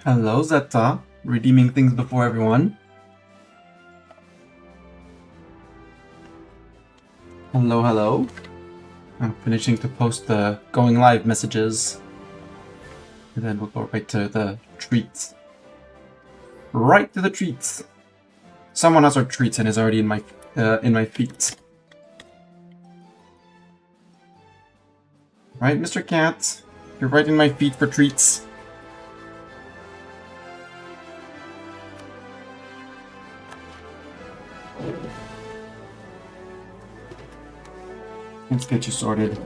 Hello, Zeta. Redeeming things before everyone. Hello, hello. I'm finishing to post the going live messages. And then we'll go right to the treats. Right to the treats. Someone has our treats and is already in my feet. Right, Mr. Cat? You're right in my feet for treats. Let's get you sorted.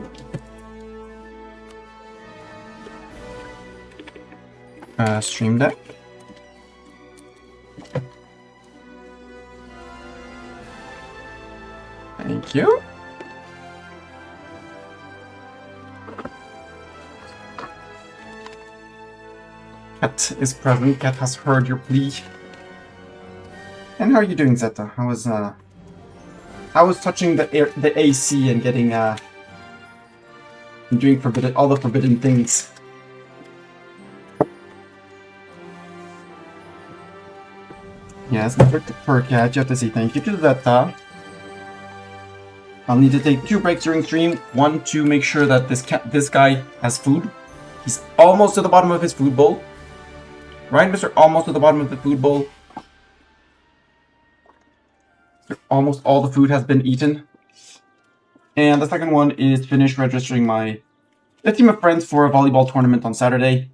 Stream Deck. Thank you. Cat is present. Cat has heard your plea. And how are you doing, Zeta? How was touching the AC and getting and doing all the forbidden things? Yes, for Cat, you have to say thank you to Zeta. I'll need to take 2 breaks during stream. One to make sure that this guy has food. He's almost to the bottom of his food bowl. Right, Mr. Almost to the bottom of the food bowl. Almost all the food has been eaten. And the second one is finish registering the team of friends for a volleyball tournament on Saturday.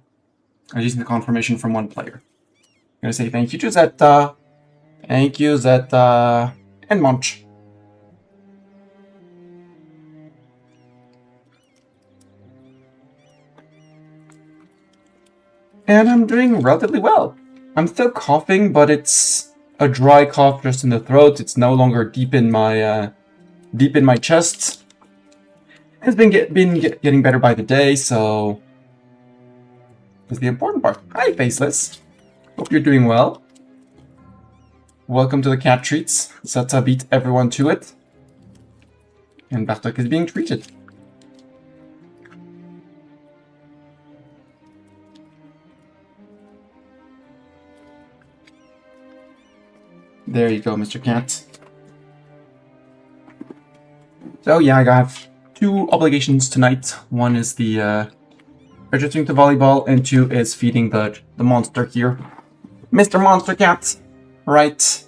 I'm using the confirmation from one player. I'm going to say thank you to Zeta. Thank you, Zeta. And Monch. And I'm doing relatively well. I'm still coughing, but it's a dry cough just in the throat. It's no longer deep in my chest. It's been getting better by the day, so that's the important part. Hi, Faceless. Hope you're doing well. Welcome to the cat treats. Zeta beat everyone to it, and Bartok is being treated. There you go, Mr. Cat. So yeah, I have 2 obligations tonight. One is the registering to volleyball, and 2 is feeding the monster here. Mr. Monster Cat! Right.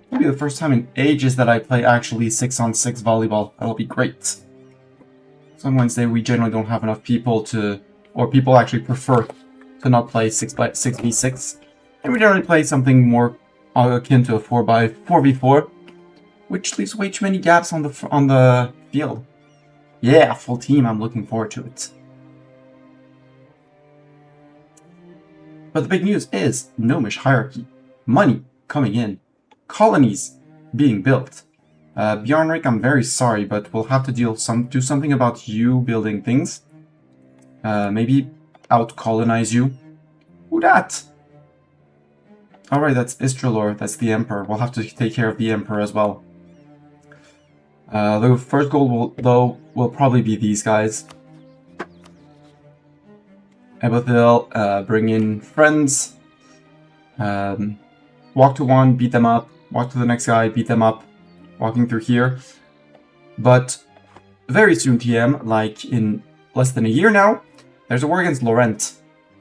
It'll be the first time in ages that I play actually 6-on-6 volleyball. That'll be great. So on Wednesday we generally don't have enough people or people actually prefer to not play 6v6. And we generally play something more akin to a 4v4, which leaves way too many gaps on the field. Yeah, full team, I'm looking forward to it. But the big news is Gnomish hierarchy, money coming in, colonies being built. Bjarnrik, I'm very sorry, but we'll have to do something about you building things. Maybe out-colonize you. Who dat? Alright, that's Istrelor, that's the Emperor. We'll have to take care of the Emperor as well. The first goal will probably be these guys. Ebethil, bring in friends. Walk to one, beat them up. Walk to the next guy, beat them up. Walking through here. But very soon, TM, like in less than a year now, there's a war against Laurent.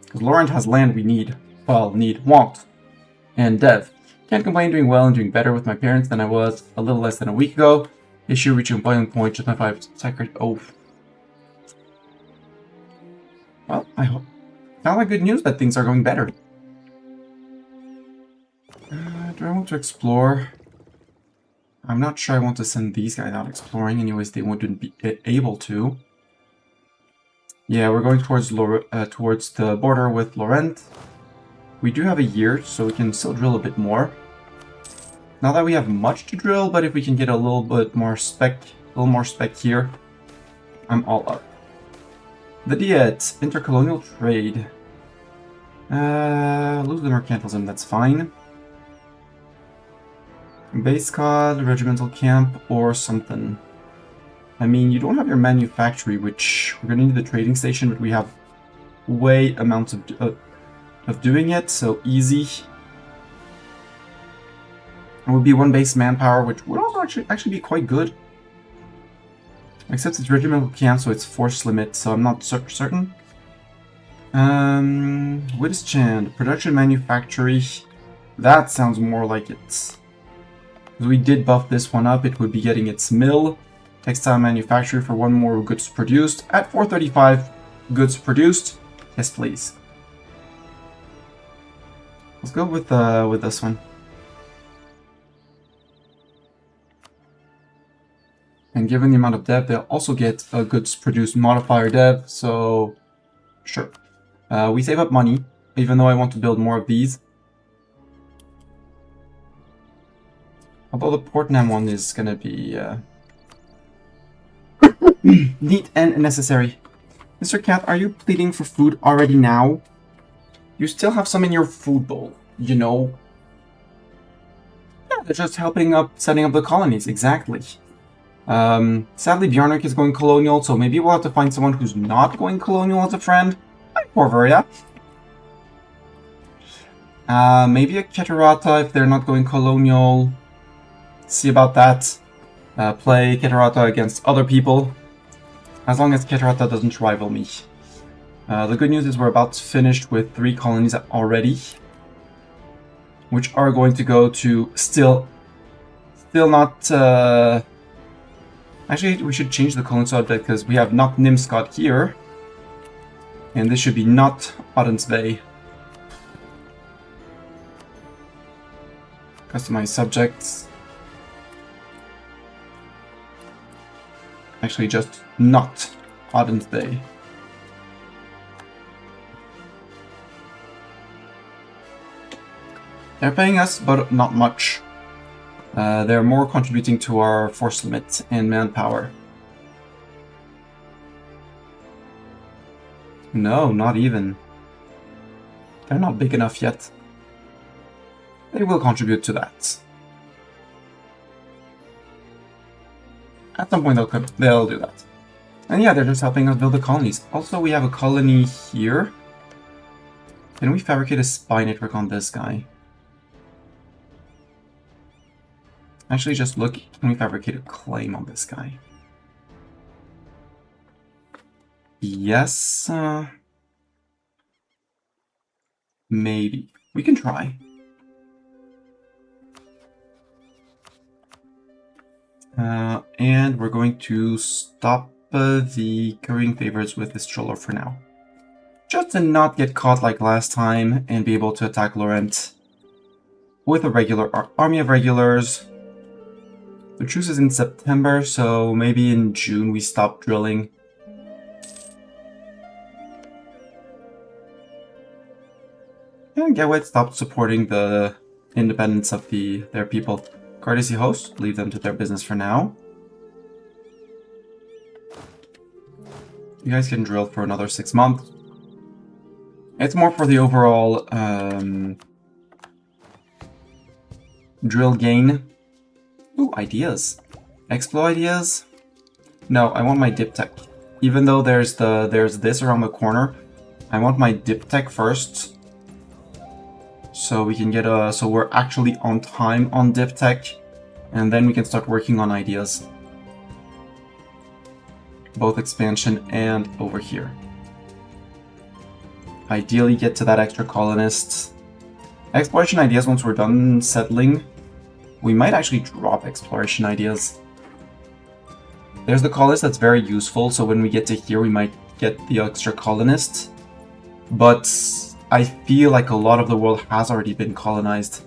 Because Laurent has land we need. Well, want. And Dev. Can't complain, doing well and doing better with my parents than I was a little less than a week ago. Issue reaching boiling point, just my 5 secret. Oh. Well, I hope. Not like good news that things are going better. Do I want to explore? I'm not sure I want to send these guys out exploring. Anyways, they wouldn't be able to. Yeah, we're going towards the border with Laurent. We do have a year, so we can still drill a bit more. Not that we have much to drill, but if we can get a little bit more spec, here, I'm all up. The Diet, intercolonial trade. Lose the mercantilism, that's fine. Base cod, regimental camp, or something. I mean, you don't have your manufactory, which we're gonna need the trading station, but we have way amounts of doing it, so easy. It would be 1 base manpower, which would also actually be quite good. Except it's regimental camp, so it's force limit, so I'm not certain. What is Chand? Production manufactory. That sounds more like it. Because we did buff this one up, it would be getting its mill. Textile manufacturer for 1 more goods produced. At 435 goods produced. Yes, please. Let's go with this one. And given the amount of dev, they'll also get a goods produced modifier dev, so sure. We save up money, even though I want to build more of these. Although the Portnam one is gonna be neat and necessary. Mr. Cat, are you pleading for food already now? You still have some in your food bowl, you know? Yeah, they're just helping up setting up the colonies, exactly. Sadly, Bjornik is going colonial, so maybe we'll have to find someone who's not going colonial as a friend. Hi, Corvaria. Maybe a Keterata if they're not going colonial. See about that. Play Keterata against other people. As long as Keterata doesn't rival me. The good news is we're about finished with 3 colonies already. Which are going to go to still not... Actually, we should change the colony subject because we have not Nimscodd here. And this should be not Oddens Bay. Customize subjects. Actually, just not Oddens Bay. They're paying us, but not much. They're more contributing to our force limit and manpower. No, not even. They're not big enough yet. They will contribute to that. At some point they'll do that. And yeah, they're just helping us build the colonies. Also, we have a colony here. Can we fabricate a spy network on this guy? Actually, just look, can we fabricate a claim on this guy? Yes, maybe. We can try. And we're going to stop the currying favors with this Troller for now. Just to not get caught like last time and be able to attack Laurent with a regular army of regulars. The truce is in September, so maybe in June we stop drilling. And Gewet stopped supporting the independence of their people. Courtesy host, leave them to their business for now. You guys can drill for another 6 months. It's more for the overall drill gain. Ooh, ideas. Explo ideas? No, I want my dip tech. Even though there's this around the corner, I want my dip tech first. So we can get so we're actually on time on dip tech, and then we can start working on ideas. Both expansion and over here. Ideally get to that extra colonist. Exploration ideas once we're done settling. We might actually drop exploration ideas. There's the colonist that's very useful, so when we get to here we might get the extra colonist. But I feel like a lot of the world has already been colonized.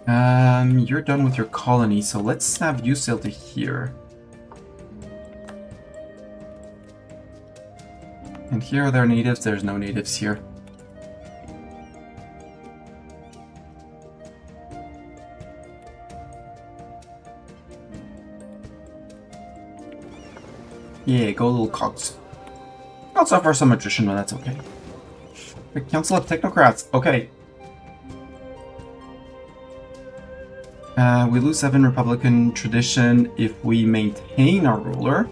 You're done with your colony, so let's have you sail to here. And here are there natives? There's no natives here. Yeah, go little cogs. I'll suffer some attrition, but that's okay. The Council of Technocrats, okay. We lose 7 Republican tradition if we maintain our ruler.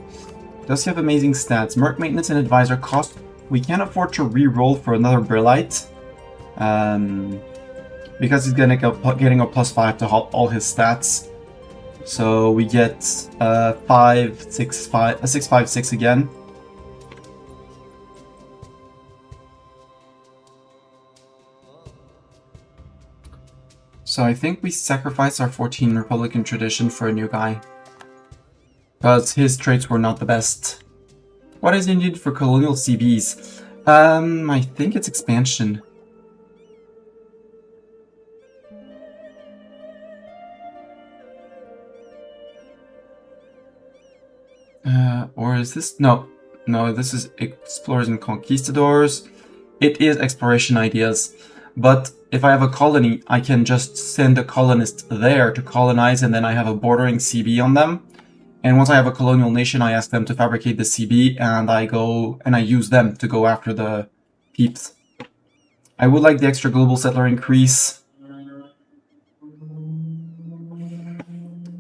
Does he have amazing stats? Merc maintenance and advisor cost We can't afford to re-roll for another Brillite. Because he's getting a +5 to all his stats. So we get 656 again. So I think we sacrifice our 14 Republican tradition for a new guy. Because his traits were not the best. What is needed for colonial CBs? I think it's expansion. Or is this... No, this is Explorers and Conquistadors. It is exploration ideas. But if I have a colony, I can just send a colonist there to colonize, and then I have a bordering CB on them. And once I have a colonial nation, I ask them to fabricate the CB, and I use them to go after the peeps. I would like the extra global settler increase.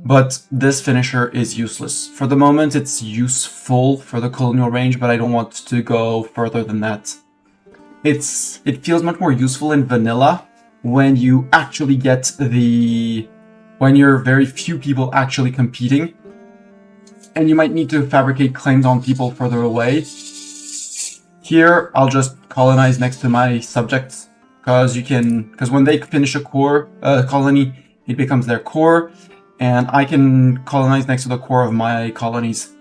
But this finisher is useless. For the moment, it's useful for the colonial range, but I don't want to go further than that. It feels much more useful in vanilla when you actually get when you're very few people actually competing. And you might need to fabricate claims on people further away. Here, I'll just colonize next to my subjects, because when they finish a colony, it becomes their core, and I can colonize next to the core of my colonies.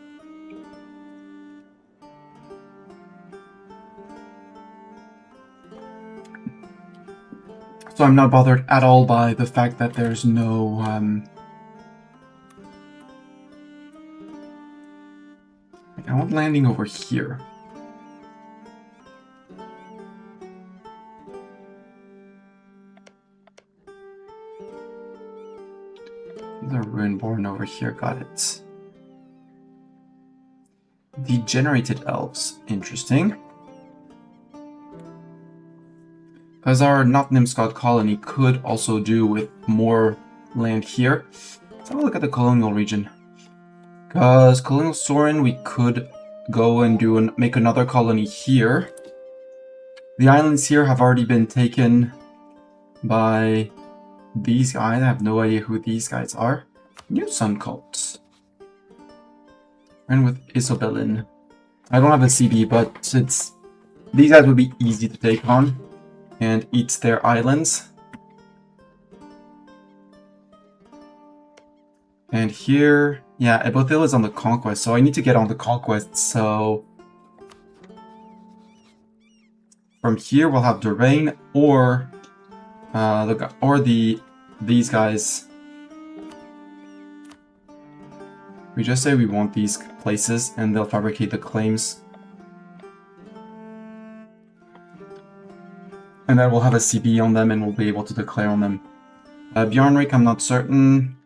So I'm not bothered at all by the fact that there's no... I want landing over here. These are Ruinborn over here, got it. Degenerated elves, interesting. Because our not Nimscodd colony could also do with more land here. Let's have a look at the colonial region. Because Colonial Sorin, we could go and make another colony here. The islands here have already been taken by these guys. I have no idea who these guys are. New Sun Cult. And with Isobelin. I don't have a CB, but these guys would be easy to take on and eat their islands. And here, yeah, Ebothil is on the conquest, so I need to get on the conquest, so... From here we'll have Doraine or these guys. We just say we want these places and they'll fabricate the claims. And then we'll have a CB on them and we'll be able to declare on them. Bjornrik, I'm not certain.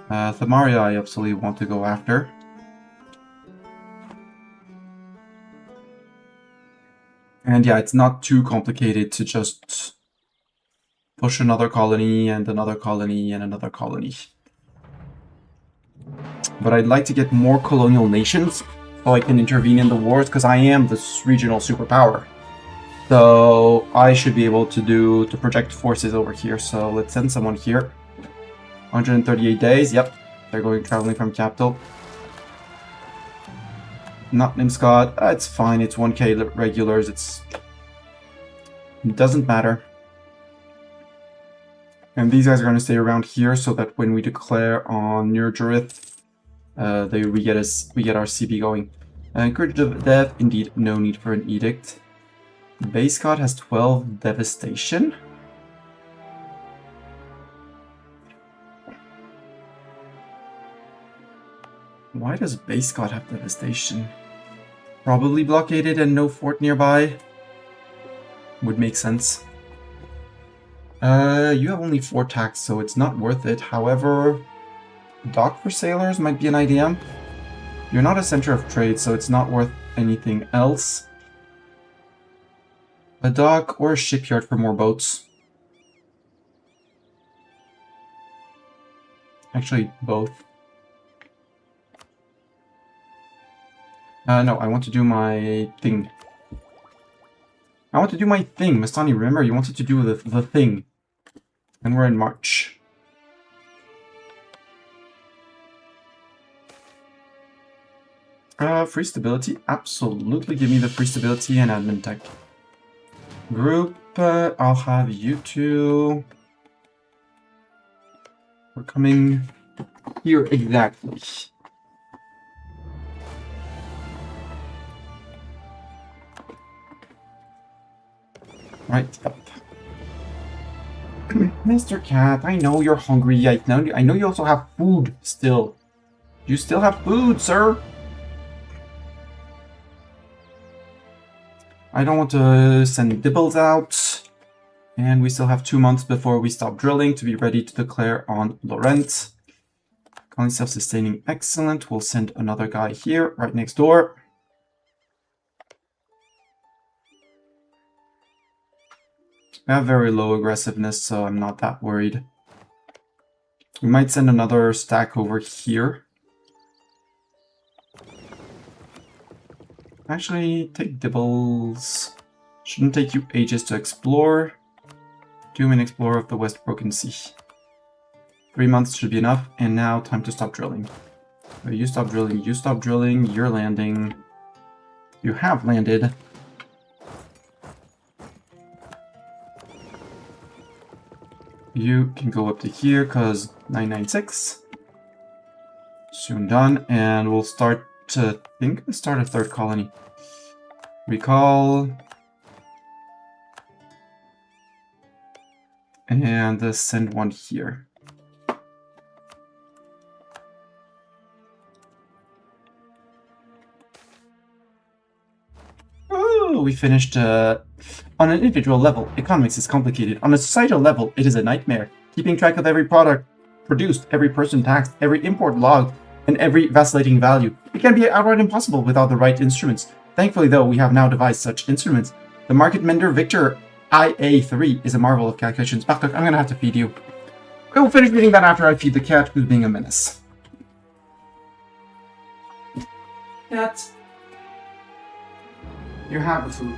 Thamaria, I absolutely want to go after. And yeah, it's not too complicated to just push another colony and another colony and another colony. But I'd like to get more colonial nations so I can intervene in the wars, because I am this regional superpower. So I should be able to project forces over here. So let's send someone here. 138 days, yep. They're traveling from capital. Not Nimscodd. It's fine, it's 1k regulars, it doesn't matter. And these guys are going to stay around here so that when we declare on Nurjurith, we get our CB going. Encourage death, indeed, no need for an edict. Basecott has 12 devastation. Why does Basecott have devastation? Probably blockaded and no fort nearby. Would make sense. You have only 4 tax, so it's not worth it. However, dock for sailors might be an idea. You're not a center of trade, so it's not worth anything else. A dock or a shipyard for more boats. Actually, both. No, I want to do my thing. I want to do my thing. Mastani, remember, you wanted to do the thing. And we're in March. Free stability. Absolutely give me the free stability and admin tech. Group, I'll have you two. We're coming here exactly. Right up. Mr. Cat, I know you're hungry. I know you also have food still. You still have food, sir. I don't want to send dibbles out. And we still have 2 months before we stop drilling to be ready to declare on Laurent. Colony self-sustaining, excellent. We'll send another guy here, right next door. I have very low aggressiveness, so I'm not that worried. We might send another stack over here. Actually, take dibbles. Shouldn't take you ages to explore. Do an explorer of the West Broken Sea. 3 months should be enough, and now time to stop drilling. You stop drilling, you're landing. You have landed. You can go up to here, because 996. Soon done, and we'll start to start a third colony. Recall. And send one here. Oh, we finished. On an individual level, economics is complicated. On a societal level, it is a nightmare. Keeping track of every product produced, every person taxed, every import logged, and every vacillating value. It can be outright impossible without the right instruments. Thankfully, though, we have now devised such instruments. The market mender Victor IA3 is a marvel of calculations. Bartok, I'm gonna have to feed you. I will finish reading that after I feed the cat, who's being a menace. Cat. You have the food.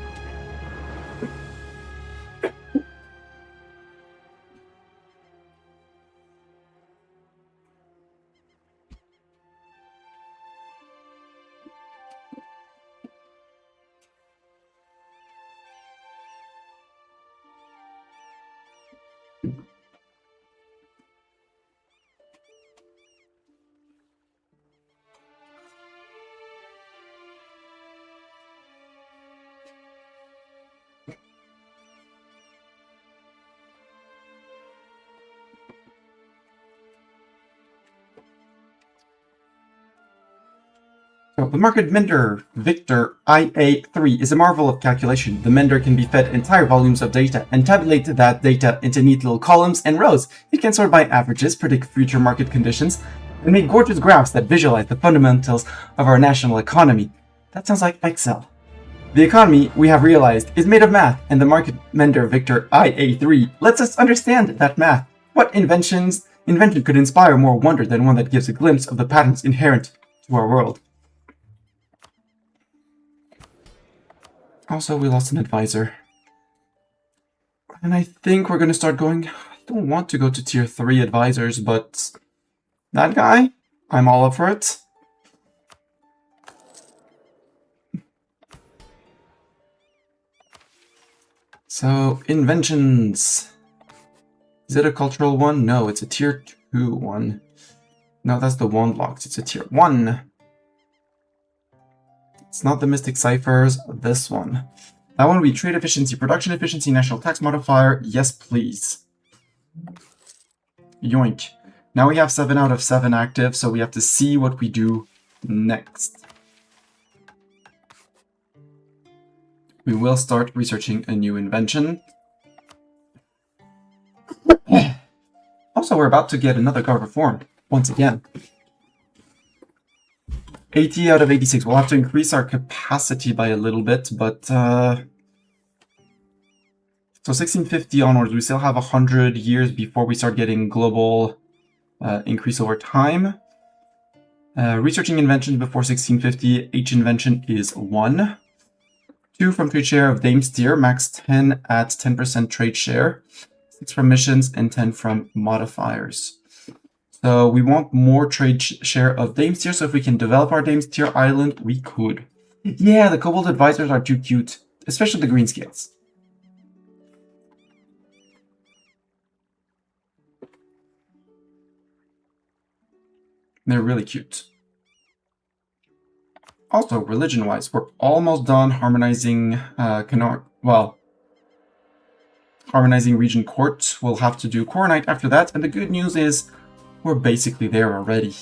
So, the market mender Victor IA3 is a marvel of calculation. The mender can be fed entire volumes of data and tabulate that data into neat little columns and rows. It can sort by averages, predict future market conditions, and make gorgeous graphs that visualize the fundamentals of our national economy. That sounds like Excel. The economy, we have realized, is made of math, and the market mender Victor IA3 lets us understand that math. What invention could inspire more wonder than one that gives a glimpse of the patterns inherent to our world? Also, we lost an advisor. And I think we're going to start going... I don't want to go to tier 3 advisors, but... that guy? I'm all up for it. So, inventions. Is it a cultural one? No, it's a tier 2 one. No, that's the wand locks. It's a tier 1. It's not the Mystic Ciphers, this one. That one will be trade efficiency, production efficiency, national tax modifier. Yes, please. Yoink. Now we have 7 out of 7 active, so we have to see what we do next. We will start researching a new invention. Also, we're about to get another guard reform, once again. 80 out of 86. We'll have to increase our capacity by a little bit, but... So 1650 onwards, we still have 100 years before we start getting global increase over time. Researching inventions before 1650, each invention is 1. 2 from trade share of Dame Steer, max 10 at 10% trade share. 6 from missions and 10 from modifiers. So we want more trade share of Dame Steer, so if we can develop our Dame Steer island, we could. Yeah, the Kobold Advisors are too cute, especially the green scales. They're really cute. Also, religion-wise, we're almost done harmonizing harmonizing region court. We'll have to do Coronite after that, and the good news is we're basically there already.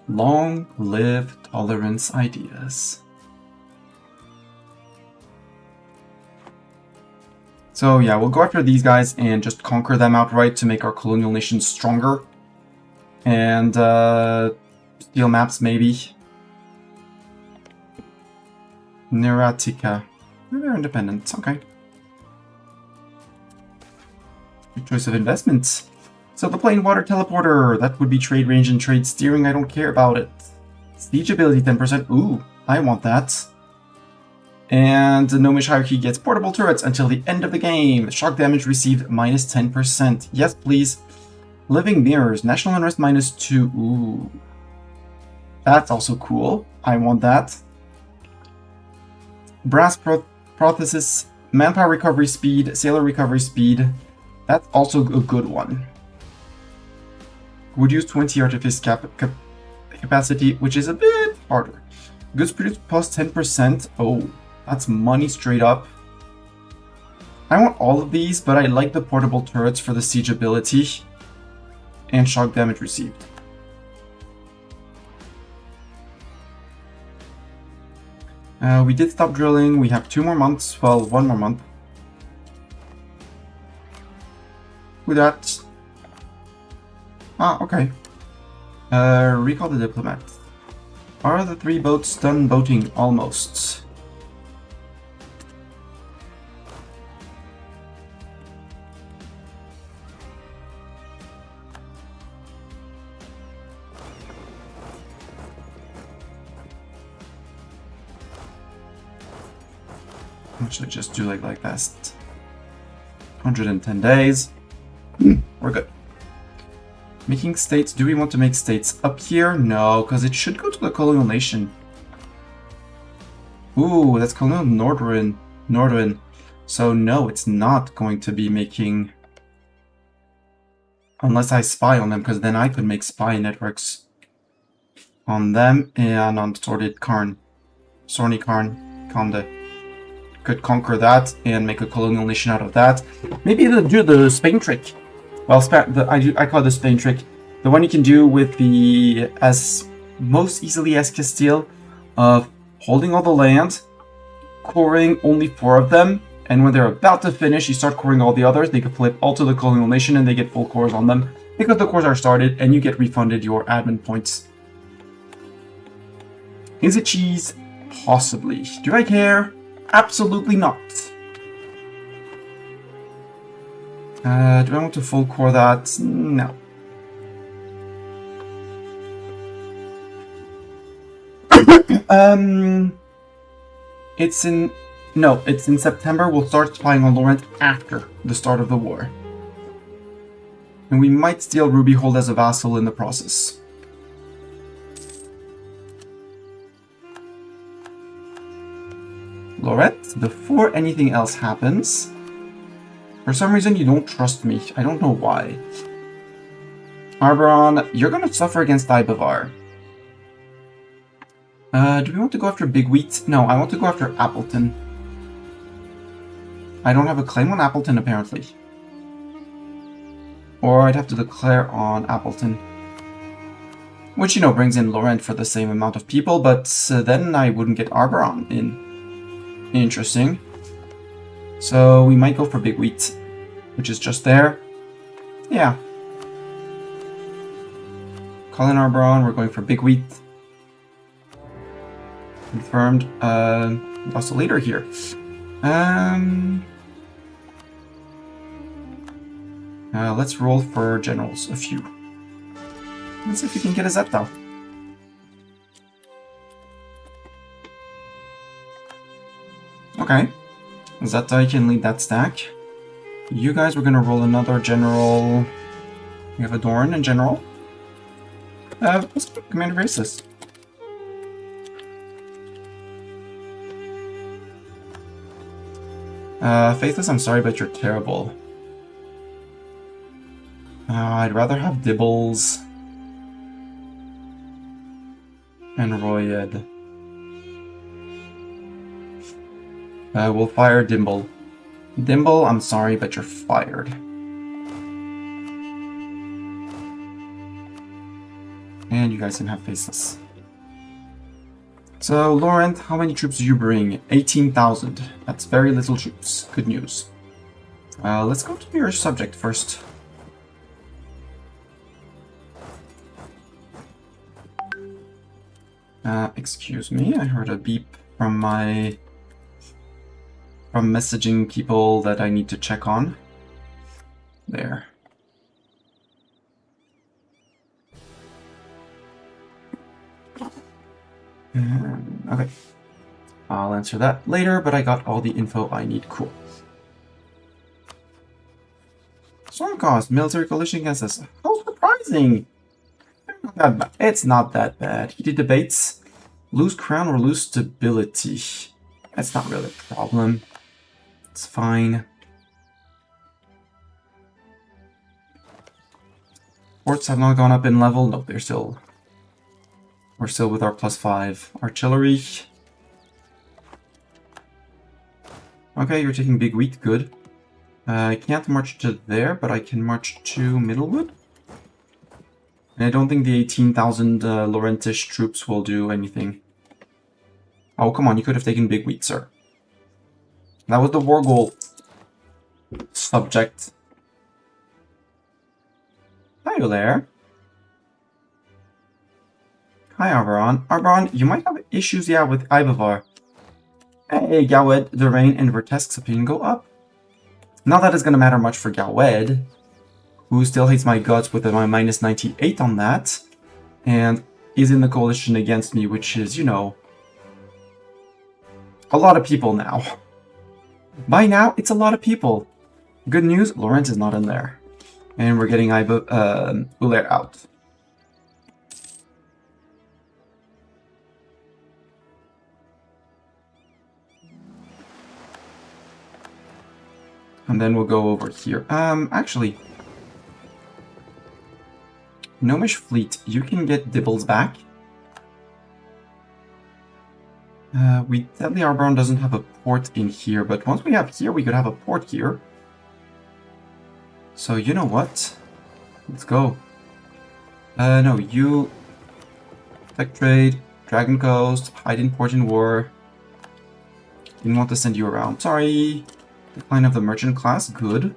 Long live tolerance ideas. So yeah, we'll go after these guys and just conquer them outright to make our colonial nation stronger. And steal maps maybe. Neratica. They're independent, okay. Good choice of investments. So the plain water teleporter, that would be trade range and trade steering, I don't care about it. Siege ability 10%, ooh, I want that. And the Gnomish hierarchy gets portable turrets until the end of the game. Shock damage received minus 10%. Yes, please. Living mirrors, national unrest minus 2. Ooh. That's also cool. I want that. Brass prosthesis, manpower recovery speed, sailor recovery speed. That's also a good one. Would use 20 artefice capacity, which is a bit harder. Goods produced plus 10%. Oh, that's money straight up. I want all of these, but I like the portable turrets for the siege ability and shock damage received. We did stop drilling. We have 2 more months. Well, 1 more month. With that. Ah, okay. Recall the diplomat. Are the 3 boats done boating? Almost. What should I just do like that? 110 days. We're good. Making states. Do we want to make states up here? No, because it should go to the colonial nation. Ooh, that's colonial Nordwin. So no, it's not going to be making... Unless I spy on them, because then I could make spy networks on them and on Sorny Karn, Conde. Could conquer that and make a colonial nation out of that. Maybe they'll do the Spain trick. Well, I call it the Spain trick. The one you can do with the most easily as Castile of holding all the land, coring only 4 of them, and when they're about to finish, you start coring all the others. They can flip all to the colonial nation and they get full cores on them because the cores are started and you get refunded your admin points. Is it cheese? Possibly. Do I care? Absolutely not. Do I want to full core that? No. It's in September. We'll start spying on Laurent after the start of the war. And we might steal Rubyhold as a vassal in the process. Laurent, before anything else happens, for some reason you don't trust me. I don't know why. Arboron, you're gonna suffer against Ibavar. Do we want to go after Big Wheat? No, I want to go after Appleton. I don't have a claim on Appleton, apparently. Or I'd have to declare on Appleton. Which, you know, brings in Laurent for the same amount of people, but then I wouldn't get Arboron in. Interesting. So we might go for Big Wheat, which is just there. Yeah. Colin Arboron, we're going for Big Wheat. Confirmed. Lost a leader here. Let's roll for generals, a few. Let's see if we can get a Zeptal. Okay. Zeta can lead that stack. You guys were gonna roll another general. We have a Dorn and general. Let's go Commander Races. Faithless, I'm sorry, but you're terrible. I'd rather have Dibbles and Royed. We'll fire Dimble. Dimble, I'm sorry, but you're fired. And you guys can have Faceless. So, Laurent, how many troops do you bring? 18,000. That's very little troops. Good news. Let's go to your subject first. Excuse me, I heard a beep from from messaging people that I need to check on. There. Okay. I'll answer that later, but I got all the info I need. Cool. Storm cost, military coalition against us. How surprising! It's not that bad. Heated debates. Lose crown or lose stability. That's not really a problem. It's fine. Forts have not gone up in level. No, they're still... We're still with our +5 artillery. Okay, you're taking big wheat. Good. I can't march to there, but I can march to Middlewood. And I don't think the 18,000 Laurentish troops will do anything. Oh, come on, you could have taken big wheat, sir. That was the war goal. Subject. Hi there. Hi, Arbaron. Arbaron, you might have issues, yeah, with Ibavar. Hey, Galwed, Doraine, and Vertesk's opinion go up. Not that it's gonna matter much for Galwed, who still hates my guts with my -98 on that, and is in the coalition against me, which is, you know, a lot of people now. By now, it's a lot of people. Good news, Laurent is not in there. And we're getting Uller out. And then we'll go over here. Actually, Gnomish Fleet, you can get Dibbles back. Deadly Arbaron doesn't have a port in here, but once we have here, we could have a port here. So, you know what? Let's go. No, you... Tech Trade, Dragon Coast, Hide in Port in War. Didn't want to send you around. Sorry. Decline of the merchant class, good.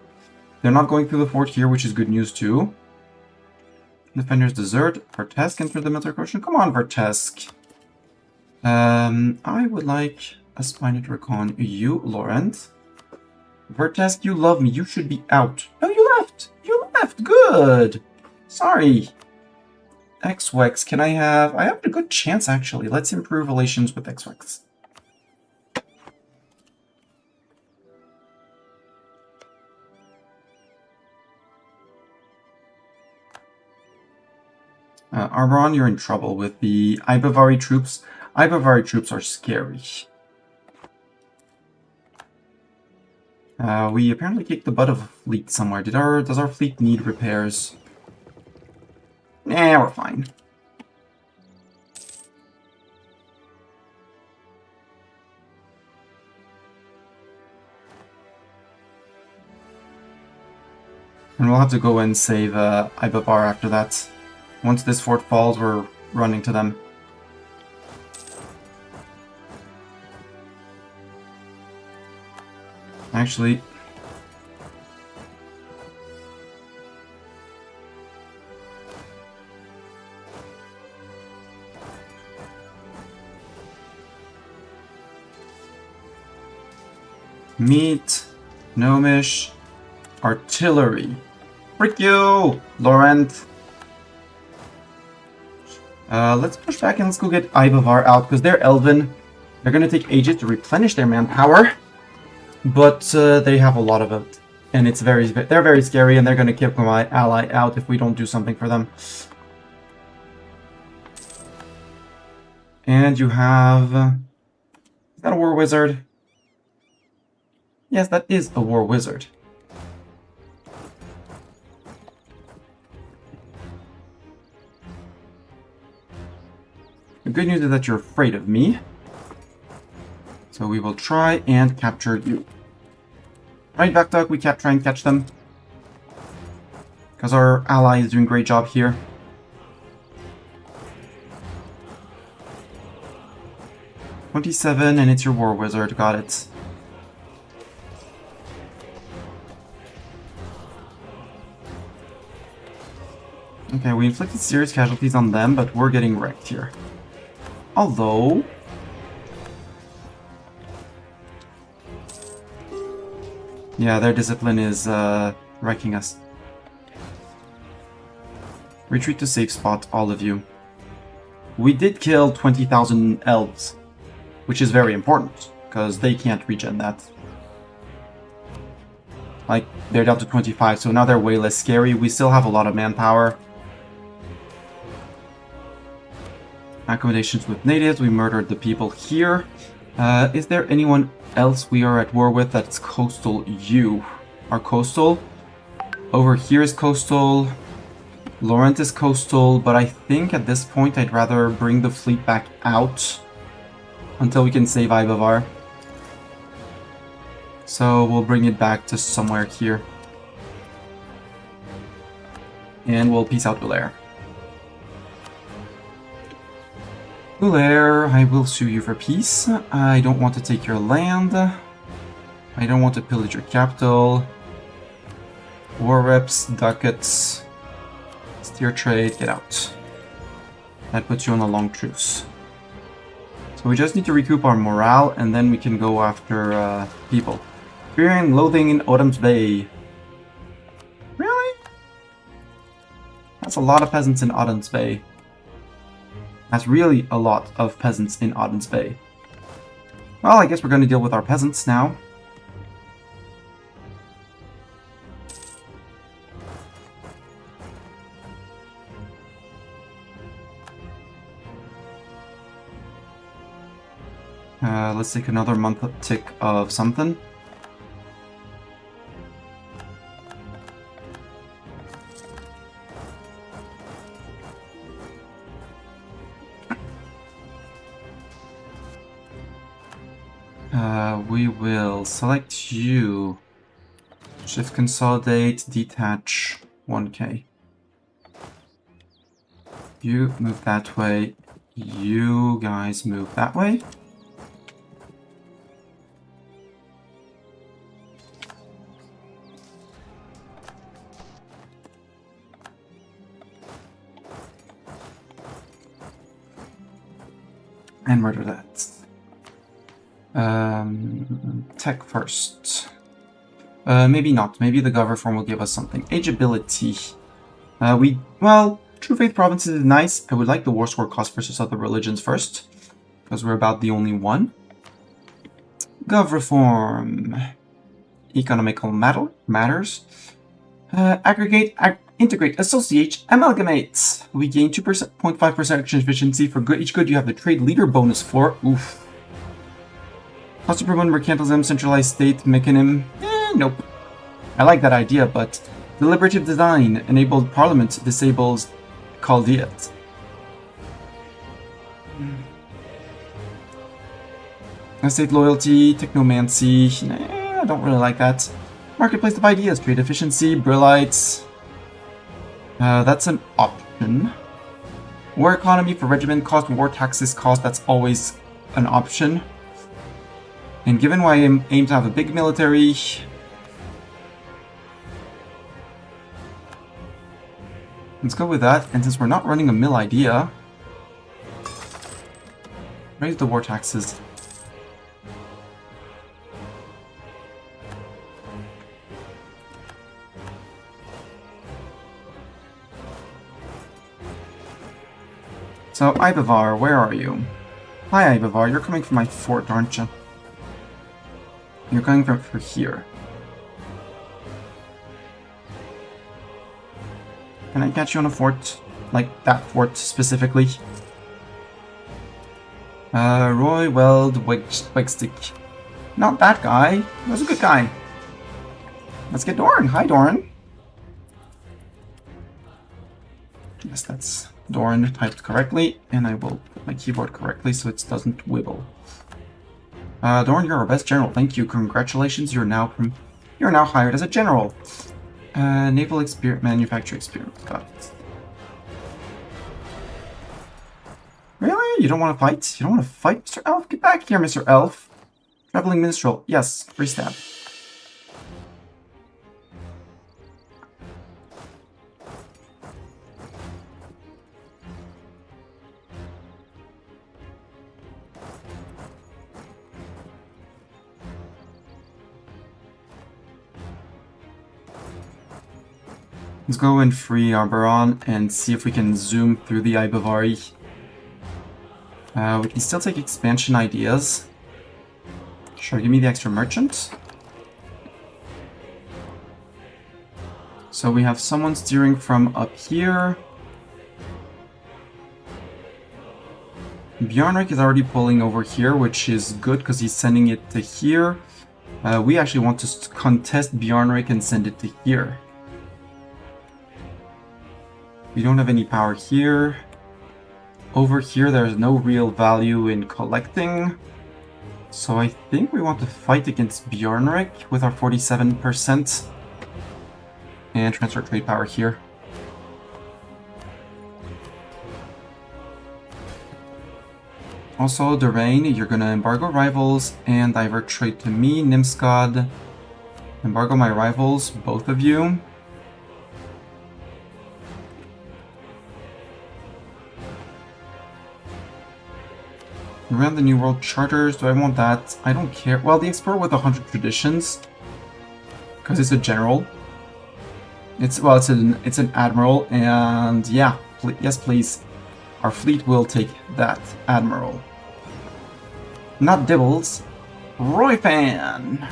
They're not going through the fort here, which is good news too. Defenders desert. Vertesk enter the military coalition. Come on, Vertesk. I would like a spine to recon you, Laurent. Vertesk, you love me. You should be out. No, you left. You left. Good. Sorry. Xwex, can I have... I have a good chance, actually. Let's improve relations with Xwex. Arbaron, you're in trouble with the Ibavari troops. Ibavari troops are scary. We apparently kicked the butt of a fleet somewhere. Does our fleet need repairs? Nah, we're fine. And we'll have to go and save Ibavar after that. Once this fort falls, we're running to them. Actually... Meat, Gnomish, artillery. Frick you, Laurent. Let's push back and let's go get Ibavar out, because they're Elven. They're going to take ages to replenish their manpower, but they have a lot of it. And they're very scary, and they're going to kick my ally out if we don't do something for them. And you have... is that a war wizard? Yes, that is a war wizard. The good news is that you're afraid of me. So we will try and capture you. Right, Vakdog, we can't try and catch them. Because our ally is doing a great job here. $27, and it's your war wizard. Got it. Okay, we inflicted serious casualties on them, but we're getting wrecked here. Although... yeah, their discipline is wrecking us. Retreat to safe spot, all of you. We did kill 20,000 elves, which is very important, because they can't regen that. Like, they're down to 25, so now they're way less scary. We still have a lot of manpower. Accommodations with natives, we murdered the people here. Is there anyone else we are at war with that's coastal? You are coastal. Over here is coastal. Laurent is coastal, but I think at this point I'd rather bring the fleet back out until we can save Ibavar. So we'll bring it back to somewhere here. And we'll peace out Ulair. Ulair, I will sue you for peace. I don't want to take your land. I don't want to pillage your capital. War reps, ducats, steer trade, get out. That puts you on a long truce. So we just need to recoup our morale, and then we can go after people. Fearing loathing in Autumn's Bay. Really? That's a lot of peasants in Autumn's Bay. That's really a lot of peasants in Auden's Bay. Well, I guess we're going to deal with our peasants now. Let's take another month tick of something. We will select you. Shift consolidate, detach 1k. You move that way. You guys move that way. And murder that. Tech first. Maybe not. Maybe the Governor form will give us something. Age ability. Well, True Faith provinces is nice. I would like the war score cost versus other religions first, because we're about the only one. Gov reform. Economical matters. Aggregate, integrate, associate, amalgamate. We gain 2.5% action efficiency for each good you have the trade leader bonus for. Oof. Cost to promote mercantilism, centralized state, mechanism. Nope. I like that idea, but deliberative design enabled parliament disables Chaldeat. State loyalty, technomancy. Nah, I don't really like that. Marketplace of ideas, trade efficiency, brillites. That's an option. War economy for regiment cost, war taxes cost. That's always an option. And given why I aim to have a big military, let's go with that. And since we're not running a mill idea, raise the war taxes. So, Ibavar, where are you? Hi, Ibavar. You're coming from my fort, aren't you? You're coming from for here. Can I catch you on a fort? Like, that fort specifically? Roy Weld Wegstick. Not that guy. He was a good guy. Let's get Doran. Hi, Doran. Yes, that's Doran typed correctly, and I will put my keyboard correctly so it doesn't wibble. Doran, you're our best general. Thank you. Congratulations. You're now hired as a general. Naval manufacturing experience. Got it. Really? You don't want to fight? You don't want to fight, Mr. Elf? Get back here, Mr. Elf. Traveling minstrel. Yes, free stab. Let's go and free Arboron and see if we can zoom through the Ibavari. We can still take expansion ideas. Sure, give me the extra merchant. So we have someone steering from up here. Bjarnrik is already pulling over here, which is good because he's sending it to here. We actually want to contest Bjarnrik and send it to here. We don't have any power here. Over here, there's no real value in collecting. So I think we want to fight against Bjarnrik with our 47% and transfer trade power here. Also, Durain, you're gonna embargo rivals and divert trade to me. Nimscodd, embargo my rivals, both of you. Around the New World Charters, do I want that? I don't care. Well, the Explorer with 100 traditions, because it's a general. It's an admiral, and yeah, yes please. Our fleet will take that admiral. Not Dibbles, Royfan!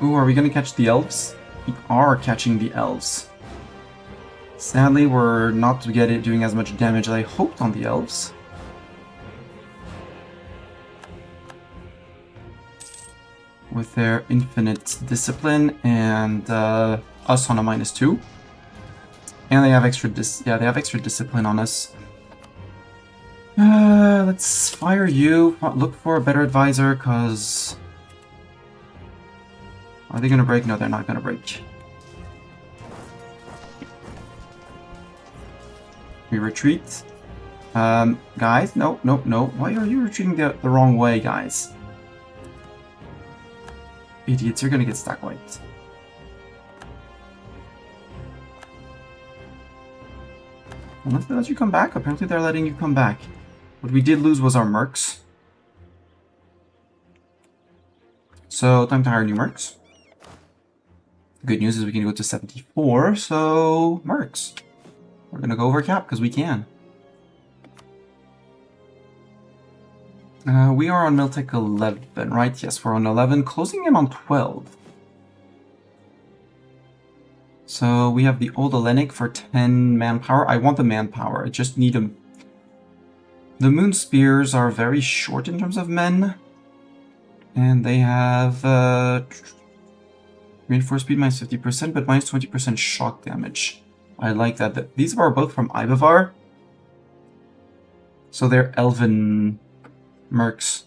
Ooh, are we gonna catch the elves? We are catching the elves. Sadly, we're not doing as much damage as I hoped on the elves. With their infinite discipline and us on a -2. And they have extra they have extra discipline on us. Let's fire you. Look for a better advisor, cause are they gonna break? No, they're not gonna break. We retreat. Guys, no. Why are you retreating the wrong way, guys? Idiots, you're gonna get stack wiped. Unless they let you come back. Apparently they're letting you come back. What we did lose was our mercs. So, time to hire new mercs. The good news is we can go to 74, so mercs. We're gonna go over cap because we can. We are on Miltech 11, right? Yes, we're on 11, closing in on 12. So we have the old Hellenic for 10 manpower. I want the manpower. I just need them. The Moon Spears are very short in terms of men. And they have reinforced speed minus 50%, but minus 20% shock damage. I like that. These are both from Ibavar. So they're Elven mercs.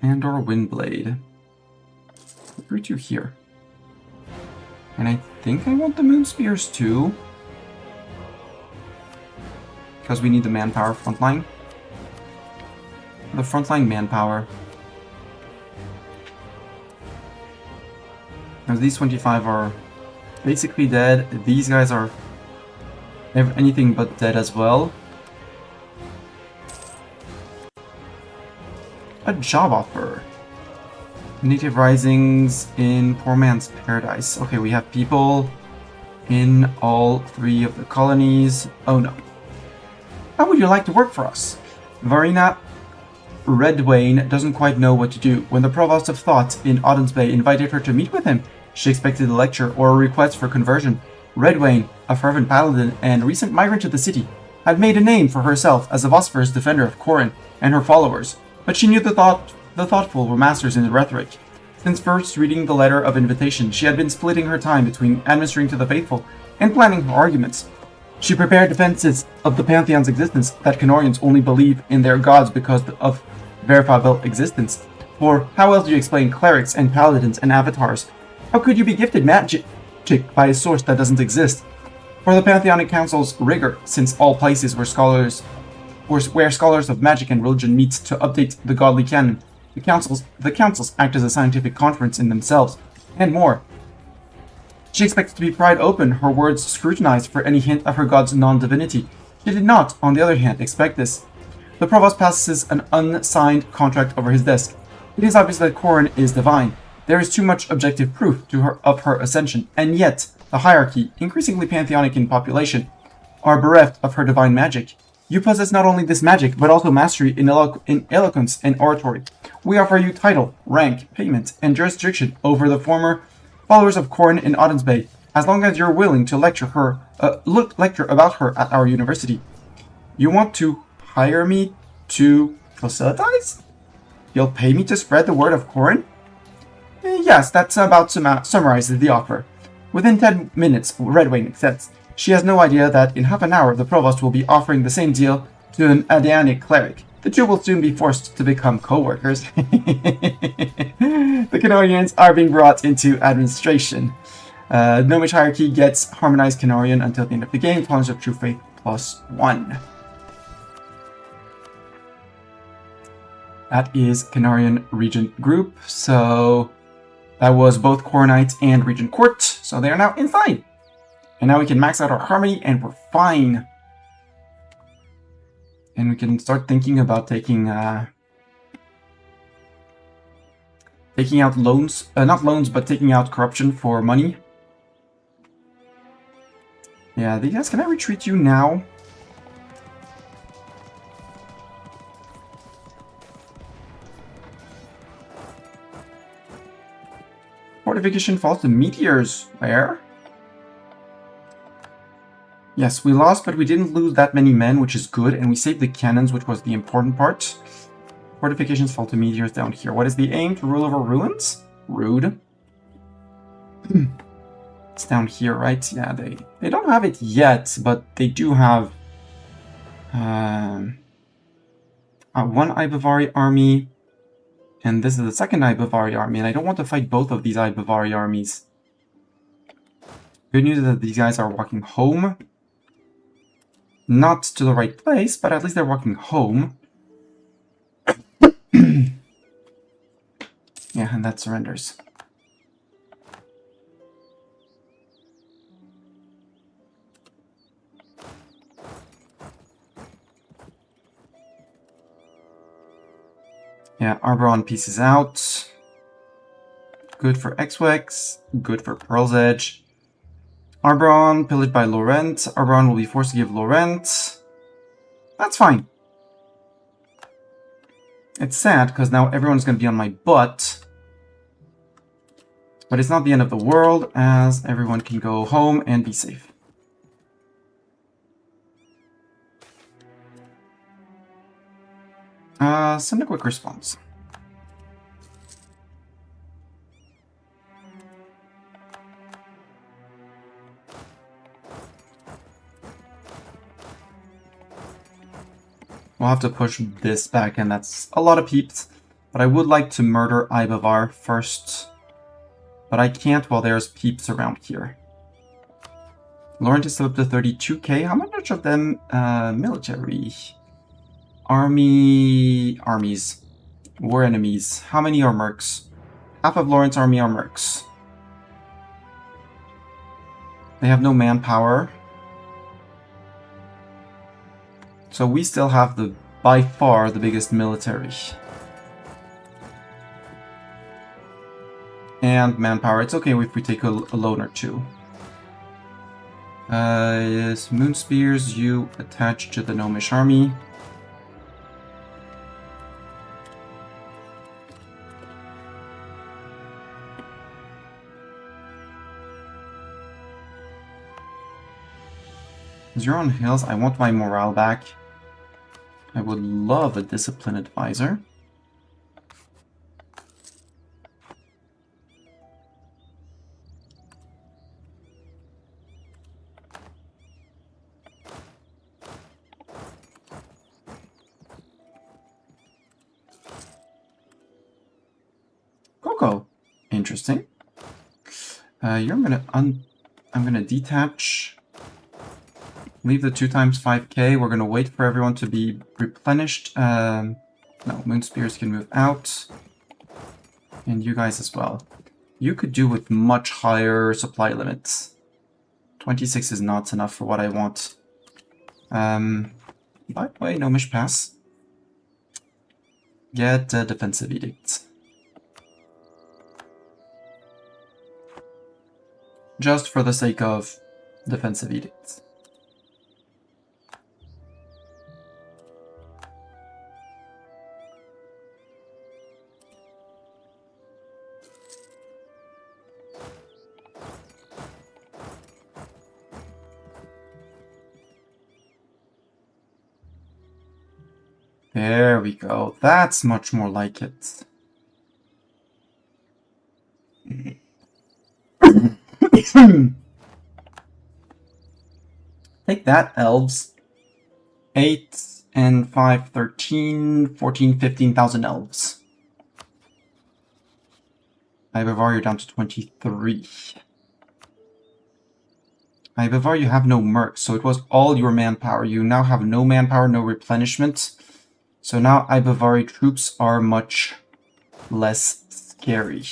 And or Windblade. Recruit you here. And I think I want the Moon Spears too. Because we need the manpower frontline. The frontline manpower. Because these 25 are basically dead. These guys are anything but dead as well. A job offer. Native risings in Poor Man's Paradise. Okay, we have people in all 3 of the colonies. Oh no. How would you like to work for us? Varina Redwain doesn't quite know what to do. When the Provost of Thought in Auden's Bay invited her to meet with him, she expected a lecture or a request for conversion. Redwain, a fervent paladin and recent migrant to the city, had made a name for herself as a vociferous defender of Corin and her followers, but she knew the thoughtful were masters in rhetoric. Since first reading the letter of invitation, she had been splitting her time between administering to the faithful and planning her arguments. She prepared defenses of the Pantheon's existence, that Canorians only believe in their gods because of verifiable existence. For how else do you explain clerics and paladins and avatars? How could you be gifted magic by a source that doesn't exist? For the Pantheonic Council's rigor, since all places where scholars of magic and religion meet to update the godly canon, the councils act as a scientific conference in themselves, and more. She expected to be pried open, her words scrutinized for any hint of her god's non-divinity. She did not, on the other hand, expect this. The Provost passes an unsigned contract over his desk. It is obvious that Corin is divine. There is too much objective proof of her ascension, and yet the hierarchy, increasingly pantheonic in population, are bereft of her divine magic. You possess not only this magic, but also mastery in eloquence and oratory. We offer you title, rank, payment, and jurisdiction over the former followers of Corin in Auden's Bay, as long as you're willing to lecture about her at our university. You want to hire me to proselytize? You'll pay me to spread the word of Corin? Yes, that's about summarizes the offer. Within 10 minutes, Redwain accepts. She has no idea that in half an hour the Provost will be offering the same deal to an Adianic cleric. The two will soon be forced to become co-workers. The Canorians are being brought into administration. Gnomish hierarchy gets harmonized Canorian until the end of the game. Tolerance of True Faith +1. That is Canorian Regent Group. So that was both Coronite and Regent Court. So they are now inside. And now we can max out our harmony and we're fine. And we can start thinking about taking out loans, not loans, but taking out corruption for money. Yeah, these guys, can I retreat you now? Fortification falls to meteors. Where? Yes, we lost, but we didn't lose that many men, which is good, and we saved the cannons, which was the important part. Fortifications fall to meteors down here. What is the aim? To rule over ruins? Rude. It's down here, right? Yeah, they don't have it yet, but they do have one Ibavari army, and this is the second Ibavari army, and I don't want to fight both of these Ibavari armies. Good news is that these guys are walking home. Not to the right place, but at least they're walking home. Yeah, and that surrenders. Yeah, Arboron pieces out. Good for X-Wex, good for Pearl's Edge. Arboron, pillaged by Laurent. Arboron will be forced to give Laurent. That's fine. It's sad, because now everyone's going to be on my butt. But it's not the end of the world, as everyone can go home and be safe. Send a quick response. We'll have to push this back, and that's a lot of peeps. But I would like to murder Ibavar first. But I can't while there's peeps around here. Laurent is up to 32k. How much of them military? Armies. War enemies. How many are mercs? Half of Laurent's army are mercs. They have no manpower. So we still have by far the biggest military. and manpower. It's okay if we take a loan or two. Yes, Moon Spears, you attach to the Gnomish army. You're on hills. I want my morale back. I would love a discipline advisor. Coco. Interesting. I'm gonna detach. Leave the 2 times 5k. We're gonna wait for everyone to be replenished. No, Moon Spears can move out. And you guys as well. You could do with much higher supply limits. 26 is not enough for what I want. By the way, Gnomish Pass. Get a defensive edict. Just for the sake of defensive edicts. There we go. That's much more like it. Take that, elves. 8 and 5, 13, 14, 15,000 elves. Ibavar, you're down to 23. Ibavar, you have no mercs, so it was all your manpower. You now have no manpower, no replenishment. So now Ibavari troops are much less scary.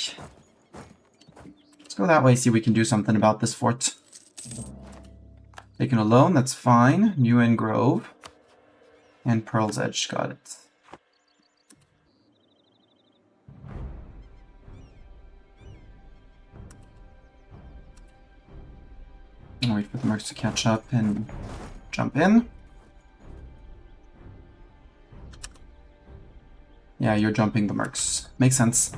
Let's go that way, see if we can do something about this fort. Taken a loan, that's fine. New Inn Grove. And Pearl's Edge, got it. I'll wait for the mercs to catch up and jump in. Yeah, you're jumping the mercs. Makes sense.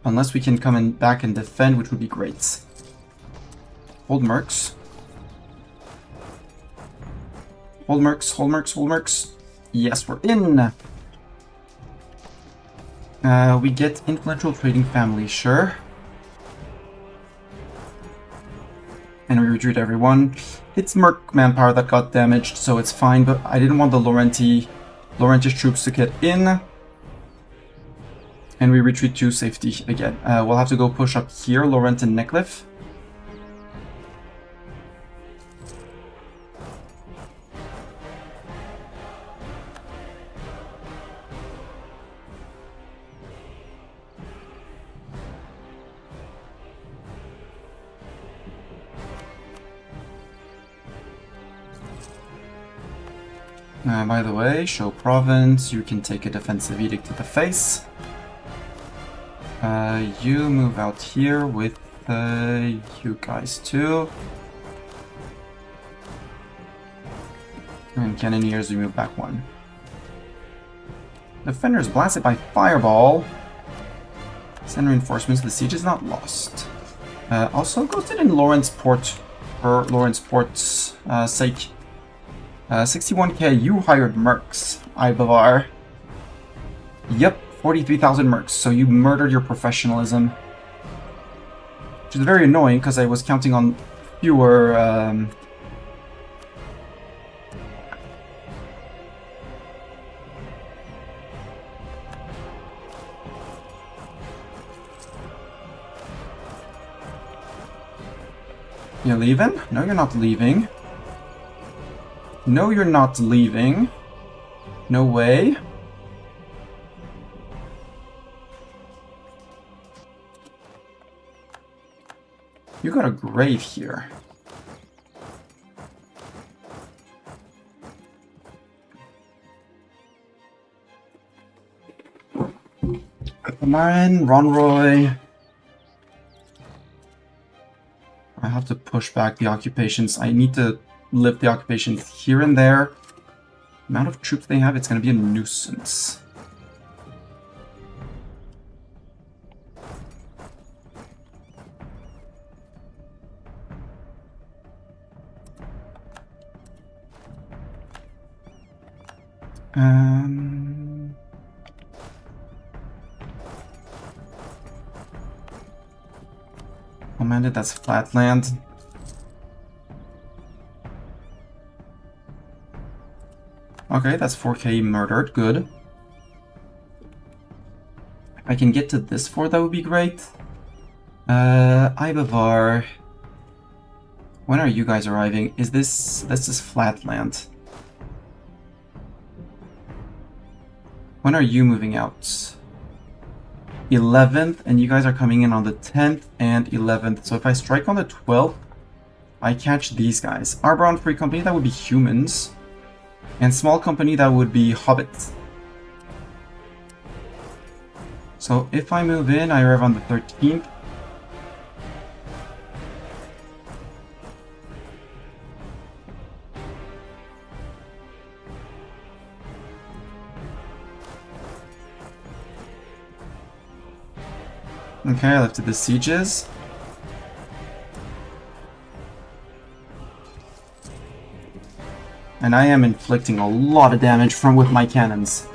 Unless we can come in back and defend, which would be great. Hold mercs. Hold mercs, hold mercs, hold mercs. Yes, we're in! We get influential trading family, sure. And we retreat everyone. It's merc manpower that got damaged, so it's fine, but I didn't want the Laurentish troops to get in. And we retreat to safety again. We'll have to go push up here, Laurent and Neckliffe. By the way, show province, you can take a defensive edict to the face. You move out here with you guys too. And Cannoneers, you move back 1. Defenders blasted by Fireball. Send reinforcements, the siege is not lost. Also, ghosted in Lawrence Port, for Lawrence Port's sake. 61k, you hired mercs, Ibavar. Yep, 43,000 mercs, so you murdered your professionalism. Which is very annoying, because I was counting on fewer... You're leaving? No, you're not leaving. No, you're not leaving. No way. You got a grave here. Marin, Ronroy. have to push back the occupations. I need to lift the occupations here and there. The amount of troops they have, it's going to be a nuisance. Commanded, that's flatland. Okay, that's 4K murdered, good. If I can get to this fort, that would be great. Ibavar. When are you guys arriving? This is flatland. When are you moving out? 11th, and you guys are coming in on the 10th and 11th. So if I strike on the 12th, I catch these guys. Arbron Free Company, that would be humans. And small company, that would be hobbits. So if I move in, I arrive on the 13th. Okay, I lifted the sieges. And I am inflicting a lot of damage with my cannons.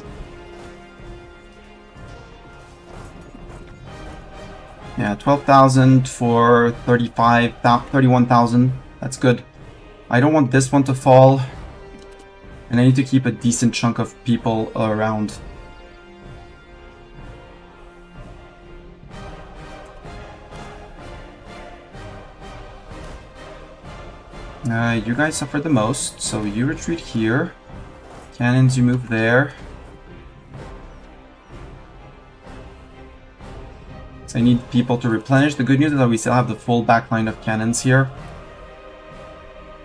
Yeah, 12,000 for 31,000. That's good. I don't want this one to fall. And I need to keep a decent chunk of people around. You guys suffered the most, so you retreat here. Cannons, you move there. So I need people to replenish. The good news is that we still have the full backline of cannons here.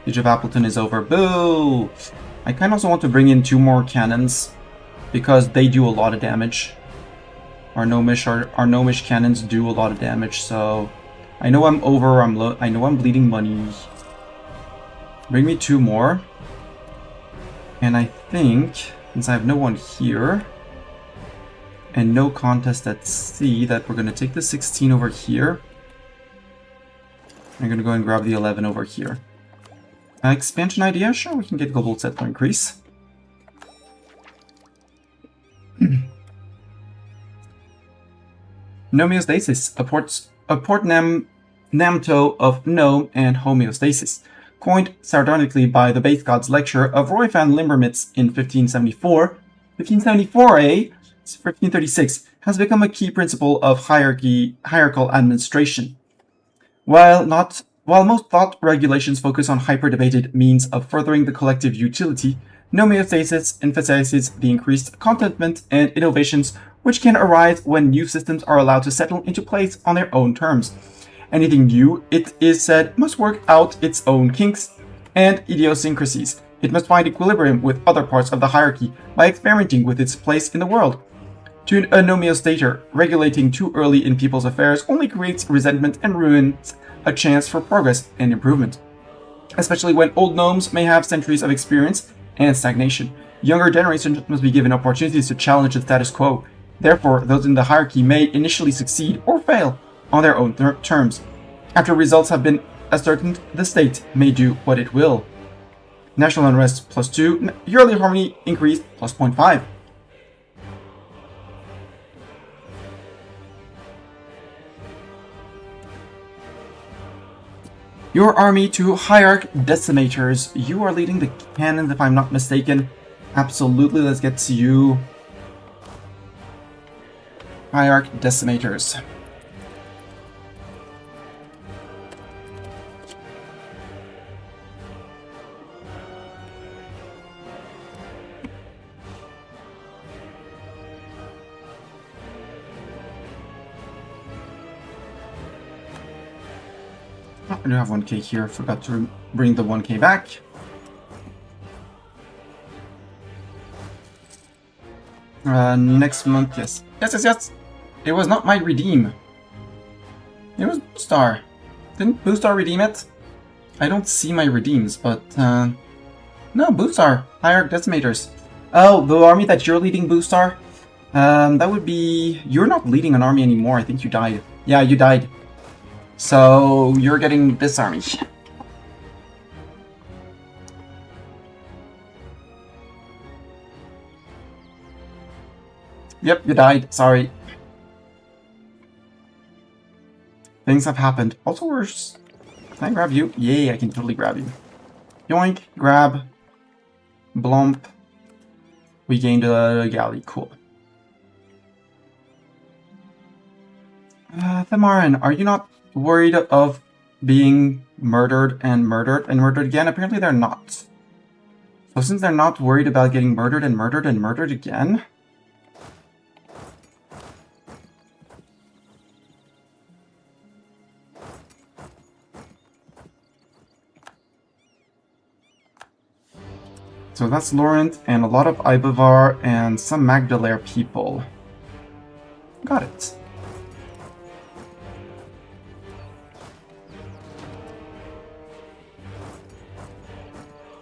Siege of Appleton is over. Boo! I kind of also want to bring in 2 more cannons because they do a lot of damage. Our Gnomish cannons do a lot of damage, so I know I'm over. I know I'm bleeding money. Bring me 2 more. And I think, since I have no one here, and no contest at sea, that we're going to take the 16 over here. I'm going to go and grab the 11 over here. Expansion idea? Sure, we can get global settler increase. Homeostasis, a port Namto of Gnome and homeostasis. Coined sardonically by the base gods lecture of Roy van Limbermitz in 1574, 1574, eh? 1536, has become a key principle of hierarchical administration. While most thought regulations focus on hyper-debated means of furthering the collective utility, homeostasis emphasizes the increased contentment and innovations which can arise when new systems are allowed to settle into place on their own terms. Anything new, it is said, must work out its own kinks and idiosyncrasies. It must find equilibrium with other parts of the hierarchy by experimenting with its place in the world. To a homeostator, regulating too early in people's affairs only creates resentment and ruins a chance for progress and improvement. Especially when old gnomes may have centuries of experience and stagnation. Younger generations must be given opportunities to challenge the status quo. Therefore, those in the hierarchy may initially succeed or fail on their own terms. After results have been ascertained, the state may do what it will. National unrest +2, yearly harmony increase +0.5. Your army to Hierarch Decimators. You are leading the cannons, if I'm not mistaken. Absolutely, let's get to you. Hierarch Decimators. I do have 1k here, forgot to bring the 1k back. Next month, yes. Yes! It was not my redeem. It was Star. Didn't Boostar redeem it? I don't see my redeems, but no, Boostar, Hierarch Decimators. Oh, the army that you're leading, Boostar? That would be... You're not leading an army anymore, I think you died. Yeah, you died. So, you're getting this army. Yep, you died, sorry. Things have happened. Also, can I grab you? Yay, I can totally grab you. Yoink, grab, blump. We gained a galley, cool. Themarin, are you not worried of being murdered and murdered and murdered again? Apparently they're not. So since they're not worried about getting murdered and murdered and murdered again... So that's Laurent and a lot of Ibavar and some Magdalare people. Got it.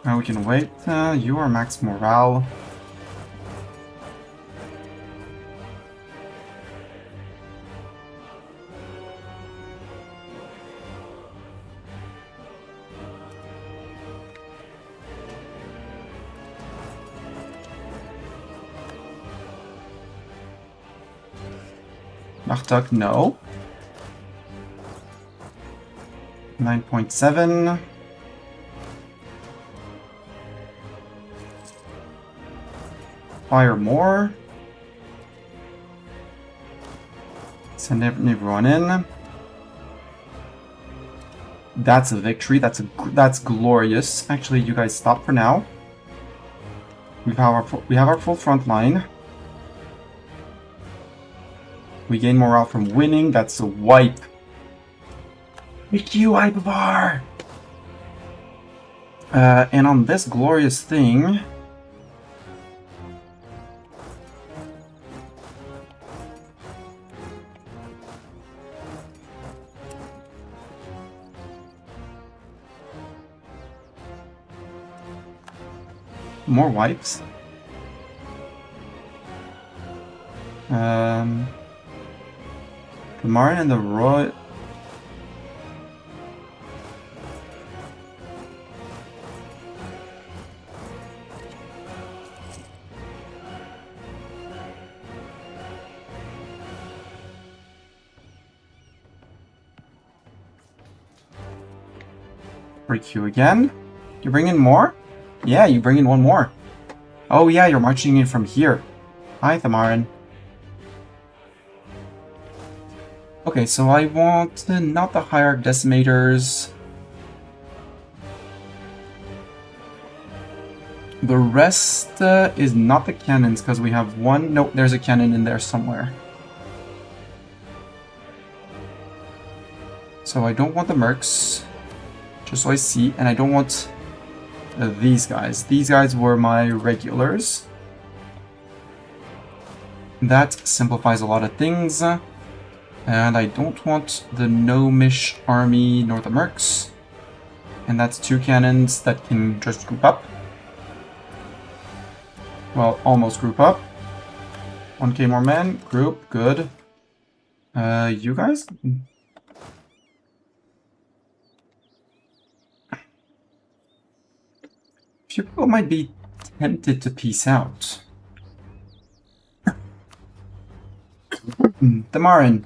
Now we can wait. You are max morale. Nachtuk, no. 9.7. Fire more. Send everyone in. That's a victory. That's glorious. Actually, you guys stop for now. We have our full front line. We gain morale from winning. That's a wipe. Thank you, Ibavar! And on this glorious thing... More wipes. The Marin and the Roy... Break you again. You bring in more? Yeah, you bring in one more. Oh yeah, you're marching in from here. Hi, Thamarin. Okay, so I want not the Hierarch Decimators. The rest is not the cannons, because we have one... No, there's a cannon in there somewhere. So I don't want the mercs. Just so I see, and I don't want these guys. These guys were my regulars. That simplifies a lot of things. And I don't want the Gnomish army nor the mercs. And that's two cannons that can just group up. Well, almost group up. 1k more men, group, good. You guys? Few people might be tempted to peace out. Thamarin.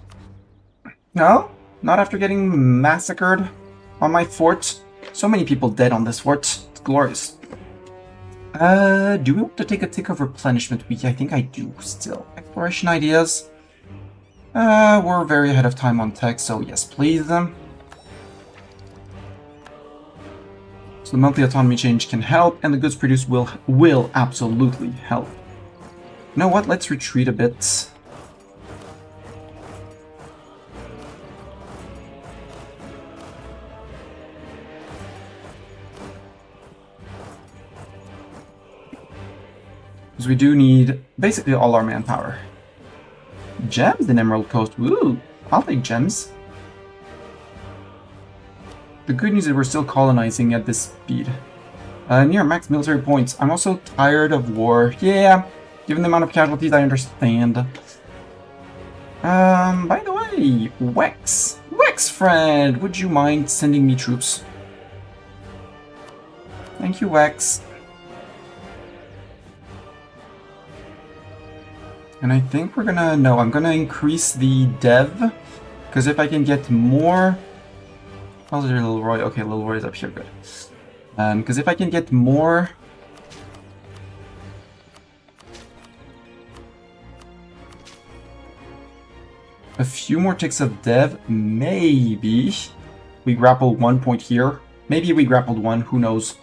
No? Not after getting massacred on my fort? So many people dead on this fort. It's glorious. Do we want to take a tick of replenishment week? I think I do still. Exploration ideas? We're very ahead of time on tech, so yes, please. So the monthly autonomy change can help, and the goods produced will absolutely help. You know what? Let's retreat a bit. Because we do need basically all our manpower. Gems in Emerald Coast. Woo! I'll take gems. The good news is we're still colonizing at this speed. Near max military points. I'm also tired of war. Yeah, given the amount of casualties, I understand. By the way, Wex. Wex, friend! Would you mind sending me troops? Thank you, Wex. And I think we're gonna... No, I'm gonna increase the dev. Because if I can get more... How's your Little Roy? Okay, Little Roy is up here, good. Because if I can get more... A few more ticks of dev, maybe we grapple 1 point here. Maybe we grappled 1, who knows.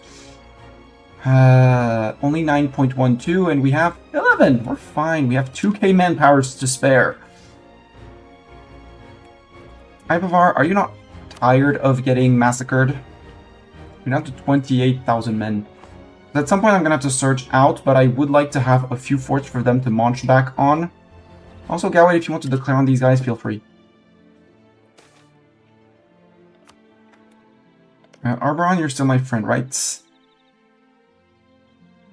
Only 9.12 and we have 11. We're fine. We have 2k manpowers to spare. Ibavar, are you not tired of getting massacred? We're down to 28,000 men. At some point I'm going to have to search out, but I would like to have a few forts for them to launch back on. Also, Galway, if you want to declare on these guys, feel free. Arboron, you're still my friend, right?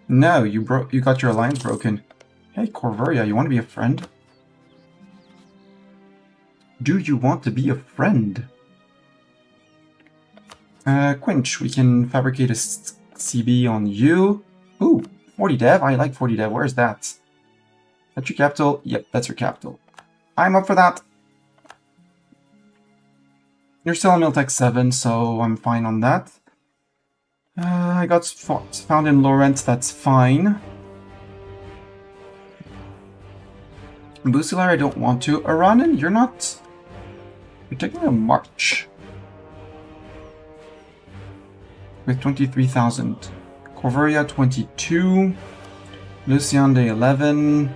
No, you got your alliance broken. Hey, Corvuria, you want to be a friend? Do you want to be a friend? Quinch, we can fabricate a CB on you. Ooh, 40 dev? I like 40 dev. Where's that? That's your capital? Yep, that's your capital. I'm up for that. You're still on Miltech 7, so I'm fine on that. I got found in Laurent, that's fine. Busilar, I don't want to. Aranan, you're not... You're taking a march. With 23,000. Corvuria, 22. Lucien, day 11.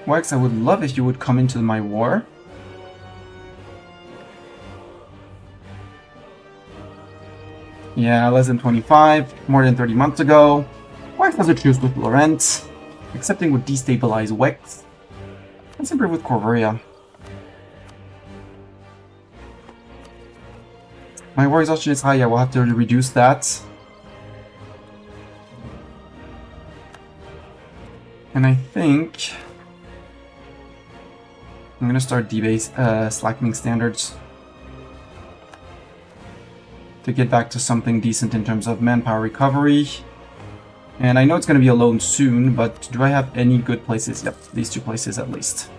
Wax, I would love if you would come into my war. Yeah, less than 25, more than 30 months ago. Wax has a truce with Laurent. Accepting would destabilize Wex. Let's improve with Corvuria. My war exhaustion is high, yeah, we'll have to reduce that. And I think... I'm gonna start slackening standards. To get back to something decent in terms of manpower recovery. And I know it's going to be alone soon, but do I have any good places? Yep, these 2 places at least.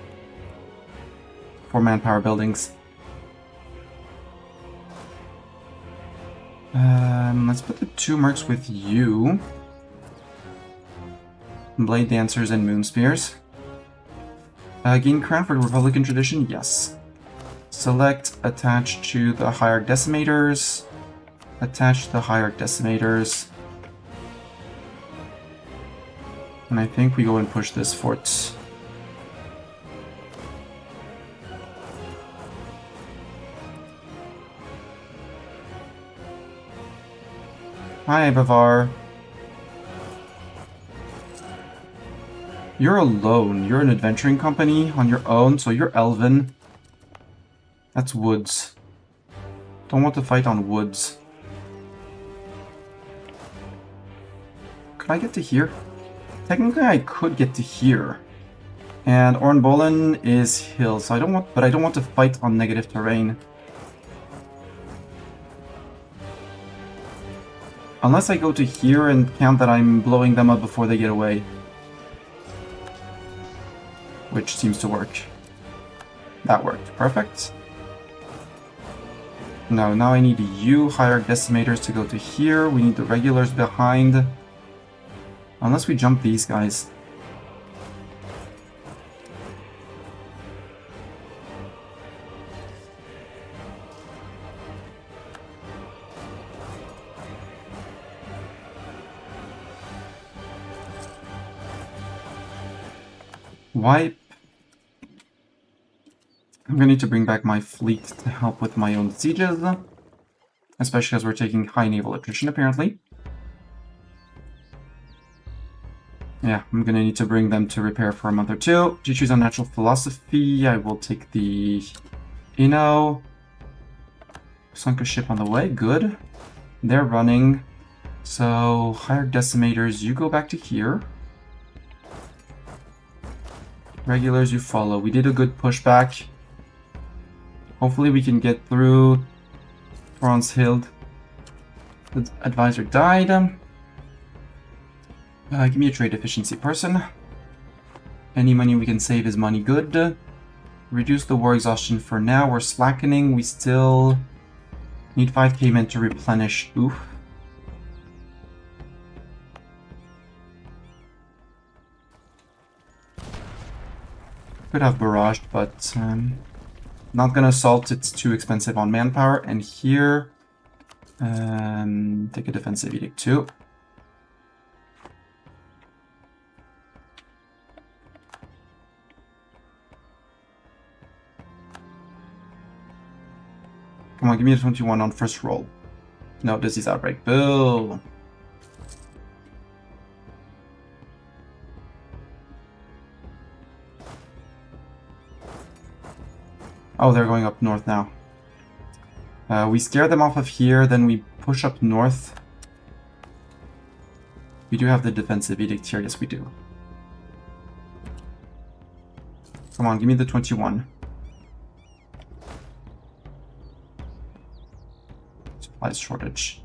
For manpower buildings. Let's put the 2 mercs with you. Blade Dancers and Moon Spears. Gain crown for Republican tradition? Yes. Select, attach to the Hierarch Decimators. Attach the Hierarch Decimators. And I think we go and push this fort. Hi, Bavar. You're alone. You're an adventuring company on your own, so you're Elven. That's woods. Don't want to fight on woods. Could I get to here? Technically, I could get to here. And Ornbollen is hill, so I don't want to fight on negative terrain. Unless I go to here and count that I'm blowing them up before they get away. Which seems to work. That worked. Perfect. No, now I need you, Hierarch Decimators, to go to here. We need the regulars behind. Unless we jump these guys. Wipe. I'm gonna need to bring back my fleet to help with my own sieges. Especially as we're taking high naval attrition, apparently. Yeah, I'm gonna need to bring them to repair for a month or two. To choose unnatural philosophy, I will take the Inno. Sunk a ship on the way, good. They're running. So, higher decimators, you go back to here. Regulars, you follow. We did a good pushback. Hopefully we can get through Bronzehild. The advisor died. Give me a trade efficiency person. Any money we can save is money good. Reduce the war exhaustion for now. We're slackening. We still need 5k men to replenish. Oof. Could have barraged, but not gonna assault. It's too expensive on manpower. And here, take a defensive edict too. Come on, give me a 21 on first roll. No, disease outbreak. Bill. Oh, they're going up north now. We scare them off of here, then we push up north. We do have the defensive edict here. Yes, we do. Come on, give me the 21. Supplies shortage.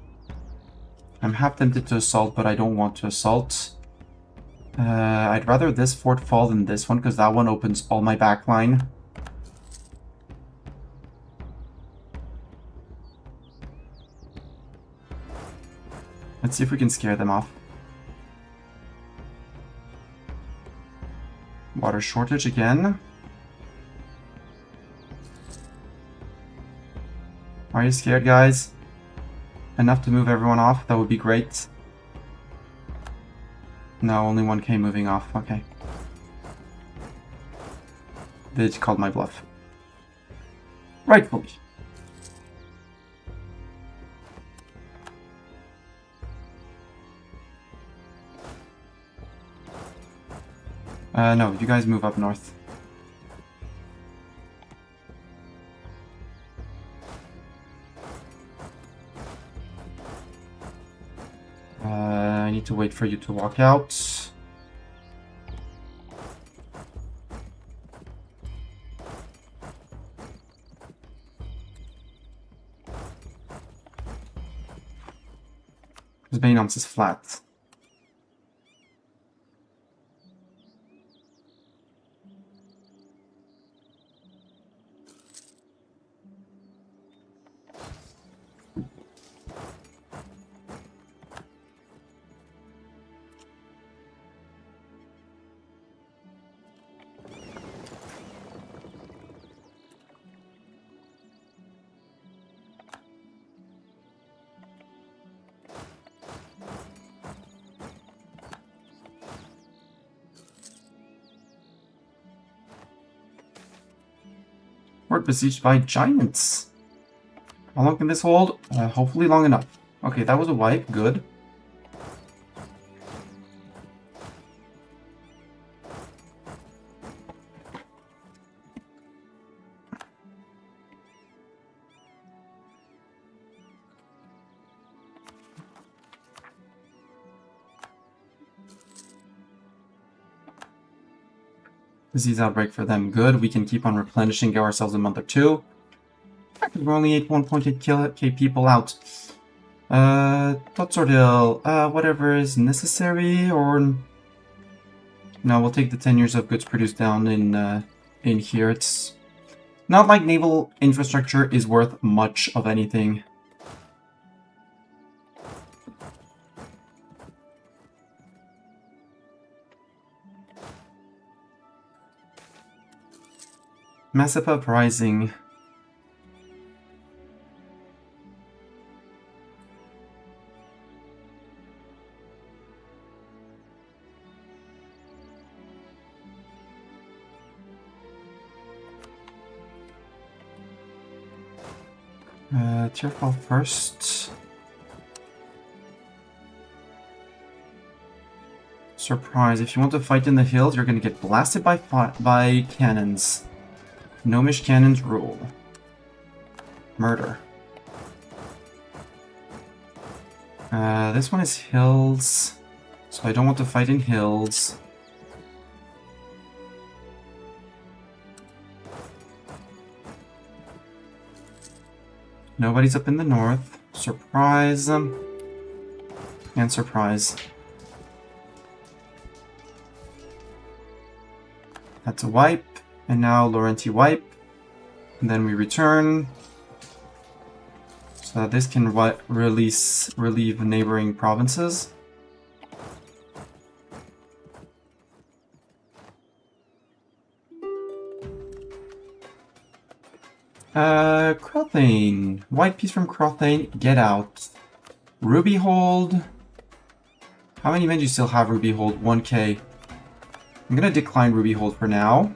I'm half tempted to assault, but I don't want to assault. I'd rather this fort fall than this one, because that one opens all my backline. Let's see if we can scare them off. Water shortage again. Are you scared, guys? Enough to move everyone off? That would be great. No, only 1k moving off. Okay. They just called my bluff. Rightfully. No, you guys move up north. I need to wait for you to walk out. This Baynons is flat. We're besieged by giants. How long can this hold? Hopefully long enough. Okay, that was a wipe. Good. Disease outbreak for them. Good. We can keep on replenishing, give ourselves a month or two. We're only at 1.8k people out. Totsordil, whatever is necessary, or... No, we'll take the 10 years of goods produced down in here. It's not like naval infrastructure is worth much of anything. Massive uprising. Tier fall first. Surprise, if you want to fight in the hills, you're gonna get blasted by cannons. Gnomish cannons rule. Murder. This one is hills, so I don't want to fight in hills. Nobody's up in the north. Surprise. And surprise. That's a wipe. And now Laurenti wipe. And then we return. So that this can relieve neighboring provinces. Crothane. White piece from Crothane, get out. Ruby hold. How many men do you still have Ruby hold? 1k. I'm gonna decline Ruby hold for now.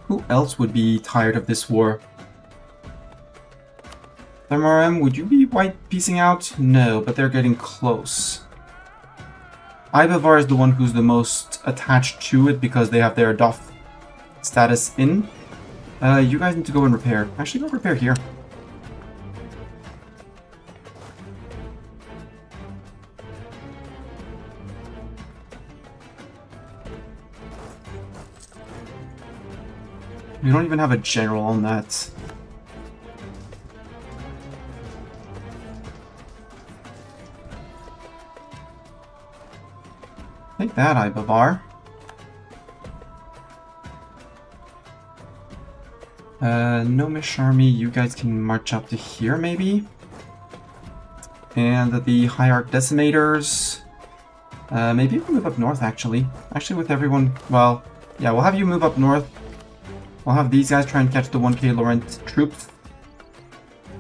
Who else would be tired of this war? MRM, would you be white piecing out? No, but they're getting close. Ibavar is the one who's the most attached to it because they have their Doff status in. You guys need to go and repair. Actually, go repair here. We don't even have a general on that. Take that, Ibavar. Gnomish army, you guys can march up to here, maybe? And the Hierarch Decimators... maybe we'll move up north, actually. Actually, with everyone... Well, yeah, we'll have you move up north. We'll have these guys try and catch the 1k Laurent troops.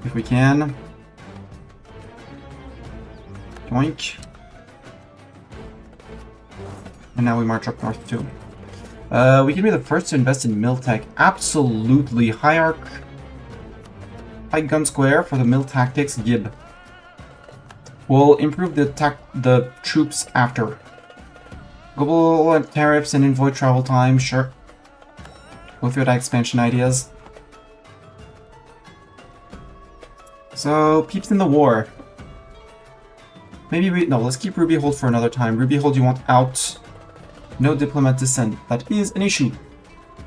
If we can. Yoink. And now we march up north, too. We can be the first to invest in mill tech. Absolutely. Hierarch. High gun square for the mill tactics. Gib. We'll improve the troops after. Global tariffs and envoy travel time. Sure. Go through that expansion ideas. So, peeps in the war. Maybe we... No, let's keep Ruby hold for another time. Ruby hold you want out. No diplomat to send. That is an issue.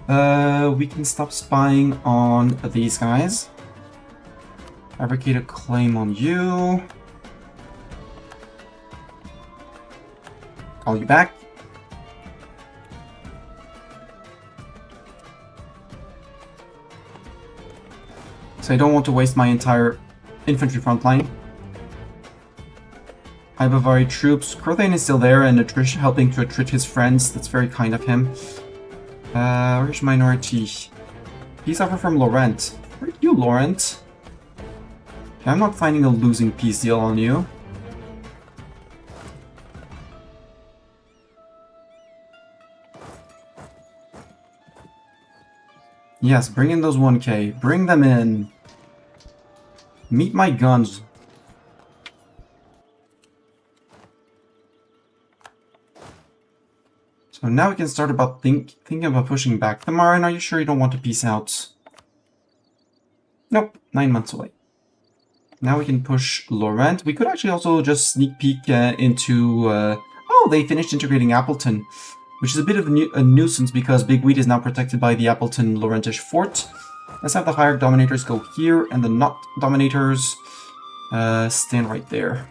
We can stop spying on these guys. Fabricate a claim on you. Call you back. So I don't want to waste my entire infantry front line. Ibavari troops. Crothane is still there and helping to attrit his friends. That's very kind of him. Where's minority? Peace offer from Laurent. Where are you, Laurent? Okay, I'm not finding a losing peace deal on you. Yes, bring in those 1k. Bring them in. Meet my guns. So now we can start about thinking about pushing back. Thamarin, are you sure you don't want to peace out? Nope, 9 months away. Now we can push Laurent. We could actually also just sneak peek into... oh, they finished integrating Appleton, which is a bit of a nuisance because Big Wheat is now protected by the Appleton-Laurentish fort. Let's have the Hierarch Dominators go here, and the not Dominators stand right there.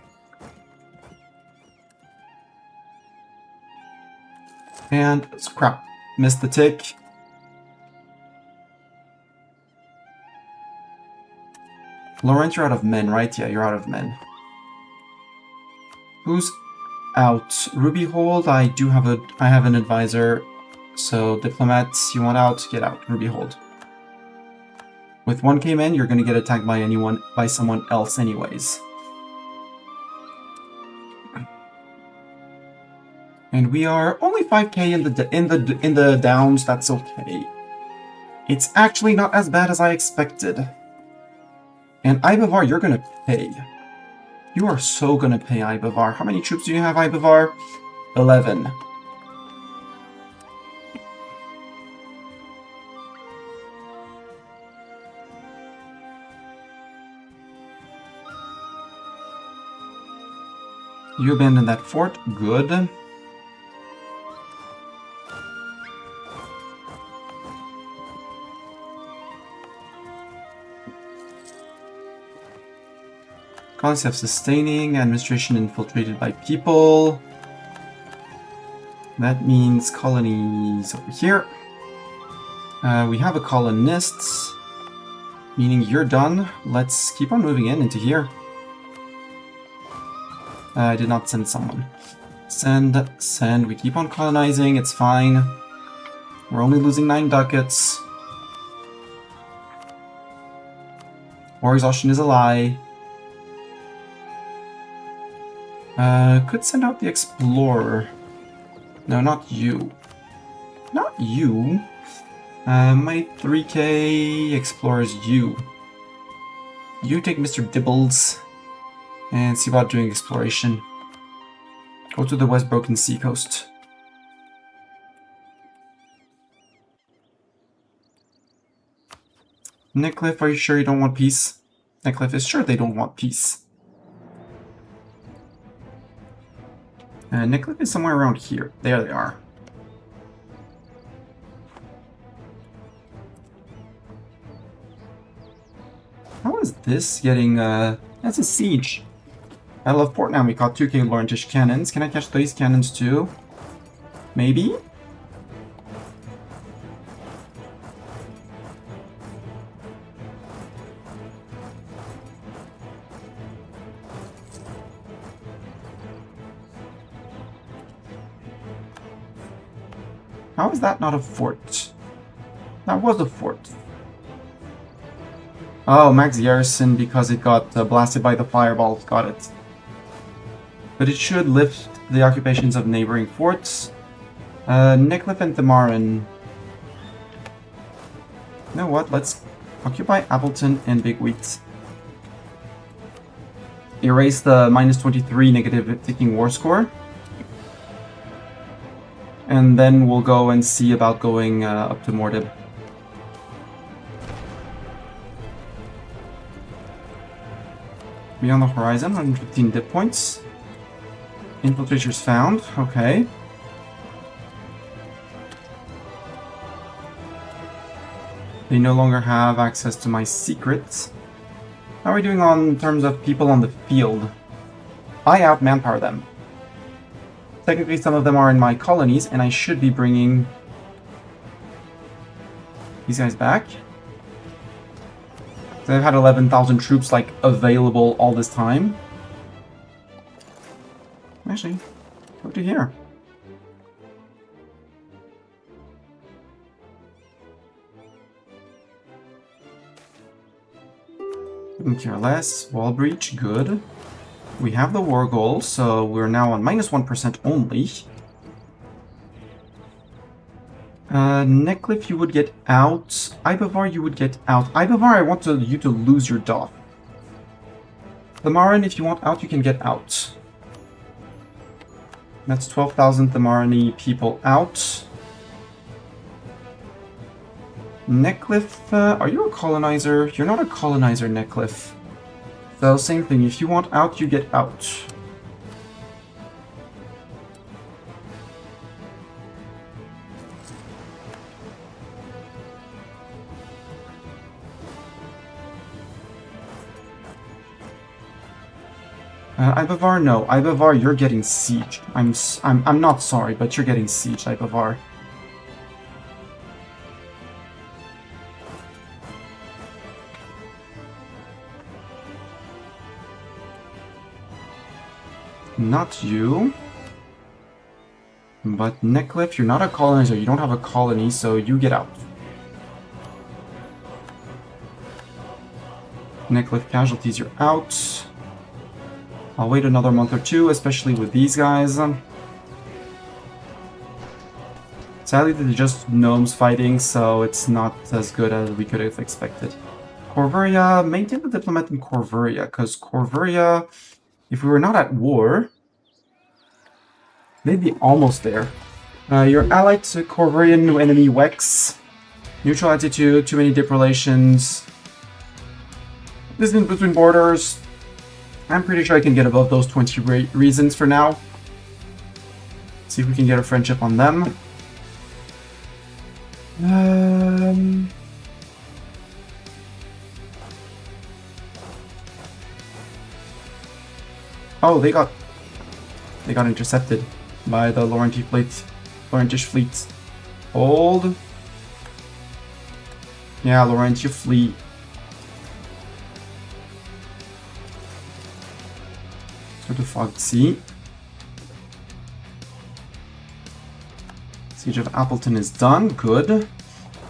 And, crap, missed the tick. Laurent, you're out of men, right? Yeah, you're out of men. Who's out? Ruby hold, I have an advisor. So, diplomats, you want out? Get out. Ruby hold. With 1k men, you're gonna get attacked by someone else anyways. And we are only 5k in the downs. That's okay. It's actually not as bad as I expected. And Ibavar, you're gonna pay. You are so gonna pay, Ibavar. How many troops do you have, Ibavar? 11. You abandoned that fort. Good. Colonies self-sustaining, administration infiltrated by people. That means colonies over here. We have a colonist, meaning you're done. Let's keep on moving into here. I did not send someone. Send. We keep on colonizing, it's fine. We're only losing 9 ducats. War exhaustion is a lie. Could send out the explorer. No, not you. Not you. My 3k explorers, you. You take Mr. Dibbles and see about doing exploration. Go to the West Broken Sea coast. Nickcliff, are you sure you don't want peace? Nickcliff is sure they don't want peace. Nickcliff is somewhere around here. There they are. How is this getting, that's a siege. Battle of Port now, we caught 2k Laurentish cannons. Can I catch these cannons too? Maybe? How is that not a fort? That was a fort. Oh, Max Garrison because it got blasted by the fireballs. Got it. But it should lift the occupations of neighboring forts. Nickcliff and Thamarin. You know what? Let's occupy Appleton and Big Wheat. Erase the -23 negative ticking war score. And then we'll go and see about going up to Mordib. Beyond the horizon, 115 dip points. Infiltrators found, okay. They no longer have access to my secrets. How are we doing in terms of people on the field? I out-manpower them. Technically, some of them are in my colonies, and I should be bringing these guys back. So I've had 11,000 troops, like, available all this time. Actually, go to here. Couldn't care less. Wall breach, good. We have the war goal, so we're now on -1% only. Nickcliff, you would get out. Ibavar, you would get out. Ibavar, I want you to lose your doff. Thamarin, if you want out, you can get out. That's 12,000 Thamarani people out. Nickcliff, are you a colonizer? You're not a colonizer, Nickcliff. So, same thing. If you want out, you get out. Ibavar, no. Ibavar, you're getting sieged. I'm not sorry, but you're getting sieged, Ibavar. Not you. But Nickcliff, you're not a colonizer. You don't have a colony, so you get out. Nickcliff casualties, you're out. I'll wait another month or two, especially with these guys. Sadly, they're just gnomes fighting, so it's not as good as we could have expected. Corvuria, maintain the diplomat in Corvuria, because Corvuria, if we were not at war, they'd be almost there. You're allied to Corvurian new enemy Wex. Neutral attitude, too many dip relations. Distance between borders. I'm pretty sure I can get above those 20 reasons for now. See if we can get a friendship on them. Oh, they got intercepted by the Laurentish fleet. Hold. Yeah, Laurentian fleet. So the Fogged Sea. Siege of Appleton is done. Good.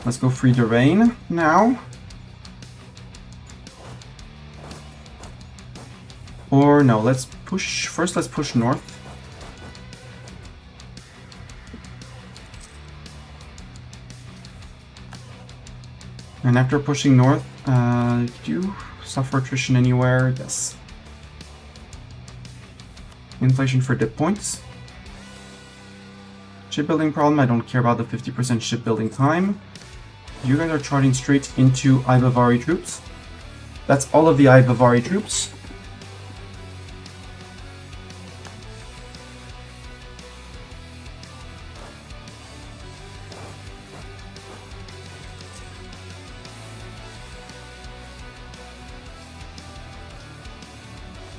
Let's go free the rain now. Or no, let's push north. And after pushing north, do you suffer attrition anywhere? Yes. Inflation for dip points. Shipbuilding problem, I don't care about the 50% shipbuilding time. You guys are charging straight into Ibavari troops. That's all of the Ibavari troops.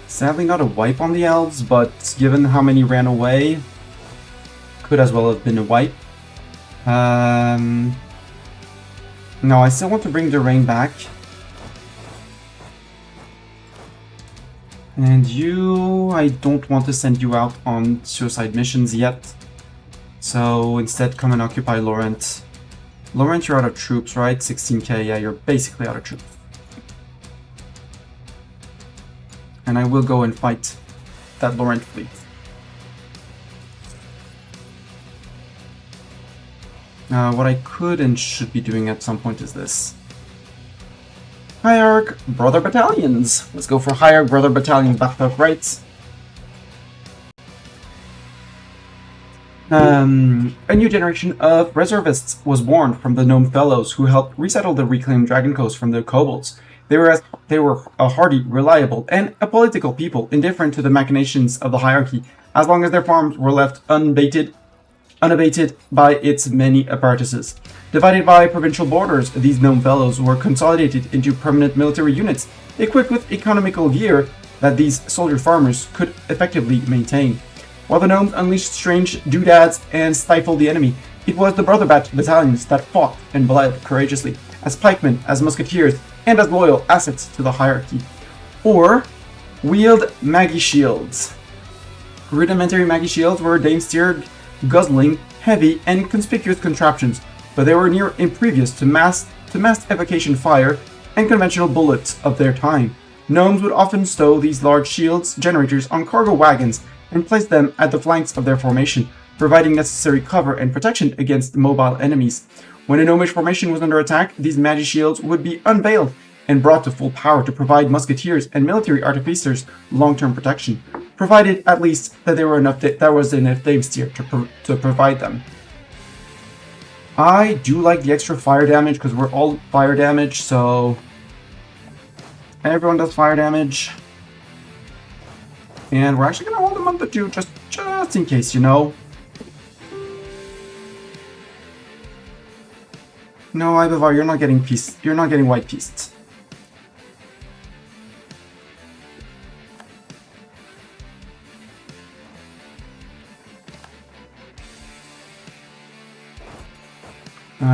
Sadly not a wipe on the elves, but given how many ran away, could as well have been a wipe. No, I still want to bring the rain back. And you, I don't want to send you out on suicide missions yet. So instead come and occupy Laurent. Laurent, you're out of troops, right? 16k, yeah, you're basically out of troops. And I will go and fight that Laurent fleet. What I could and should be doing at some point is this. Hierarch Brother Battalions. Let's go for Hierarch Brother Battalions back up right. A new generation of reservists was born from the Gnome Fellows who helped resettle the reclaimed Dragon Coast from the kobolds. They were a hardy, reliable, and a political people, indifferent to the machinations of the hierarchy, as long as their farms were left unabated by its many apparatuses. Divided by provincial borders, these Gnome Fellows were consolidated into permanent military units, equipped with economical gear that these soldier farmers could effectively maintain. While the Gnomes unleashed strange doodads and stifled the enemy, it was the Brother Battalions that fought and bled courageously, as pikemen, as musketeers, and as loyal assets to the hierarchy. Or, wield Maggie Shields. Rudimentary Maggie Shields were dame-steered, guzzling, heavy, and conspicuous contraptions, but they were near impervious to mass evocation fire and conventional bullets of their time. Gnomes would often stow these large shields generators on cargo wagons and place them at the flanks of their formation, providing necessary cover and protection against mobile enemies. When a gnomish formation was under attack, these magic shields would be unveiled and brought to full power to provide musketeers and military artificers long-term protection, provided at least that there was enough dame-steer to provide them. I do like the extra fire damage because we're all fire damage, so everyone does fire damage. And we're actually going to hold a month or two just in case, you know. No, Ibavar, you're not getting peace. You're not getting white peace.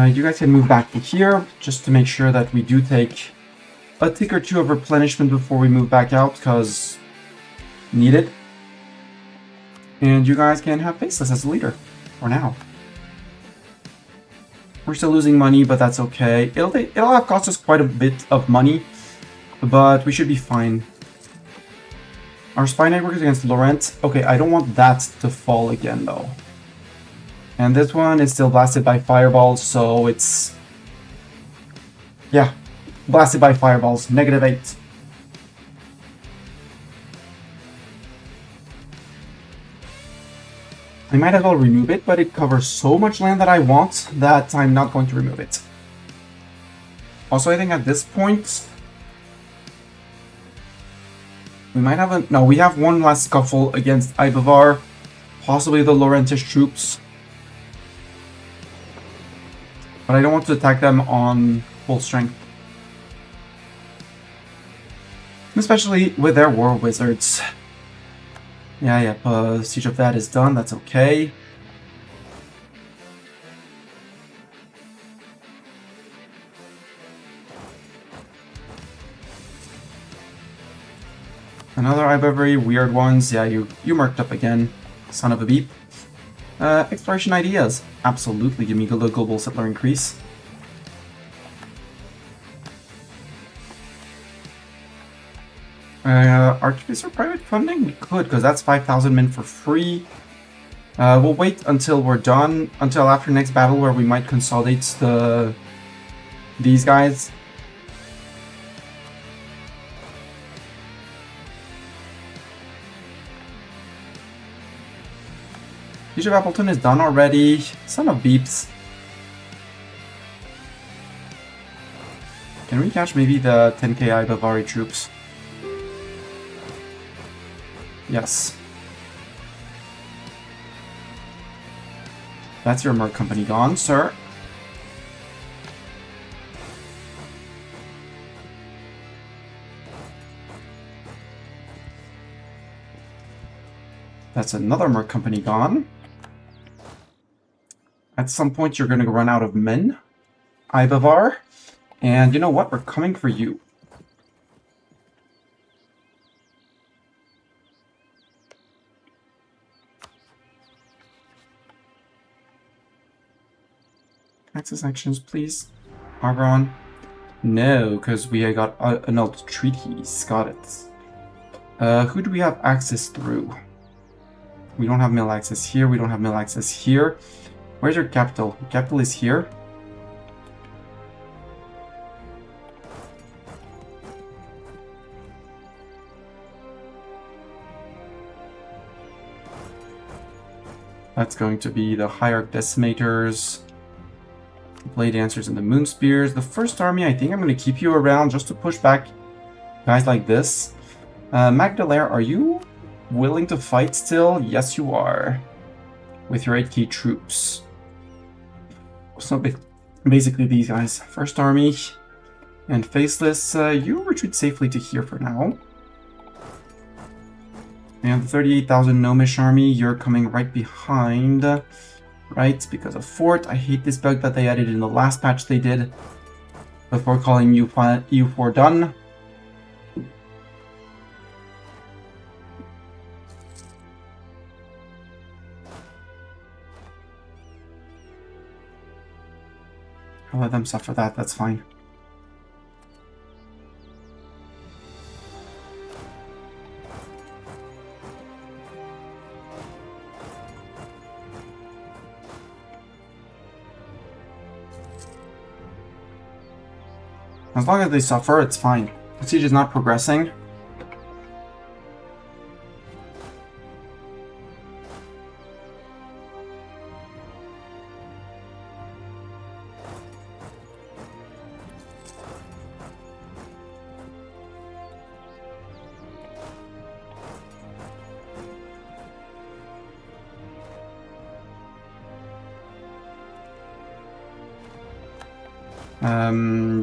You guys can move back to here just to make sure that we do take a tick or two of replenishment before we move back out, because needed. And you guys can have Faceless as a leader for now. We're still losing money, but that's okay. It'll have cost us quite a bit of money, but we should be fine. Our spy network is against Laurent. Okay, I don't want that to fall again, though. And this one is still blasted by fireballs, so it's... yeah, blasted by fireballs. -8. I might as well remove it, but it covers so much land that I want that I'm not going to remove it. Also, I think at this point... We might have a... No, we have one last scuffle against Ibavar. Possibly the Laurentish troops. But I don't want to attack them on full strength. Especially with their war wizards. Yeah, Siege of that is done, that's okay. Another very weird ones. Yeah, you marked up again, son of a beep. Exploration ideas. Absolutely, give me the global settler increase. Artefice or private funding? We could, because that's 5,000 men for free. We'll wait until we're done, until after next battle where we might consolidate these guys. Siege of Appleton is done already. Son of beeps. Can we catch maybe the 10k Bavari troops? Yes. That's your Merc Company gone, sir. That's another Merc Company gone. At some point, you're going to run out of men, Ibavar. And you know what? We're coming for you. Access actions, please. Arbron. No, because we got annulled treaties. Got it. Who do we have access through? We don't have mill access here. We don't have mill access here. Where's your capital? Your capital is here. That's going to be the Hierarch Decimators, Blade Dancers, and the Moon Spears. The first army, I think I'm going to keep you around just to push back guys like this. Magdalene, are you willing to fight still? Yes, you are. With your 8k troops. So basically these guys. First army and Faceless, you retreat safely to here for now. And the 38,000 Gnomish army, you're coming right behind. Right, because of Fort. I hate this bug that they added in the last patch they did. Before calling U4 done. I'll let them suffer that, that's fine. As long as they suffer, it's fine. The siege is not progressing.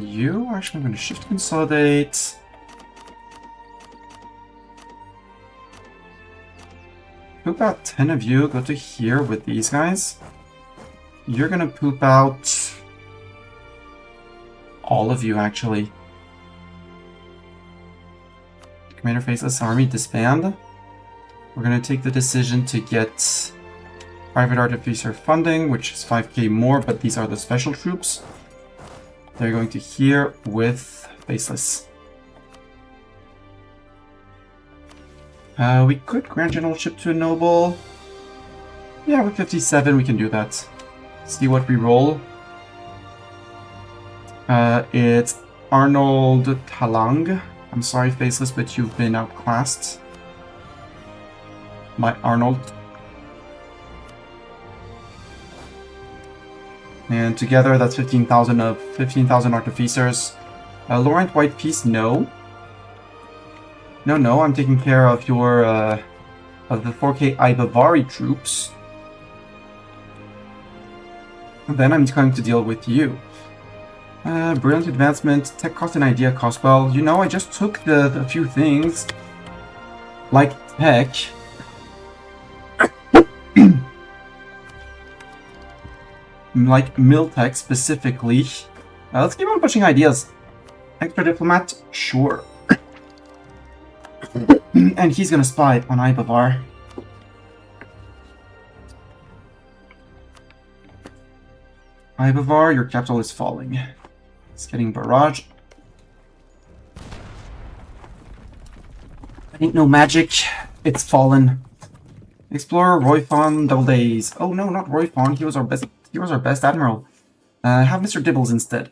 You actually, I'm going to shift consolidate. Poop out 10 of you, go to here with these guys. You're going to poop out all of you, actually. Commander Faceless Army, disband. We're going to take the decision to get Private Artificer funding, which is 5k more, but these are the special troops. They're going to here with Faceless. We could grant generalship to a noble. Yeah, with 57 we can do that. See what we roll. It's Arnold Talang. I'm sorry, Faceless, but you've been outclassed by Arnold. And together, that's 15,000 of 15,000 artificers. Laurent White Peace, no. No, I'm taking care of your, of the 4K Ibavari troops. And then I'm going to deal with you. Brilliant advancement, tech cost and idea cost. Well, you know, I just took the few things, like tech. Like Miltech specifically. Let's keep on pushing ideas. Extra diplomat? Sure. And he's gonna spy on Ibavar. Ibavar, your capital is falling. It's getting barrage. Ain't no magic. It's fallen. Explorer Royfon double days. Oh no, not Royfon. He was our best. He was our best admiral. Have Mr. Dibbles instead.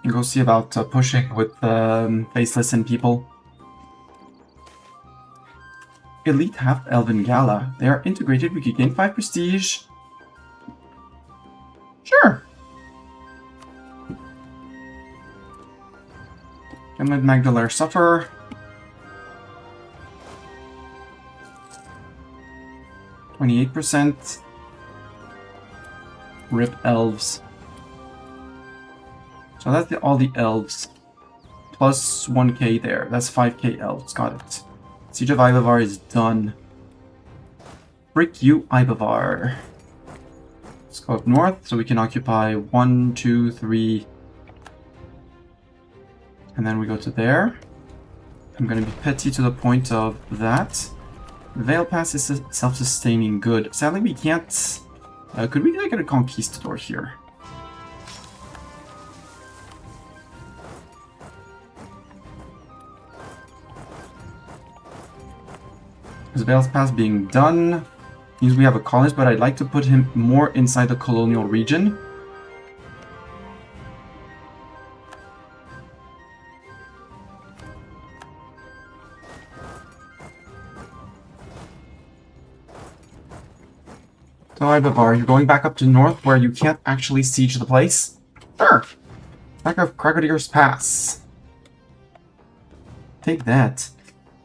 Go see about pushing with faceless and people. Elite Half Elven Gala. They are integrated. We could gain 5 prestige. Sure. Can let Magdalene suffer. %. Rip elves. So that's all the elves. Plus 1k there. That's 5k elves. Got it. Siege of Ibavar is done. Frick you, Ibavar. Let's go up north so we can occupy 1, 2, 3. And then we go to there. I'm going to be petty to the point of that. Vale Pass is self-sustaining good. Sadly, we can't... could we get a conquistador here? Is Vale's Pass being done? Means we have a colonist, but I'd like to put him more inside the colonial region. So Ibavar, you're going back up to north where you can't actually siege the place? Sure. Back of Krakodier's Pass. Take that.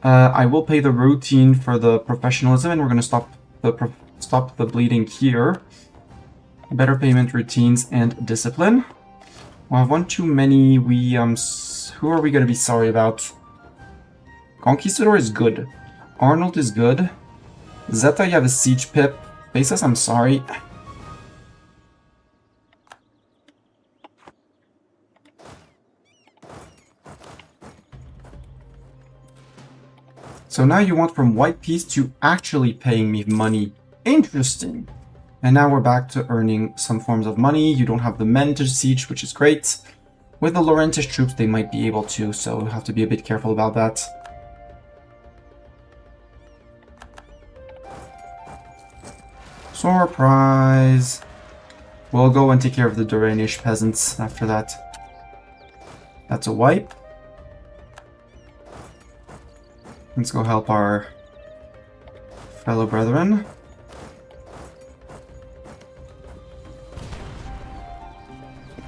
I will pay the routine for the professionalism, and we're going to stop the bleeding here. Better payment routines and discipline. We'll have one too many. We who are we going to be sorry about? Conquistador is good. Arnold is good. Zeta, you have a siege pip. Faces, I'm sorry. So now you want from White Peace to actually paying me money. Interesting. And now we're back to earning some forms of money. You don't have the men to siege, which is great. With the Laurentish troops, they might be able to, so we'll have to be a bit careful about that. Surprise! We'll go and take care of the Doranish peasants after that. That's a wipe. Let's go help our fellow brethren.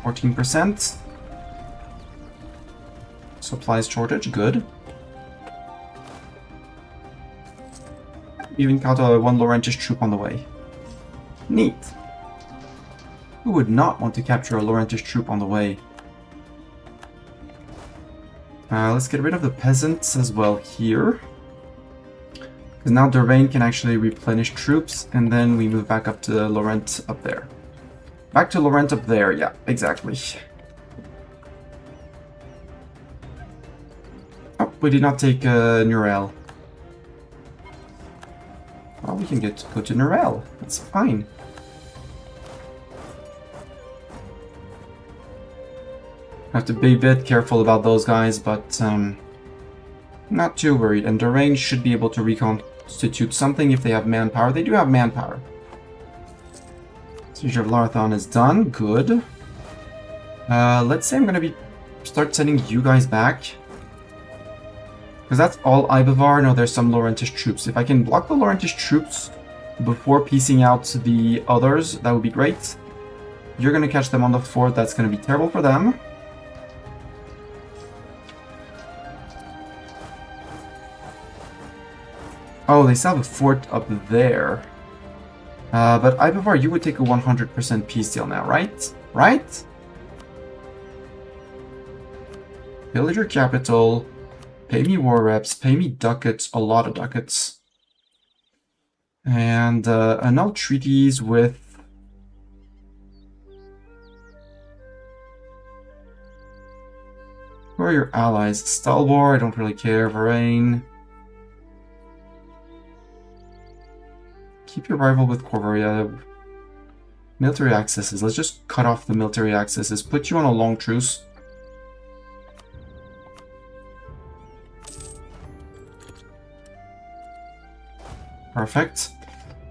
%. Supplies shortage, good. Even got one Laurentish troop on the way. Neat. Who would not want to capture a Laurentish troop on the way? Let's get rid of the peasants as well here. Because now Doraine can actually replenish troops, and then we move back up to Laurent up there. Back to Laurent up there, yeah, exactly. Oh, we did not take Nurel. Well, we can go to Nurel. That's fine. I have to be a bit careful about those guys, but not too worried. And Doraine should be able to reconstitute something if they have manpower. They do have manpower. Siege of Larathon is done. Good. Let's say I'm going to start sending you guys back. Because that's all Ibavar. No, there's some Laurentish troops. If I can block the Laurentish troops before piecing out the others, that would be great. You're going to catch them on the fort. That's going to be terrible for them. Oh, they still have a fort up there. But Ibavar, you would take a 100% peace deal now, right? Right? Villager capital. Pay me war reps. Pay me ducats. A lot of ducats. And annul treaties with... Who are your allies? Stalbor, I don't really care. Varane. Keep your rival with Corvaria. Military accesses. Let's just cut off the military accesses. Put you on a long truce. Perfect.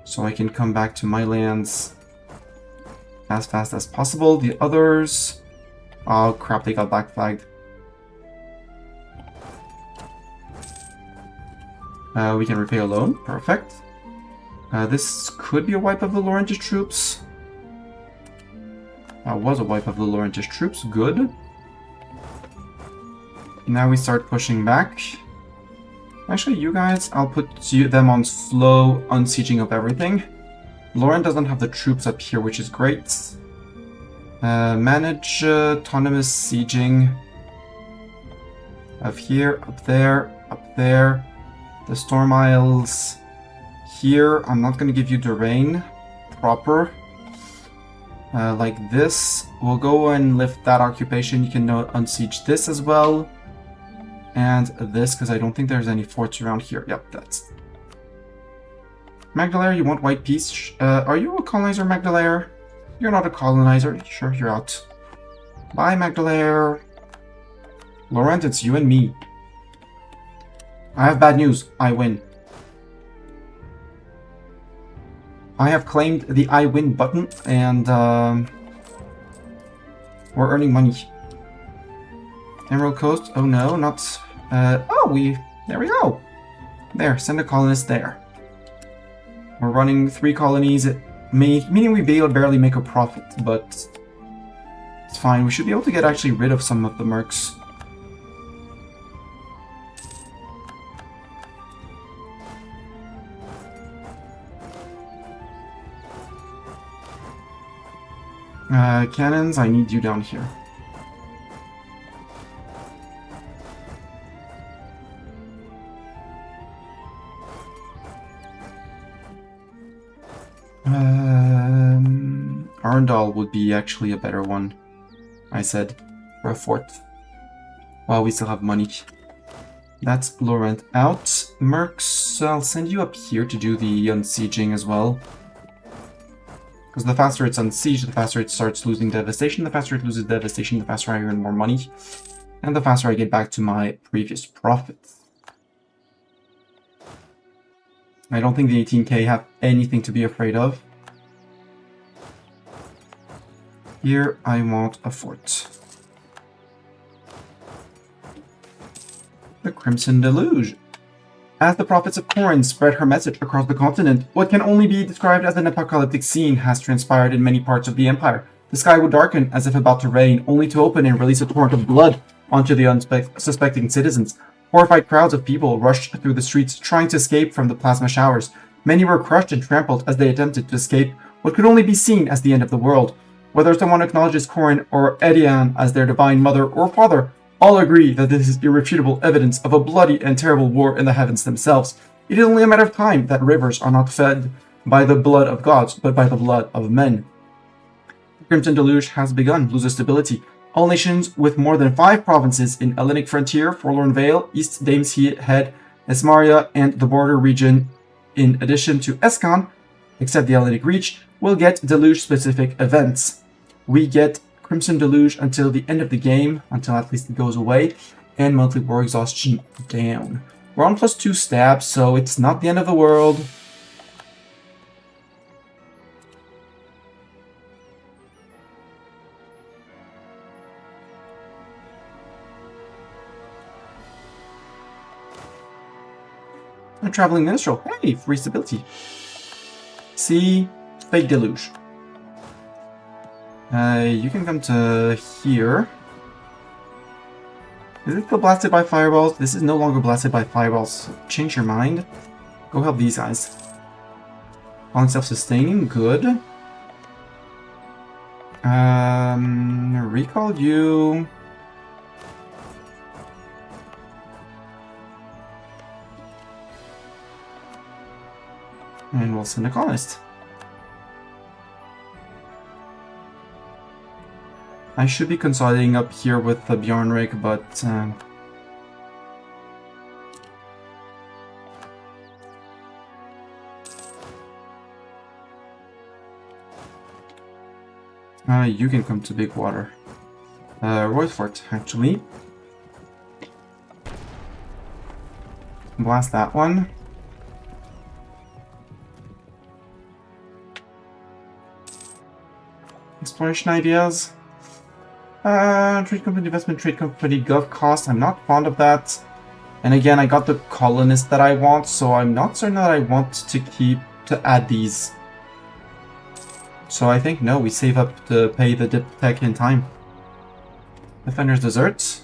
So I can come back to my lands as fast as possible. The others... Oh crap, they got back flagged. We can repay a loan. Perfect. This could be a wipe of the Laurentish troops. That was a wipe of the Laurentish troops. Good. Now we start pushing back. Actually, you guys, I'll put them on slow unsieging of everything. Lauren doesn't have the troops up here, which is great. Manage autonomous sieging of here, up there, up there. The Storm Isles here. I'm not going to give you Doraine proper. Like this. We'll go and lift that occupation. You can unsiege this as well. And this, because I don't think there's any forts around here. Yep, that's... Magdalaire, you want white peace? Are you a colonizer, Magdalaire? You're not a colonizer. Sure, you're out. Bye, Magdalaire. Laurent, it's you and me. I have bad news. I win. I have claimed the I win button, and we're earning money. Emerald Coast? Oh no, not... there we go. There, send a colonist there. We're running 3 colonies, meaning we barely make a profit, but it's fine. We should be able to get actually rid of some of the mercs. Cannons, I need you down here. Arndal would be actually a better one, I said, for a fort. While we still have money. That's Laurent out. Mercs, I'll send you up here to do the unsieging as well. Because the faster it's unsieged, the faster it starts losing devastation. The faster it loses devastation, the faster I earn more money. And the faster I get back to my previous profits. I don't think the 18k have anything to be afraid of. Here, I want a fort. The Crimson Deluge. As the prophets of Corin spread her message across the continent, what can only be described as an apocalyptic scene has transpired in many parts of the Empire. The sky would darken as if about to rain, only to open and release a torrent of blood onto the unsuspecting citizens. Horrified crowds of people rushed through the streets, trying to escape from the plasma showers. Many were crushed and trampled as they attempted to escape what could only be seen as the end of the world. Whether someone acknowledges Corin or Edian as their divine mother or father, all agree that this is irrefutable evidence of a bloody and terrible war in the heavens themselves. It is only a matter of time that rivers are not fed by the blood of gods, but by the blood of men. The Crimson Deluge has begun. Loses stability. All nations with more than 5 provinces in Hellenic Frontier, Forlorn Vale, East Dames Head, Esmaria, and the border region, in addition to Escan, except the Hellenic Reach, will get Deluge-specific events. We get Crimson Deluge until the end of the game, until at least it goes away, and monthly war exhaustion down. We're on +2 stabs, so it's not the end of the world. a traveling minstrel. Hey, free stability. See, fake deluge. You can come to here. Is it still blasted by fireballs? This is no longer blasted by fireballs. Change your mind. Go help these guys. On self-sustaining, good. Recall you. And we'll send a colonist. I should be consolidating up here with the Bjornrig, but you can come to Big Water. Royfort, actually. Blast that one. Exploration ideas. Trade company investment, trade company gov cost. I'm not fond of that. And again, I got the colonist that I want, so I'm not certain that I want to add these. So I think no, we save up to pay the dip tech in time. Defender's Desert.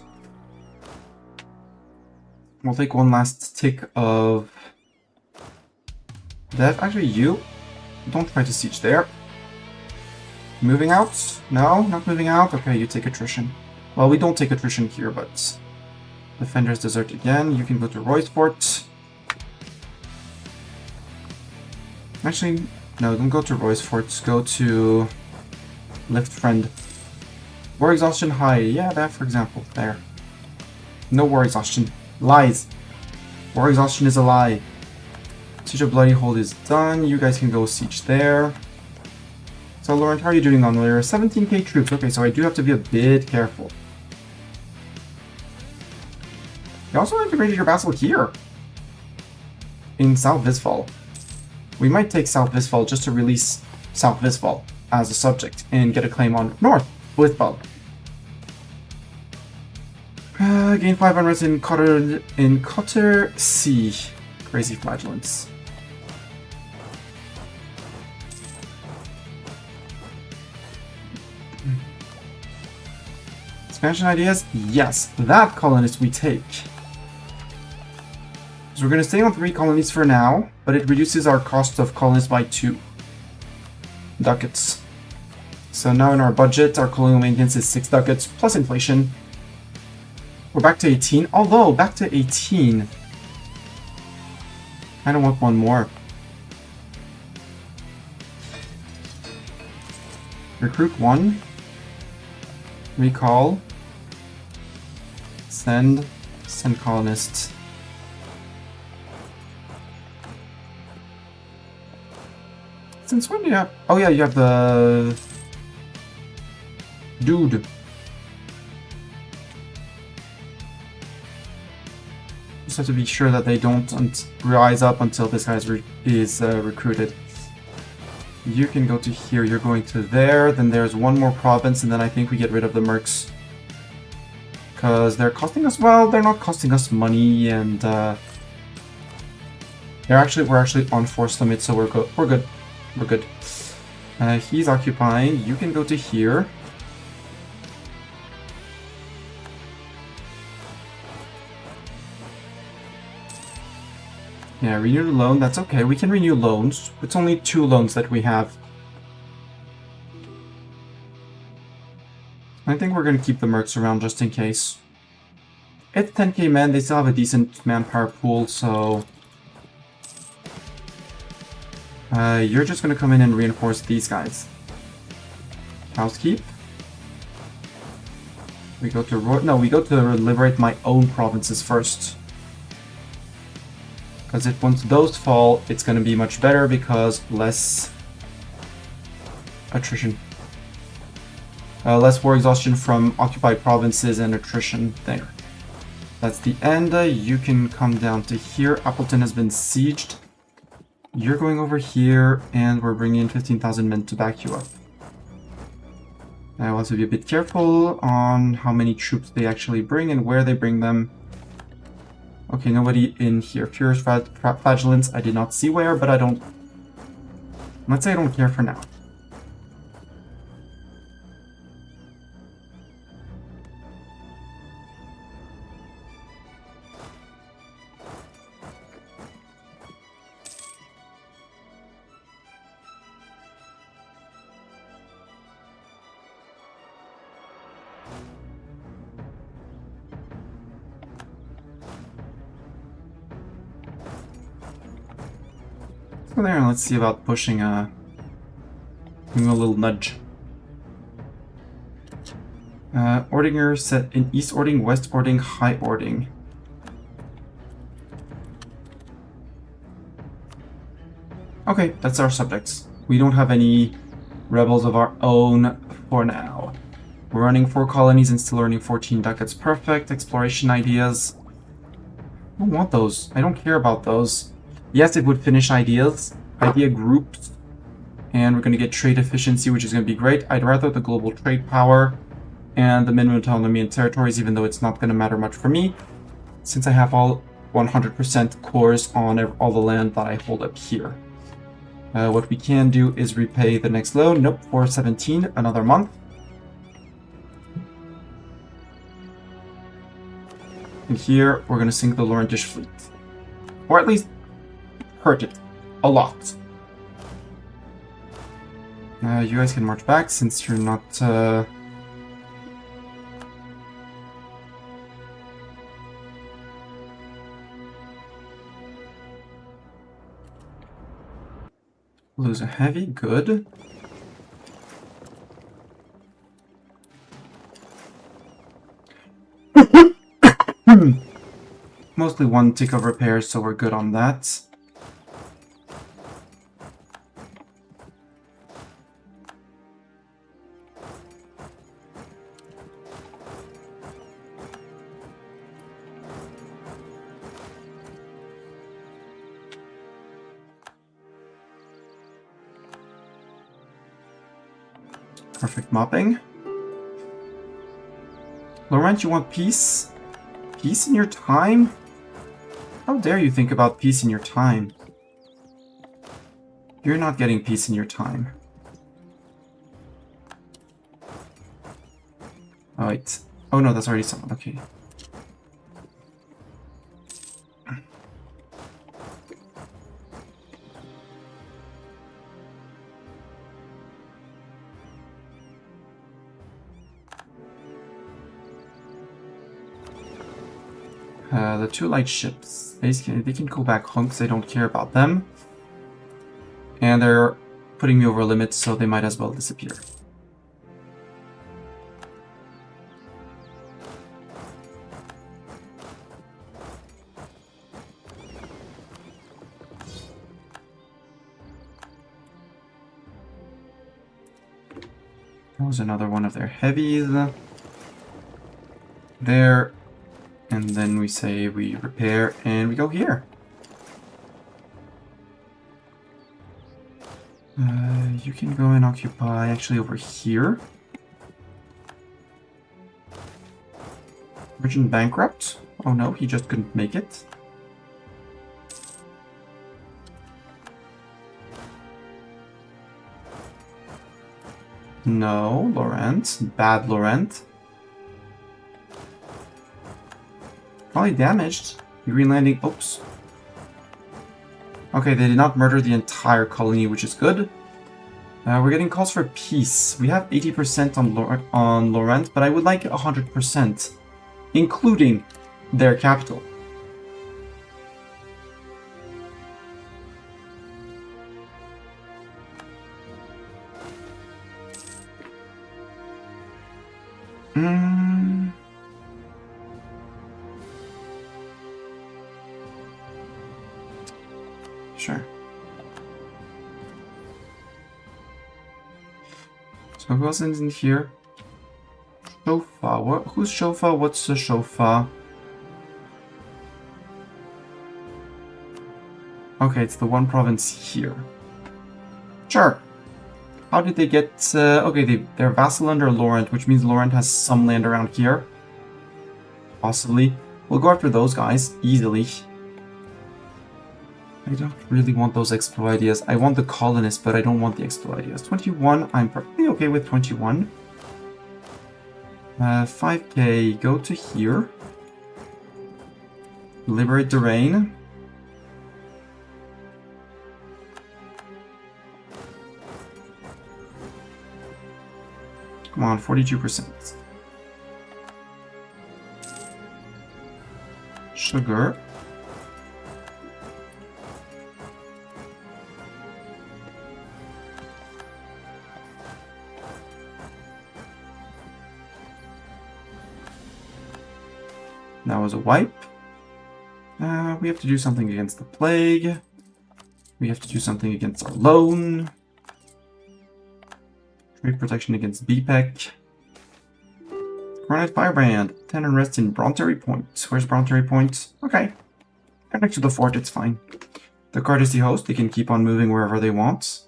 We'll take one last tick of death. Actually, you don't try to siege there. Moving out? No, not moving out. Okay, you take attrition. Well, we don't take attrition here, but Defender's Desert again. You can go to Royfort. Actually, no, don't go to Royfort. Go to Lift Friend. War Exhaustion high. Yeah, that for example. There. No War Exhaustion. Lies. War Exhaustion is a lie. Siege of Bloody Hold is done. You guys can go siege there. So, Laurent, how are you doing on there? 17k troops. Okay, so I do have to be a bit careful. You also integrated your vassal here. In South Visfal. We might take South Visfal just to release South Visfal as a subject and get a claim on North Visfal. Gain 5 unrest in Cotter Sea. Crazy Flagellants. Expansion ideas? Yes, that colonist we take. So we're going to stay on 3 colonies for now, but it reduces our cost of colonists by 2 ducats. So now in our budget, our colonial maintenance is 6 ducats plus inflation. We're back to 18, although back to 18. I don't want one more. Recruit 1. Recall. Send colonists. Since when do you have... Oh yeah, you have the... Dude. Just have to be sure that they don't rise up until this guy is recruited. You can go to here, you're going to there, then there's one more province, and then I think we get rid of the mercs. Because they're costing us, well, they're not costing us money, and we're actually on force limit, so we're good. We're good. He's occupying, you can go to here. Yeah, renew the loan, that's okay. We can renew loans. It's only 2 loans that we have. I think we're going to keep the mercs around just in case. It's 10k men, they still have a decent manpower pool, so... you're just going to come in and reinforce these guys. Housekeep. We go to... we go to liberate my own provinces first. Because if once those fall, it's going to be much better because less attrition. Less war exhaustion from occupied provinces and attrition there. That's the end. You can come down to here. Appleton has been sieged. You're going over here, and we're bringing in 15,000 men to back you up. I want to be a bit careful on how many troops they actually bring and where they bring them. Okay, nobody in here. Furious Flagellants, I did not see where, but I don't... Let's say I don't care for now. So there, let's see about pushing giving a little nudge. Ordinger set in East Ording, West Ording, High Ording. Okay, that's our subjects. We don't have any rebels of our own for now. We're running 4 colonies and still earning 14 ducats. Perfect. Exploration ideas. I don't want those. I don't care about those. Yes, it would finish ideas, idea groups, and we're going to get trade efficiency, which is going to be great. I'd rather the global trade power and the minimum autonomy in territories, even though it's not going to matter much for me, since I have all 100% cores on all the land that I hold up here. What we can do is repay the next loan. Nope, 417, another month. And here, we're going to sink the Laurentish fleet. Or at least hurt it a lot. You guys can march back since you're not... Lose a heavy, good. Mostly 1 tick of repairs, so we're good on that. Perfect mopping. Laurent, you want peace? Peace in your time? How dare you think about peace in your time? You're not getting peace in your time. Oh, wait. Oh no, that's already someone. Okay. The 2 light ships, basically, they can go back home because I don't care about them. And they're putting me over limits, so they might as well disappear. That was another one of their heavies. There. And then we say we repair and we go here. You can go and occupy actually over here. Merchant bankrupt? Oh no, he just couldn't make it. No, Laurent. Bad Laurent. Probably damaged. Green landing. Oops. Okay, they did not murder the entire colony, which is good. We're getting calls for peace. We have 80% on Laurent, but I would like 100%, including their capital. Sure. So who else is in here? Shofa. Who's Shofa? What's the Shofa? Okay, it's the one province here. Sure. How did they get... okay, they're vassal under Laurent, which means Laurent has some land around here. Possibly. We'll go after those guys easily. I don't really want those explore ideas. I want the colonists, but I don't want the explore ideas. 21, I'm perfectly okay with 21. 5k, go to here. Liberate the rain. Come on, 42%. Sugar. That was a wipe. We have to do something against the plague. We have to do something against our loan. Trade protection against BPEC. Granite Firebrand. 10 unrest in Brontery Point. Where's Brontery Point? Okay. Right next to the fort, it's fine. The courtesy host, they can keep on moving wherever they want.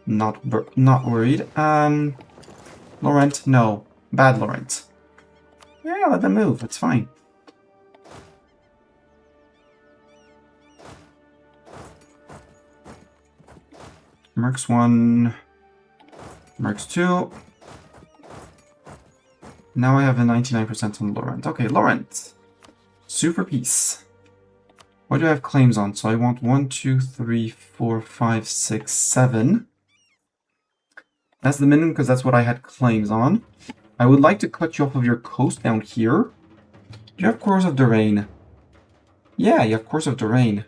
Not worried. Laurent, no. Bad Laurent. Yeah, let them move. It's fine. Mercs 1. Mercs 2. Now I have a 99% on Laurent. Okay, Laurent. Super peace. What do I have claims on? So I want 1, 2, 3, 4, 5, 6, 7. That's the minimum because that's what I had claims on. I would like to cut you off of your coast down here. Do you have Cores of Doraine? Yeah, you have Cores of Doraine.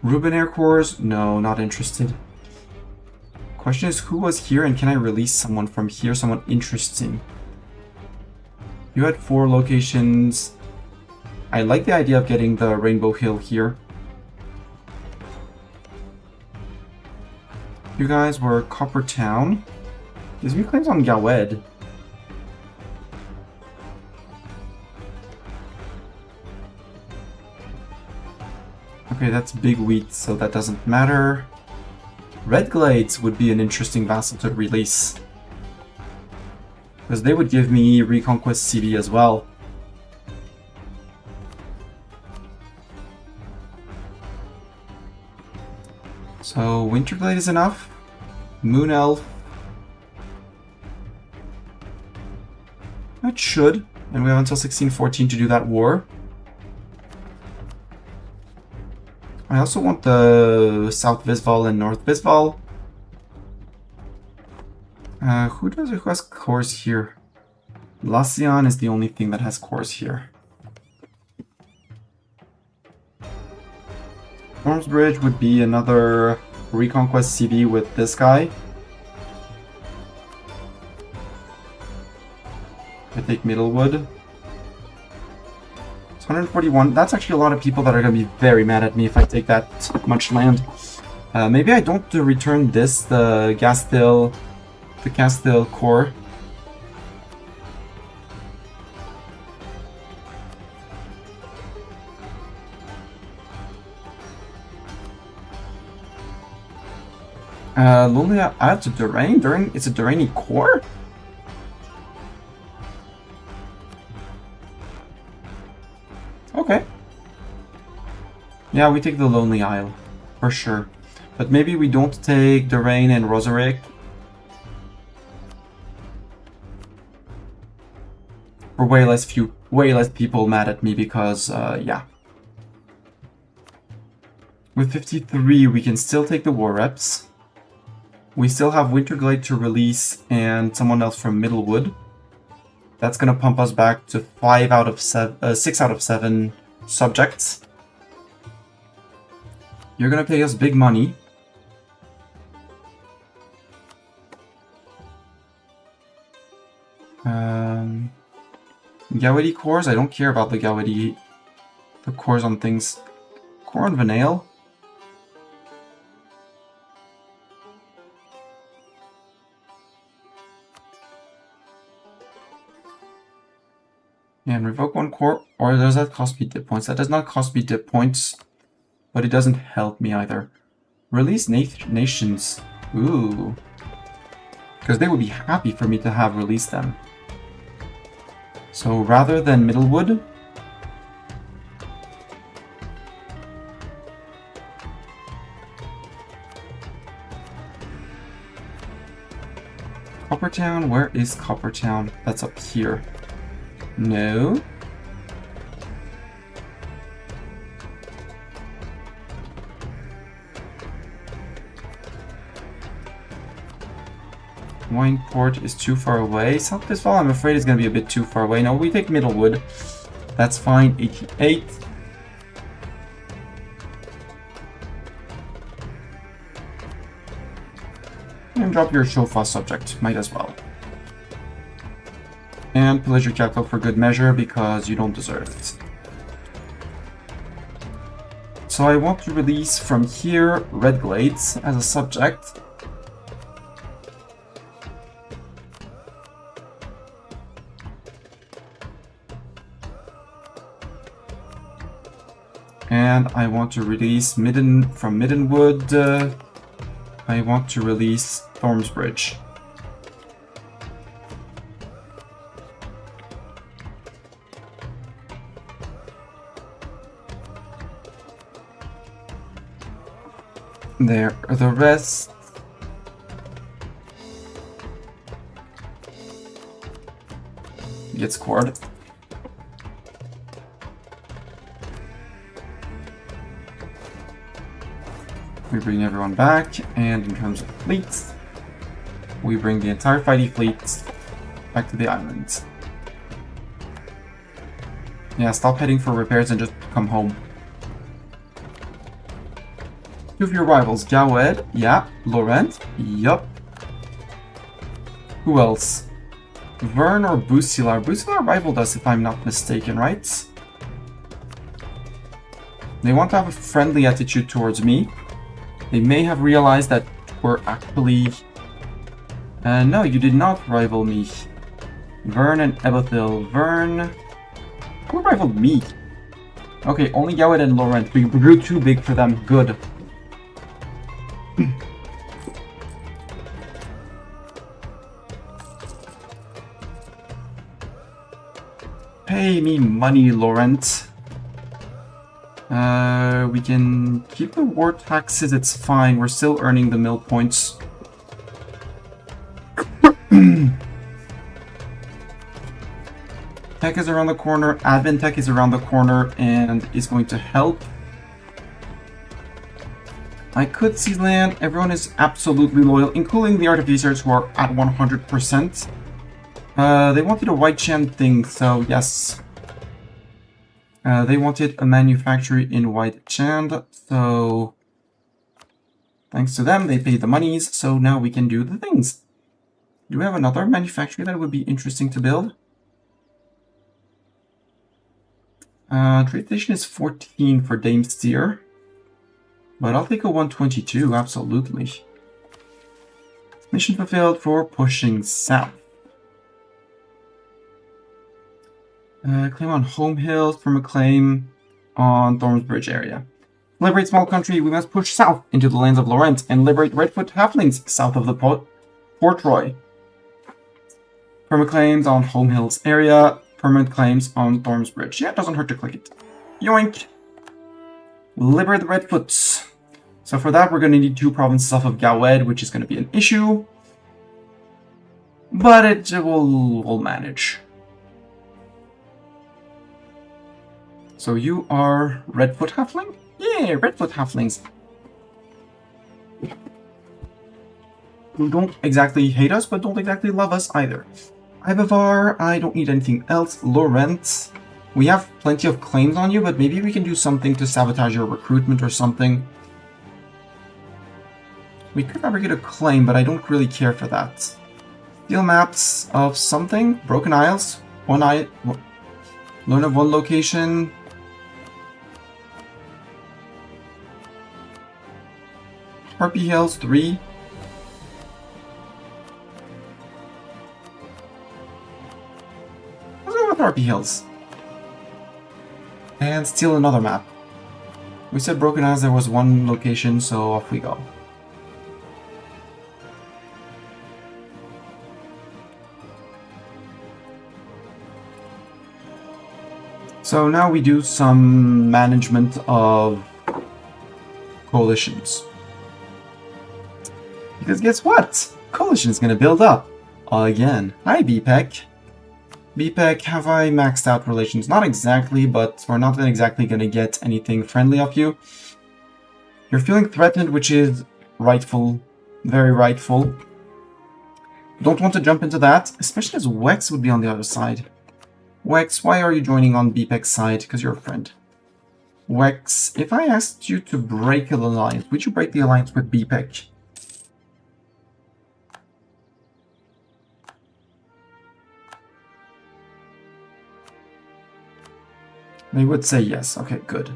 Rubenair Cores? No, not interested. Question is, who was here and can I release someone from here? Someone interesting. You had 4 locations. I like the idea of getting the Rainbow Hill here. You guys were Copper Town. Gives me claims on Gawed. Okay, that's Big Wheat, so that doesn't matter. Red Glades would be an interesting vassal to release. Because they would give me Reconquest CB as well. So Winterglade is enough. Moon Elf. That should. And we have until 1614 to do that war. I also want the South Visval and North Visval. Who has cores here? Lacian is the only thing that has cores here. Ormsbridge would be another Reconquest CB with this guy. I take Middlewood. It's 141. That's actually a lot of people that are going to be very mad at me if I take that much land. Maybe I don't return this, the Castile core. Lonely add to Doraine? It's a Doraine core? Okay. Yeah, we take the Lonely Isle, for sure. But maybe we don't take Doraine and Rosaric. Or way less people mad at me because, yeah. With 53, we can still take the War Reps. We still have Winterglade to release and someone else from Middlewood. That's gonna pump us back to 6 out of 7 subjects. You're gonna pay us big money. Gawedi cores? I don't care about the Gawedi. The cores on things. Core on Vanale? Yeah, and revoke 1 core, or does that cost me dip points? That does not cost me dip points, but it doesn't help me either. Release nations. Ooh. Because they would be happy for me to have released them. So rather than Middlewood, Coppertown, where is Coppertown? That's up here. No. Wineport is too far away. South Bisval, I'm afraid, is going to be a bit too far away. No, we take Middlewood. That's fine. 88. And drop your Shofa subject. Might as well. And pillage your capital for good measure because you don't deserve it. So I want to release from here Redglades as a subject. And I want to release from Middenwood. I want to release Thormsbridge. There, the rest. Get scored. We bring everyone back, and in terms of fleets, we bring the entire fighting fleet back to the island. Yeah, stop heading for repairs and just come home. Two of your rivals, Gawed, yeah. Laurent, yup. Who else? Vern or Busilar? Busilar rivaled us if I'm not mistaken, right? They want to have a friendly attitude towards me. They may have realized that we're actually... no, you did not rival me. Vern and Ebathil. Vern... Who rivaled me? Okay, only Gawed and Laurent. We grew too big for them. Good. Pay me money, Laurent. We can keep the war taxes, it's fine. We're still earning the mill points. Tech is around the corner, admin tech is around the corner and is going to help. I could see land, everyone is absolutely loyal, including the artificers who are at 100%. They wanted a white chant thing, so yes. They wanted a manufactory in White Chand, so thanks to them, they paid the monies, so now we can do the things. Do we have another manufactory that would be interesting to build? Trade station is 14 for Dame Steer, but I'll take a 122, absolutely. Mission fulfilled for pushing south. Claim on Home Hills from a claim on Thormsbridge area. Liberate small country, we must push south into the lands of Laurent and liberate Redfoot halflings south of the Port Roy. Permanent claims on Home Hills area, permanent claims on Thormsbridge. Yeah, it doesn't hurt to click it. Yoink! Liberate the Redfoots. So for that, we're going to need 2 provinces off of Gawed, which is going to be an issue. But it will manage. So you are Redfoot Halfling? Yeah, Redfoot Halflings. Who don't exactly hate us, but don't exactly love us either. Ibavar, I don't need anything else. Laurent, we have plenty of claims on you, but maybe we can do something to sabotage your recruitment or something. We could fabricate a claim, but I don't really care for that. Steel maps of something. Broken Isles. Learn of one location. Harpy Hills 3. Let's go with Harpy Hills. And steal another map. We said Broken Isles there was one location, so off we go. So now we do some management of coalitions. Because guess what? Coalition is going to build up again. Hi, BPEC. BPEC, have I maxed out relations? Not exactly, but we're not exactly going to get anything friendly off you. You're feeling threatened, which is rightful. Very rightful. Don't want to jump into that, especially as Wex would be on the other side. Wex, why are you joining on BPEC's side? Because you're a friend. Wex, if I asked you to break an alliance, would you break the alliance with BPEC? They would say yes. Okay, good.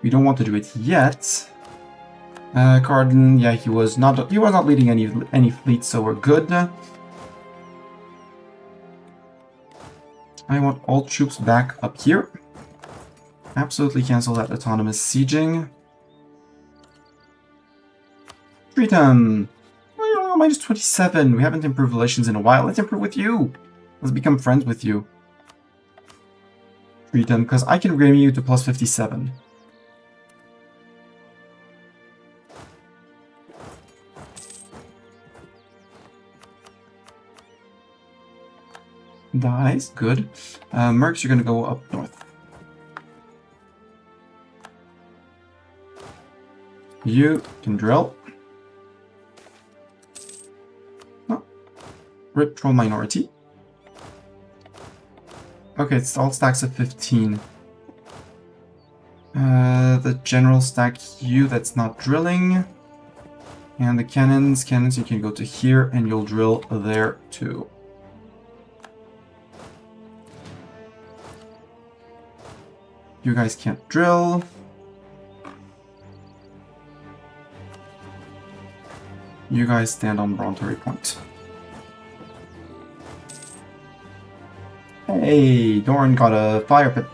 We don't want to do it yet. Carden, yeah, he was not leading any fleets, so we're good. I want all troops back up here. Absolutely cancel that autonomous sieging. Treat him. Oh, minus 27. We haven't improved relations in a while. Let's improve with you. Let's become friends with you. Treat him, because I can bring you to plus 57. Dies, good. Mercs, you're gonna go up north. You can drill. Oh. Rip troll minority. Okay, it's all stacks of 15. The general stack you, that's not drilling. And the cannons, you can go to here and you'll drill there too. You guys can't drill. You guys stand on Brontery Point. Hey, Doran got a fire pit.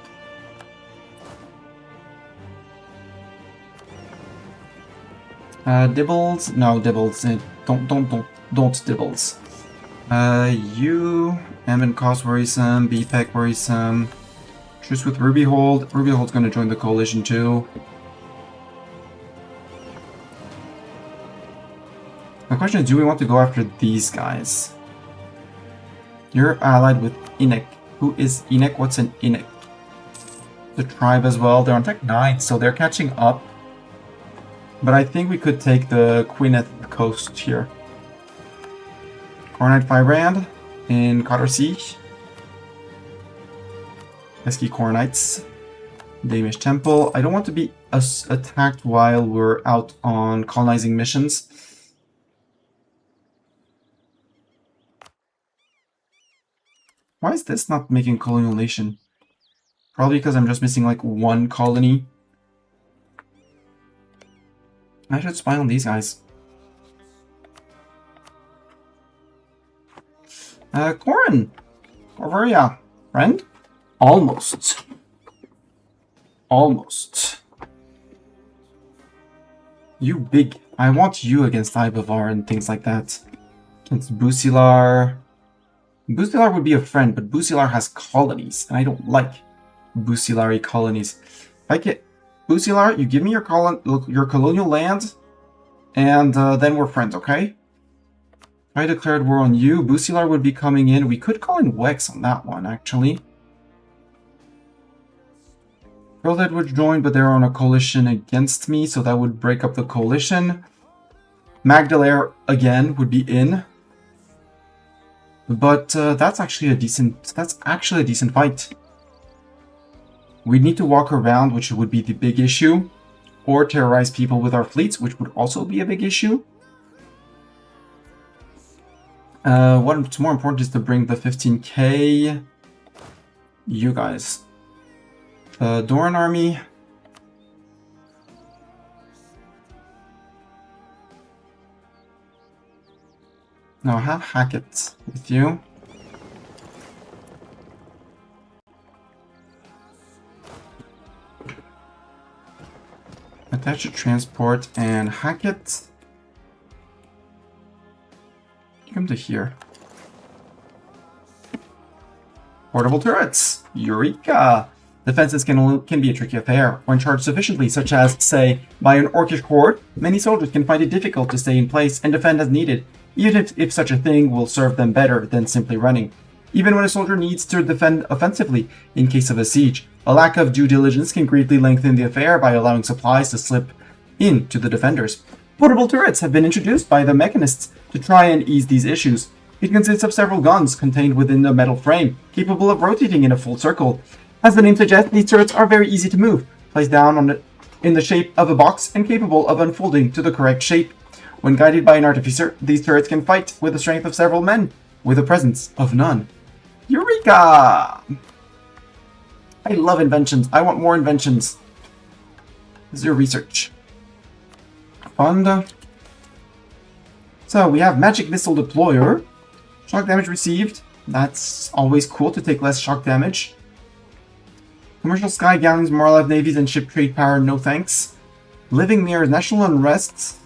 Dibbles? No, Dibbles. Don't Dibbles. You, Anbennar Cost worrisome, BPEC worrisome. Truce with Rubyhold. Rubyhold's gonna join the coalition too. The question is, do we want to go after these guys? You're allied with Inek. Who is Inek? What's an Inek? The tribe as well. They're on Tech 9, so they're catching up. But I think we could take the Queeneth coast here. Cornite Firebrand in Cotter Siege. Pesky Cornites. Damish Temple. I don't want to be attacked while we're out on colonizing missions. Why is this not making colonial nation? Probably because I'm just missing like one colony. I should spy on these guys. Corin! Corvaria, friend? Almost. Almost. You big. I want you against Ibavar and things like that. Against Busilar. Busilar would be a friend, but Busilar has colonies, and I don't like Busilari colonies. If I get Busilar, you give me your colonial land, and then we're friends, okay? If I declared war on you, Busilar would be coming in. We could call in Wex on that one, actually. Pearlhead would join, but they're on a coalition against me, so that would break up the coalition. Magdalare, again, would be in. But that's actually a decent fight. We need to walk around, which would be the big issue, or terrorize people with our fleets, which would also be a big issue. What's more important is to bring the 15k. You guys. Doran army. Now I have Hackett with you. Attach a transport and Hackett. Come to here. Portable turrets. Eureka! Defenses can be a tricky affair when charged sufficiently, such as, say, by an orcish horde. Many soldiers can find it difficult to stay in place and defend as needed, even if such a thing will serve them better than simply running. Even when a soldier needs to defend offensively in case of a siege, a lack of due diligence can greatly lengthen the affair by allowing supplies to slip in to the defenders. Portable turrets have been introduced by the mechanists to try and ease these issues. It consists of several guns contained within a metal frame, capable of rotating in a full circle. As the name suggests, these turrets are very easy to move, placed down in the shape of a box and capable of unfolding to the correct shape. When guided by an artificer, these turrets can fight with the strength of several men, with the presence of none. Eureka! I love inventions. I want more inventions. This is your research. Fund. So we have Magic Missile Deployer. Shock damage received. That's always cool to take less shock damage. Commercial Sky Galleons, more alive navies, and ship trade power, no thanks. Living Mirrors, National Unrest.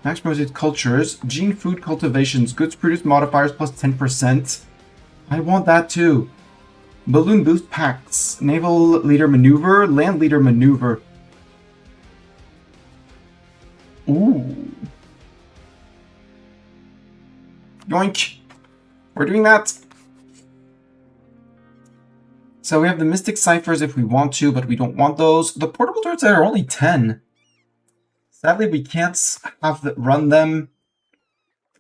Max promoted cultures. Gene food cultivations. Goods produced modifiers plus 10%. I want that too. Balloon boost packs. Naval leader maneuver. Land leader maneuver. Ooh. Yoink. We're doing that. So we have the Mystic Ciphers if we want to, but we don't want those. The portable turrets are only 10. Sadly, we can't run them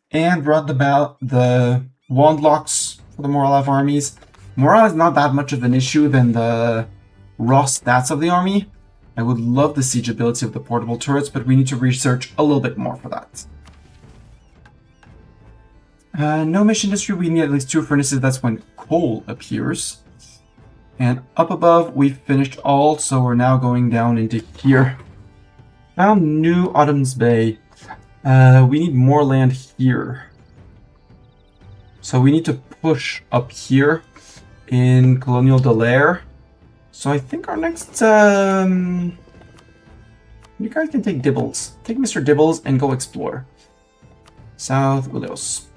and run the wand locks for the Moralev armies. Morale is not that much of an issue than the raw stats of the army. I would love the siege ability of the portable turrets, but we need to research a little bit more for that. No mission industry, we need at least 2 furnaces. That's when coal appears. And up above, we've finished all, so we're now going down into here. Found New Autumn's Bay. We need more land here. So we need to push up here in Colonial Delaire. So I think our next... you guys can take Dibbles. Take Mr. Dibbles and go explore. South Willows.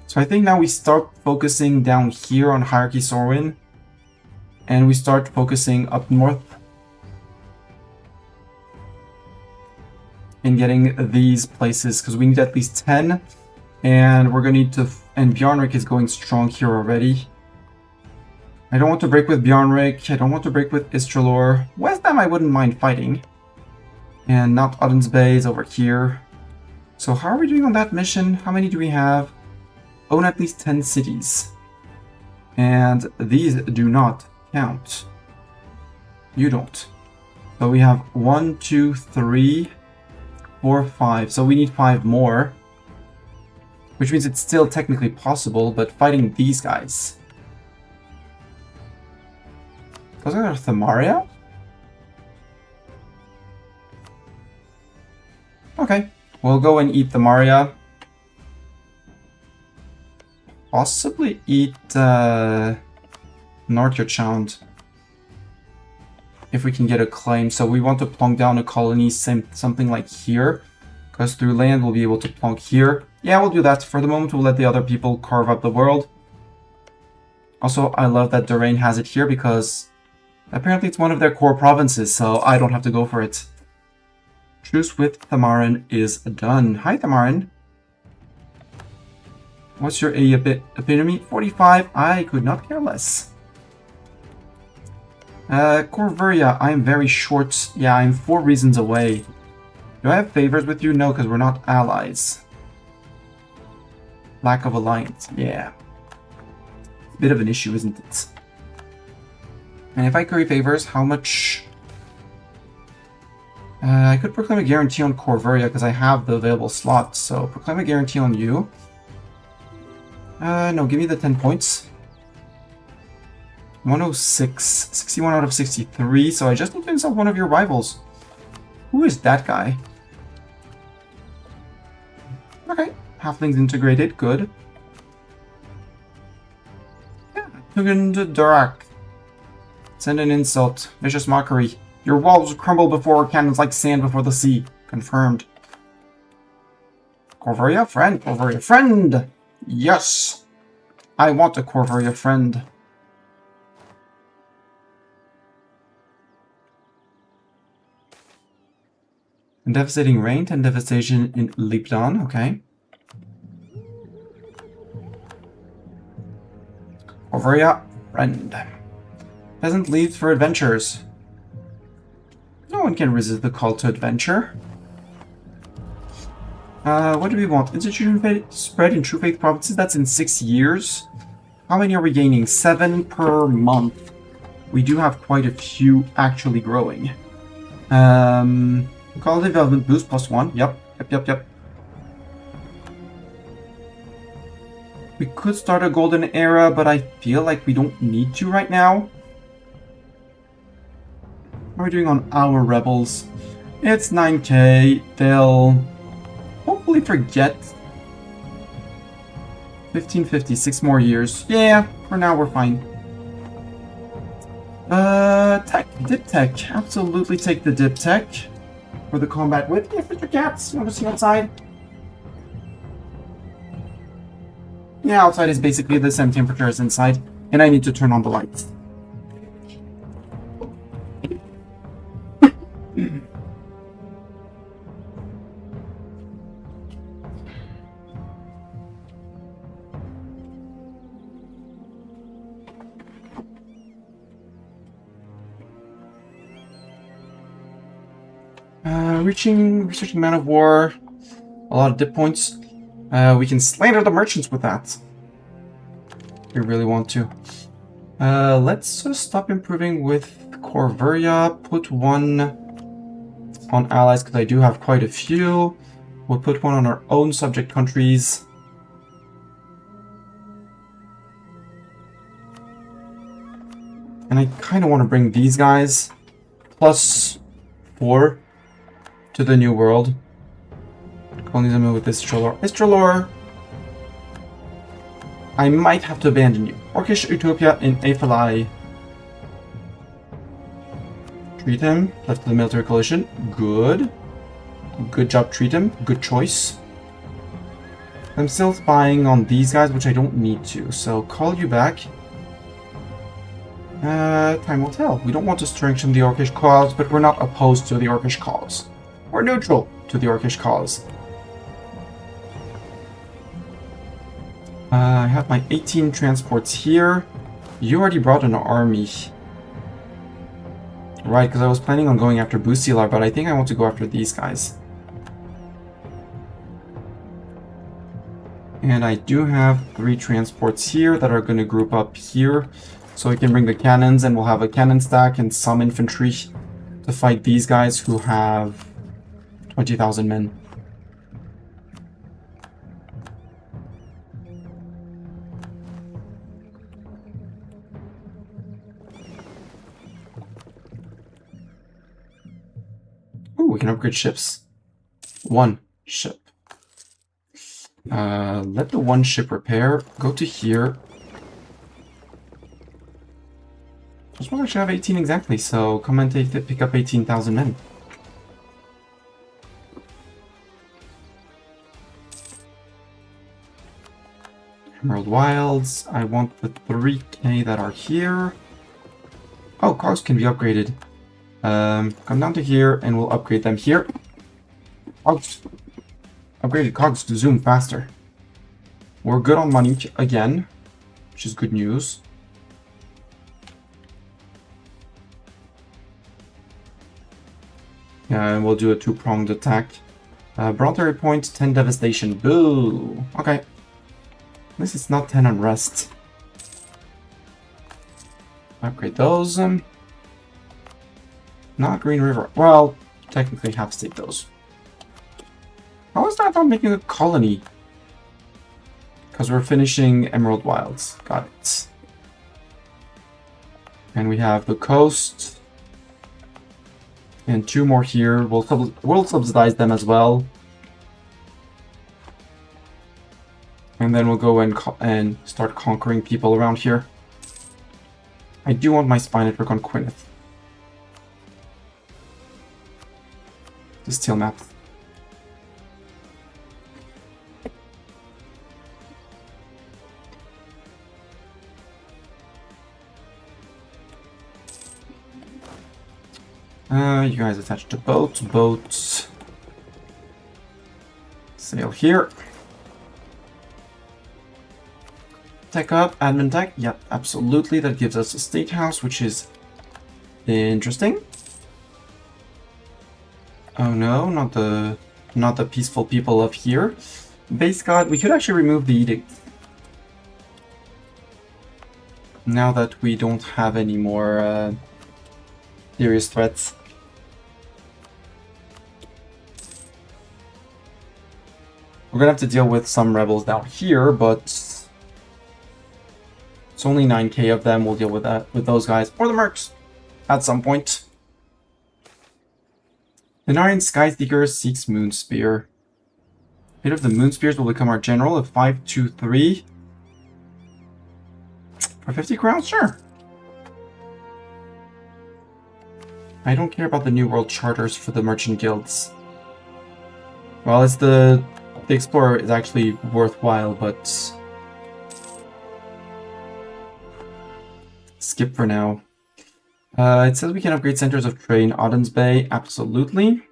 So I think now we start focusing down here on Hierarchy Sorwin. And we start focusing up north. In getting these places, because we need at least 10. And we're going to need to... And Bjarnrik is going strong here already. I don't want to break with Bjarnrik. I don't want to break with Istrelor. West Ham I wouldn't mind fighting. And not Odin's Bay is over here. So how are we doing on that mission? How many do we have? Own at least 10 cities. And these do not count. You don't. So we have 1, 2, 3, 4, 5. So we need 5 more. Which means it's still technically possible, but fighting these guys. Those are Thamaria? Okay, we'll go and eat Thamaria. Possibly eat Nortjochand. If we can get a claim. So we want to plonk down a colony, something like here. Because through land we'll be able to plonk here. Yeah, we'll do that. For the moment, we'll let the other people carve up the world. Also, I love that Doraine has it here because apparently it's one of their core provinces, so I don't have to go for it. Truce with Thamarin is done. Hi, Thamarin. What's your epitome? 45. I could not care less. Corvuria, I am very short. Yeah, I'm 4 reasons away. Do I have favors with you? No, because we're not allies. Lack of alliance. Yeah. Bit of an issue, isn't it? And if I curry favors, how much... I could proclaim a guarantee on Corvuria because I have the available slots. So proclaim a guarantee on you. No, give me the 10 points. 106. 61 out of 63. So I just need to insult one of your rivals. Who is that guy? Okay. Halflings integrated. Good. Yeah. Tugend Durak. Send an insult. Vicious mockery. Your walls crumble before our cannons like sand before the sea. Confirmed. Corvuria friend. Corvuria friend. Yes. I want a Corvaria friend. And devastating rain and devastation in Lipton, okay. Corvaria, friend. Peasant leaves for adventures. No one can resist the call to adventure. What do we want? Institution spread in True Faith provinces, that's in 6 years. How many are we gaining? 7 per month. We do have quite a few actually growing. Quality development boost +1. Yep. We could start a golden era, but I feel like we don't need to right now. How are we doing on our rebels? It's 9k. They'll hopefully forget. 1550, 6 more years. Yeah, for now we're fine. Tech, dip tech. Absolutely take the dip tech for the combat with. Yeah, Mr. Cats, you want to see outside? Yeah, outside is basically the same temperature as inside, and I need to turn on the lights. Researching Man of War, a lot of dip points. We can slander the merchants with that. If we really want to. Let's stop improving with Corvaria. Put one on allies, because I do have quite a few. We'll put one on our own subject countries. And I kind of want to bring these guys +4 to the New World. Colonialism with Istralor. I might have to abandon you. Orcish Utopia in Aphelai. Treat him. Left to the military coalition. Good. Good job, treat him. Good choice. I'm still spying on these guys, which I don't need to, so call you back. Time will tell. We don't want to strengthen the Orcish cause, but we're not opposed to the Orcish cause. We're neutral to the Orcish cause. I have my 18 transports here. You already brought an army. Right, because I was planning on going after Busilar, but I think I want to go after these guys. And I do have 3 transports here that are going to group up here. So we can bring the cannons, and we'll have a cannon stack and some infantry to fight these guys who have 20,000 men. Ooh, we can upgrade ships. 1 ship. Let the 1 ship repair. Go to here. Just want to have 18 exactly, so come and pick up 18,000 men. Emerald Wilds. I want the 3k that are here. Oh, cogs can be upgraded. Come down to here and we'll upgrade them here. Cogs. Upgraded cogs to zoom faster. We're good on money again, which is good news. Yeah, and we'll do a 2-pronged attack. Brontery point, 10 devastation. Boo! Okay. At least it's not 10 unrest. Upgrade those. Not Green River. Well, technically half state those. How is that not making a colony? Because we're finishing Emerald Wilds. Got it. And we have the coast. And 2 more here. We'll subsidize them as well. And then we'll go and start conquering people around here. I do want my spy network on Gwyneth. The steel map. you guys attached to boats. Boats. Sail here. Tech up, admin tech. Yep, absolutely. That gives us a state house, which is interesting. Oh no, not the peaceful people of here. Base god, we could actually remove the edict. Now that we don't have any more serious threats. We're gonna have to deal with some rebels down here, but it's only 9k of them. We'll deal with that with those guys or the mercs at some point. Denarian Skyseeker seeks Moonspear. Hit of the Moonspears will become our general of 523. For 50 crowns, sure. I don't care about the New World charters for the merchant guilds. Well, it's the Explorer is actually worthwhile, but skip for now. It says we can upgrade centers of trade in Auden's Bay. Absolutely.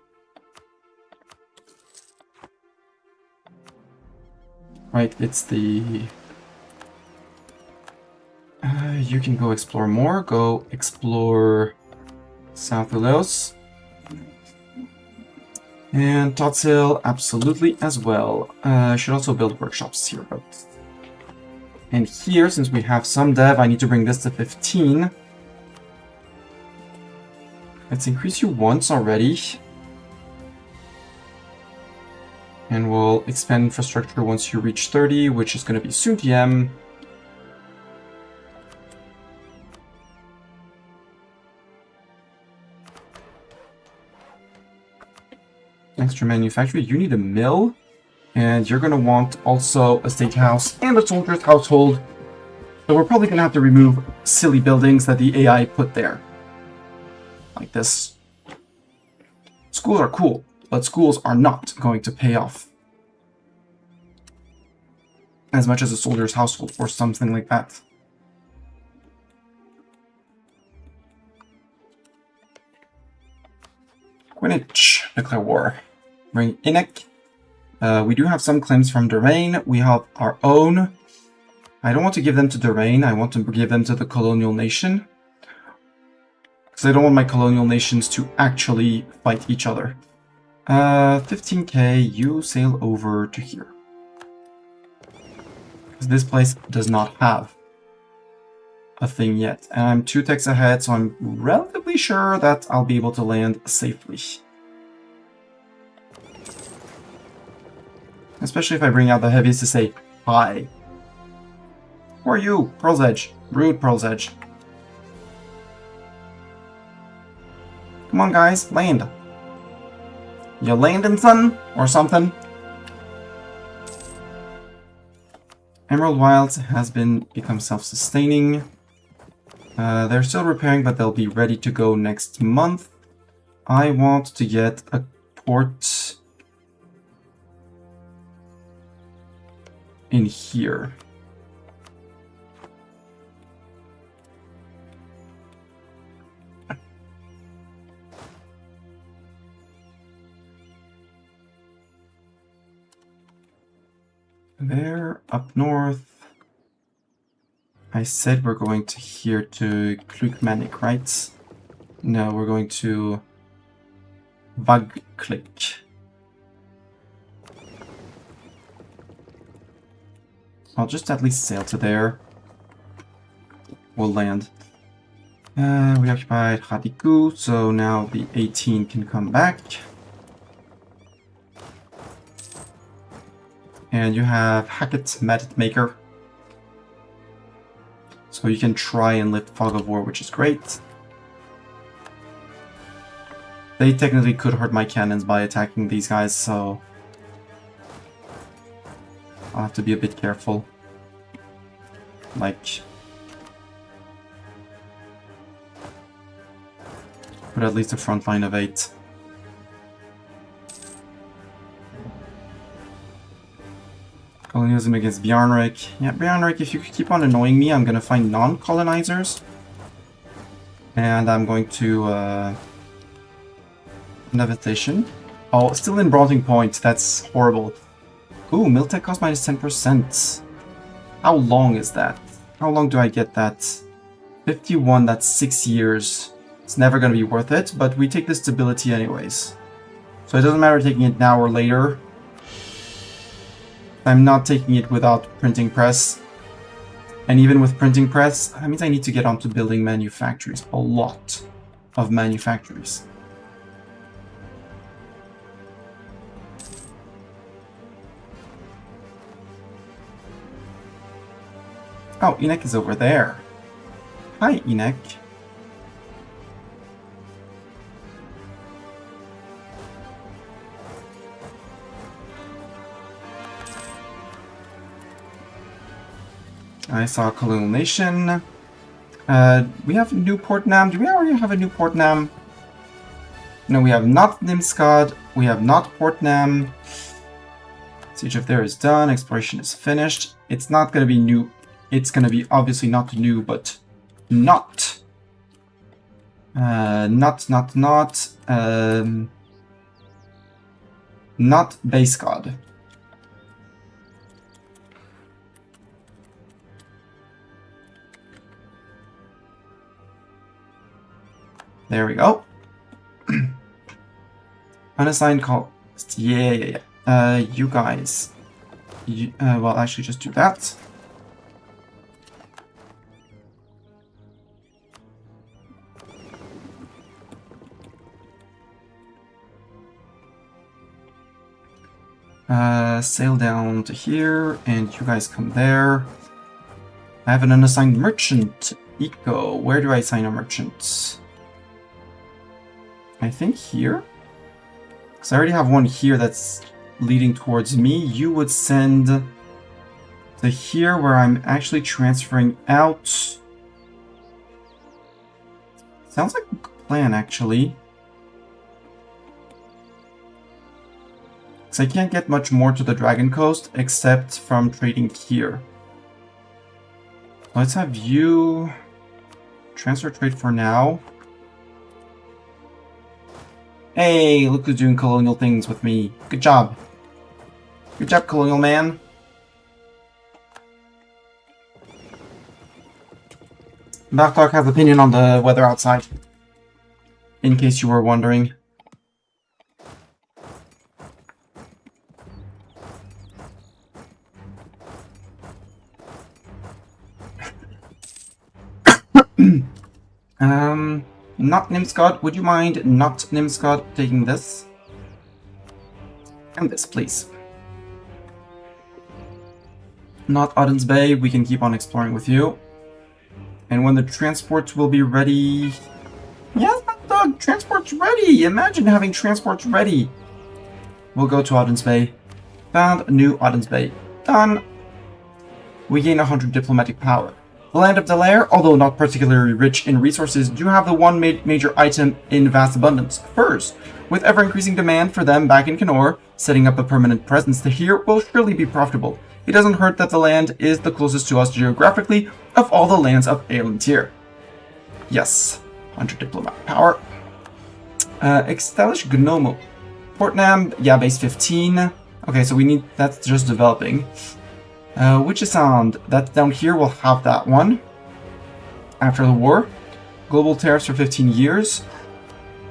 Right, it's the... you can go explore more. Go explore South Ulos. And Totsil, absolutely as well. Should also build workshops here, but... And here, since we have some dev, I need to bring this to 15. Let's increase you once already. And we'll expand infrastructure once you reach 30, which is going to be soon TM. Extra manufacturer, you need a mill. And you're going to want also a state house and a soldier's household. So we're probably going to have to remove silly buildings that the AI put there. Like this. Schools are cool, but schools are not going to pay off as much as a soldier's household or something like that. Greenwich, declare war. Bring Inek. We do have some claims from Doraine. We have our own. I don't want to give them to Doraine. I want to give them to the colonial nation. Because I don't want my colonial nations to actually fight each other. 15k, you sail over to here. Because this place does not have a thing yet. And I'm 2 techs ahead, so I'm relatively sure that I'll be able to land safely. Especially if I bring out the heavies to say, hi. Who are you? Pearl's Edge. Rude Pearl's Edge. Come on, guys, land. You landing, son? Or something? Emerald Wilds has become self-sustaining. They're still repairing, but they'll be ready to go next month. I want to get a port in here. There, up north. I said we're going to here to Klukmanik, right? No, we're going to Vagklik. I'll just at least sail to there. We'll land. We occupied Hadiku, so now the 18 can come back. And you have Hackett Medit Maker. So you can try and lift Fog of War, which is great. They technically could hurt my cannons by attacking these guys, so I'll have to be a bit careful. Like, put at least a front line of 8. Colonialism against Bjarnrik. Yeah, Bjarnrik, if you could keep on annoying me, I'm gonna find non-colonizers. And I'm going to Devastation. Oh, still in Bronting Point. That's horrible. Ooh, Miltech cost minus 10%. How long is that? How long do I get that? 51, that's 6 years. It's never going to be worth it, but we take the stability anyways. So it doesn't matter taking it now or later. I'm not taking it without printing press. And even with printing press, that means I need to get onto building manufactories. A lot of manufactories. Oh, Enoch is over there. Hi, Enoch. I saw Colonial Nation. We have Newport Nam. Do we already have a Newport Nam? No, we have not Nimscodd. We have not Port Nam. Siege of there is done. Exploration is finished. It's not going to be new. It's going to be obviously not new, but not. Not base god. There we go. Unassigned call. Yeah. You guys. Well, actually, just do that. Sail down to here, and you guys come there. I have an unassigned merchant. Eco. Where do I assign a merchant? I think here? Because I already have one here that's leading towards me. You would send to here where I'm actually transferring out. Sounds like a good plan, actually. Because I can't get much more to the Dragon Coast except from trading here. Let's have you transfer trade for now. Hey, look who's doing colonial things with me. Good job. Good job, colonial man. Bartok has opinion on the weather outside. In case you were wondering. Not Nimscodd. Would you mind not Nimscodd taking this? And this, please. Not Odin's Bay. We can keep on exploring with you. And when the transport will be ready... Yes, the transport's ready! Imagine having transports ready! We'll go to Odin's Bay. Found a new Odin's Bay. Done! We gain 100 diplomatic power. The land of Delaire, although not particularly rich in resources, do have the one major item in vast abundance, furs. With ever-increasing demand for them back in Kenor, setting up a permanent presence here will surely be profitable. It doesn't hurt that the land is the closest to us geographically of all the lands of Aelintir. Yes, 100 diplomatic power. Establish Gnome. Portnam, yeah, base 15. Okay, so we need, that's just developing. Witch's Sound, that's down here, we'll have that one. After the war. Global tariffs for 15 years.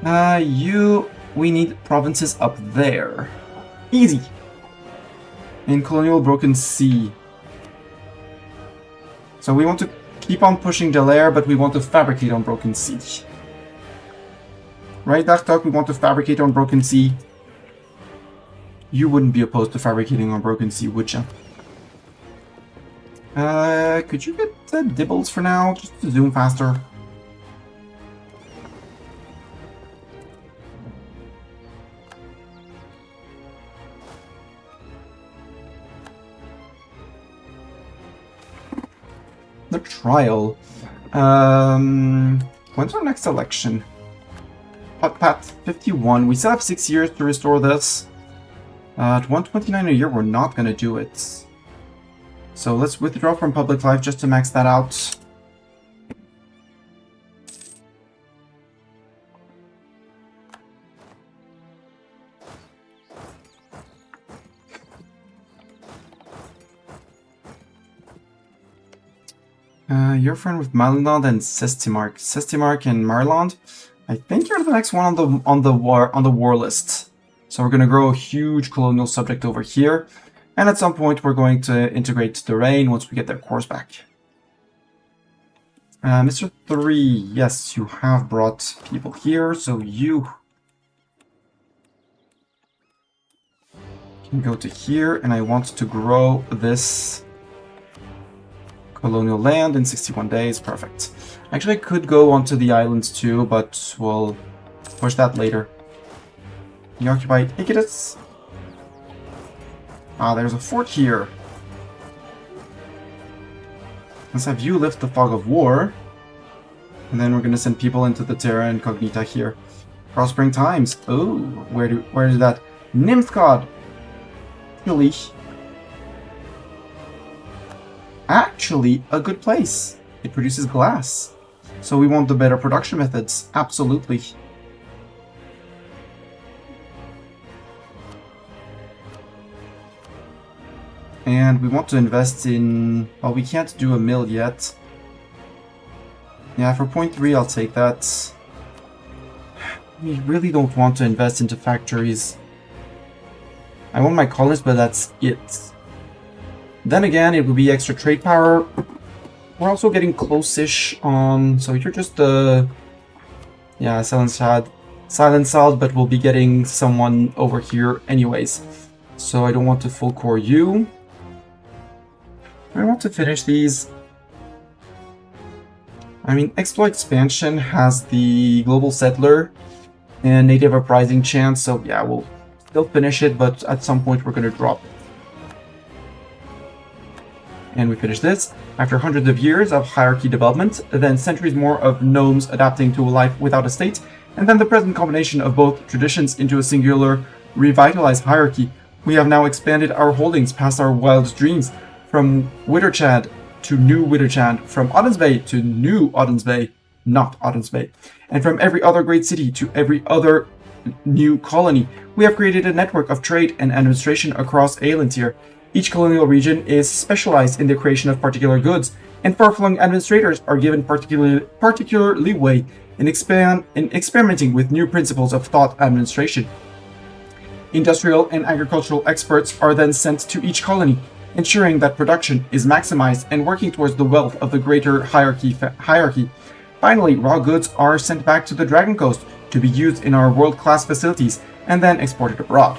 We need provinces up there. Easy. In Colonial Broken Sea. So we want to keep on pushing Delaire, but we want to fabricate on Broken Sea. Right, Dartok? We want to fabricate on Broken Sea. You wouldn't be opposed to fabricating on Broken Sea, would you? Could you get the Dibbles for now, just to zoom faster? The trial. When's our next election? Pat 51. We still have 6 years to restore this. At 129 a year, we're not gonna do it. So let's withdraw from public life just to max that out. You're friend with Malinland and Sestimark. Sestimark and Marland. I think you're the next one on the war list. So we're gonna grow a huge colonial subject over here, and at some point we're going to integrate the Rain once we get their cores back. Mr. 3, yes, you have brought people here, so you can go to here, and I want to grow this colonial land in 61 days. Perfect. Actually, I could go onto the islands too, but we'll push that later. You occupy Iquitus. Ah, there's a fort here. Let's have you lift the fog of war. And then we're gonna send people into the Terra Incognita here. Prospering times. Oh, where is that? Nimscodd. Actually a good place. It produces glass. So we want the better production methods. Absolutely. And we want to invest in... Well, we can't do a mill yet. Yeah, for 0.3 I'll take that. We really don't want to invest into factories. I want my colonists, but that's it. Then again, it will be extra trade power. We're also getting close-ish on... So you're just yeah, silent-saled, but we'll be getting someone over here anyways. So I don't want to full core you. I want to finish these. I mean, Exploit Expansion has the Global Settler and Native Uprising chance, so yeah, we'll still finish it, but at some point we're going to drop it. And we finish this. After hundreds of years of hierarchy development, then centuries more of gnomes adapting to a life without a state, and then the present combination of both traditions into a singular, revitalized hierarchy, we have now expanded our holdings past our wildest dreams, from Witterchad to New Witterchad, from Oddens Bay to New Oddens Bay, not Oddens Bay, and from every other great city to every other new colony. We have created a network of trade and administration across Aelantir. Each colonial region is specialized in the creation of particular goods, and far-flung administrators are given particular leeway in experimenting with new principles of thought administration. Industrial and agricultural experts are then sent to each colony, ensuring that production is maximized and working towards the wealth of the greater hierarchy. Finally, raw goods are sent back to the Dragon Coast to be used in our world-class facilities and then exported abroad.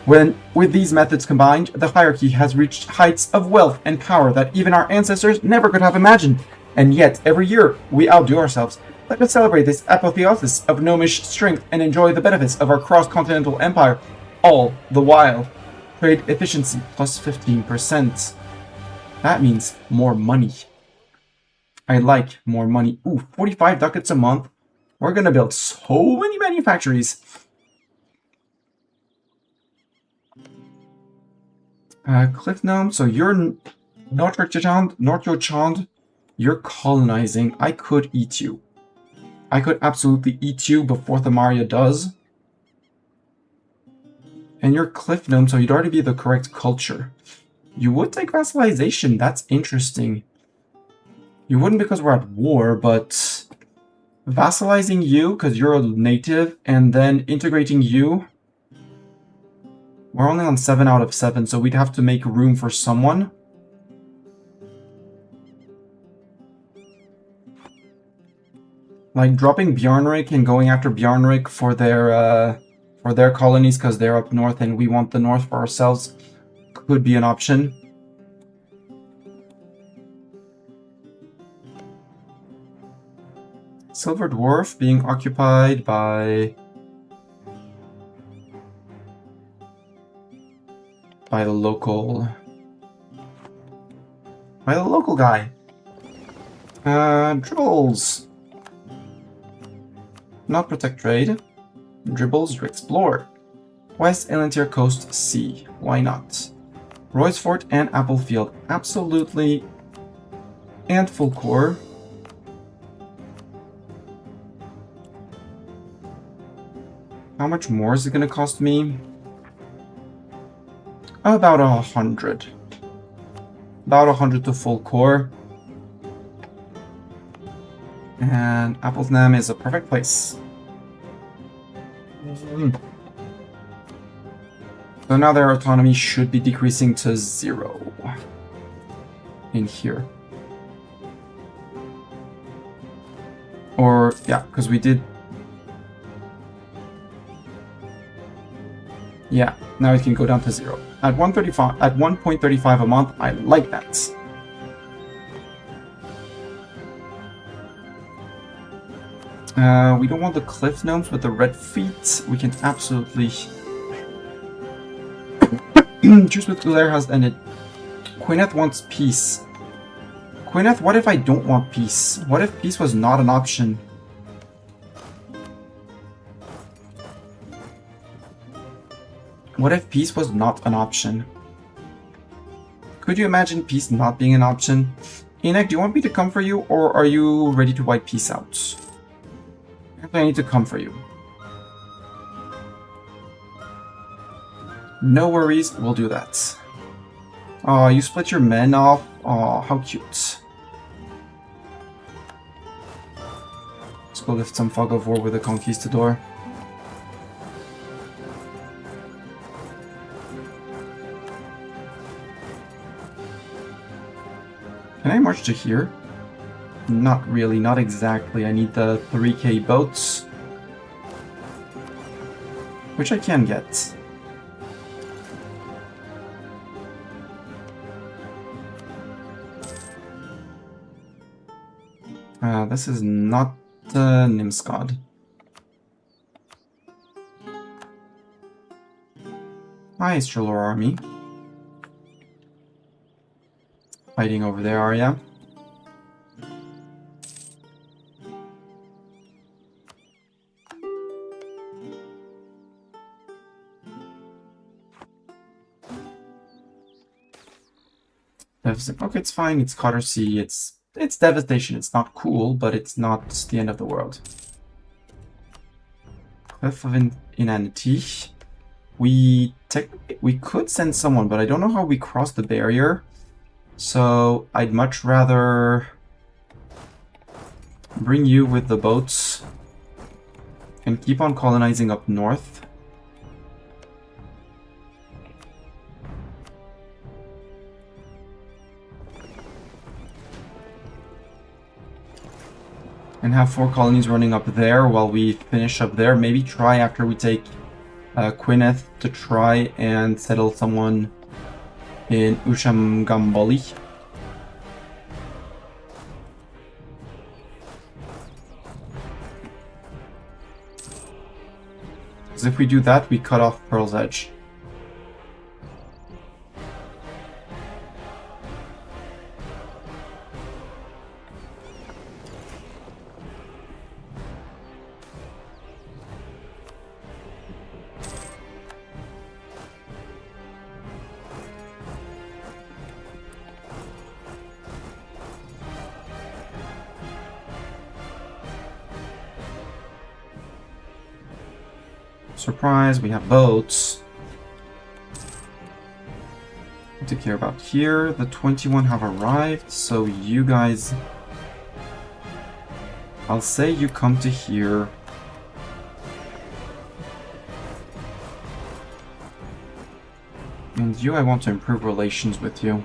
With these methods combined, the hierarchy has reached heights of wealth and power that even our ancestors never could have imagined. And yet, every year, we outdo ourselves. Let us celebrate this apotheosis of gnomish strength and enjoy the benefits of our cross-continental empire, all the while. Trade efficiency plus 15%. That means more money. I like more money. Ooh, 45 ducats a month. We're gonna build so many manufactories. Cliff Gnome, so you're North Yochand, you're colonizing. I could eat you. I could absolutely eat you before Thamaria does. And you're Cliff Gnome, so you'd already be the correct culture. You would take vassalization, that's interesting. You wouldn't because we're at war, but vassalizing you because you're a native and then integrating you. We're only on 7 out of 7, so we'd have to make room for someone. Like dropping Bjarnrik and going after Bjarnrik for their colonies because they're up north and we want the north for ourselves could be an option. Silver Dwarf being occupied by the local guy. Dribbles. Not protect trade. Dribbles to explore. West Elantir Coast Sea. Why not? Royce and Applefield. Absolutely. And full core. How much more is it going to cost me? About 100. About 100 to full core. And Appleton is a perfect place. So now their autonomy should be decreasing to 0 in here. Or, yeah, because we did... Yeah, now it can go down to 0. At 1.35 a month, I like that. We don't want the cliff gnomes with the red feet. We can absolutely... Truce with Gulair has ended. Quineth wants peace. Quineth, what if I don't want peace? What if peace was not an option? What if peace was not an option? Could you imagine peace not being an option? Enoch, do you want me to come for you, or are you ready to wipe peace out? I need to come for you. No worries, we'll do that. Oh, you split your men off? Oh, how cute. Let's go lift some fog of war with the conquistador. Can I march to here? Not really, not exactly. I need the 3k boats. Which I can get. This is not Nimscodd. Hi, Strelor army. Fighting over there, are ya? Okay, it's fine. It's Courtesy. It's devastation. It's not cool, but it's not the end of the world. Cliff of Inanity. We could send someone, but I don't know how we cross the barrier. So I'd much rather bring you with the boats and keep on colonizing up north. And have 4 colonies running up there while we finish up there. Maybe try after we take Quineth to try and settle someone in Ushamgamboli. Because if we do that, we cut off Pearl's Edge. Surprise, we have boats. To care about here. The 21 have arrived, so you guys... I'll say you come to here. And you, I want to improve relations with you.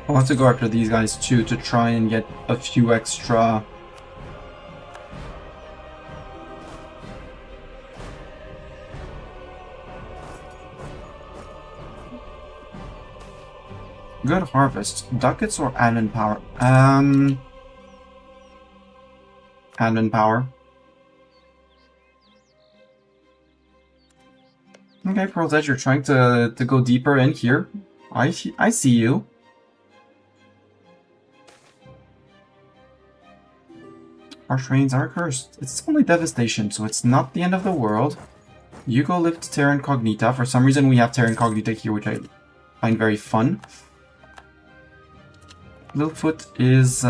I want to go after these guys too to try and get a few extra good harvest. Ducats or admin power? Admin power. Okay, Pearl's Edge, you're trying to go deeper in here. I see you. Harsh rains are cursed. It's only devastation, so it's not the end of the world. You go lift Terra Incognita. For some reason we have Terra Incognita here, which I find very fun. Littlefoot is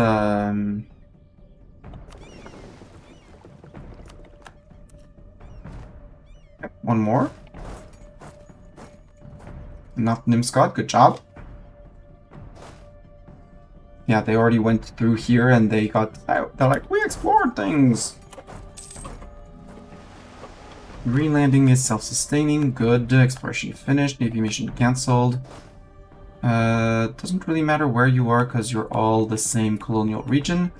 Yep, one more. Not Nimscodd, good job. Yeah, they already went through here and they got out. They're like, we explored things! Green landing is self-sustaining, good. Exploration finished, Navy mission cancelled. Doesn't really matter where you are because you're all the same colonial region.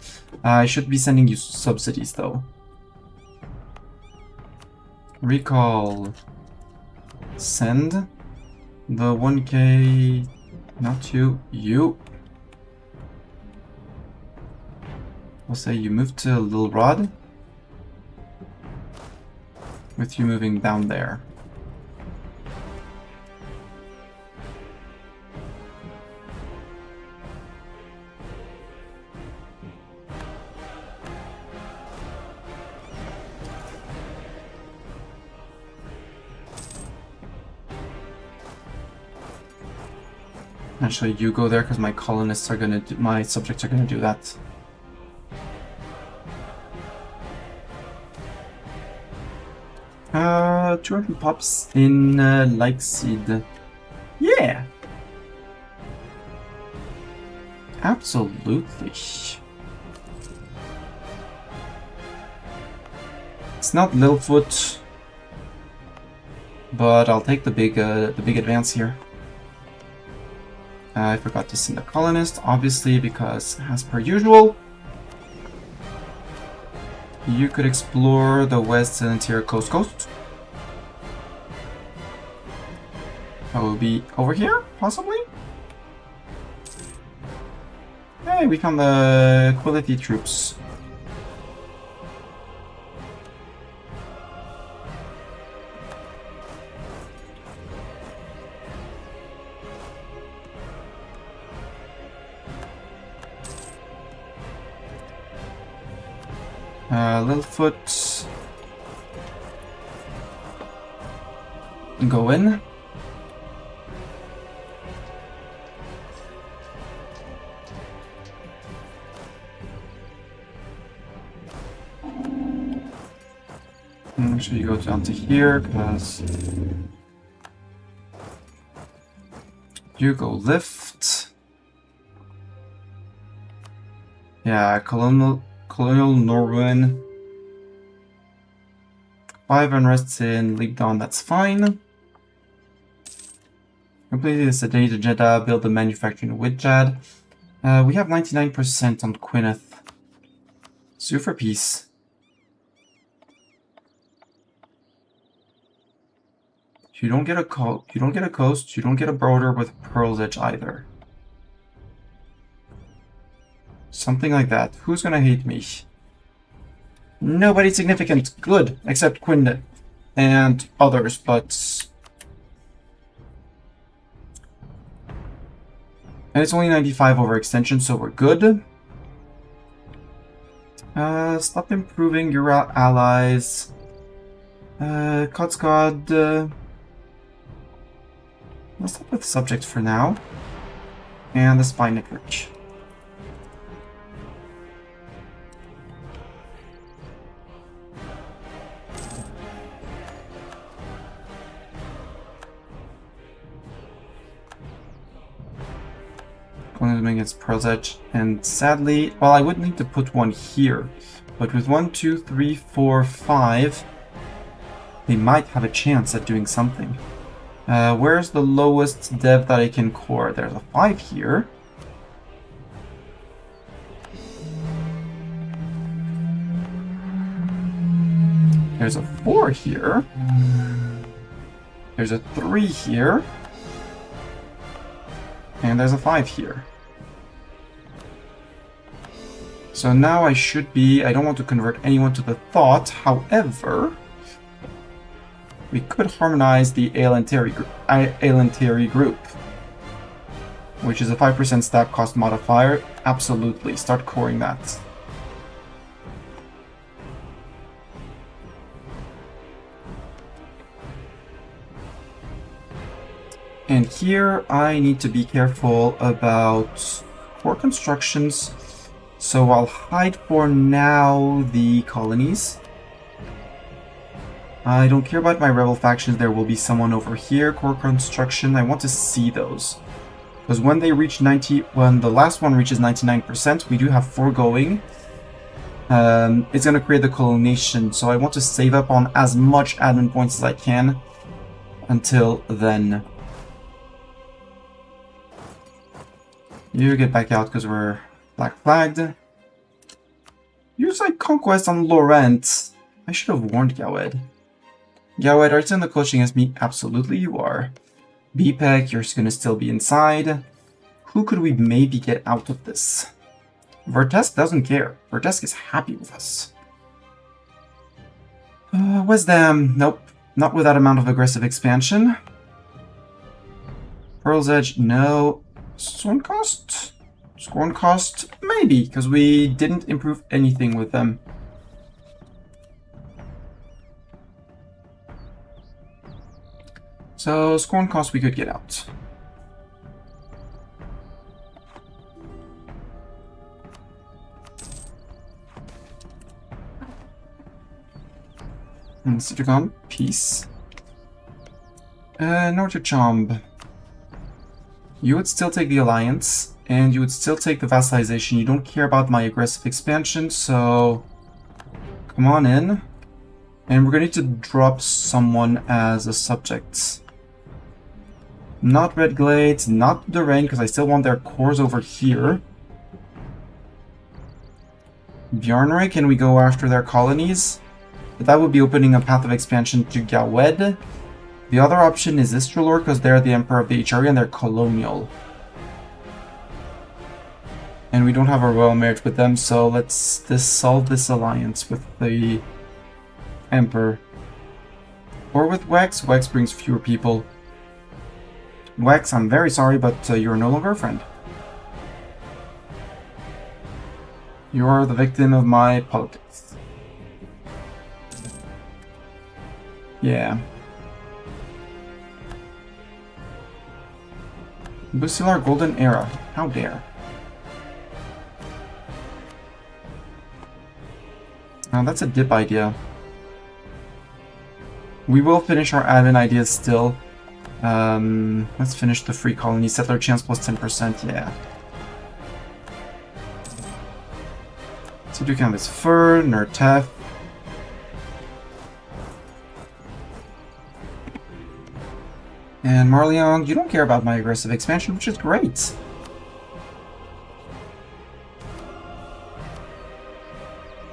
I should be sending you subsidies though. Recall. Send. The 1k... Not you. You. We'll say you move to Little Rod. With you moving down there. Actually, you go there because my colonists are gonna do, my subjects are gonna do that. Uh, 200 pops in Leipzig. Yeah! Absolutely. It's not Littlefoot, but I'll take the big advance here. I forgot to send a colonist, obviously, because as per usual, you could explore the west and interior coast. That will be over here, possibly? Hey, we found the quality troops. Littlefoot. Go in. Make sure you go down to here, because you go lift. Yeah, Colonial Norwin. 5 unrests in Leap Dawn, that's fine. Completely the sedate agenda, build the manufacturing with Jad. We have 99% on Quineth. Sue for peace. You don't get a coast, you don't get a border with Pearl's Edge either. Something like that. Who's gonna hate me? Nobody significant. Good. Except Quinde. And others, but... And it's only 95 over extension, so we're good. Stop improving your allies. Codscod... Let's stop with subjects for now. And the spy network. Going against Pearl's Edge, and sadly, well, I would need to put one here, but with 1, 2, 3, 4, 5, they might have a chance at doing something. Where's the lowest dev that I can core? There's a 5 here. There's a 4 here. There's a 3 here. And there's a 5 here. So now I should be... I don't want to convert anyone to the thought, however... We could harmonize the Alenteri group. Which is a 5% stab cost modifier. Absolutely, start coring that. And here I need to be careful about core constructions, so I'll hide for now the colonies. I don't care about my rebel factions. There will be someone over here. Core construction. I want to see those. Because when they reach 90, when the last one reaches 99%, we do have 4 going. It's going to create the colonization, so I want to save up on as much admin points as I can until then. You get back out because we're black flagged. Use like conquest on Laurent. I should have warned Gawed. Gawed, are you in the coaching against me? Absolutely you are. BPEC, you're going to still be inside. Who could we maybe get out of this? Vertesk doesn't care. Vertesk is happy with us. Wisdom. Nope. Not with that amount of aggressive expansion. Pearl's Edge, no. Scorn cost? Scorn cost? Maybe, because we didn't improve anything with them. So, Scorn cost we could get out. And Citricon, peace. Norterchomb. You would still take the alliance, and you would still take the vassalization. You don't care about my aggressive expansion, so come on in. And we're going to need to drop someone as a subject. Not Red Glades, not the Rain, because I still want their cores over here. Bjarnray, can we go after their colonies? But that would be opening a path of expansion to Gawed. The other option is Istralor, because they're the Emperor of the HRE and they're colonial. And we don't have a royal marriage with them, so let's dissolve this alliance with the Emperor. Or with Wex. Wex brings fewer people. Wex, I'm very sorry, but you're no longer a friend. You are the victim of my politics. Yeah. Busilar Golden Era. How dare. Now that's a dip idea. We will finish our admin ideas still. Let's finish the free colony. Settler chance plus 10%, yeah. So do canvas fur, Nertef. And Marliong, you don't care about my aggressive expansion, which is great.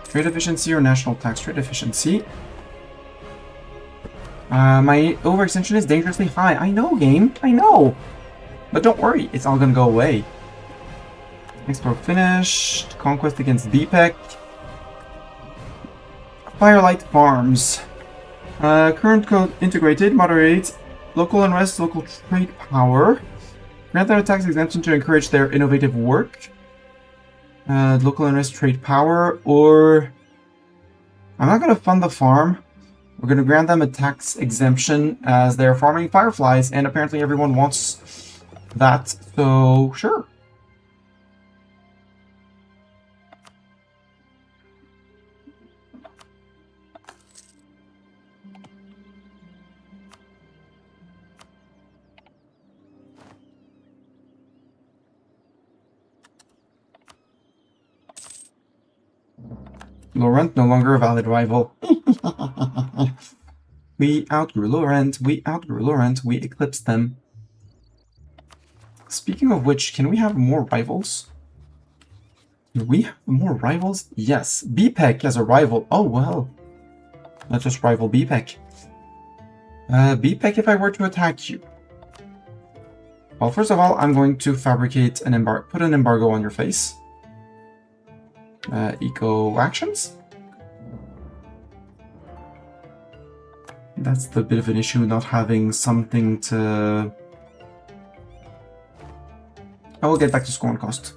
Trade efficiency or national tax trade efficiency. My overextension is dangerously high. I know, game. I know. But don't worry, it's all gonna go away. Export finished. Conquest against BPEC. Firelight Farms. Current code integrated. Moderate. Local unrest, local trade power. Grant their tax exemption to encourage their innovative work. Local unrest, trade power, or... I'm not going to fund the farm. We're going to grant them a tax exemption as they're farming fireflies, and apparently everyone wants that, so sure. Laurent no longer a valid rival. We outgrew Laurent, we outgrew Laurent, we eclipsed them. Speaking of which, can we have more rivals? Do we have more rivals? Yes. BPEC as a rival. Oh, well. Let's just rival BPEC. BPEC, if I were to attack you. Well, first of all, I'm going to fabricate an embargo. Put an embargo on your face. Eco actions. That's the bit of an issue, not having something to... I will get back to scorn cost.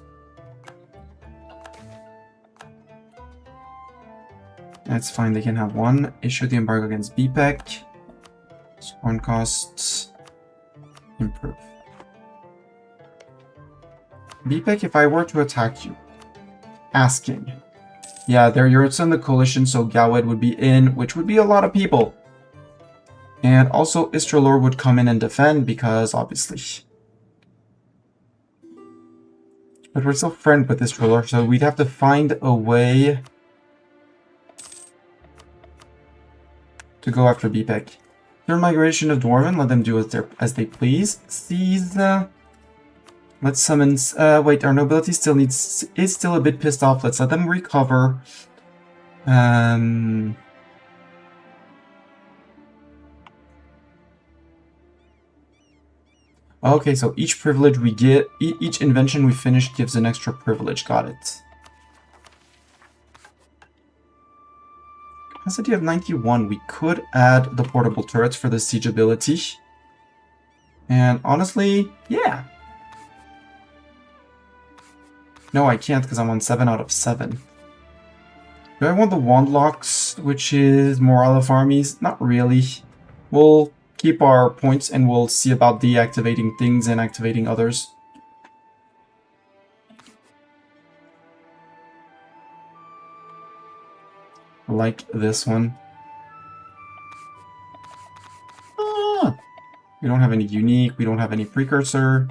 That's fine, they can have one. Issue the embargo against BPEC. Scorn costs. Improve. BPEC, if I were to attack you. Asking. Yeah, you're in the coalition, so Gawed would be in, which would be a lot of people. And also Istralor would come in and defend because obviously. But we're still friends with Istralor, so we'd have to find a way to go after BPEC. Their migration of Dwarven, let them do as they please. Seize. Let's summon. Wait, our nobility is still a bit pissed off. Let's let them recover. Okay, so each privilege we get, each invention we finish gives an extra privilege. Got it. Capacity of 91. We could add the portable turrets for the siege ability. And honestly, yeah. No, I can't because I'm on 7 out of 7. Do I want the wand locks, which is morale of armies? Not really. We'll keep our points and we'll see about deactivating things and activating others. Like this one. Ah, we don't have any unique, we don't have any precursor.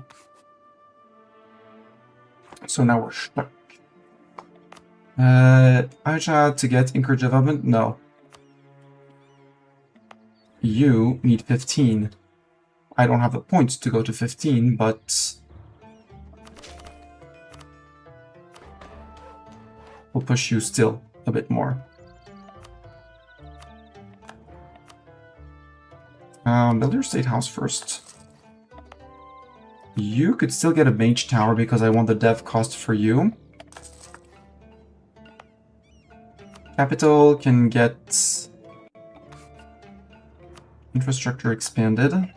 So now we're stuck. I tried to get encourage development? No. You need 15. I don't have the points to go to 15, but we'll push you still a bit more. Build your state house first. You could still get a mage tower because I want the dev cost for you. Capital can get infrastructure expanded.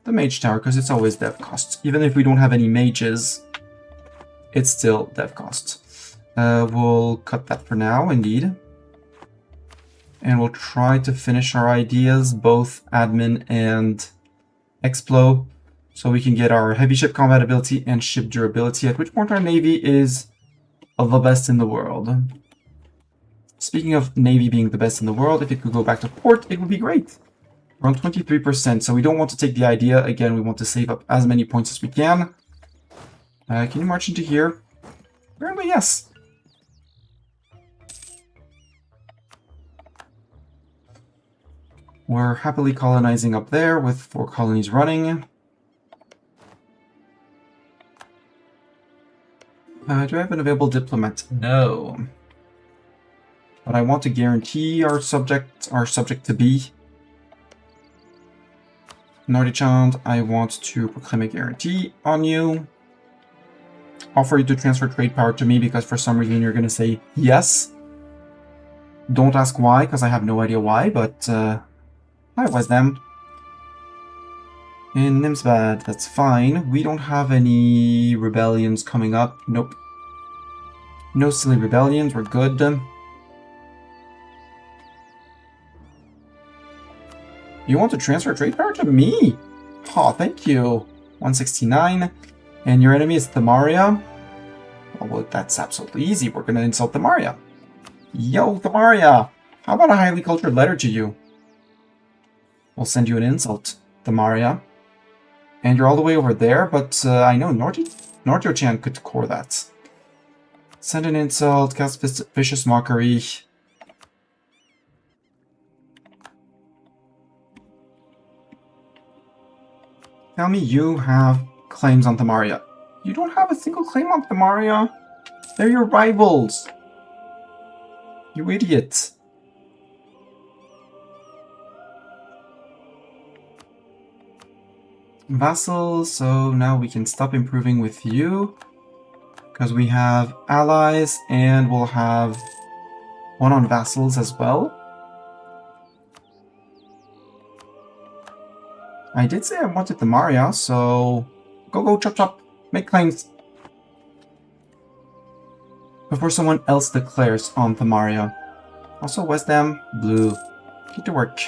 The mage tower, because it's always dev cost. Even if we don't have any mages, it's still dev cost. We'll cut that for now, indeed. And we'll try to finish our ideas, both admin and explo, so we can get our heavy ship combat ability and ship durability, at which point our navy is the best in the world. Speaking of navy being the best in the world, if it could go back to port, it would be great. We're on 23%, so we don't want to take the idea. Again, we want to save up as many points as we can. Can you march into here? Apparently, yes. We're happily colonizing up there with 4 colonies running. Do I have an available diplomat? No. But I want to guarantee our subject to be. Nordichand, I want to proclaim a guarantee on you. Offer you to transfer trade power to me because for some reason you're going to say yes. Don't ask why, because I have no idea why, but I was them. In Nimscodd, that's fine. We don't have any rebellions coming up. Nope. No silly rebellions, we're good. You want to transfer trade power to me? Oh, thank you. 169. And your enemy is Thamaria? Well, that's absolutely easy. We're going to insult Thamaria. Yo, Thamaria! How about a highly cultured letter to you? We'll send you an insult, Thamaria. And you're all the way over there, but I know Norjo-chan could core that. Send an insult, cast vicious mockery. Tell me you have claims on Thamaria. You don't have a single claim on Thamaria? They're your rivals. You idiot. Vassals, so now we can stop improving with you. Because we have allies and we'll have one on vassals as well. I did say I wanted the Maria, so go chop chop, make claims. Before someone else declares on Thamaria. Also West Ham, blue. Get to work.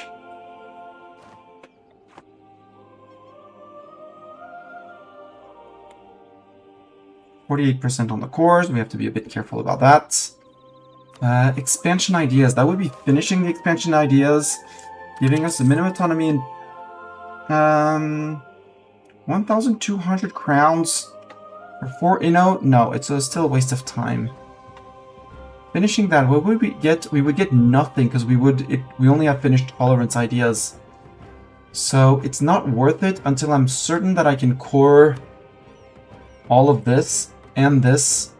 %48% on the cores, we have to be a bit careful about that. Expansion ideas, that would be finishing the expansion ideas. giving us the minimum autonomy in 1,200 crowns for 4 inno. No, it's still a waste of time. Finishing that, what would we get? We would get nothing because we only have finished tolerance ideas. So it's not worth it until I'm certain that I can core all of this and this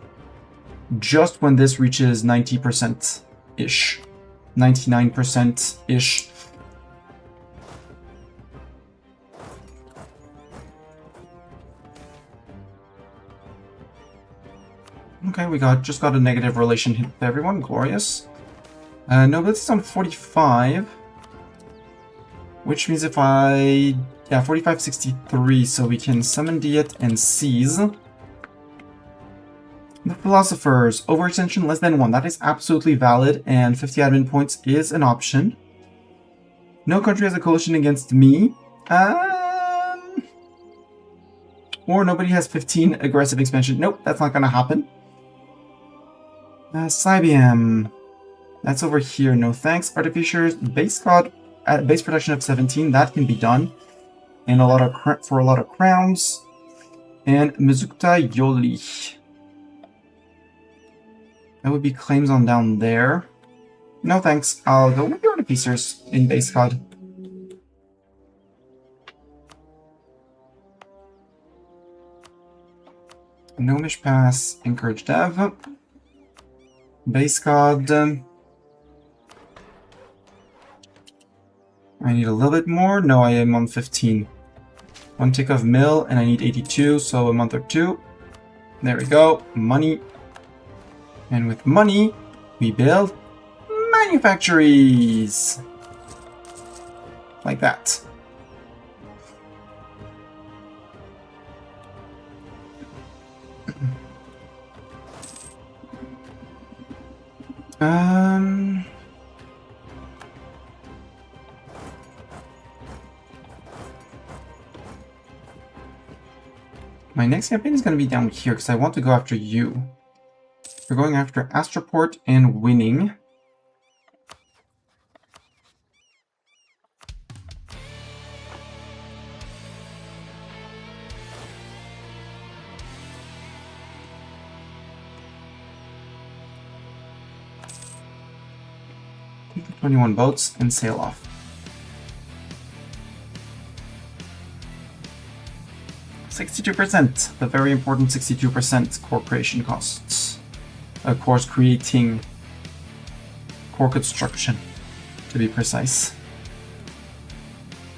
just when this reaches 90%-ish. 99%-ish. Okay, we just got a negative relation hit with everyone. Glorious. No, but this is on 45. Which means if I... Yeah, 4563, so we can summon Diet and seize. The Philosophers. Overextension less than 1. That is absolutely valid, and 50 admin points is an option. No country has a coalition against me. Or nobody has 15 aggressive expansion. Nope, that's not gonna happen. Cybium. That's over here, no thanks. Artificers, base squad, base production of 17, that can be done. And for a lot of crowns. And Mizukta Yoli. That would be claims on down there. No thanks, I'll go with the Artificers in base squad. Gnomish Pass, encourage dev. Base God. I need a little bit more. No, I am on 15. One tick of mill, and I need 82, so a month or two. There we go. Money. And with money, we build manufactories. Like that. My next campaign is going to be down here because I want to go after you. We're going after Astroport and winning. Take the 21 boats and sail off. %, the very important 62% core creation costs. Course creating, core construction, to be precise.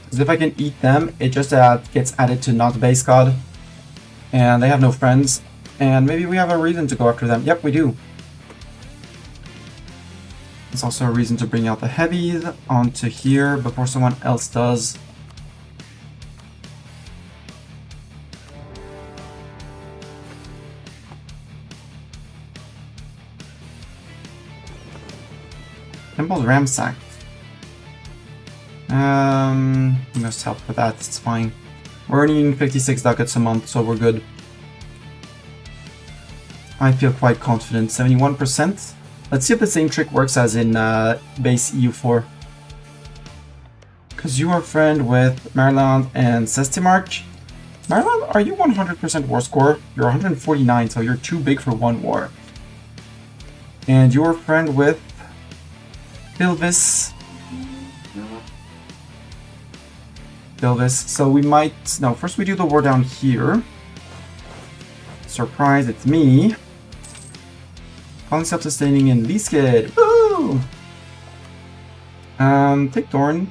Because if I can eat them, it just gets added to not base god, and they have no friends, and maybe we have a reason to go after them. Yep, we do. It's also a reason to bring out the heavies onto here before someone else does. Temple's ransacked. Must help with that, it's fine. We're earning 56 ducats a month, so we're good. I feel quite confident. 71%. Let's see if the same trick works as in base EU4. Because you are friend with Maryland and Sestimark. Maryland, are you 100% war score? You're 149, so you're too big for one war. And you're friend with Bilvis. So we might... No, first we do the war down here. Surprise, it's me. Calling self-sustaining in Nimscodd. Woo! Take Dorn.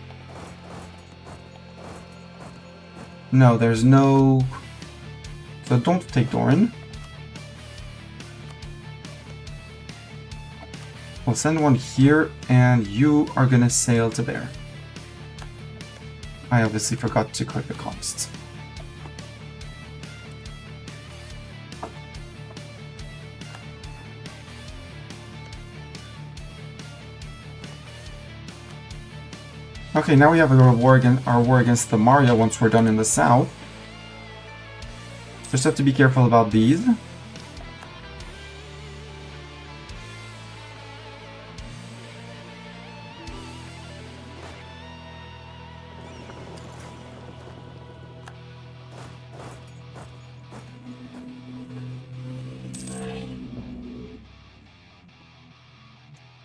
No, there's no... So don't take Dorn. We'll send one here, and you are gonna sail to there. I obviously forgot to click the cost. Okay, now we have our war against the Maria once we're done in the south. Just have to be careful about these.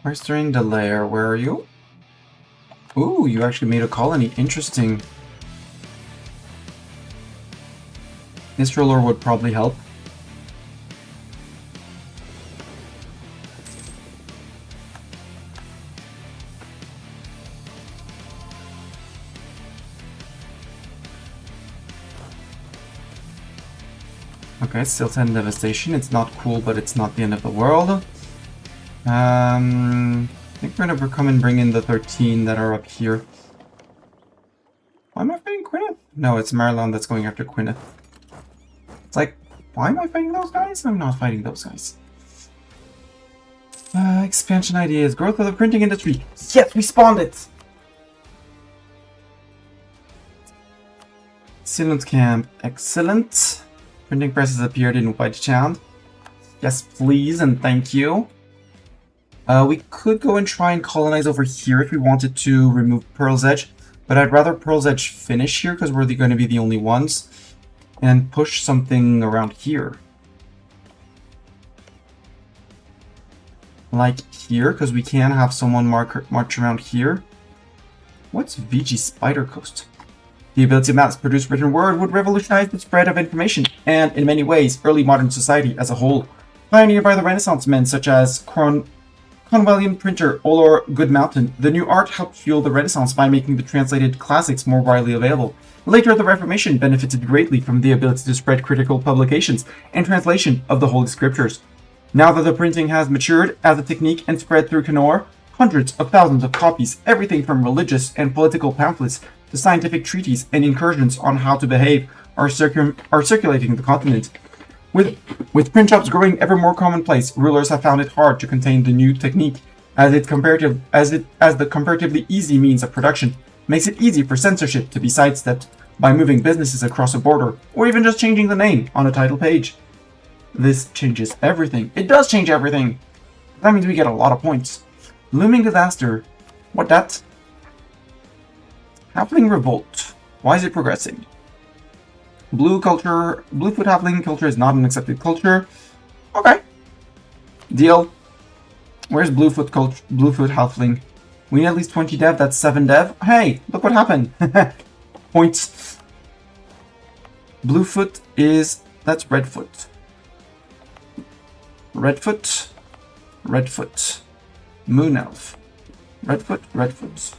Restoring the lair. Where are you? Ooh, you actually made a colony. Interesting. This roller would probably help. Okay, still 10 devastation. It's not cool, but it's not the end of the world. I think we're gonna come and bring in the 13 that are up here. Why am I fighting Gwyneth? No, it's Marilyn that's going after Gwyneth. It's like, why am I fighting those guys? I'm not fighting those guys. Expansion ideas. Growth of the printing industry. Yes, we spawned it! Sealant camp. Excellent. Printing press has appeared in Whitetown. Yes, please, and thank you. We could go and try and colonize over here if we wanted to remove Pearl's Edge, but I'd rather Pearl's Edge finish here because we're going to be the only ones, and push something around here. Like here, because we can have someone march around here. What's VG Spider Coast? The ability to mass produce written word would revolutionize the spread of information and, in many ways, early modern society as a whole. Pioneered by the Renaissance men such as Cornwellian printer Olor Goodmountain, the new art helped fuel the Renaissance by making the translated classics more widely available. Later, the Reformation benefited greatly from the ability to spread critical publications and translation of the Holy Scriptures. Now that the printing has matured as a technique and spread through Connaught, hundreds of thousands of copies, everything from religious and political pamphlets to scientific treatises and incursions on how to behave, are circulating the continent. With print shops growing ever more commonplace, rulers have found it hard to contain the new technique, as the comparatively easy means of production makes it easy for censorship to be sidestepped by moving businesses across a border, or even just changing the name on a title page. This changes everything. It does change everything! That means we get a lot of points. Looming disaster. What that? Halfling revolt. Why is it progressing? Bluefoot halfling culture is not an accepted culture. Okay. Deal. Where's Bluefoot halfling? We need at least 20 dev, that's 7 dev. Hey, look what happened. Points. Bluefoot is, that's Redfoot. Redfoot. Moon elf. Redfoot.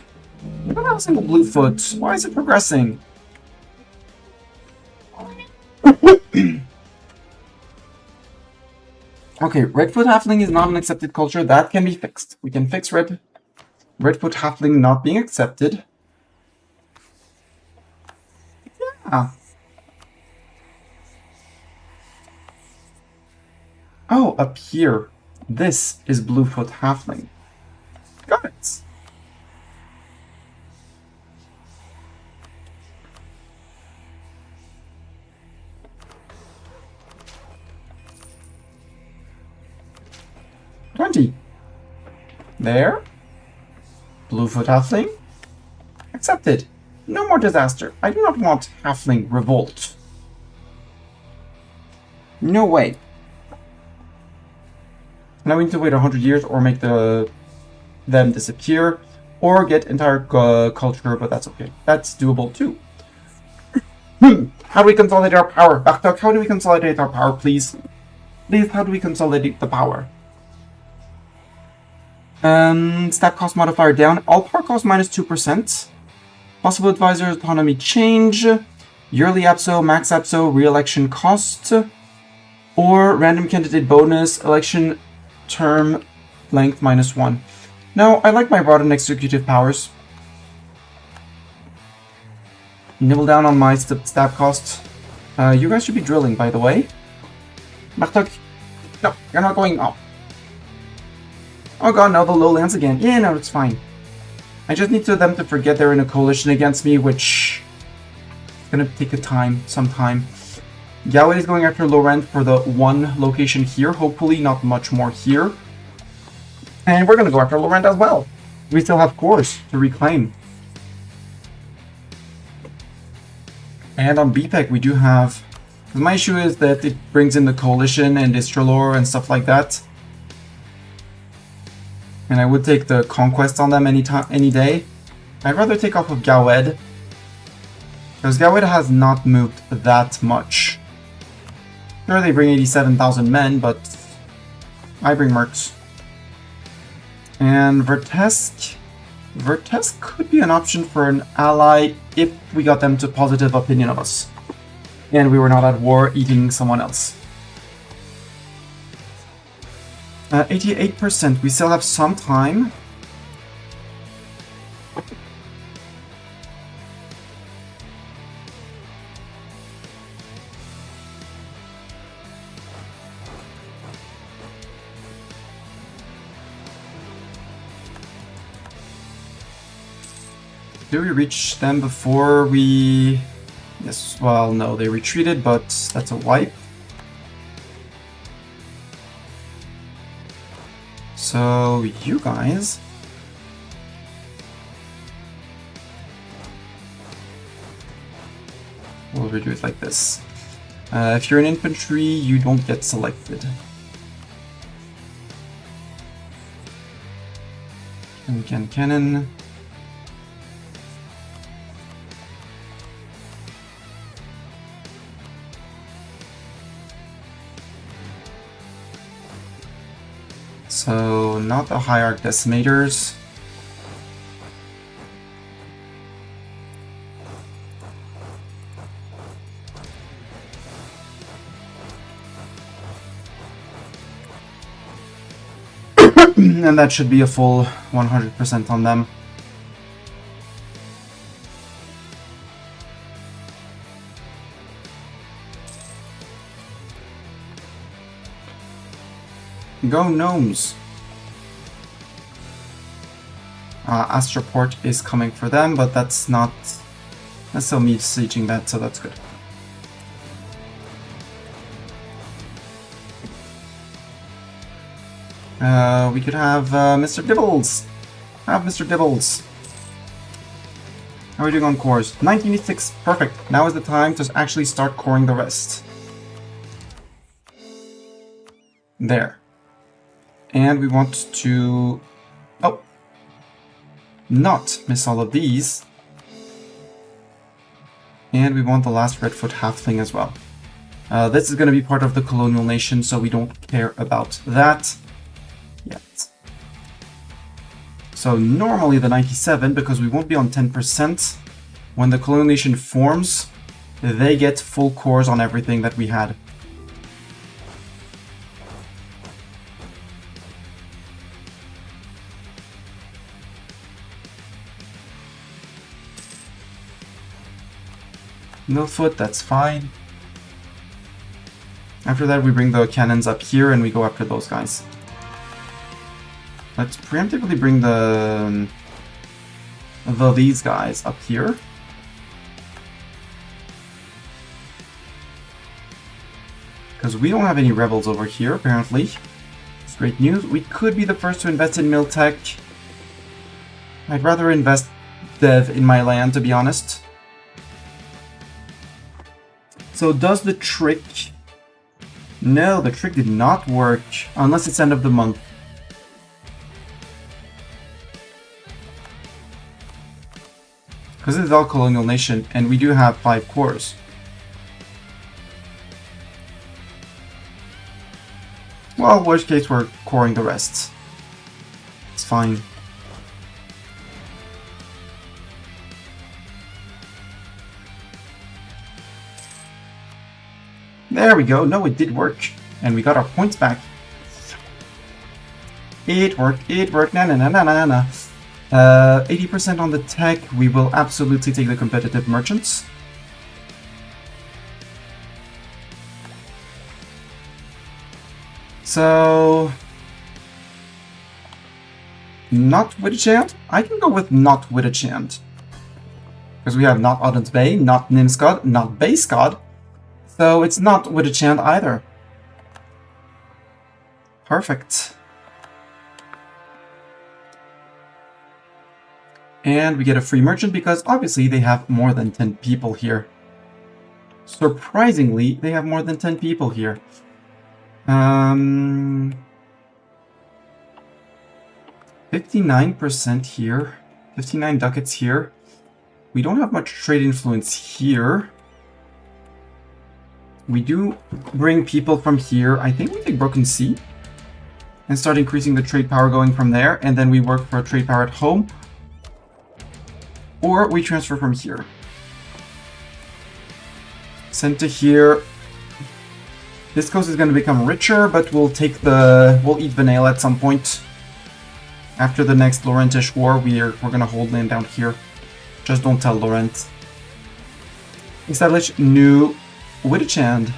What about a single Bluefoot? Why is it progressing? Okay, Redfoot halfling is not an accepted culture. That can be fixed. We can fix Redfoot halfling not being accepted. Yeah. Oh, up here. This is Bluefoot halfling. Got it. There. Bluefoot halfling. Accepted. No more disaster. I do not want halfling revolt. No way. Now we need to wait 100 years or make them disappear or get entire culture, but that's okay. That's doable too. How do we consolidate our power? Baktok, how do we consolidate our power, please? Please, how do we consolidate the power? Stat cost modifier down. All power cost minus 2%. Possible advisor autonomy change. Yearly APSO, max APSO, re-election cost. Or random candidate bonus, election term length minus 1. No, I like my broadened executive powers. Nibble down on my stab cost. You guys should be drilling, by the way. Bartok. No, you're not going up. Oh god, no, the lowlands again. Yeah, no, it's fine. I just need them to forget they're in a coalition against me, which is gonna take some time. Galway is going after Lorend for the one location here. Hopefully not much more here. And we're gonna go after Lorend as well. We still have cores to reclaim. And on BPEC we do have... My issue is that it brings in the coalition and Istralor and stuff like that. And I would take the conquest on them any day. I'd rather take off of Gawed, because Gawed has not moved that much. Sure, they bring 87,000 men, but I bring mercs. And Vertesk. Vertesk could be an option for an ally if we got them to positive opinion of us. And we were not at war eating someone else. 88%, we still have some time. Do we reach them before we... Yes, well, no, they retreated, but that's a wipe. So, you guys... We'll do it like this. If you're an infantry, you don't get selected. Cannon. So, not the Hierarch Decimators. And that should be a full 100% on them. Go Gnomes! Astroport is coming for them, but that's not... That's still me sieging that, so that's good. We could have Mr. Dibbles! Have Mr. Dibbles! How are we doing on cores? 1986, perfect! Now is the time to actually start coring the rest. There. And we want to... Oh! Not miss all of these. And we want the last Redfoot halfling as well. This is going to be part of the colonial nation, so we don't care about that yet. So normally the 97, because we won't be on 10%, when the colonial nation forms, they get full cores on everything that we had. Millfoot, that's fine. After that, we bring the cannons up here and we go after those guys. Let's preemptively bring these guys up here. Because we don't have any rebels over here, apparently. It's great news. We could be the first to invest in Miltech. I'd rather invest dev in my land, to be honest. So does the trick... No, the trick did not work, unless it's end of the month. Because this is all colonial nation, and we do have 5 cores. Well, worst case, we're coring the rest. It's fine. There we go. No, it did work. And we got our points back. It worked. It worked. Na na na na na na. 80% on the tech. We will absolutely take the competitive merchants. So... Not with a chant? I can go with not with a chant. Because we have not Odin's Bay, not Nimscodd, not Bayscodd. So it's not with a chant either. Perfect. And we get a free merchant because obviously they have more than 10 people here. Surprisingly, they have more than 10 people here. 59% here. 59 ducats here. We don't have much trade influence here. We do bring people from here. I think we take Broken Sea and start increasing the trade power going from there, and then we work for a trade power at home. Or we transfer from here. Send to here. This coast is going to become richer, but we'll eat Vanilla at some point. After the next Laurentish War, we're going to hold land down here. Just don't tell Laurent. Establish New Wittichand.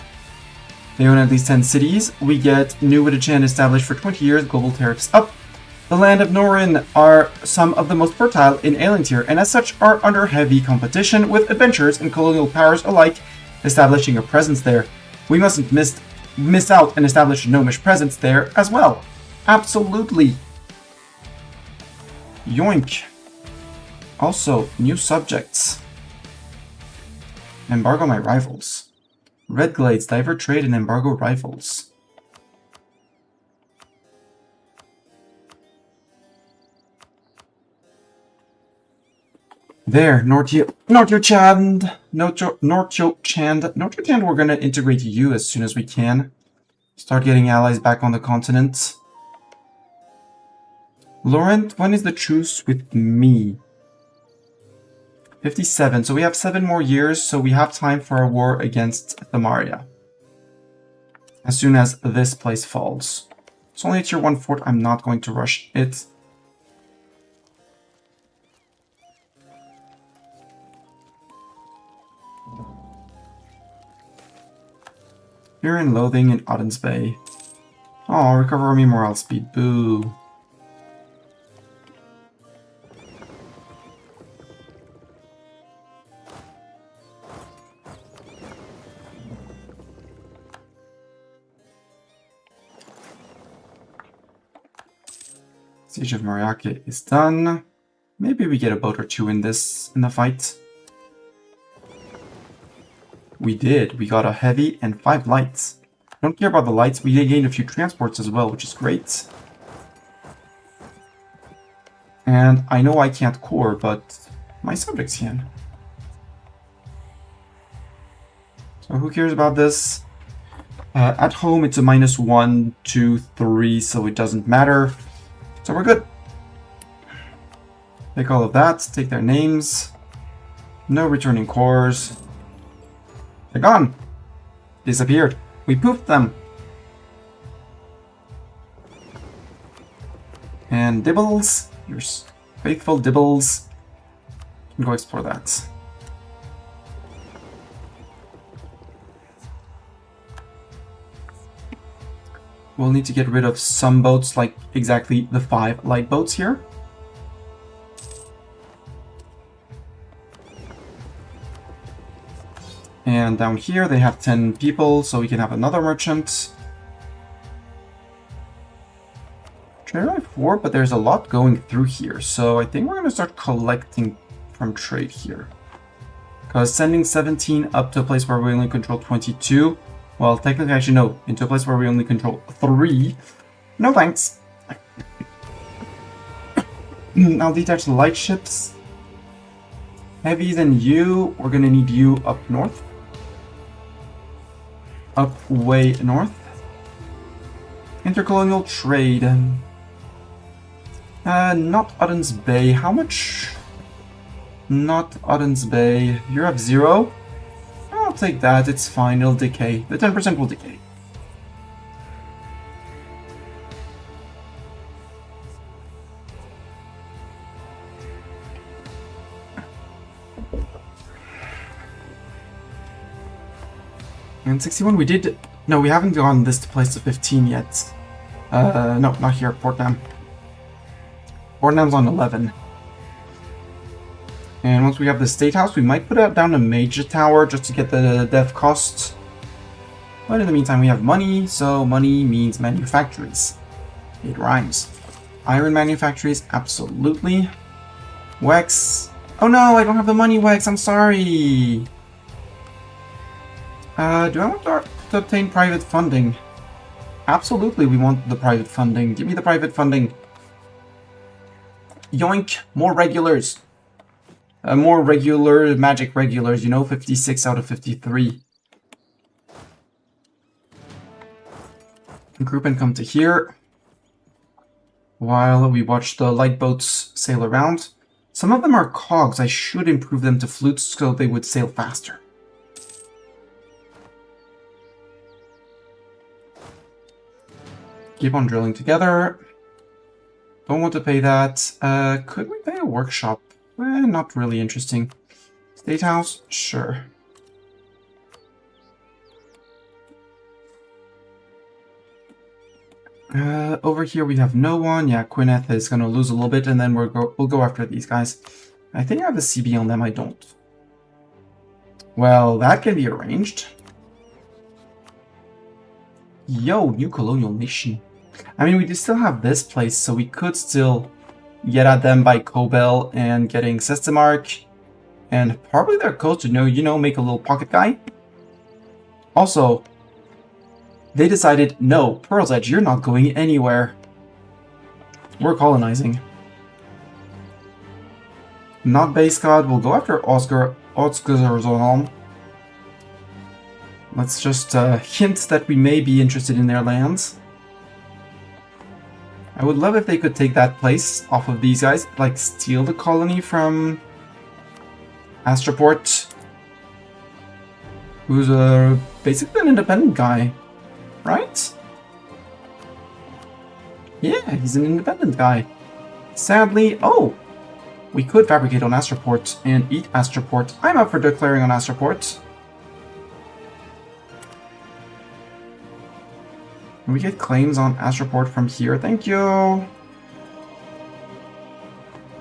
They own at least 10 cities. We get New Wittichand established for 20 years, global tariffs up. The land of Norin are some of the most fertile in Elantir, and as such are under heavy competition with adventurers and colonial powers alike establishing a presence there. We mustn't miss out and establish a gnomish presence there as well. Absolutely. Yoink. Also, new subjects. Embargo my rivals. Red Glades, divert trade and embargo rivals. There, Nortyo-Chand, we're gonna integrate you as soon as we can. Start getting allies back on the continent. Laurent, when is the truce with me? 57, so we have 7 more years, so we have time for a war against Thamaria. As soon as this place falls. It's only a tier 1 fort, I'm not going to rush it. Fear and Loathing in Odin's Bay. Oh, recover army morale speed, boo. Siege of Moriake is done. Maybe we get a boat or two in the fight. We did. We got a heavy and 5 lights. Don't care about the lights. We gained a few transports as well, which is great. And I know I can't core, but my subjects can. So who cares about this? At home, it's a -1, 2, 3, so it doesn't matter. So we're good. Take all of that, take their names. No returning cores. They're gone. Disappeared. We pooped them. And Dibbles, your faithful Dibbles. You can go explore that. We'll need to get rid of some boats, like exactly the 5 light boats here. And down here they have 10 people, so we can have another merchant. Trade 4, but there's a lot going through here, so I think we're going to start collecting from trade here. Because sending 17 up to a place where we only control 22... Well, technically, actually, no. Into a place where we only control 3. No thanks. I'll detach the light ships. Heavies and you. We're going to need you up north. Up way north. Intercolonial trade. Not Odin's Bay. How much? Not Odin's Bay. You have 0. I'll take that, it's fine, it'll decay. The 10% will decay. And 61 we did... No, we haven't gone this place to 15 yet. No, not here, Portnam. Portnam's on 11. And once we have the State House, we might put down a Major Tower just to get the dev cost. But in the meantime, we have money, so money means manufactories. It rhymes. Iron manufactories, absolutely. Wex. Oh no, I don't have the money, Wex, I'm sorry. Do I want to obtain private funding? Absolutely, we want the private funding. Give me the private funding. yoink, more regulars. More regular magic regulars, you know, 56 out of 53. Group and come to here. While we watch the light boats sail around. Some of them are cogs. I should improve them to flutes so they would sail faster. Keep on drilling together. Don't want to pay that. Could we pay a workshop? Not really interesting. State house? Sure. Over here we have no one. Yeah, Gwyneth is going to lose a little bit, and then we'll go after these guys. I think I have a CB on them. I don't. Well, that can be arranged. Yo, new colonial nation. I mean, we do still have this place, so we could still get at them by Cobel and getting Sistemark. And probably their coast to know, you know, make a little pocket guy. Also, they decided, no, Pearl's Edge, you're not going anywhere. We're colonizing. Not Nimscodd, we'll go after Oscar. Let's just hint that we may be interested in their lands. I would love if they could take that place off of these guys, like steal the colony from Astroport, who's basically an independent guy, right? Yeah, he's an independent guy. Sadly, oh, we could fabricate on Astroport and eat Astroport. I'm up for declaring on Astroport. We get claims on Astroport from here, thank you.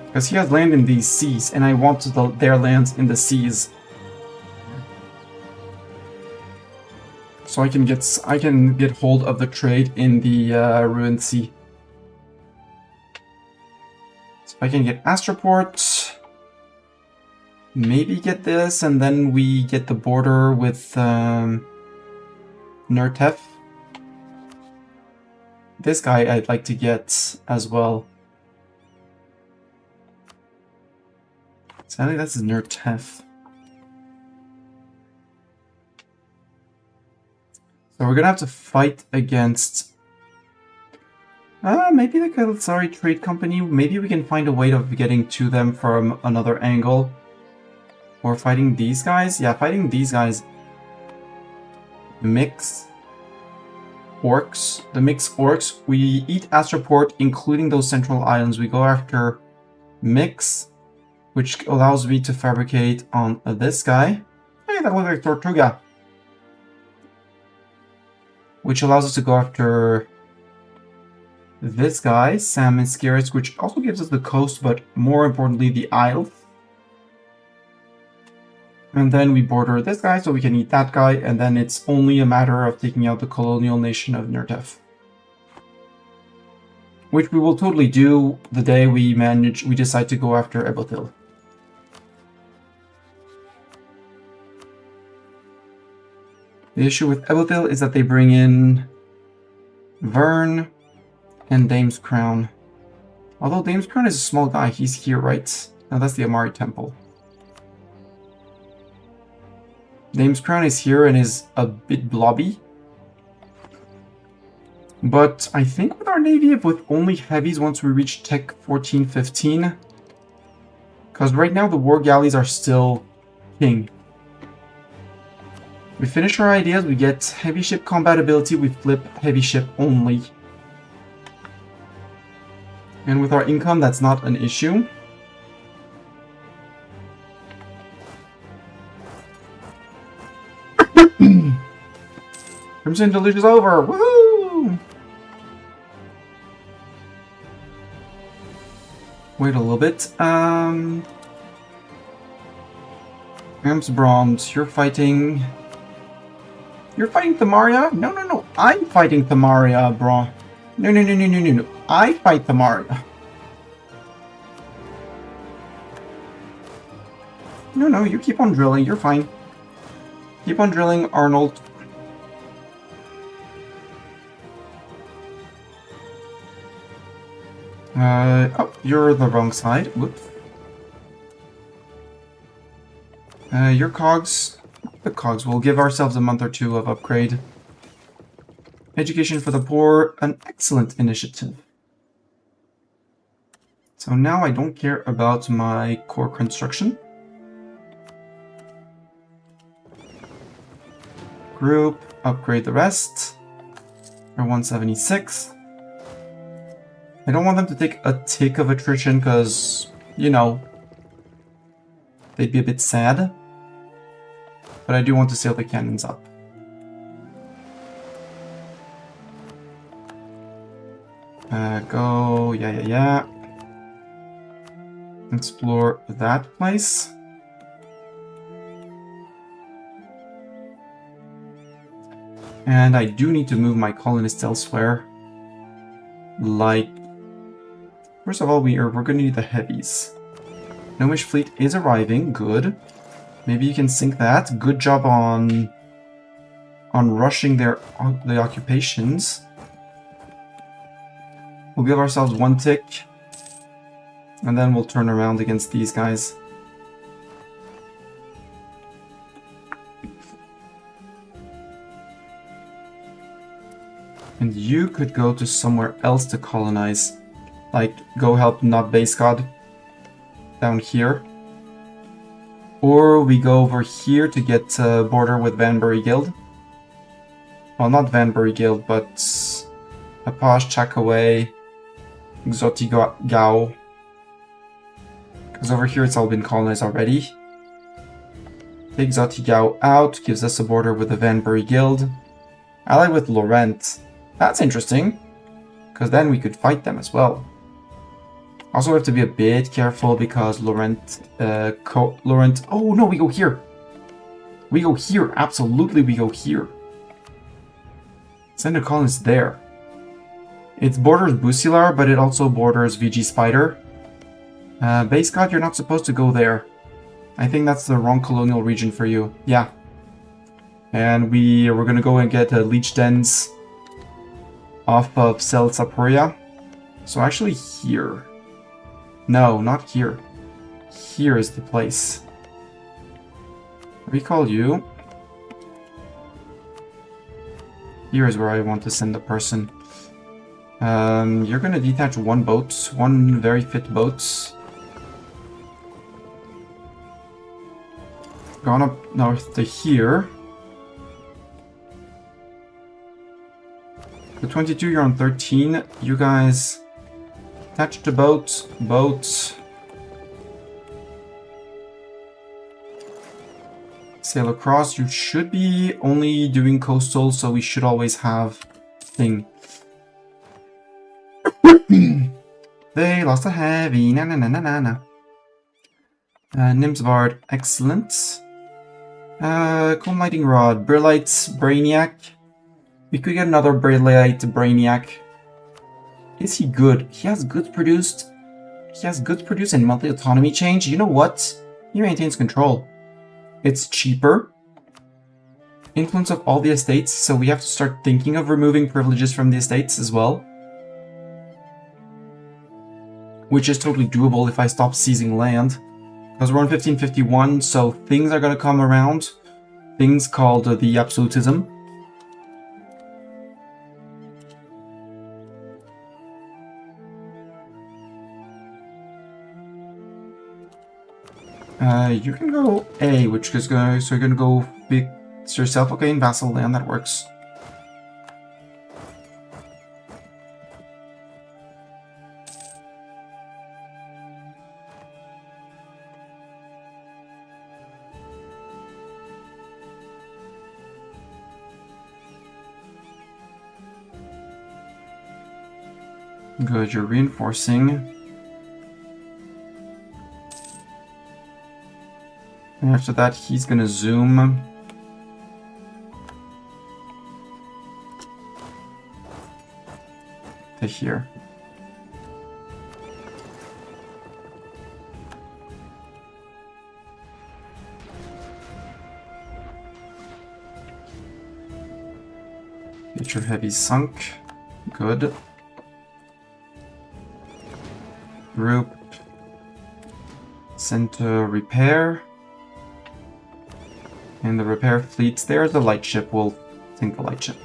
Because he has land in these seas, and I want their lands in the seas. So I can get hold of the trade in the Ruined Sea. So I can get Astroport, maybe get this, and then we get the border with Nurtef. This guy I'd like to get as well. Sadly, that's Nurtef. So we're gonna have to fight against... maybe the Kalsari Trade Company. Maybe we can find a way of getting to them from another angle. Or fighting these guys? Yeah, fighting these guys. Mix... Orcs, the mixed orcs, we eat Astroport, including those central islands. We go after Mix, which allows me to fabricate on this guy. Hey, that looks like Tortuga. Which allows us to go after this guy, Salmon Scarets, which also gives us the coast, but more importantly, the isle. And then we border this guy, so we can eat that guy, and then it's only a matter of taking out the colonial nation of Nurtef. Which we will totally do the day we decide to go after Ebothil. The issue with Ebothil is that they bring in Vern and Dame's Crown. Although Dame's Crown is a small guy, he's here, right? Now that's the Amari Temple. Dame's Crown is here and is a bit blobby. But I think with our navy, with only heavies once we reach Tech 14-15, because right now the war galleys are still king. We finish our ideas, we get heavy ship compatibility, we flip heavy ship only. And with our income, that's not an issue. Crimson Deluge is over! Woohoo! Wait a little bit. Amsbrond, you're fighting... You're fighting Thamaria? No, no, no. I'm fighting Thamaria, bro. No, no, no, no, no, no, no. I fight Thamaria. No, no, you keep on drilling. You're fine. Keep on drilling, Arnold. Oh, you're the wrong side. Whoops. Your cogs. The cogs. We'll give ourselves a month or two of upgrade. Education for the poor. An excellent initiative. So now I don't care about my core construction. Group. Upgrade the rest. They're 176. I don't want them to take a tick of attrition because, you know, they'd be a bit sad. But I do want to sail the cannons up. Go, yeah. Explore that place. And I do need to move my colonists elsewhere. Like, first of all, we're going to need the heavies. Gnomish fleet is arriving. Good. Maybe you can sink that. Good job on rushing the occupations. We'll give ourselves one tick. And then we'll turn around against these guys. And you could go to somewhere else to colonize. Like, go help Nimscodd down here. Or we go over here to get border with Vanbury Guild. Well, not Vanbury Guild, but Apache, Chakaway, Gao. Because over here it's all been colonized already. Take Gao out, gives us a border with the Vanbury Guild. Ally with Laurent. That's interesting, because then we could fight them as well. Also, we have to be a bit careful because Laurent... Oh, no, we go here. We go here. Absolutely, we go here. Send a colonist there. It borders Busilar, but it also borders VG Spider. Base God, you're not supposed to go there. I think that's the wrong colonial region for you. Yeah. And we're going to go and get Leech Dens off of Sel Saporia. So actually here. No, not here. Here is the place. Recall you. Here is where I want to send the person. You're gonna detach one boat, one very fit boat. Gone up north to here. The 22, you're on 13. You guys attach the boat. Sail across. You should be only doing coastal, so we should always have thing. They lost a heavy. Na. Nimscodd, excellent. Cold Lightning Rod, Brillight, Brainiac. We could get another Brillight Brainiac. Is he good? He has goods produced. He has goods produced and monthly autonomy change. You know what? He maintains control. It's cheaper. Influence of all the estates, so we have to start thinking of removing privileges from the estates as well. Which is totally doable if I stop seizing land. Because we're on 1551, so things are going to come around. Things called the absolutism. You can go A, which is going to, so you're going to go fix yourself. Okay, in vassal land, that works. Good, you're reinforcing. And after that, he's gonna zoom. To here. Get your heavy sunk. Good. Group. Send to repair. And the repair fleets. There's the light ship. We'll sink the light ship.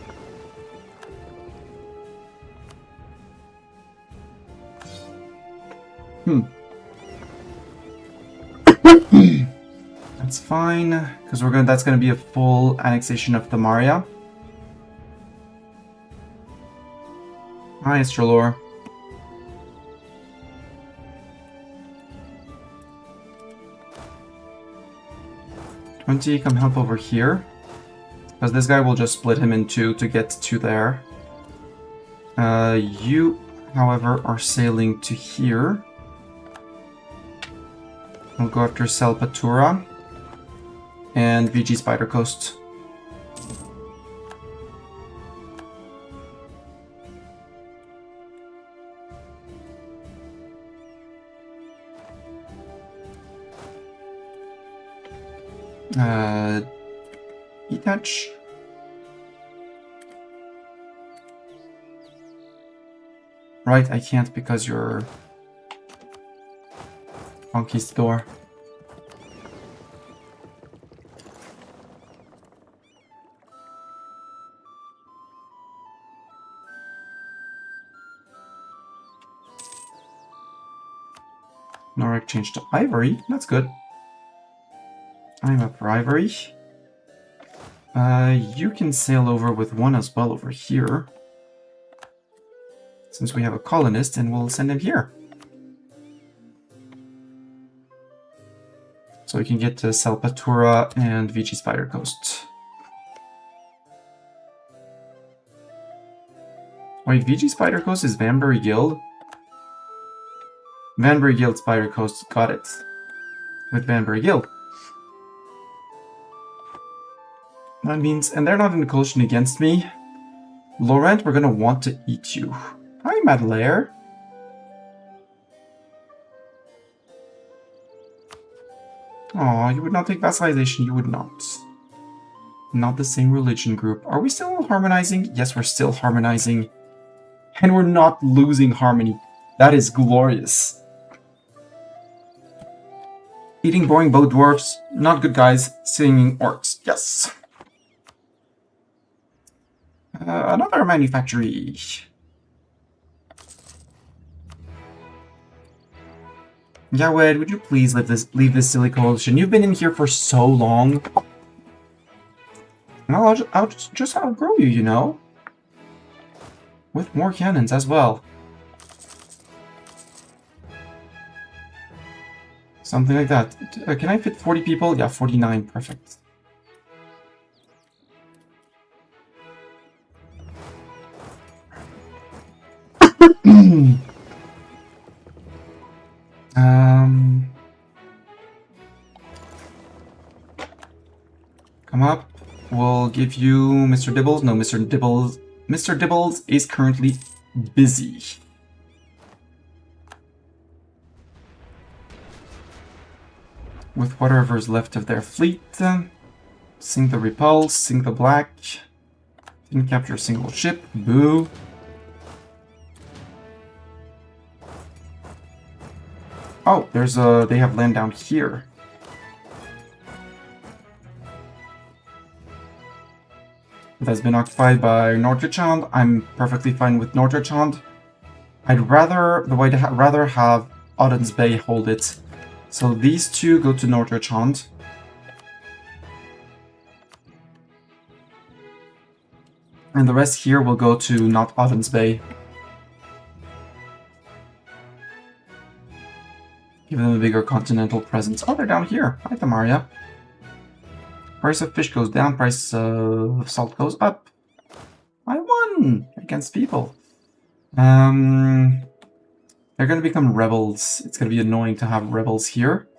That's fine, because that's gonna be a full annexation of Thamaria. Hi, Astrolore. Come help over here. Because this guy will just split him in two to get to there. You, however, are sailing to here. We'll go after Salpatura and VG Spider Coast. Detach. Right, I can't because you're Conquistador. Norek changed to Ivory. That's good. I'm up for Ivory. You can sail over with one as well over here. Since we have a colonist, and we'll send him here. So we can get to Salpatura and VG Spider Coast. Wait, VG Spider Coast is Vanbury Guild? Vanbury Guild Spider Coast, got it. With Vanbury Guild. That means, and they're not in coalition against me. Laurent, we're gonna want to eat you. Hi, Madelaire. Aw, you would not take vassalization, you would not. Not the same religion group. Are we still harmonizing? Yes, we're still harmonizing. And we're not losing harmony. That is glorious. Eating boring bow dwarfs, not good guys, singing orcs. Yes. Another manufactory. Yawed, would you please leave this silly coalition? You've been in here for so long. Well, I'll just outgrow you, you know? With more cannons as well. Something like that. Can I fit 40 people? Yeah, 49. Perfect. Come up. We'll give you Mr. Dibbles. No, Mr. Dibbles is currently busy. With whatever's left of their fleet. Sink the Repulse, sink the Black. Didn't capture a single ship. Boo. Oh, they have land down here. It has been occupied by Nordrichand. I'm perfectly fine with Nordrichand. I'd rather have Odin's Bay hold it. So these two go to Nordrichand. And the rest here will go to not Odin's Bay. Give them a bigger continental presence. Oh, they're down here. Hi, Thamaria. Price of fish goes down, price of salt goes up. I won against people. They're going to become rebels. It's going to be annoying to have rebels here.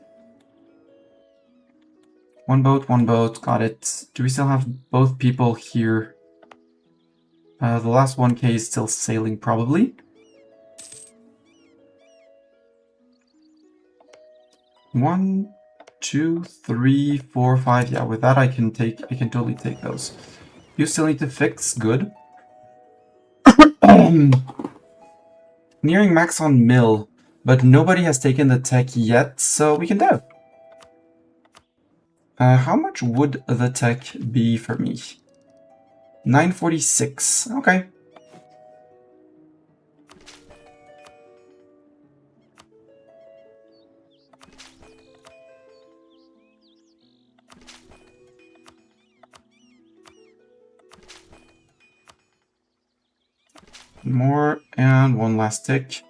One boat, got it. Do we still have both people here? The last 1K is still sailing, probably. One, 2, 3, 4, 5. Yeah, with that I can totally take those. You still need to fix, good. Nearing max on mill. But nobody has taken the tech yet, so we can dev. How much would the tech be for me? 946. Okay. More, and one last tick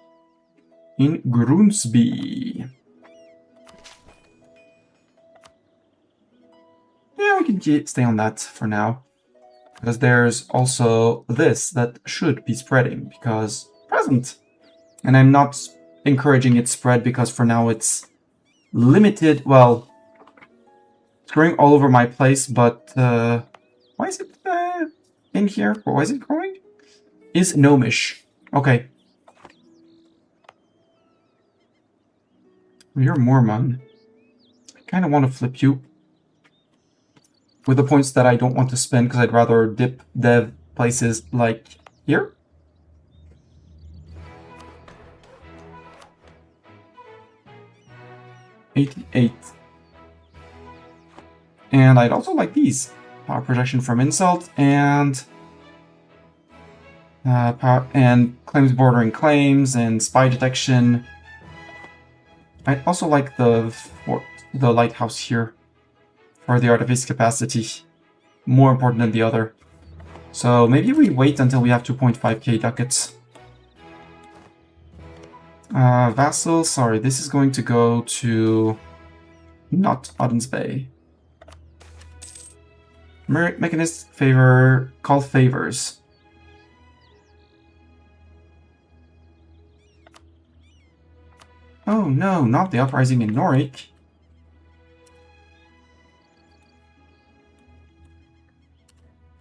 in Grimsby. Yeah, we can stay on that for now. Because there's also this that should be spreading, because present. And I'm not encouraging it spread because for now it's limited. Well, it's growing all over my place, but why is it in here? Or why is it growing? Is gnomish. Okay. You're Mormon. I kind of want to flip you. With the points that I don't want to spend because I'd rather dip dev places like here. $88. And I'd also like these. Power protection from insult and power and claims bordering claims and spy detection. I'd also like the lighthouse here for the artefice capacity. More important than the other. So maybe we wait until we have 2.5k ducats. Vassal, sorry, this is going to go to not Odin's Bay. Mechanist favor, call favors. Oh no, not the uprising in Norik.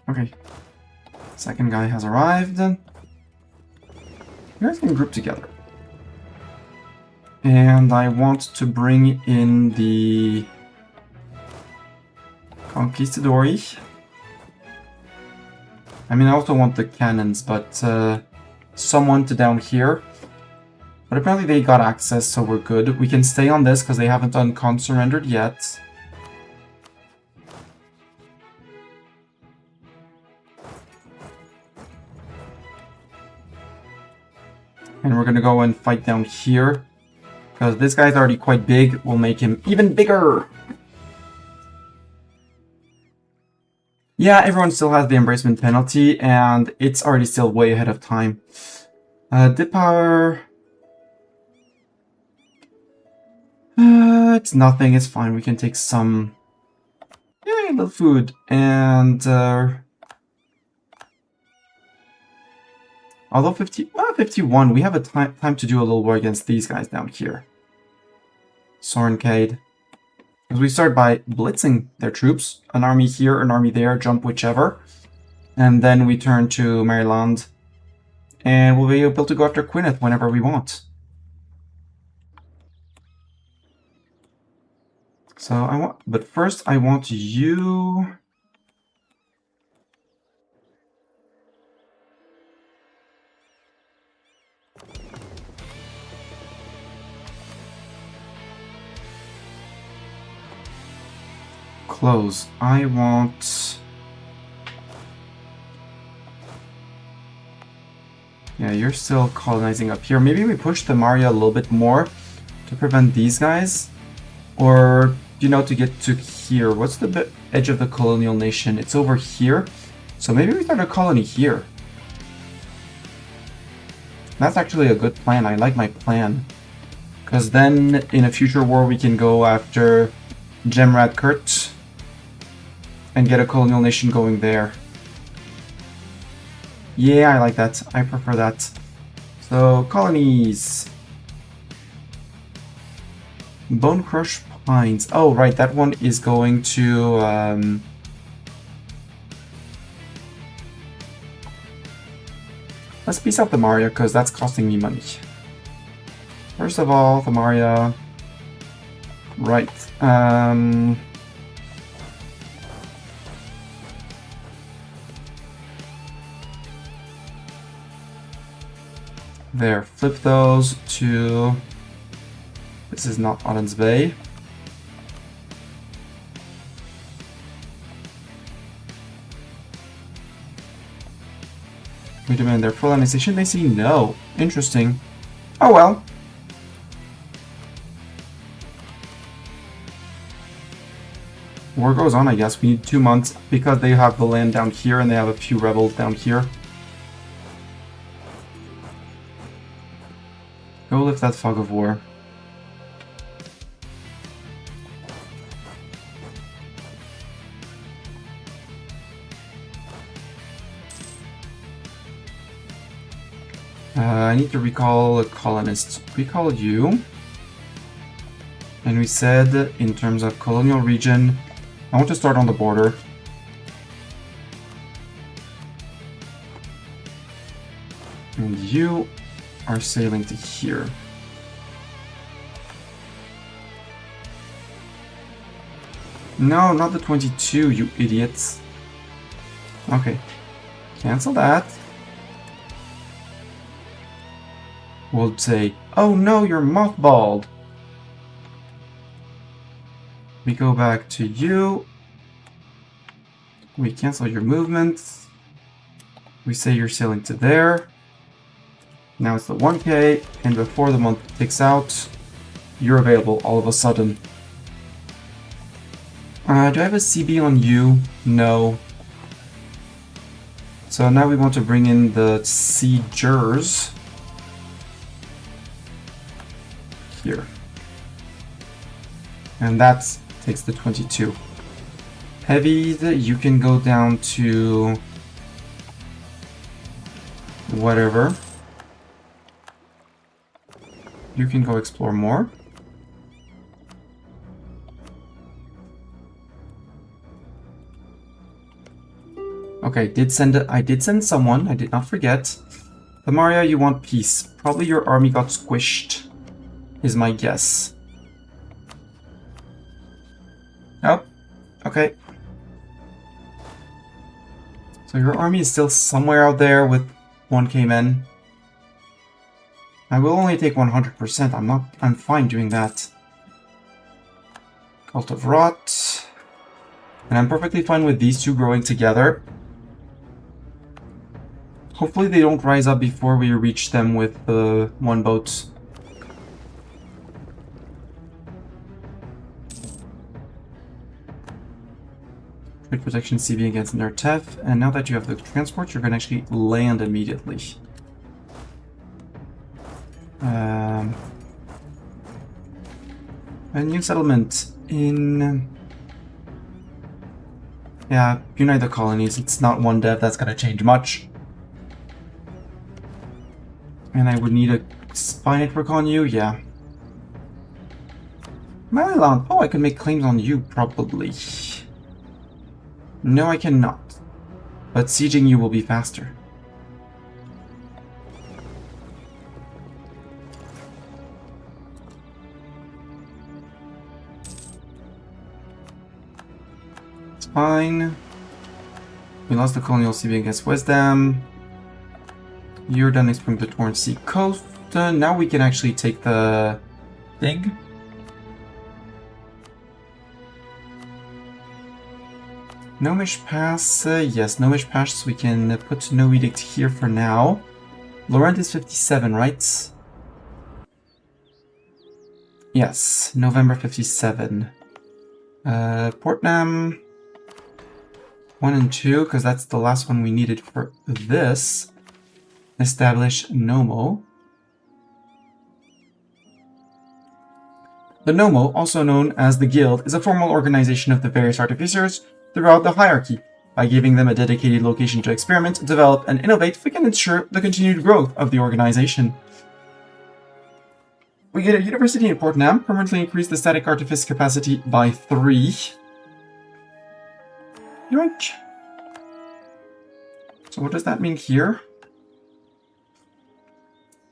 Okay. Second guy has arrived. You guys can group together. And I want to bring in the Conquistadori. I mean, I also want the cannons, but someone to down here. But apparently they got access, so we're good. We can stay on this because they haven't done con-surrendered yet. And we're gonna go and fight down here. Because this guy's already quite big, we'll make him even bigger! Yeah, everyone still has the embracement penalty, and it's already still way ahead of time. Dip power... it's nothing, it's fine, we can take some... yeah, a little food, and... although 51, we have a time to do a little war against these guys down here. Sorencade. Because we start by blitzing their troops. An army here, an army there, jump whichever. And then we turn to Maryland. And we'll be able to go after Gwynedd whenever we want. So I want, but first I want you... close. I want... yeah, you're still colonizing up here. Maybe we push the Maria a little bit more to prevent these guys. Or, you know, to get to here. What's the edge of the colonial nation? It's over here. So maybe we start a colony here. That's actually a good plan. I like my plan. Because then, in a future war, we can go after Gemrad Kurt and get a colonial nation going there. Yeah, I like that. I prefer that. So, colonies. Bone Crush Pines. Oh, right, that one is going to... let's piece out the Maria, because that's costing me money. First of all, the Maria... right. There, flip those to this is not Odin's Bay. We demand their full annexation. They say no. Interesting. Oh well. War goes on, I guess. We need 2 months because they have the land down here and they have a few rebels down here. Go lift that fog of war. I need to recall a colonist. Recall you. And we said, in terms of colonial region, I want to start on the border. And you are sailing to here. No, not the 22, you idiots. Okay. Cancel that. We'll say, oh no, you're mothballed. We go back to you. We cancel your movements. We say you're sailing to there. Now it's the 1K, and before the month ticks out, you're available all of a sudden. Do I have a CB on you? No. So now we want to bring in the siegers. Here. And that takes the 22. Heavies, you can go down to whatever. You can go explore more. Okay, I did send someone, I did not forget. Thamaria, you want peace. Probably your army got squished, is my guess. Oh, okay. So your army is still somewhere out there with 1K men. I will only take 100%. I'm fine doing that. Cult of Rot. And I'm perfectly fine with these two growing together. Hopefully they don't rise up before we reach them with the one boat. Trade protection CB against Nertef, and now that you have the transport, you're going to actually land immediately. A new settlement in... Yeah, unite the colonies. It's not one dev, that's going to change much. And I would need a spy network on you, yeah. Maryland, oh, I could make claims on you, probably. No, I cannot. But sieging you will be faster. It's fine. We lost the colonial CB against Wisdom. You're done exploring the Torrent Sea coast. Now we can actually take the thing. Gnomish Pass, yes, Gnomish Pass, we can put no edict here for now. Laurent is 57, right? Yes, November 57. Portnam 1 and 2, because that's the last one we needed for this. Establish Nomo. The Nomo, also known as the Guild, is a formal organization of the various artificers throughout the hierarchy. By giving them a dedicated location to experiment, develop, and innovate, we can ensure the continued growth of the organization. We get a university in Portnam, permanently increase the static artifice capacity by 3. Yoink. So what does that mean here?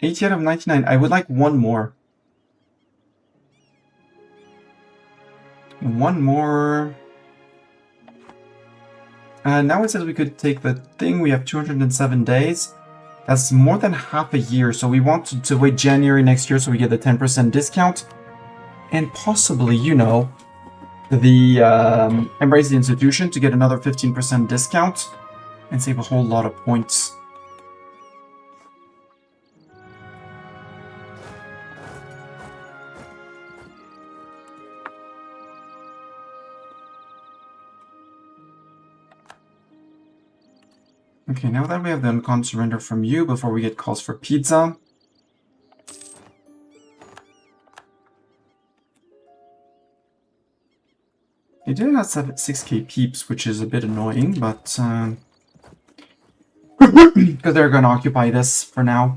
80 out of 99. I would like one more. One more. Now it says we could take the thing. We have 207 days. That's more than half a year. So we want to wait January next year so we get the 10% discount. and possibly, you know, the Embrace the Institution to get another 15% discount and save a whole lot of points. Okay, now that we have the uncon surrender from you before we get calls for pizza. They did have 6k peeps, which is a bit annoying, but because they're gonna occupy this for now.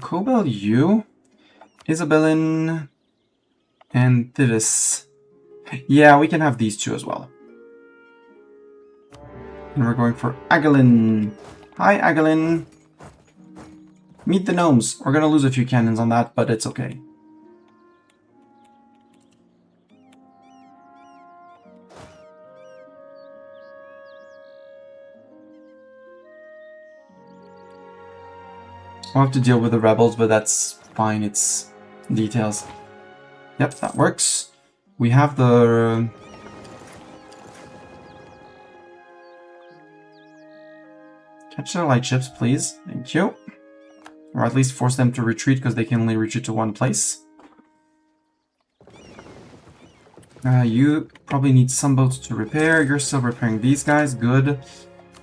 Cobel U, Isabellin, and Thivis. Yeah, we can have these two as well. And we're going for Agalin. Hi, Agalin. Meet the Gnomes. We're gonna lose a few cannons on that, but it's okay. We'll have to deal with the rebels, but that's fine. It's details. Yep, that works. We have the... Catch their light ships, please. Thank you. Or at least force them to retreat, because they can only retreat to one place. You probably need some boats to repair. You're still repairing these guys. Good.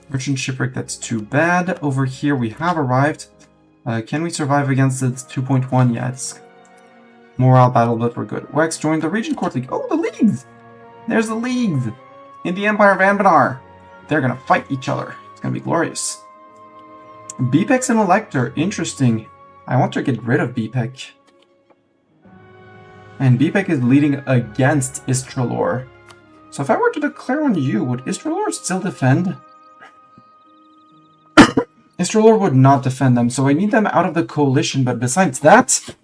Merchant shipwreck, that's too bad. Over here, we have arrived. Can we survive against the 2.1? Yeah, it's morale battle, but we're good. Wex joined the Region Court League. Oh, the leagues! There's the leagues! In the Empire of Anbennar. They're gonna fight each other. It's gonna be glorious. BPEX and Elector. Interesting. I want to get rid of BPEC. And BPEC is leading against Istralor. So if I were to declare on you, would Istralor still defend? Istralor would not defend them, so I need them out of the coalition, but besides that,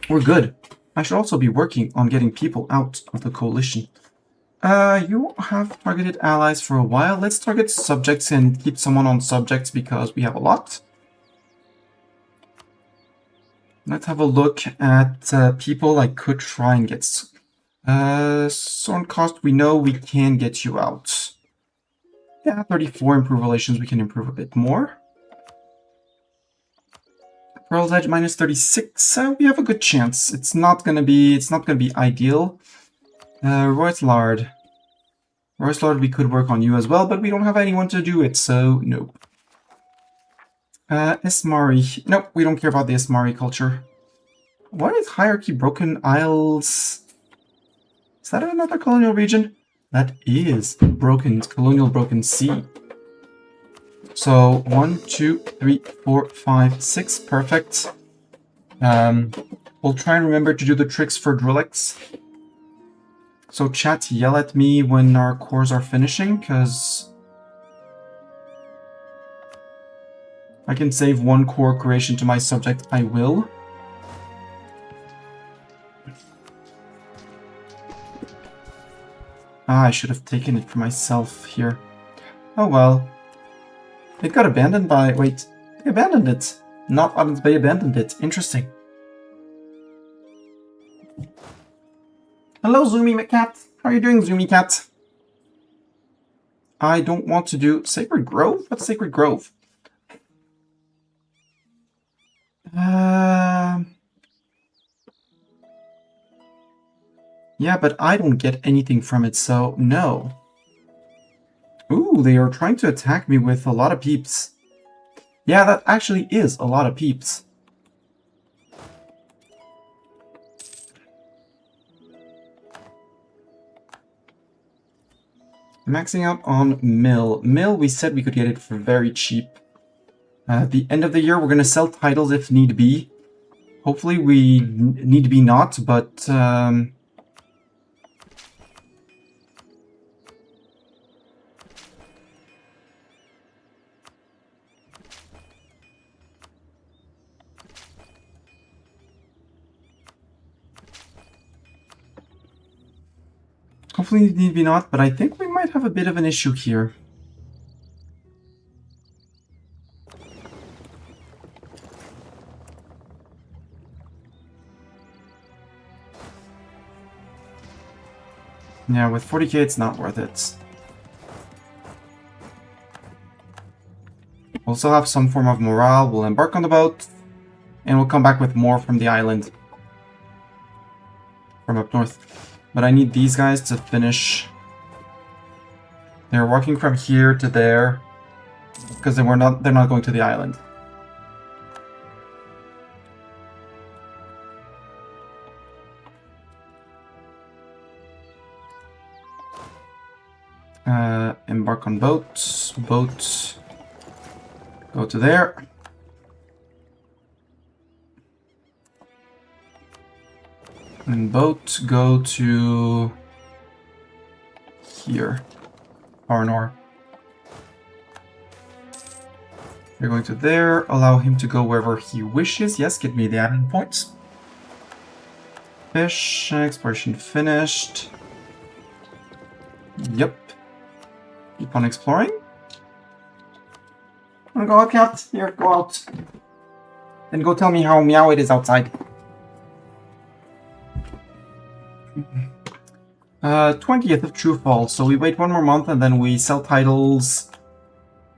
we're good. I should also be working on getting people out of the coalition. You have targeted allies for a while. Let's target subjects and keep someone on subjects because we have a lot. Let's have a look at people I could try and get. So on cost, we know we can get you out. Yeah, 34 improve relations. We can improve a bit more. Pearl's Edge minus 36. We have a good chance. It's not gonna be ideal. Royce Lard. Royce Lard, we could work on you as well, but we don't have anyone to do it, so nope. Esmari. Nope, we don't care about the Esmari culture. What is Hierarchy Broken Isles? Is that another colonial region? That is broken. It's colonial broken sea. So 1, 2, 3, 4, 5, 6. Perfect. We'll try and remember to do the tricks for Drillix. So chat, yell at me when our cores are finishing, because I can save one core creation to my subject. I will. Ah, I should have taken it for myself here. Oh well. It got abandoned by... Wait, they abandoned it. Not Islands Bay abandoned it. Interesting. Hello, Zoomy Cat. How are you doing, Zoomy Cat? I don't want to do Sacred Grove? What's Sacred Grove? Yeah, but I don't get anything from it, so no. Ooh, they are trying to attack me with a lot of peeps. Yeah, that actually is a lot of peeps. Maxing out on Mill. Mill, we said we could get it for very cheap. At the end of the year, we're going to sell titles if need be. Hopefully we need to be not, but... Hopefully maybe not, but I think we might have a bit of an issue here. Yeah, with 40k it's not worth it. We'll still have some form of morale, we'll embark on the boat, and we'll come back with more from the island. From up north. But I need these guys to finish. They're walking from here to there, because they're not going to the island. Embark on boats. Boats. Go to there. And boat go to here. Arnor. You're going to there. Allow him to go wherever he wishes. Yes, get me the admin points. Fish. Exploration finished. Yep. Keep on exploring. Wanna go out, cat? Here, go out. And go tell me how meow it is outside. 20th of True Fall. So we wait one more month and then we sell titles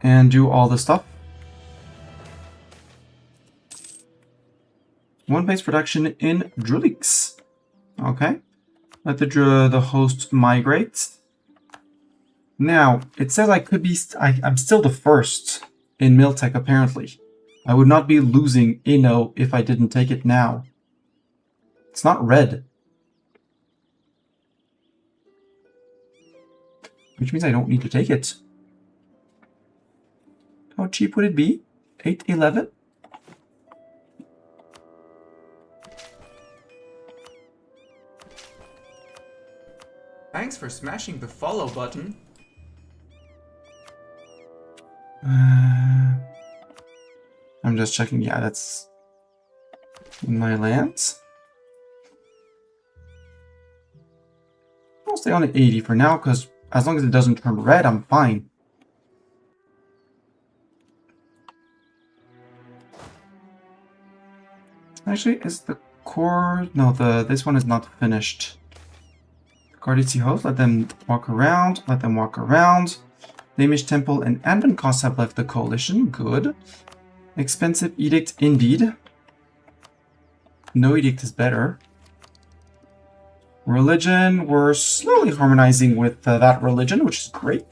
and do all the stuff. One base production in Drulix. Okay. Let the host migrate. Now, it says I could be... I'm still the first in Miltech, apparently. I would not be losing Inno if I didn't take it now. It's not red. Which means I don't need to take it. How cheap would it be? 811? Thanks for smashing the follow button. I'm just checking. Yeah, that's in my lands. I'll stay on at 80 for now, because as long as it doesn't turn red, I'm fine. Actually, is the core... No, this one is not finished. Guardian host, let them walk around, let them walk around. Namish Temple and Anbennar have left the coalition. Good. Expensive edict indeed. No edict is better. Religion, we're slowly harmonizing with that religion, which is great.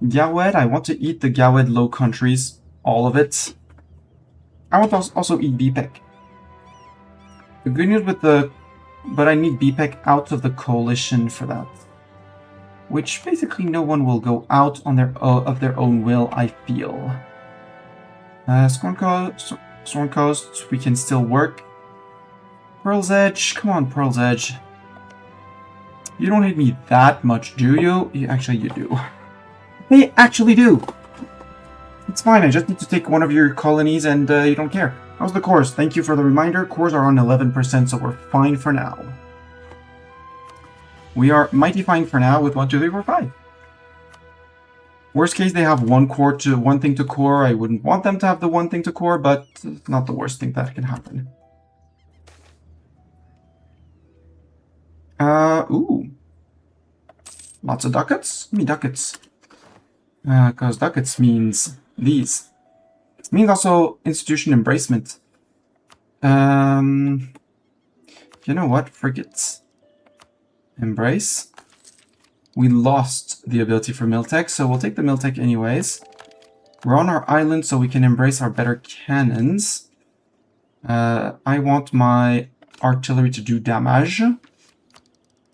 Gawed, I want to eat the Gawed Low Countries. All of it. I want to also eat BPEC. The good news with the... But I need BPEC out of the coalition for that. Which basically no one will go out on of their own will, I feel. Storm Coast, we can still work. Pearl's Edge, come on, Pearl's Edge. You don't hate me that much, do you? Actually, you do. They actually do! It's fine, I just need to take one of your colonies and you don't care. How's the cores? Thank you for the reminder. Cores are on 11%, so we're fine for now. We are mighty fine for now with 1, 2, 3, 4, 5. Worst case, they have one thing to core. I wouldn't want them to have the one thing to core, but it's not the worst thing that can happen. Ooh. Lots of ducats? Give me ducats. Because ducats means these. It means also institution embracement. You know what? Frigates. Embrace. We lost the ability for Miltech, so we'll take the Miltech anyways. We're on our island, so we can embrace our better cannons. I want my artillery to do damage.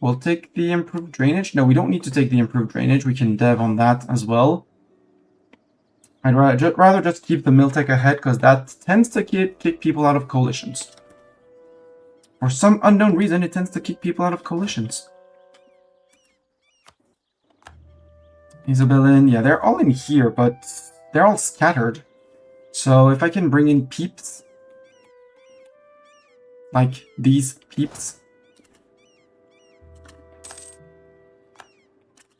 We'll take the improved drainage. No, we don't need to take the improved drainage. We can dev on that as well. I'd rather just keep the Miltech ahead, because that tends to kick people out of coalitions. For some unknown reason, it tends to kick people out of coalitions. Isabellin, yeah, they're all in here, but they're all scattered. So if I can bring in peeps, Like these peeps.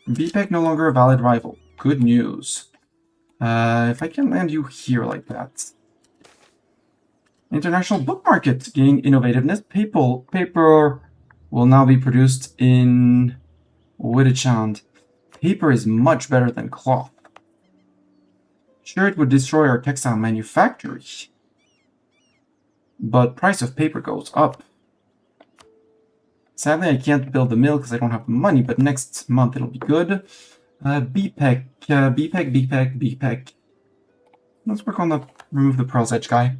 VPEG no longer a valid rival. Good news. If I can land you here like that. International book market gaining innovativeness. Paper will now be produced in Wittechand. Paper is much better than cloth. Sure, it would destroy our textile manufactory. But price of paper goes up. Sadly, I can't build the mill because I don't have the money, but next month it'll be good. BPEC, BPEC. Let's work on the remove the pearl's edge guy.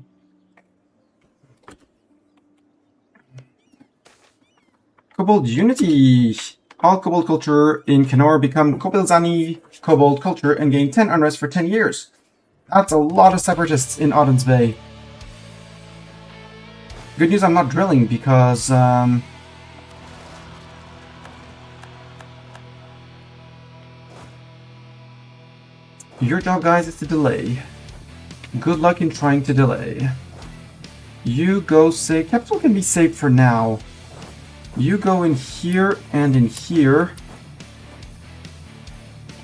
Kobold Unity. All kobold culture in Kenor become Kobilzani kobold culture and gain 10 unrest for 10 years. That's a lot of separatists in Auden's Bay. Good news, I'm not drilling because your job, guys, is to delay. Good luck in trying to delay. You go say capital can be saved for now. You go in here and in here.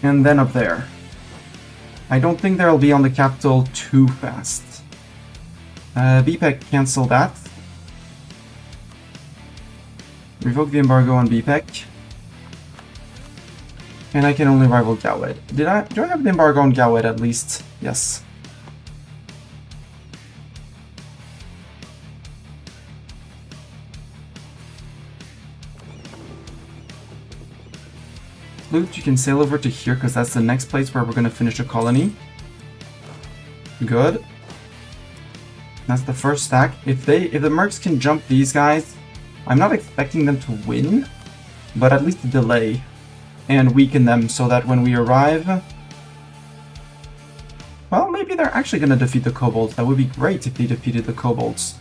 And then up there. I don't think they'll be on the capital too fast. BPEC, cancel that. Revoke the embargo on BPEC. And I can only rival Gawed. Do I have the embargo on Gawed at least? Yes. Flute, you can sail over to here because that's the next place where we're going to finish a colony. Good. That's the first stack. If the mercs can jump these guys, I'm not expecting them to win, but at least delay and weaken them so that when we arrive, well, maybe they're actually going to defeat the kobolds. That would be great if they defeated the kobolds.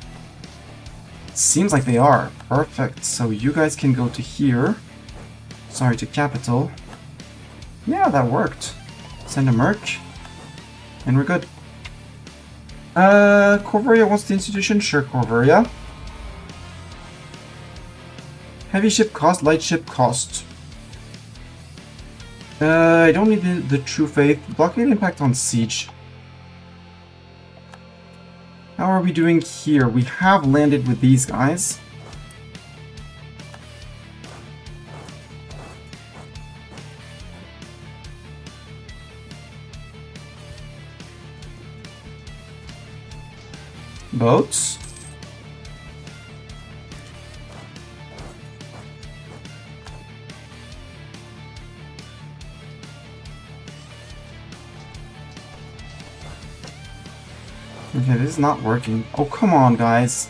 Seems like they are. Perfect. So you guys can go to here. Sorry, to capital. Yeah, that worked. Send a merc. And we're good. Corvaria wants the institution? Sure, Corvaria. Heavy ship cost, light ship cost. I don't need the True Faith. Blockade impact on siege. How are we doing here? We have landed with these guys. Boats. Okay, this is not working. Oh, come on, guys.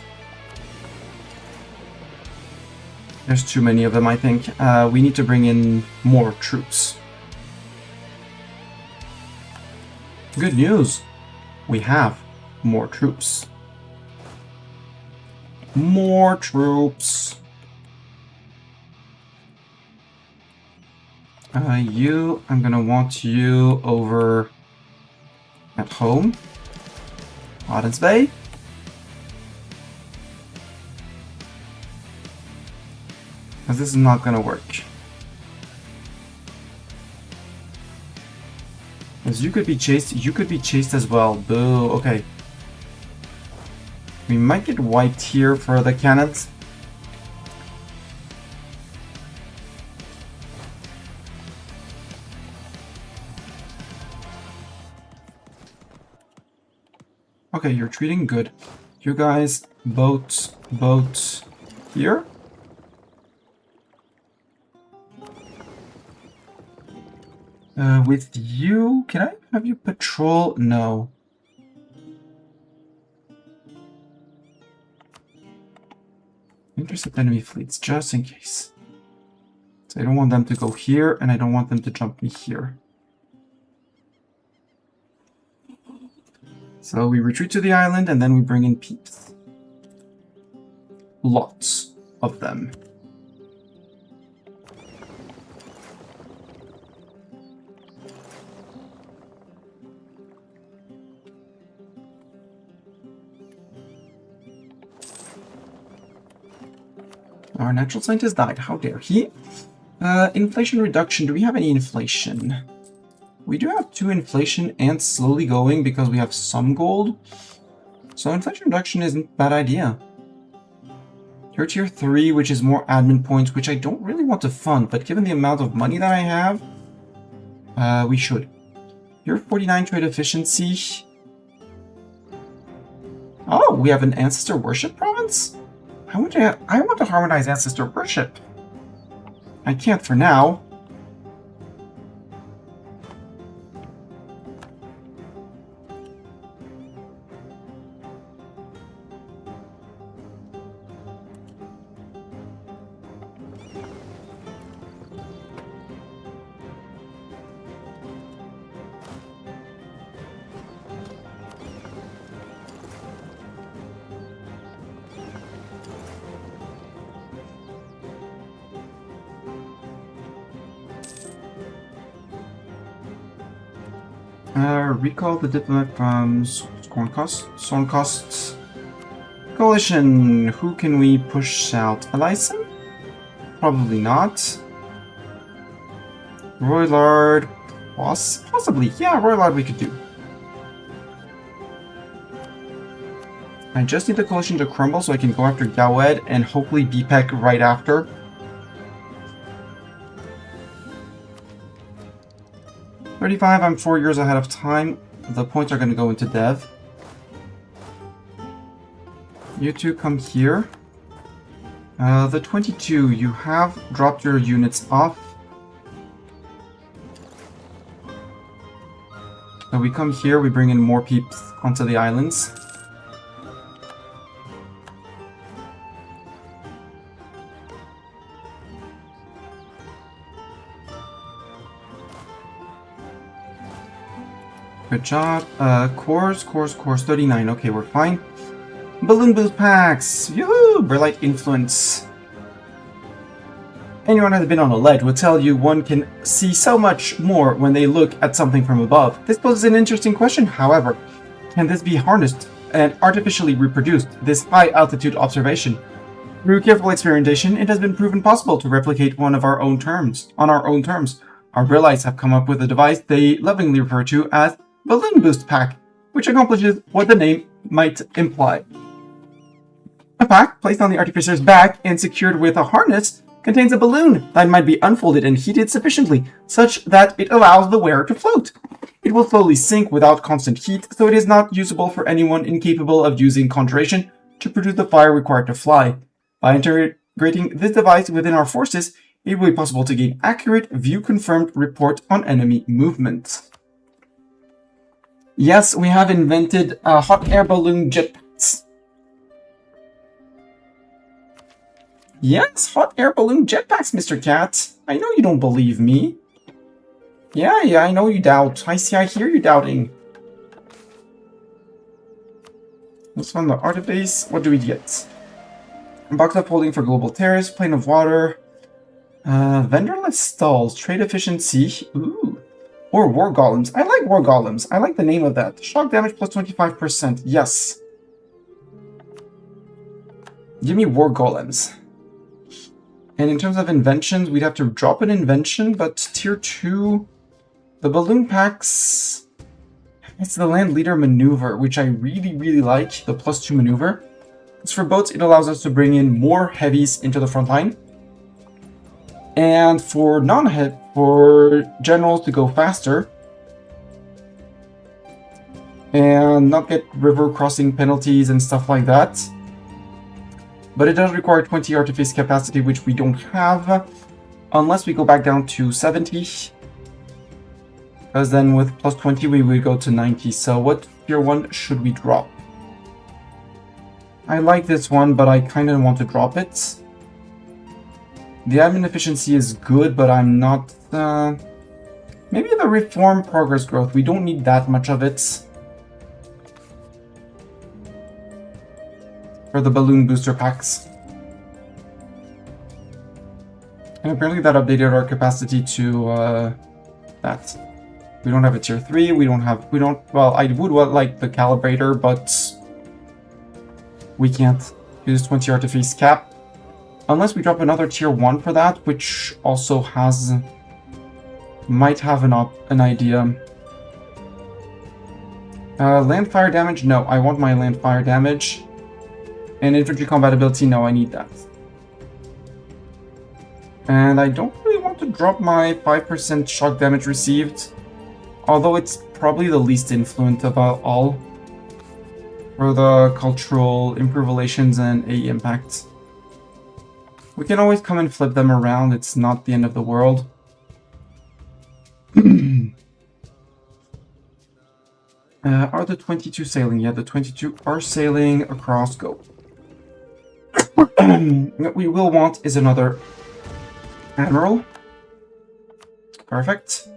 There's too many of them, I think. We need to bring in more troops. Good news. We have more troops. More troops. I'm gonna want you over at home. Auden's Bay. Because this is not gonna work. Because you could be chased as well. Boo, okay. We might get wiped here for the cannons. Okay, you're treating good. You guys, boats here. With you, can I have you patrol? No. Intercept enemy fleets, just in case. So I don't want them to go here, and I don't want them to jump me here. So we retreat to the island, and then we bring in peeps. Lots of them. Our natural scientist died. How dare he? Inflation reduction. Do we have any inflation? We do have 2 inflation and slowly going because we have some gold. So inflation reduction isn't a bad idea. You're tier 3, which is more admin points, which I don't really want to fund, but given the amount of money that I have, we should. You're 49 trade efficiency. Oh, we have an ancestor worship province? I want to harmonize ancestor worship. I can't for now. Recall the diplomat from Sornkost. Coalition, who can we push out? Elyson? Probably not. Roylard, possibly. Yeah, Roylard we could do. I just need the coalition to crumble so I can go after Gawed and hopefully BPEC right after. I'm 4 years ahead of time. The points are going to go into dev. You two come here. The 22, you have dropped your units off. So we come here, we bring in more peeps onto the islands. Good job. Cores 39. Okay, we're fine. Balloon boost packs! Yoo-hoo! Bright influence. Anyone who has been on a ledge will tell you one can see so much more when they look at something from above. This poses an interesting question, however. Can this be harnessed and artificially reproduced, this high-altitude observation? Through careful experimentation, it has been proven possible to replicate one of our own terms. On our own terms. Our Brillites have come up with a device they lovingly refer to as Balloon Boost Pack, which accomplishes what the name might imply. A pack placed on the artificer's back and secured with a harness contains a balloon that might be unfolded and heated sufficiently, such that it allows the wearer to float. It will slowly sink without constant heat, so it is not usable for anyone incapable of using conjuration to produce the fire required to fly. By integrating this device within our forces, it will be possible to gain accurate, view-confirmed report on enemy movement. Yes, we have invented hot air balloon jetpacks. Yes, hot air balloon jetpacks, Mr. Cat. I know you don't believe me. Yeah, I know you doubt. I hear you doubting. Let's run the artefice. What do we get? Box upholding for global terrace, plane of water, vendorless stalls, trade efficiency. Ooh. Or war golems. I like war golems. I like the name of that. Shock damage plus 25%. Yes. Give me war golems. And in terms of inventions, we'd have to drop an invention, but tier 2, the balloon packs, it's the land leader maneuver, which I really like, the +2 maneuver. It's for boats, it allows us to bring in more heavies into the front line. And for for generals to go faster and not get river crossing penalties and stuff like that. But it does require 20 artifice capacity, which we don't have unless we go back down to 70. Because then with plus 20 we would go to 90. So what tier 1 should we drop? I like this one, but I kind of want to drop it. The admin efficiency is good, but I'm not... maybe the reform progress growth. We don't need that much of it. For the balloon booster packs. And apparently that updated our capacity to that. We don't have a tier 3, well, I would like the calibrator, but we can't use 20 artifice cap. Unless we drop another tier 1 for that, which also has... might have an idea. Land fire damage? No, I want my land fire damage. And infantry compatibility? No, I need that. And I don't really want to drop my 5% shock damage received. Although it's probably the least influent of all. For the cultural improvisations and AE impact. We can always come and flip them around, it's not the end of the world. Are the 22 sailing? Yeah, the 22 are sailing across. Go. What we will want is another admiral. Perfect.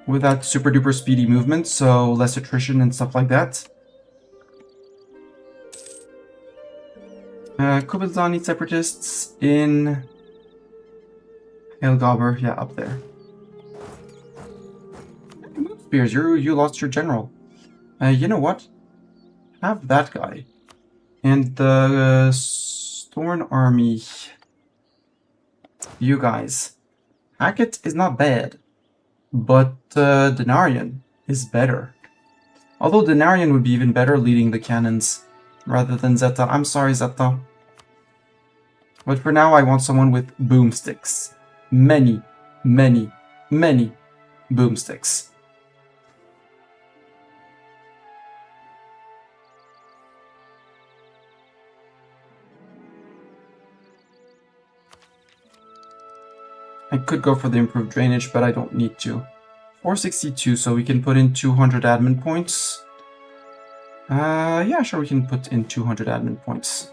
With that super duper speedy movement, so less attrition and stuff like that. Kubizani separatists in Helgaber, yeah, up there. Spears, you lost your general. You know what? Have that guy. And the Storm Army. You guys. Hackett is not bad. But Denarian is better. Although Denarian would be even better leading the cannons rather than Zeta. I'm sorry, Zeta. But for now, I want someone with boomsticks. Many, many, many boomsticks. I could go for the improved drainage, but I don't need to. 462, so we can put in 200 admin points. Yeah, sure, we can put in 200 admin points.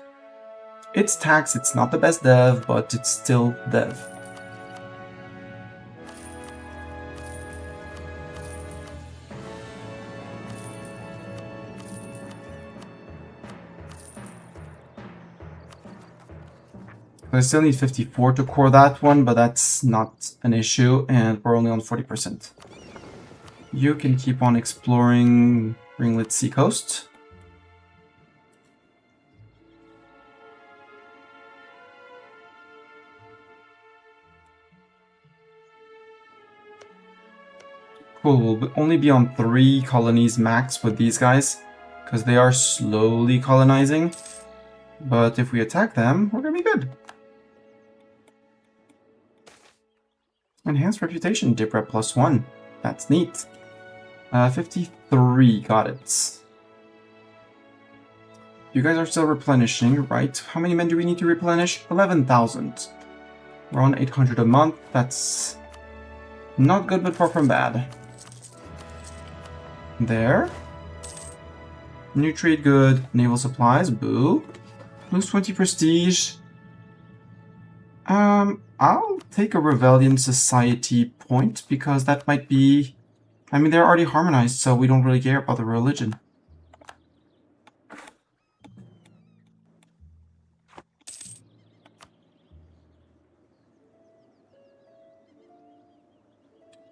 It's tax, it's not the best dev, but it's still dev. I still need 54 to core that one, but that's not an issue, and we're only on 40%. You can keep on exploring Ringlet Seacoast. Cool, we'll only be on 3 colonies max with these guys, because they are slowly colonizing. But if we attack them, we're gonna be good. Enhanced reputation, dip rep +1. That's neat. 53, got it. You guys are still replenishing, right? How many men do we need to replenish? 11,000. We're on 800 a month. That's not good, but far from bad. There. New trade good. Naval supplies, boo. Lose 20 prestige. I'll take a Rebellion Society point, because that might be... I mean, they're already harmonized, so we don't really care about the religion.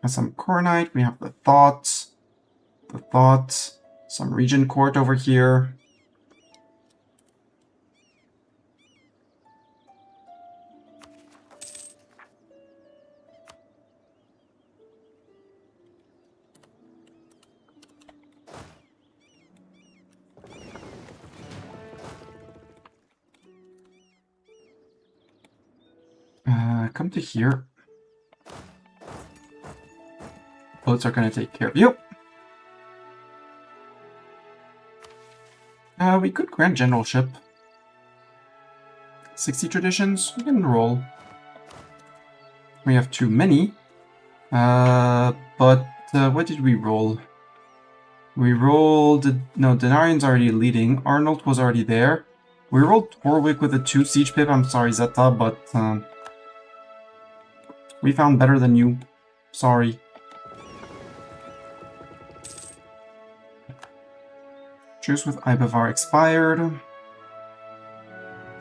And some Coronite, we have the Thought, some Region Court over here. Come to here. Boats are going to take care of you. We could grant generalship. 60 traditions, we can roll. We have too many. But what did we roll? We rolled... No, Denarian's already leading. Arnold was already there. We rolled Torwick with a 2 siege pip. I'm sorry, Zeta, but... we found better than you. Sorry. Truce with Ibavar expired.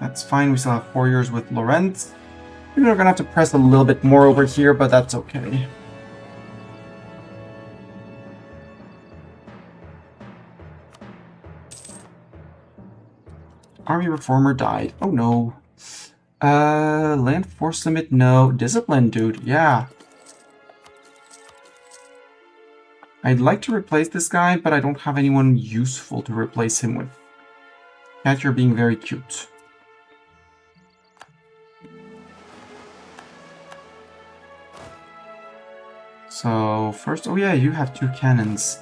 That's fine, we still have 4 years with Laurent. Maybe we're gonna have to press a little bit more over here, but that's okay. Army Reformer died. Oh no. Land Force Limit, no. Discipline, dude, yeah. I'd like to replace this guy, but I don't have anyone useful to replace him with. Cat, you're being very cute. So, first, oh yeah, you have 2 cannons.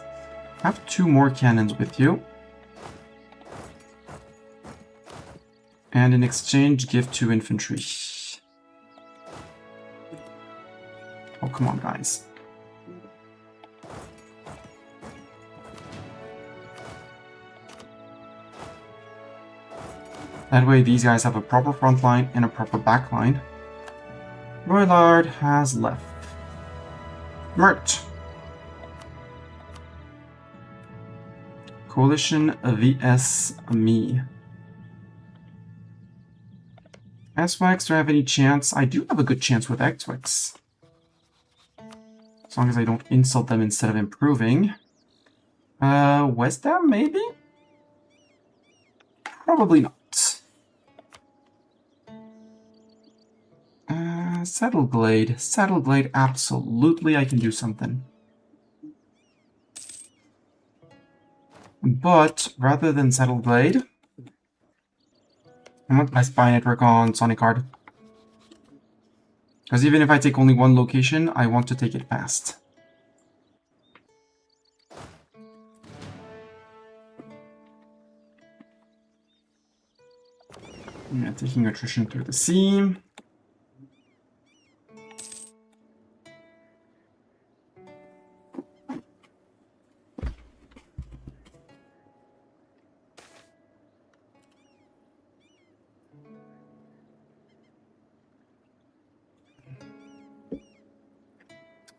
Have 2 more cannons with you. And in exchange, give 2 infantry. Oh, come on, guys. That way, these guys have a proper front line and a proper back line. Roylard has left. Mert. Coalition vs. me. X-Wax, do I have any chance? I do have a good chance with X-Wax. As long as I don't insult them instead of improving. West Ham, maybe? Probably not. Saddleglade. Saddleglade, absolutely I can do something. But, rather than Saddleglade, I want my spy network on Sonic Card. Because even if I take only 1 location, I want to take it fast. Yeah, taking attrition through the sea.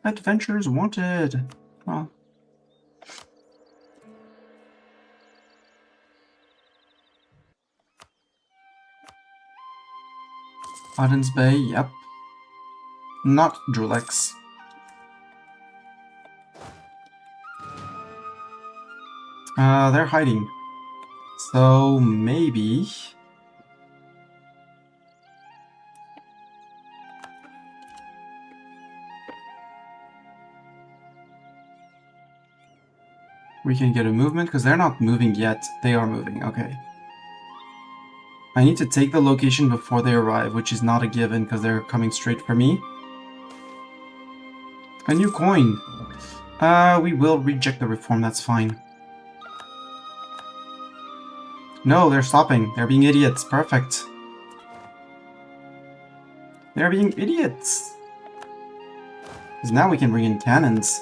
Adventures wanted. Well. Odin's Bay, yep. Not Drulex. They're hiding. So maybe... we can get a movement, because they're not moving yet. They are moving, okay. I need to take the location before they arrive, which is not a given, because they're coming straight for me. A new coin. We will reject the reform, that's fine. No, they're stopping. They're being idiots. Perfect. They're being idiots. Because now we can bring in cannons.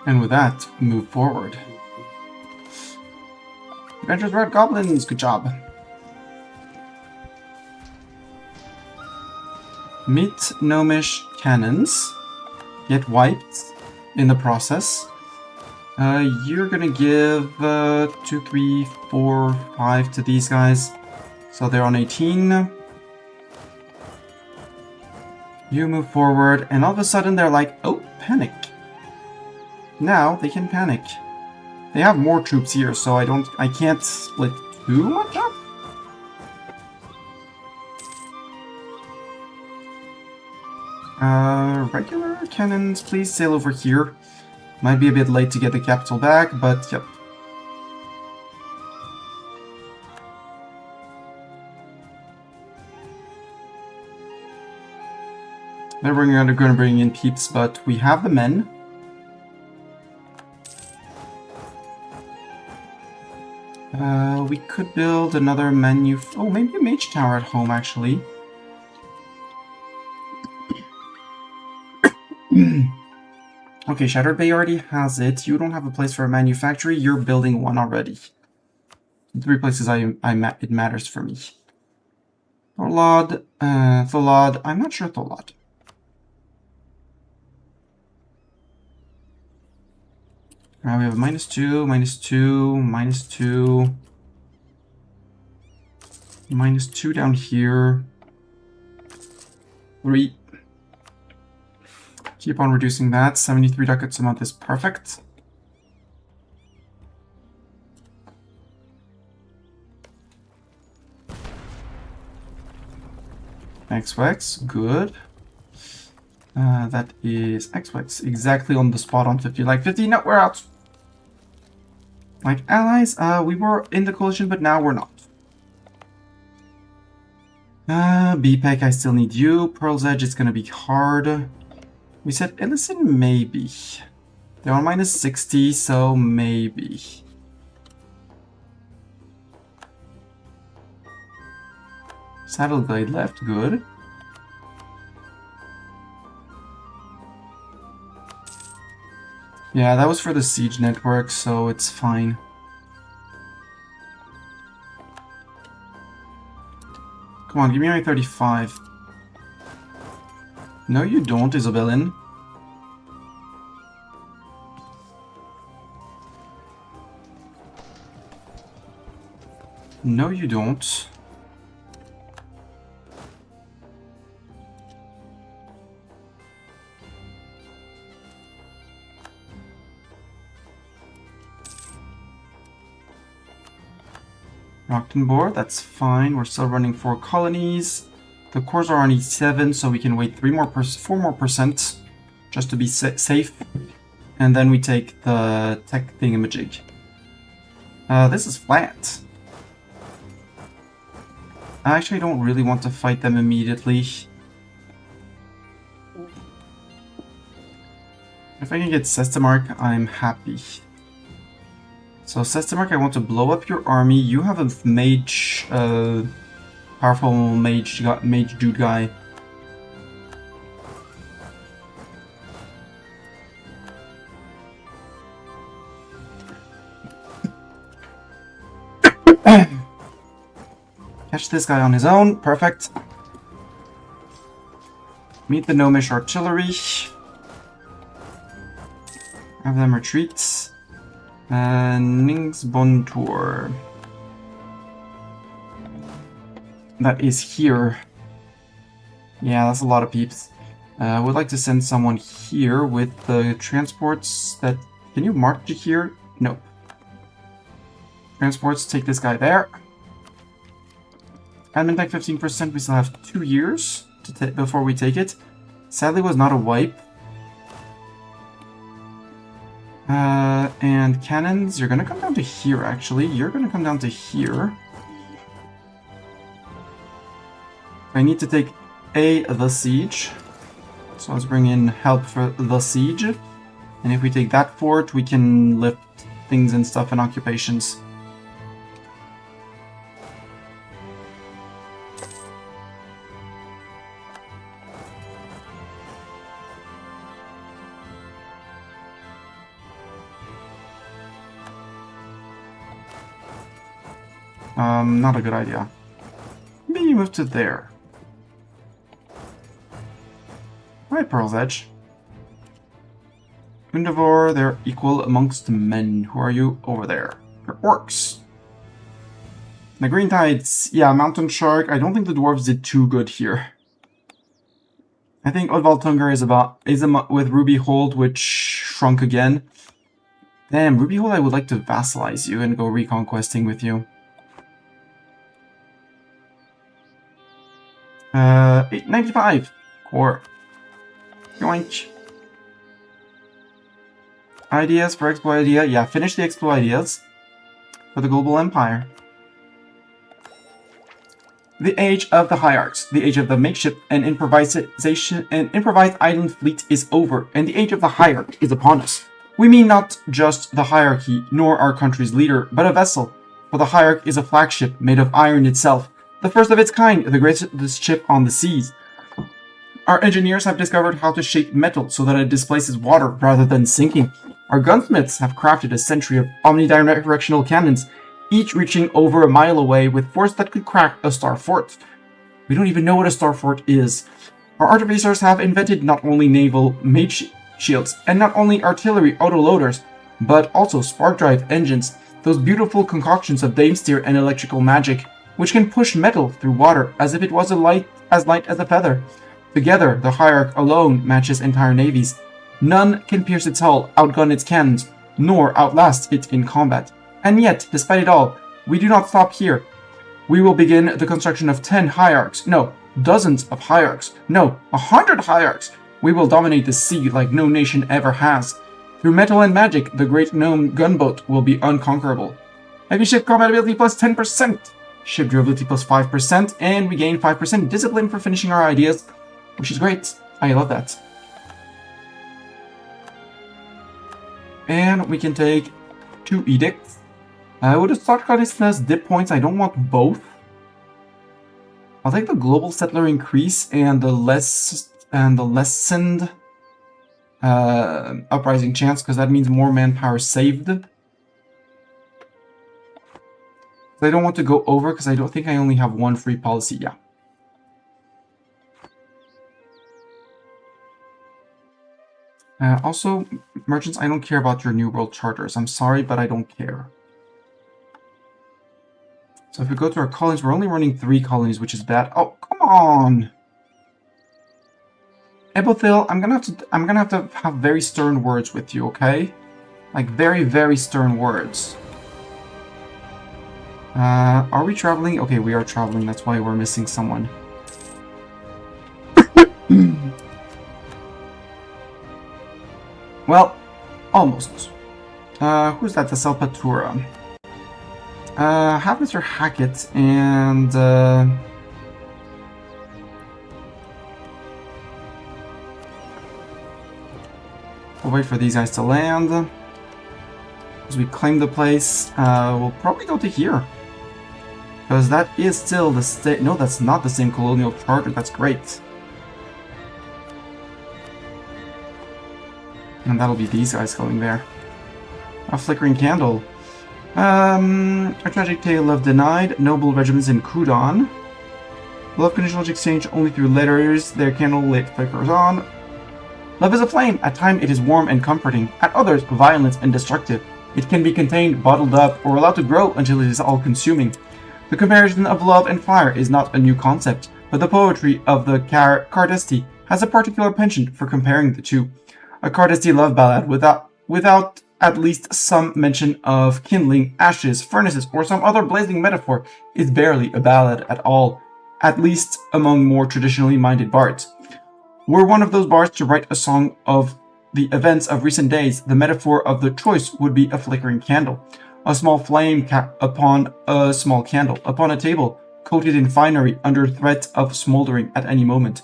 And with that, move forward. Adventures Red Goblins, good job. Meet Gnomish cannons. Get wiped in the process. You're gonna give 2, 3, 4, 5 to these guys. So they're on 18. You move forward, and all of a sudden they're like, oh, panic. Now they can panic. They have more troops here, so I can't split too much up. Regular cannons, please sail over here. Might be a bit late to get the capital back, but yep. Then we're going to bring in peeps, but we have the men. We could build another menu. Oh, maybe a mage tower at home, actually. Okay, Shattered Bay already has it. You don't have a place for a manufactory. You're building one already. 3 places it matters for me. Tholod, Tholod. I'm not sure Tholod. We have a -2, -2, -2. -2 down here. 3. Keep on reducing that. 73 ducats a month is perfect. XWEX, good. That is XWEX, exactly on the spot on 50. Like 50, no, we're out. Like allies, we were in the coalition, but now we're not. BPEC, I still need you. Pearl's Edge, it's gonna be hard. We said Ellison, maybe. They're on minus 60, so maybe. Saddle Glade left, good. Yeah, that was for the siege network, so it's fine. Come on, give me my 35. No, you don't, Isabellin. No, you don't. Rockton, that's fine. We're still running 4 colonies. The cores are on E7, so we can wait 4 more percent just to be safe. And then we take the tech thingamajig. This is flat. I actually don't really want to fight them immediately. If I can get Sestemark, I'm happy. So Sestemark, I want to blow up your army. You have a mage, powerful mage dude guy. Catch this guy on his own, perfect. Meet the Gnomish artillery. Have them retreat. Nimscodd. That is here. Yeah, that's a lot of peeps. I would like to send someone here with the transports that... Can you march to here? Nope. Transports, take this guy there. Admin tech 15%, we still have 2 years to before we take it. Sadly, was not a wipe. And cannons, you're gonna come down to here, actually. You're gonna come down to here. I need to take the siege. So let's bring in help for the siege. And if we take that fort, we can lift things and stuff and occupations. Not a good idea. Maybe you move to there. Right, Pearl's Edge. Undavor, they're equal amongst men. Who are you over there? You're orcs. The Green Tides, yeah, Mountain Shark. I don't think the dwarves did too good here. I think Odvaltungar is with Ruby Hold, which shrunk again. Damn, Ruby Hold, I would like to vassalize you and go reconquesting with you. 895 core. Yoink. Ideas for Expo idea. Yeah, finish the Expo ideas for the global empire. The age of the hierarchs, the age of the makeshift and improvisation and improvised island fleet is over, and the age of the hierarch is upon us. We mean not just the hierarchy, nor our country's leader, but a vessel. For the hierarch is a flagship made of iron itself. The first of its kind, the greatest ship on the seas. Our engineers have discovered how to shape metal so that it displaces water rather than sinking. Our gunsmiths have crafted a century of omnidirectional cannons, each reaching over a mile away with force that could crack a star fort. We don't even know what a star fort is. Our artificers have invented not only naval mage shields and not only artillery autoloaders, but also spark drive engines, those beautiful concoctions of Damesteer and electrical magic, which can push metal through water as if it was as light as a feather. Together, the Hierarch alone matches entire navies. None can pierce its hull, outgun its cannons, nor outlast it in combat. And yet, despite it all, we do not stop here. We will begin the construction of 10 Hierarchs. No, dozens of Hierarchs. No, 100 Hierarchs. We will dominate the sea like no nation ever has. Through metal and magic, the great gnome gunboat will be unconquerable. Heavy ship combat ability plus 10%. Ship durability plus 5%. And we gain 5% discipline for finishing our ideas, which is great. I love that. And we can take 2 edicts. With the start contest has dip points, I don't want both. I'll take the global settler increase and the lessened uprising chance, because that means more manpower saved. I don't want to go over because I don't think I only have one free policy. Yeah. Also, merchants, I don't care about your New World charters. I'm sorry, but I don't care. So if we go to our colonies, we're only running 3 colonies, which is bad. Oh, come on! Ebothil, I'm gonna have to have very stern words with you, okay? Like very, very stern words. Are we traveling? Okay, we are traveling. That's why we're missing someone. Well, almost. Who's that? The Salpatura. Have Mr. Hackett and we'll wait for these guys to land. As we claim the place, we'll probably go to here. Because that is still the state. No, that's not the same colonial charter. That's great. And that'll be these guys going there. A flickering candle. A tragic tale of denied noble regiments in Kudan. Love conditional exchange only through letters. Their candle lit flickers on. Love is a flame. At times it is warm and comforting. At others, violent and destructive. It can be contained, bottled up, or allowed to grow until it is all-consuming. The comparison of love and fire is not a new concept, but the poetry of the Cardesti has a particular penchant for comparing the two. A Cardesti love ballad without at least some mention of kindling, ashes, furnaces, or some other blazing metaphor is barely a ballad at all, at least among more traditionally minded bards. Were one of those bards to write a song of the events of recent days, the metaphor of the choice would be a flickering candle. A small flame upon a small candle, upon a table, coated in finery under threat of smoldering at any moment.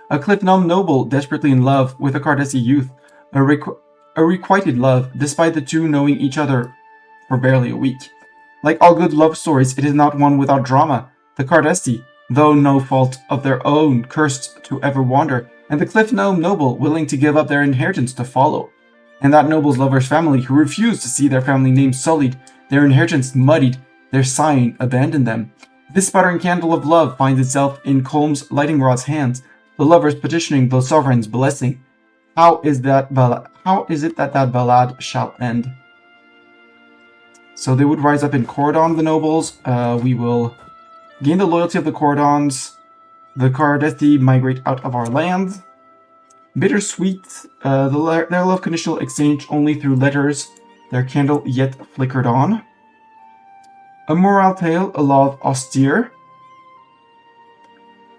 A cliff gnome noble desperately in love with a Cardesi youth, a requited love, despite the two knowing each other for barely a week. Like all good love stories, it is not one without drama. The Cardesti, though no fault of their own, cursed to ever wander, and the cliff gnome noble willing to give up their inheritance to follow. And that noble's lover's family who refused to see their family name sullied, their inheritance muddied, their sighing abandoned them. This sputtering candle of love finds itself in Colm's lighting rod's hands, the lovers petitioning the sovereign's blessing. How is it that ballad shall end? So they would rise up in Cordon, the nobles. We will gain the loyalty of the Cordons. The Cardesti migrate out of our land. Bittersweet, their love conditional exchange only through letters, their candle yet flickered on. A moral tale, a love austere.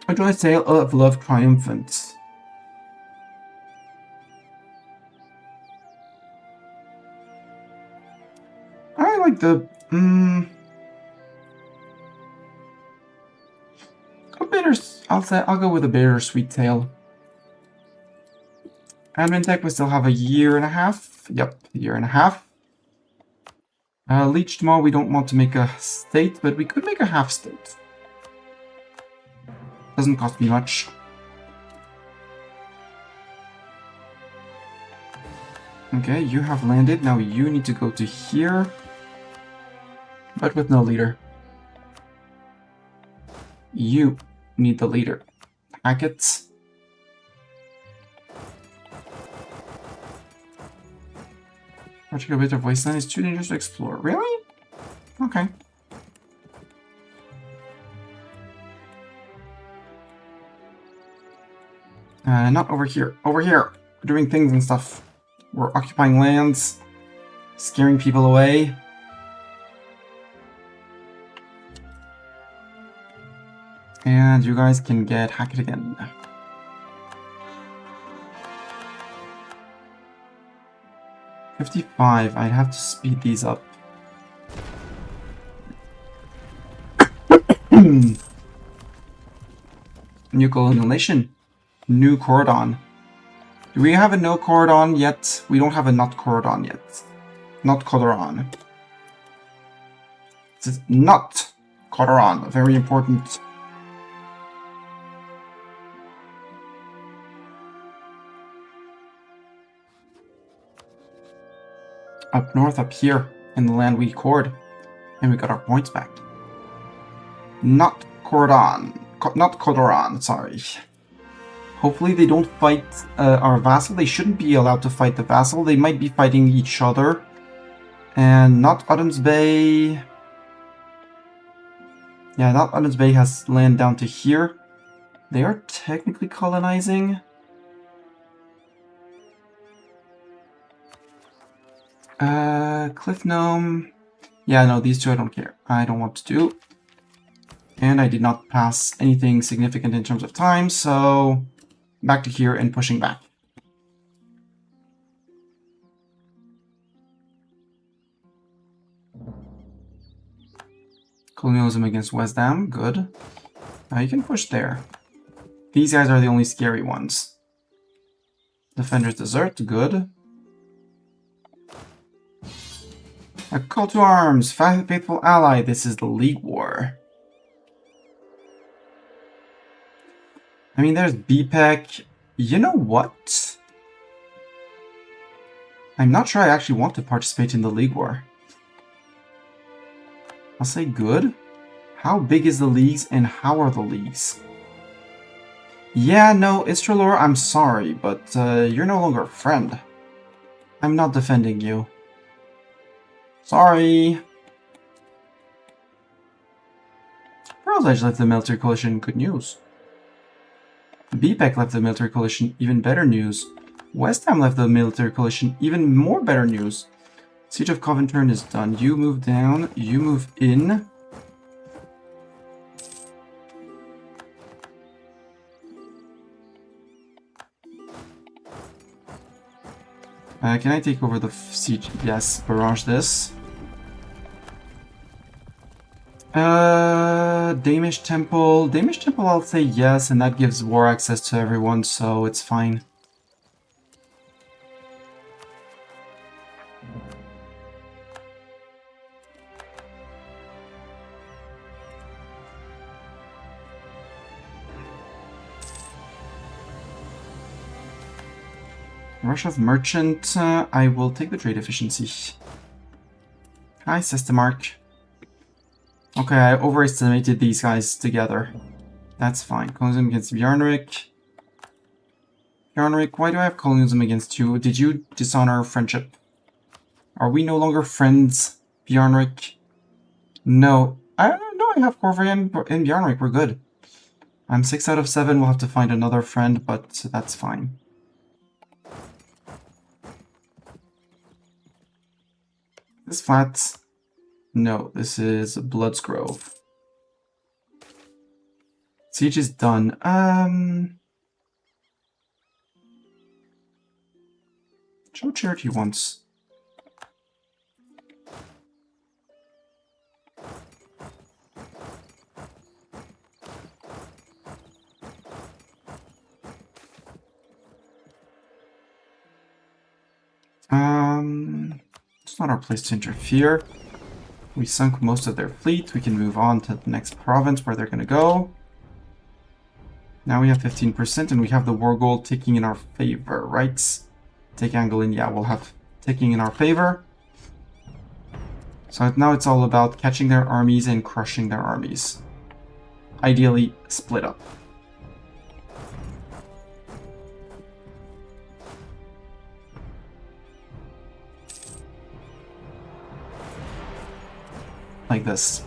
A joyous tale of love triumphant. I like the I'll go with a bittersweet tale. Admin Tech, we still have a year and a half. Yep, a year and a half. Leech tomorrow, we don't want to make a state, but we could make a half state. Doesn't cost me much. Okay, you have landed. Now you need to go to here. But with no leader. You need the leader. Hackett. Particular bit of wasteland is too dangerous to explore. Really? Okay. Not over here. Over here! We're doing things and stuff. We're occupying lands. Scaring people away. And you guys can get hacked again. $55. I'd have to speed these up. New colonial nation. New cordon. Do we have a no cordon yet? We don't have a not cordon yet. Not cordon. This is not cordon. Very important. Up north, up here, in the land we cord. And we got our points back. Not cordon. Not cordon, sorry. Hopefully they don't fight our vassal. They shouldn't be allowed to fight the vassal. They might be fighting each other. And not Adam's Bay. Yeah, not Adam's Bay has land down to here. They are technically colonizing. Cliff Gnome. Yeah, no, these two I don't care. I don't want to do. And I did not pass anything significant in terms of time, so back to here and pushing back. Colonialism against West Dam, good. Now you can push there. These guys are the only scary ones. Defender's Desert, good. A call to arms, faithful ally. This is the League War. I mean, there's BPEC. You know what? I'm not sure I actually want to participate in the League War. I'll say good. How big is the leagues and how are the leagues? Yeah, no, Istralor, I'm sorry, but you're no longer a friend. I'm not defending you. Sorry. Pearl's Edge left the military coalition, good news. BPEC left the military coalition, even better news. West Ham left the military coalition, even more better news. Siege of Coventry is done. You move down, you move in. Can I take over the siege? Yes, barrage this. Damish Temple. Damish Temple, I'll say yes, and that gives war access to everyone, so it's fine. Russia's merchant. I will take the trade efficiency. Hi, Sistemark. Okay, I overestimated these guys together. That's fine. Colonialism against Bjarnrik. Bjarnrik, why do I have colonialism against you? Did you dishonor friendship? Are we no longer friends, Bjarnrik? No. I have Corvey and Bjarnrik. We're good. I'm 6 out of 7. We'll have to find another friend, but that's fine. This flat. No, this is Bloodsgrove. Siege is done. Show charity once. It's not our place to interfere. We sunk most of their fleet. We can move on to the next province where they're going to go. Now we have 15% and we have the war goal ticking in our favor, right? Take Angolan, yeah, we'll have ticking in our favor. So now it's all about catching their armies and crushing their armies. Ideally, split up. Like this.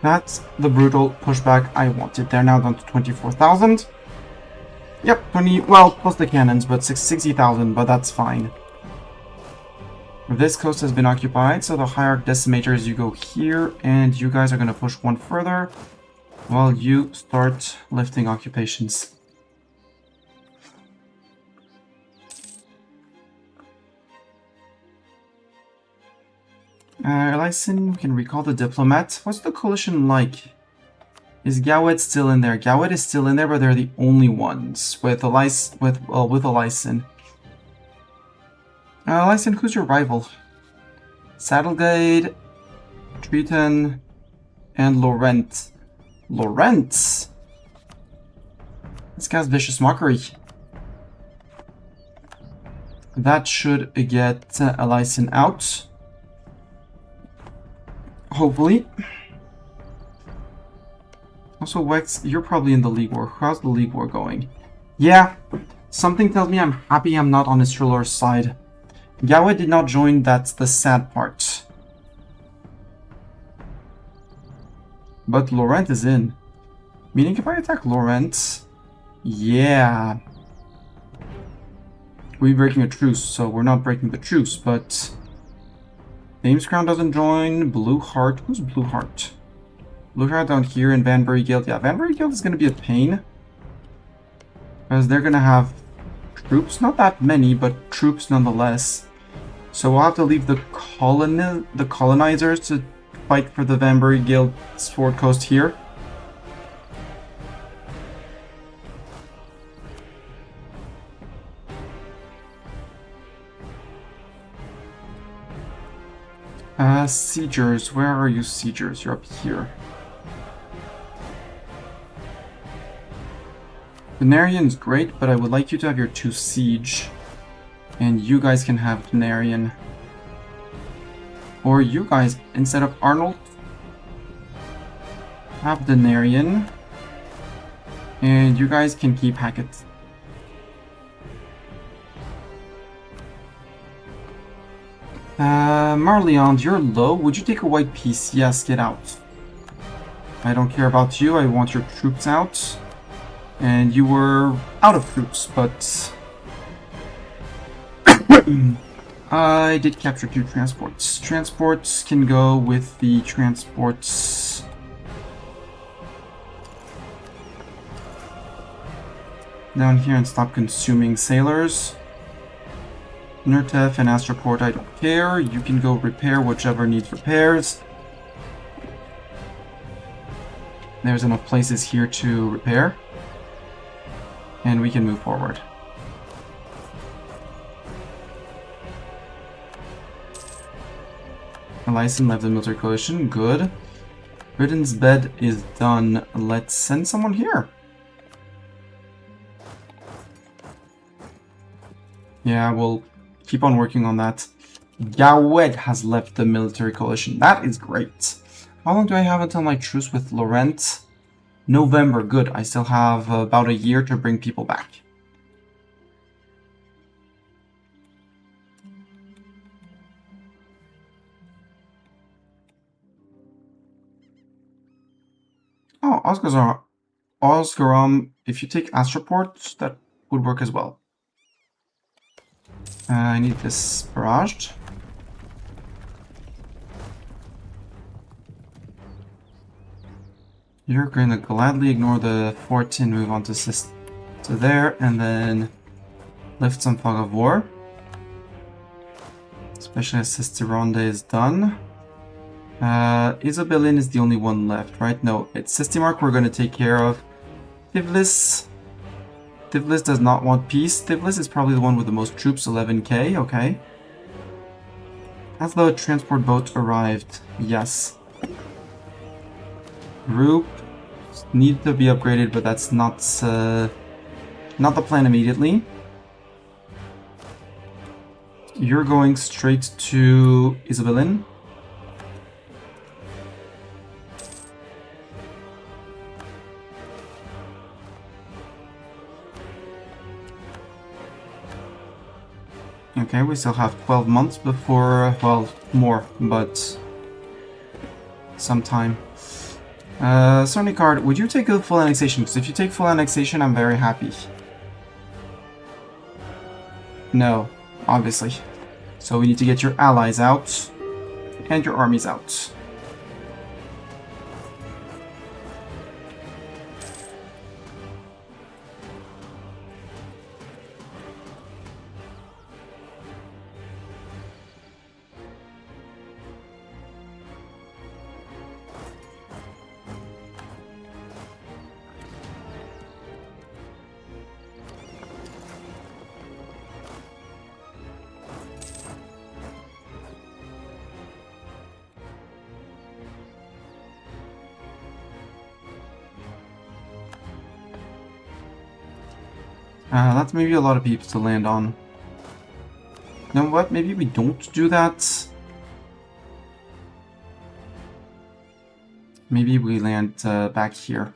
That's the brutal pushback I wanted. They're now down to 24,000. Yep, 20, well, plus the cannons, but 60,000, but that's fine. This coast has been occupied, so the hierarch decimators, you go here, and you guys are going to push one further while you start lifting occupations. Lysin, we can recall the diplomat. What's the coalition like? Is Gawed still in there? Gawed is still in there, but they're the only ones with a Lysin. With a Lysin. Lysin, who's your rival? Saddleguide, Triton, and Laurent. Laurent? This guy's vicious mockery. That should get Lysin out. Hopefully. Also, Wex, you're probably in the League War. How's the League War going? Yeah, something tells me I'm happy I'm not on Istrelor's side. Gawed did not join, that's the sad part. But Laurent is in. Meaning if I attack Laurent... Yeah. We're breaking a truce, so we're not breaking the truce, but... Name's Crown doesn't join. Blue Heart. Who's Blue Heart? Blue Heart down here in Vanbury Guild. Yeah, Vanbury Guild is going to be a pain. Because they're going to have troops. Not that many, but troops nonetheless. So we'll have to leave the colonizers to fight for the Vanbury Guild Sword Coast here. Siegers, where are you, Siegers? You're up here. Denarian's great, but I would like you to have your 2 siege. And you guys can have Denarian. Or you guys, instead of Arnold, have Denarian. And you guys can keep Hackett. Marleond, you're low. Would you take a white piece? Yes, get out. I don't care about you. I want your troops out. And you were out of troops, but... I did capture 2 transports. Transports can go with the transports... down here and stop consuming sailors. Nurtef and Astroport, I don't care. You can go repair whichever needs repairs. There's enough places here to repair. And we can move forward. Lysin left the military coalition. Good. Britain's bed is done. Let's send someone here. Yeah, we'll keep on working on that. Gawed has left the military coalition. That is great. How long do I have until my truce with Laurent? November. Good. I still have about a year to bring people back. Oh, Osgaram, if you take Astroport, that would work as well. I need this barraged. You're going to gladly ignore the fort and move on to there, and then lift some fog of war. Especially as Sisteronde is done. Isabellin is the only one left, right? No, it's Sistimark we're going to take care of. Tivlis. Tivlis does not want peace. Tivlis is probably the one with the most troops, 11k, okay. Has the transport boat arrived? Yes. Group Need to be upgraded, but that's not the plan immediately. You're going straight to Isabellin. Okay, we still have 12 months before, well, more, but some time. Sony card, would you take a full annexation? Because if you take full annexation, I'm very happy. No, obviously. So we need to get your allies out and your armies out. That's maybe a lot of people to land on. You know what? Maybe we don't do that. Maybe we land back here.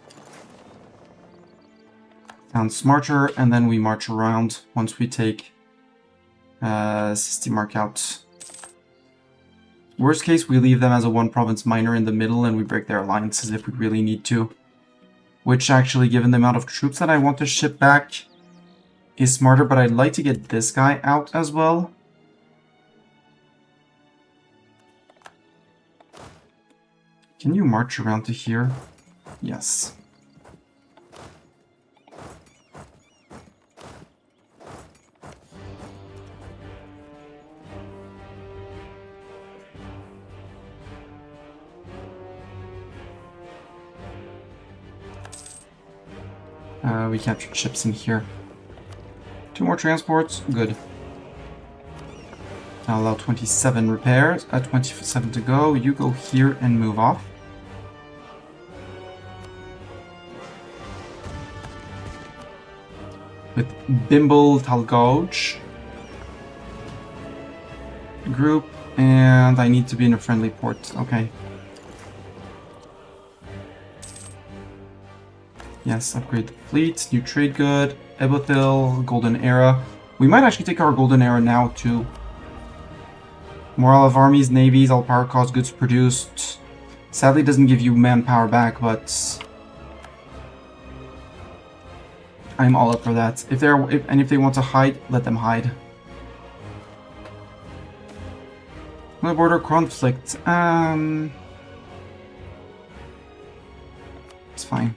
Sounds smarter, and then we march around once we take Sisti out. Worst case, we leave them as a one-province minor in the middle and we break their alliances if we really need to. Which actually, given the amount of troops that I want to ship back, is smarter, but I'd like to get this guy out as well. Can you march around to here? Yes. We captured ships in here. 2 more transports, good. I'll allow 27 repairs, 27 to go. You go here and move off. With Bimble Talgauge group, and I need to be in a friendly port. Okay. Yes, upgrade the fleet, new trade good, Ebothil, Golden Era. We might actually take our Golden Era now too. Morale of armies, navies, all power cost, goods produced. Sadly doesn't give you manpower back, but I'm all up for that. If they want to hide, let them hide. No border conflict. It's fine.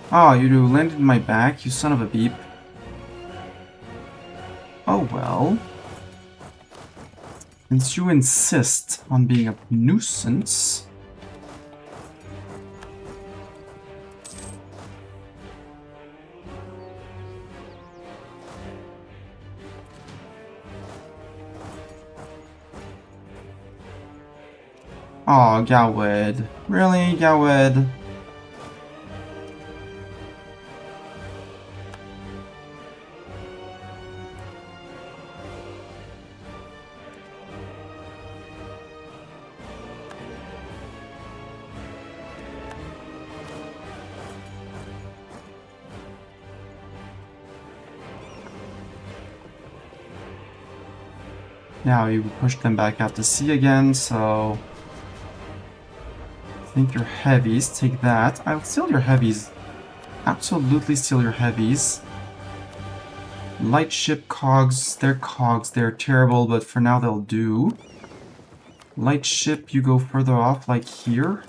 Oh, you landed in my back, you son of a beep. Oh well. Since you insist on being a nuisance... Oh, Gawed. Really, Gawed? Now you push them back out to sea again, so... I think your heavies, take that. I'll steal your heavies. Absolutely steal your heavies. Light ship cogs, they're terrible, but for now they'll do. Light ship, you go further off, like here.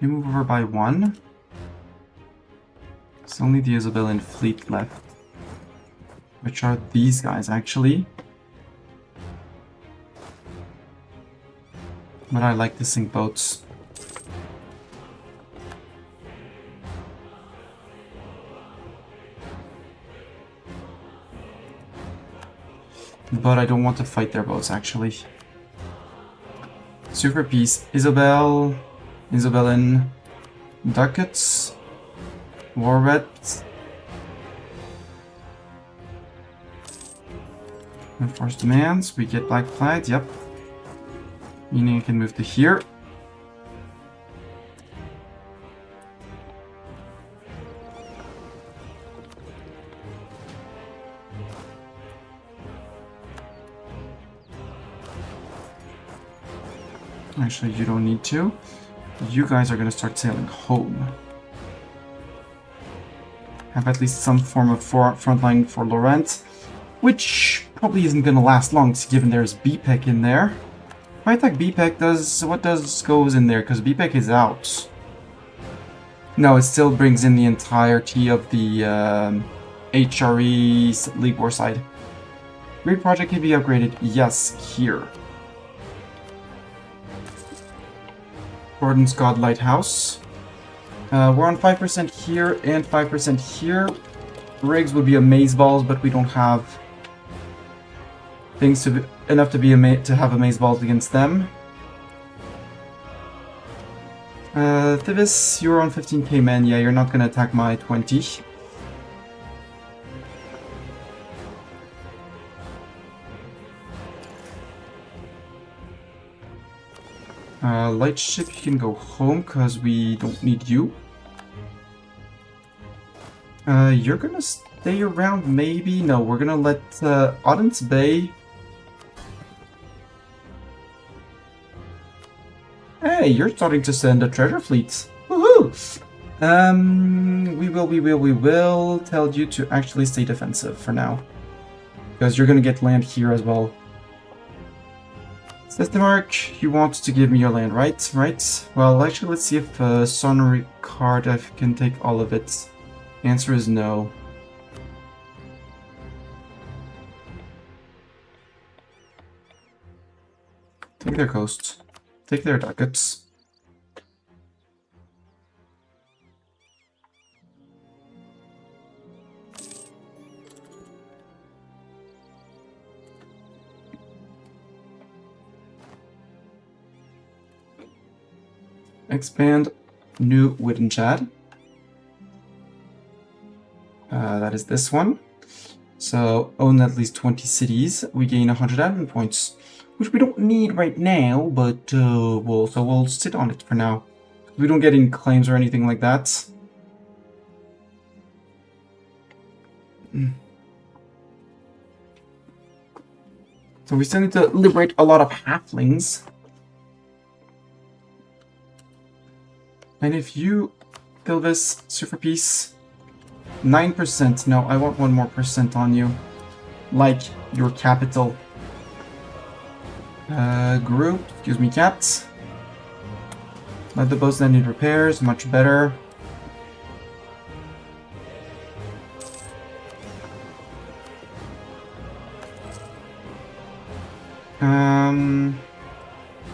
You move over by 1. It's only the Isabellan fleet left. Which are these guys, actually. But I like to sink boats. But I don't want to fight their boats, actually. Super Peace, Isabel, Isabellan, Ducats, Warvet, Enforce demands, we get Black Flag, yep. Meaning I can move to here. Actually, you don't need to. You guys are going to start sailing home. Have at least some form of front line for Laurent, which probably isn't going to last long, given there's BPEC in there. If I attack BPEC, what goes in there? Because BPEC is out. No, it still brings in the entirety of the HRE League War side. Great project can be upgraded. Yes, here. Nimscodd Lighthouse. We're on 5% here and 5% here. Rigs would be amazeballs, but we don't have things enough to have amazeballs against them. Thivis, you're on 15k men. Yeah, you're not gonna attack my 20. Light ship, you can go home because we don't need you. You're gonna stay around, maybe? No, we're gonna let Odense Bay. Hey, you're starting to send a treasure fleet. Woohoo! We will tell you to actually stay defensive for now. Because you're gonna get land here as well. Stemark, you want to give me your land, right? Right. Well, actually, let's see if Sonnery card I can take all of it. Answer is no. Take their coast. Take their ducats. Expand new Wooden Chad. That is this one. So own at least 20 cities. We gain 100 admin points, which we don't need right now, but we'll sit on it for now. We don't get any claims or anything like that. So we still need to liberate a lot of halflings. And if you kill this super piece, 9%. No, I want 1 more % on you. Like your capital. Group, excuse me, cats. Let the boats that need repairs, much better.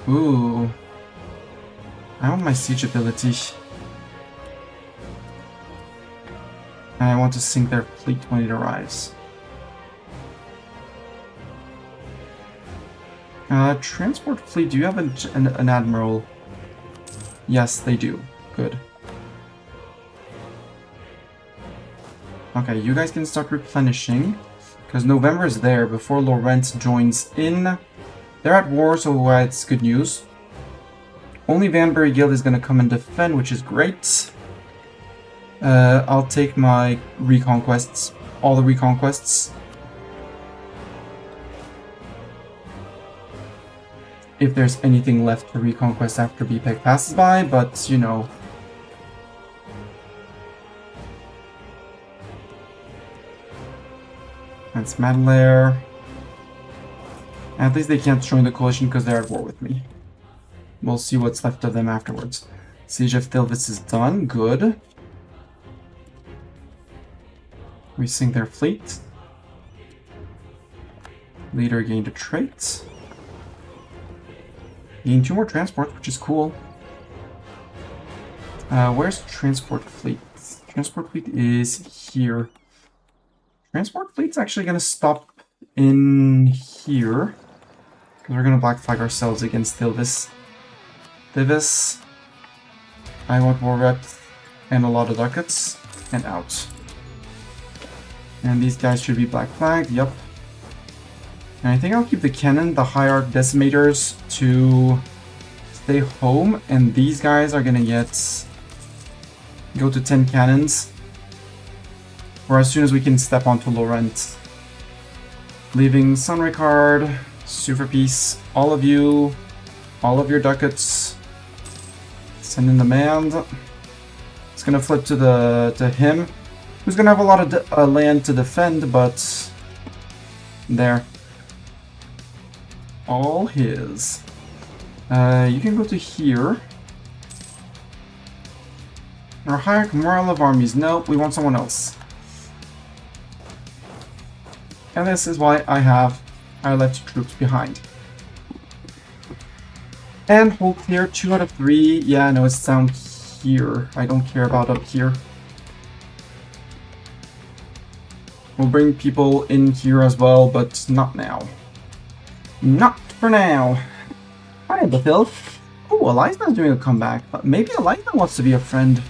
Ooh. I want my siege ability. And I want to sink their fleet when it arrives. Transport fleet, do you have an admiral? Yes, they do. Good. Okay, you guys can start replenishing. Because November is there before Laurent joins in. They're at war, so it's good news. Only Vanbury Guild is going to come and defend, which is great. I'll take my reconquests. All the reconquests. If there's anything left to reconquest after BPEC passes by, but, you know. That's Madelaire. At least they can't join the coalition because they're at war with me. We'll see what's left of them afterwards. Siege of Thilvis is done. Good. We sink their fleet. Leader gained a trait. Gained 2 more transports, which is cool. Where's transport fleet? Transport fleet is here. Transport fleet's actually going to stop in here. Because we're going to black flag ourselves against Thilvis. Thilvis. I want more reps and a lot of ducats. And out. And these guys should be black flagged. Yep. And I think I'll keep the cannon, the high arc decimators, to stay home. And these guys are going to go to 10 cannons. Or as soon as we can step onto Laurent. Leaving Sunricard, Superpiece, all of you, all of your ducats. Send in the man. It's gonna flip to him, who's gonna have a lot of land to defend, but there. All his. You can go to here. Or higher morale of armies. No, we want someone else. And this is why I left troops behind. And hold clear 2 out of 3. Yeah, no, it's down here. I don't care about up here. We'll bring people in here as well, but not now. Not for now. Hi, Bethil. Oh, Eliza's doing a comeback. Maybe Eliza wants to be a friend.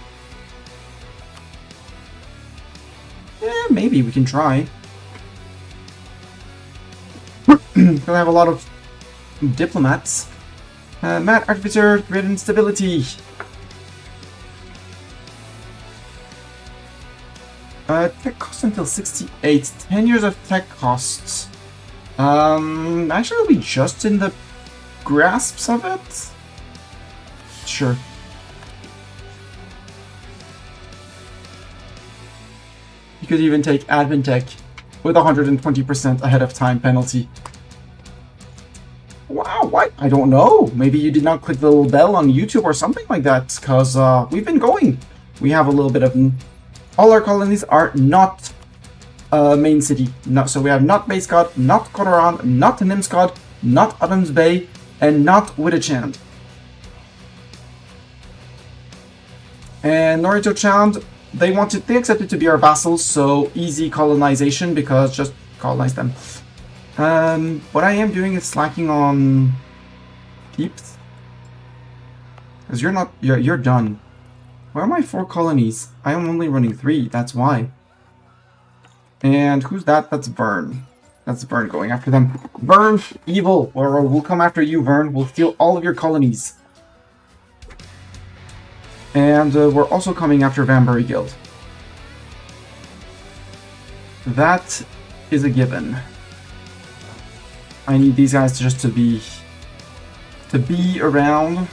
Yeah, maybe we can try. Because I have a lot of diplomats. Mad Artificer, grid instability. Tech cost until 68. 10 years of tech costs. Actually, it'll be just in the grasps of it. Sure. You could even take admin tech with 120% ahead of time penalty. Wow, what? I don't know. Maybe you did not click the little bell on YouTube or something like that, because we've been going. We have a little bit of... All our colonies are not main city. No, so we have not Bayscott, not Codoran, not Nimscodd, not Adams Bay, and not Wittachand. And Norito Chand, they accepted to be our vassals, so easy colonization because just colonize them. What I am doing is slacking on peeps. Because you're done. Where are my 4 colonies? I am only running 3, that's why. And who's that? That's Vern. That's Vern going after them. Vern, evil! Or we'll come after you, Vern. We'll steal all of your colonies. And we're also coming after Vanbury Guild. That is a given. I need these guys to be around.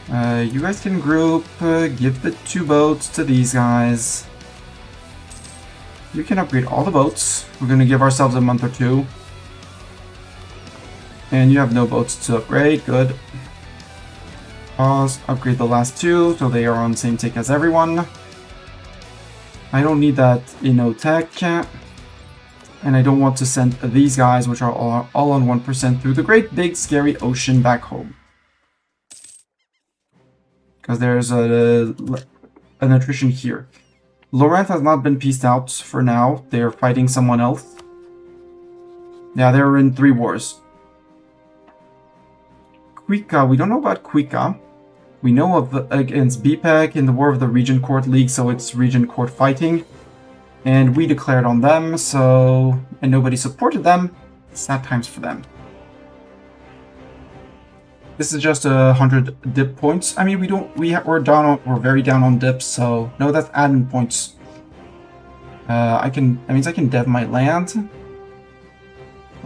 You guys can group, give the 2 boats to these guys. You can upgrade all the boats. We're going to give ourselves a month or 2. And you have no boats to upgrade, good. Pause, upgrade the last 2 so they are on the same tick as everyone. I don't need that tech. And I don't want to send these guys, which are all on 1%, through the great big scary ocean back home. Because there's an attrition here. Laurent has not been pieced out for now. They're fighting someone else. Yeah, they're in 3 wars. Quika, we don't know about Quika. We know of against BPEC in the War of the Regent Court League, so it's Regent Court fighting. And we declared on them, so... And nobody supported them. Sad times for them. This is just 100 dip points. I mean, we're very down on dips, so... No, that's admin points. That means I can dev my land.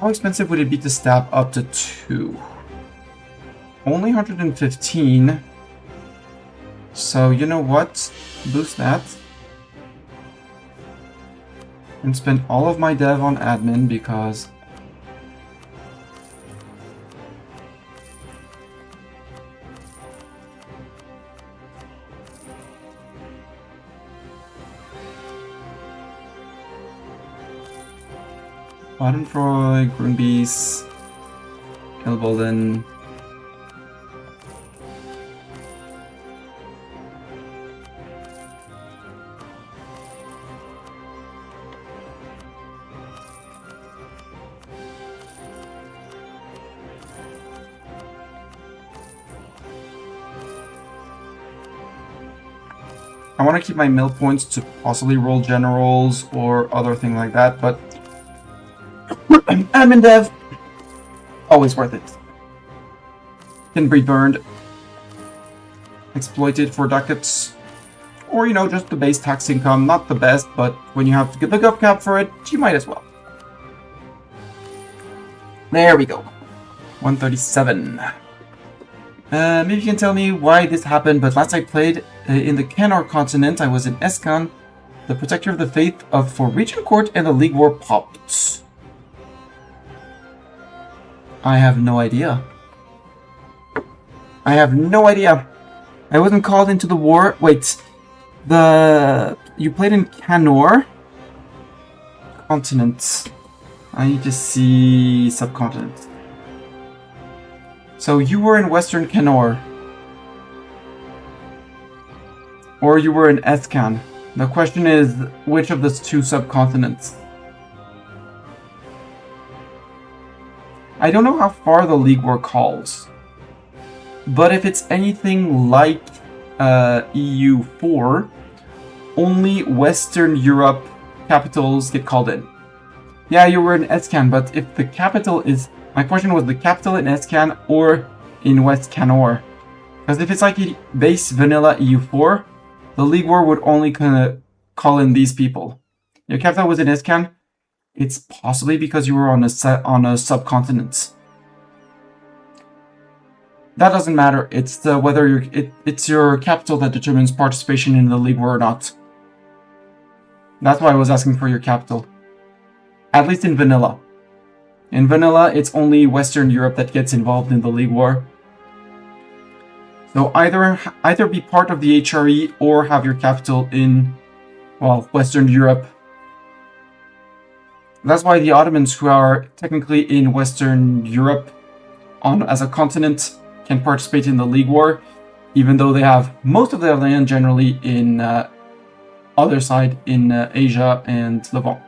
How expensive would it be to stab up to 2? Only 115. So, you know what? Boost that. And spend all of my dev on admin because... Baden-Troy, Grunbees, Ilbolden. I want to keep my mill points to possibly roll generals or other thing like that, but admin dev, always worth it. Can be burned, exploited for ducats, or you know, just the base tax income. Not the best, but when you have to get the gov cap for it, you might as well. There we go. 137. Maybe you can tell me why this happened, but last I played in the Canor continent, I was in Escan, the Protector of the Faith for Regent Court, and the League War popped. I have no idea. I have no idea. I wasn't called into the war. Wait, you played in Canor continent. I need to see subcontinent. So you were in Western Canor. Or you were in Escan. The question is, which of the two subcontinents? I don't know how far the League War calls. But if it's anything like EU4, only Western Europe capitals get called in. Yeah, you were in Escan, but if the capital is... My question was the capital in Escan or in West Canor. Because if it's like base vanilla EU4, the League War would only kind of call in these people. Your capital was in Escan, it's possibly because you were on a subcontinent. That doesn't matter. It's whether it's your capital that determines participation in the League War or not. That's why I was asking for your capital. At least in vanilla. In vanilla, it's only Western Europe that gets involved in the League War. So either be part of the HRE or have your capital in, well, Western Europe. That's why the Ottomans, who are technically in Western Europe as a continent, can participate in the League War, even though they have most of their land generally in other side in Asia and Levant.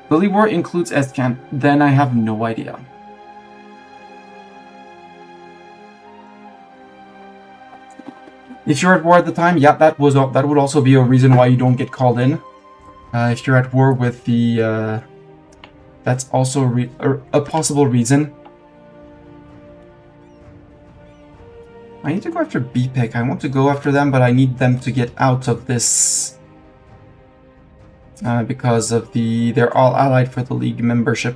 The League War includes Escan, then I have no idea. If you're at war at the time, yeah, that would also be a reason why you don't get called in. If you're at war with the... that's also a possible reason. I need to go after BPEC. I want to go after them, but I need them to get out of this. Because of they're all allied for the League membership.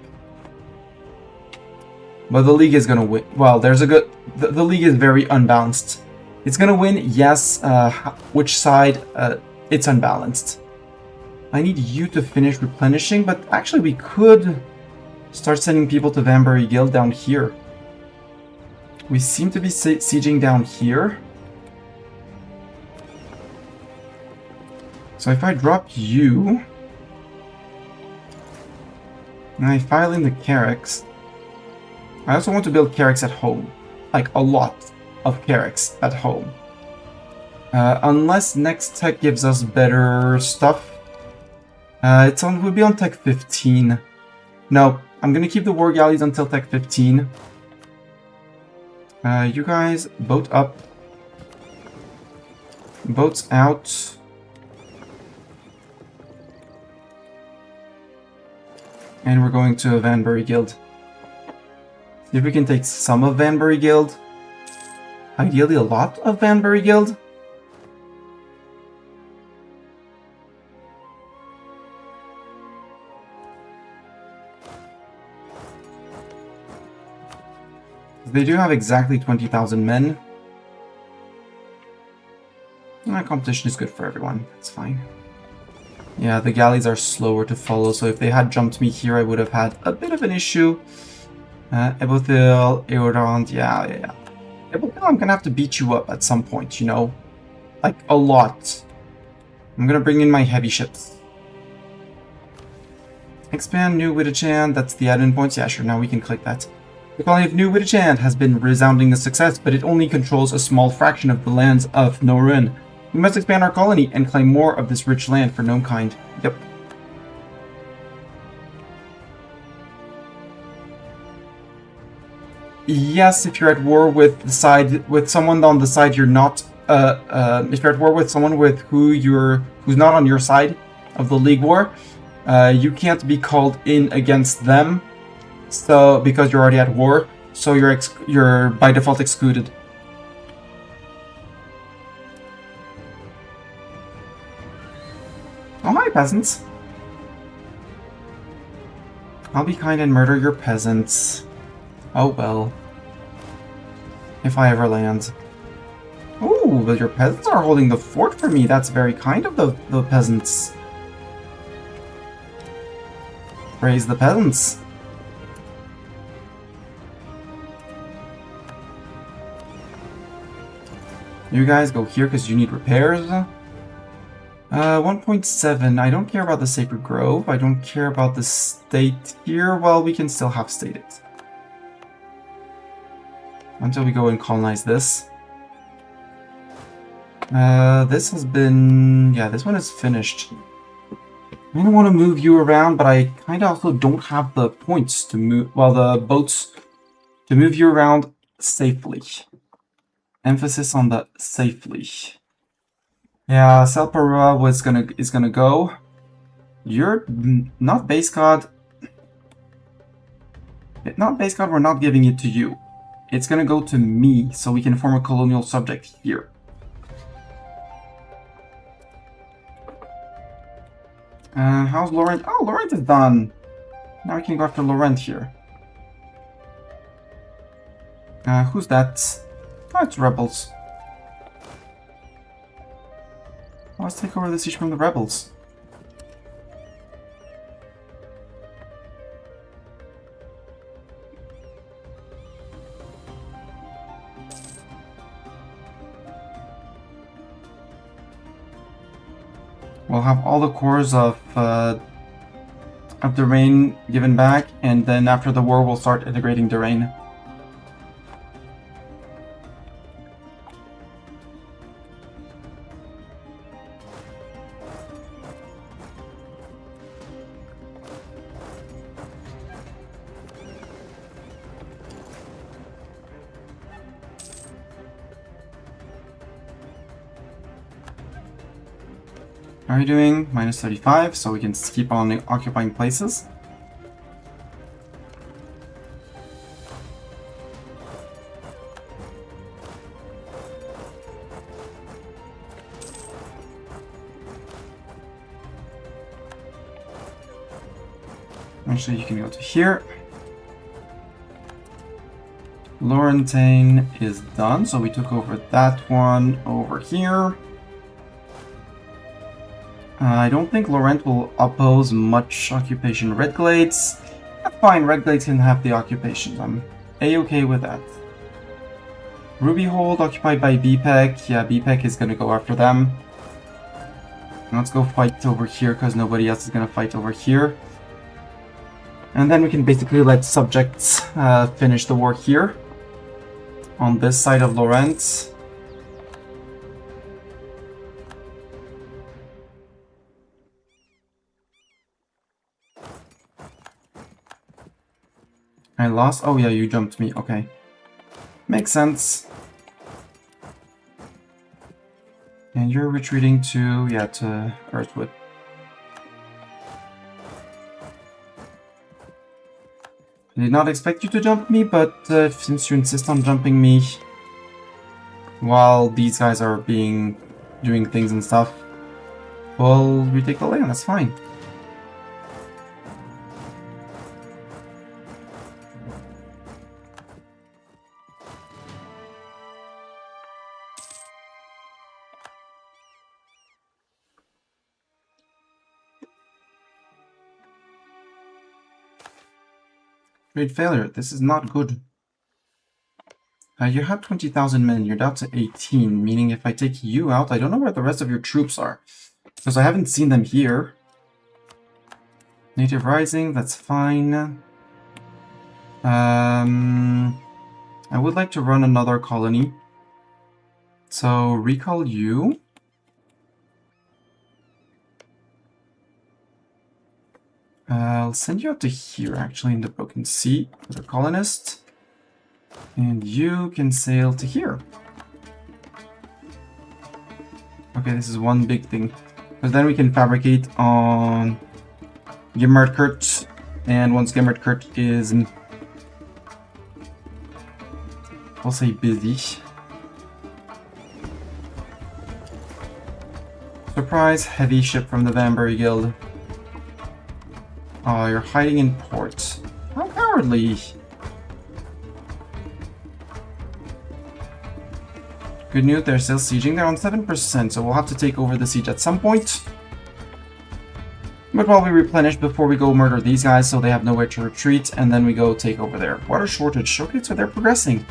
But the League is gonna win. Well, there's a good... The League is very unbalanced. It's gonna win, yes. Which side? It's unbalanced. I need you to finish replenishing, but actually we could start sending people to Vanbury Guild down here. We seem to be sieging down here. So if I drop you... and I file in the Carracks... I also want to build Carracks at home. Like, a lot of Carracks at home. Unless next tech gives us better stuff. We'll be on tech 15. No, I'm gonna keep the war galleys until tech 15. You guys, boat up. Boats out. And we're going to Vanbury Guild. See if we can take some of Vanbury Guild. Ideally a lot of Vanbury Guild. They do have exactly 20,000 men. And that competition is good for everyone. That's fine. Yeah, the galleys are slower to follow, so if they had jumped me here, I would have had a bit of an issue. Ebothil, Eorond, yeah. Ebothil, I'm gonna have to beat you up at some point, you know? Like, a lot. I'm gonna bring in my heavy ships. Expand New Wittichan, that's the admin points. Yeah, sure, now we can click that. The colony of New Wittichan has been resounding a success, but it only controls a small fraction of the lands of Norun. We must expand our colony and claim more of this rich land for Gnomekind. Yep. Yes, if you're at war with the side with someone on the side you're not if you're at war with someone with who's not on your side of the League War, you can't be called in against them. So because you're already at war, so you're by default excluded. Oh, hi, peasants. I'll be kind and murder your peasants. Oh well. If I ever land. Ooh, but your peasants are holding the fort for me. That's very kind of the peasants. Praise the peasants. You guys go here because you need repairs. 1.7. I don't care about the Sacred Grove. I don't care about the state here. Well, we can still have stated. Until we go and colonize this. This has been... Yeah, this one is finished. I don't want to move you around, but I kind of also don't have the points to move... Well, the boats to move you around safely. Emphasis on the safely. Yeah, Selpara is gonna go. You're not base god. Not base god, we're not giving it to you. It's gonna go to me, so we can form a colonial subject here. How's Laurent? Oh, Laurent is done. Now we can go after Laurent here. Who's that? Oh, it's rebels. Let's take over the siege from the rebels. We'll have all the cores of Durain given back, and then after the war we'll start integrating Durain. How are you doing? Minus 35, so we can keep on occupying places. Actually, you can go to here. Laurentane is done, so we took over that one over here. I don't think Laurent will oppose much occupation. Red Glades, that's fine, Red Glades can have the occupations. I'm a-okay with that. Ruby Hold occupied by BPEC. Yeah, BPEC is gonna go after them. Let's go fight over here because nobody else is gonna fight over here. And then we can basically let subjects finish the war here. On this side of Laurent. I lost? Oh yeah, you jumped me. Okay. Makes sense. And you're retreating to, yeah, to Earthwood. I did not expect you to jump me, but since you insist on jumping me while these guys are doing things and stuff, well, retake the land, that's fine. Great failure. This is not good. You have 20,000 men. You're down to 18, meaning if I take you out, I don't know where the rest of your troops are. Because I haven't seen them here. Native Rising, that's fine. I would like to run another colony. So, recall you. I'll send you out to here, actually, in the Broken Sea, as a colonist. And you can sail to here. Okay, this is one big thing. Because then we can fabricate on Gimmertkurt. And once Gimmertkurt is, I'll say busy. Surprise, heavy ship from the Vanbury Guild. Oh, you're hiding in port. How cowardly. Good news, they're still sieging. They're on 7%, so we'll have to take over the siege at some point. But while we replenish before we go murder these guys so they have nowhere to retreat, and then we go take over there. Water shortage. Okay, so they're progressing.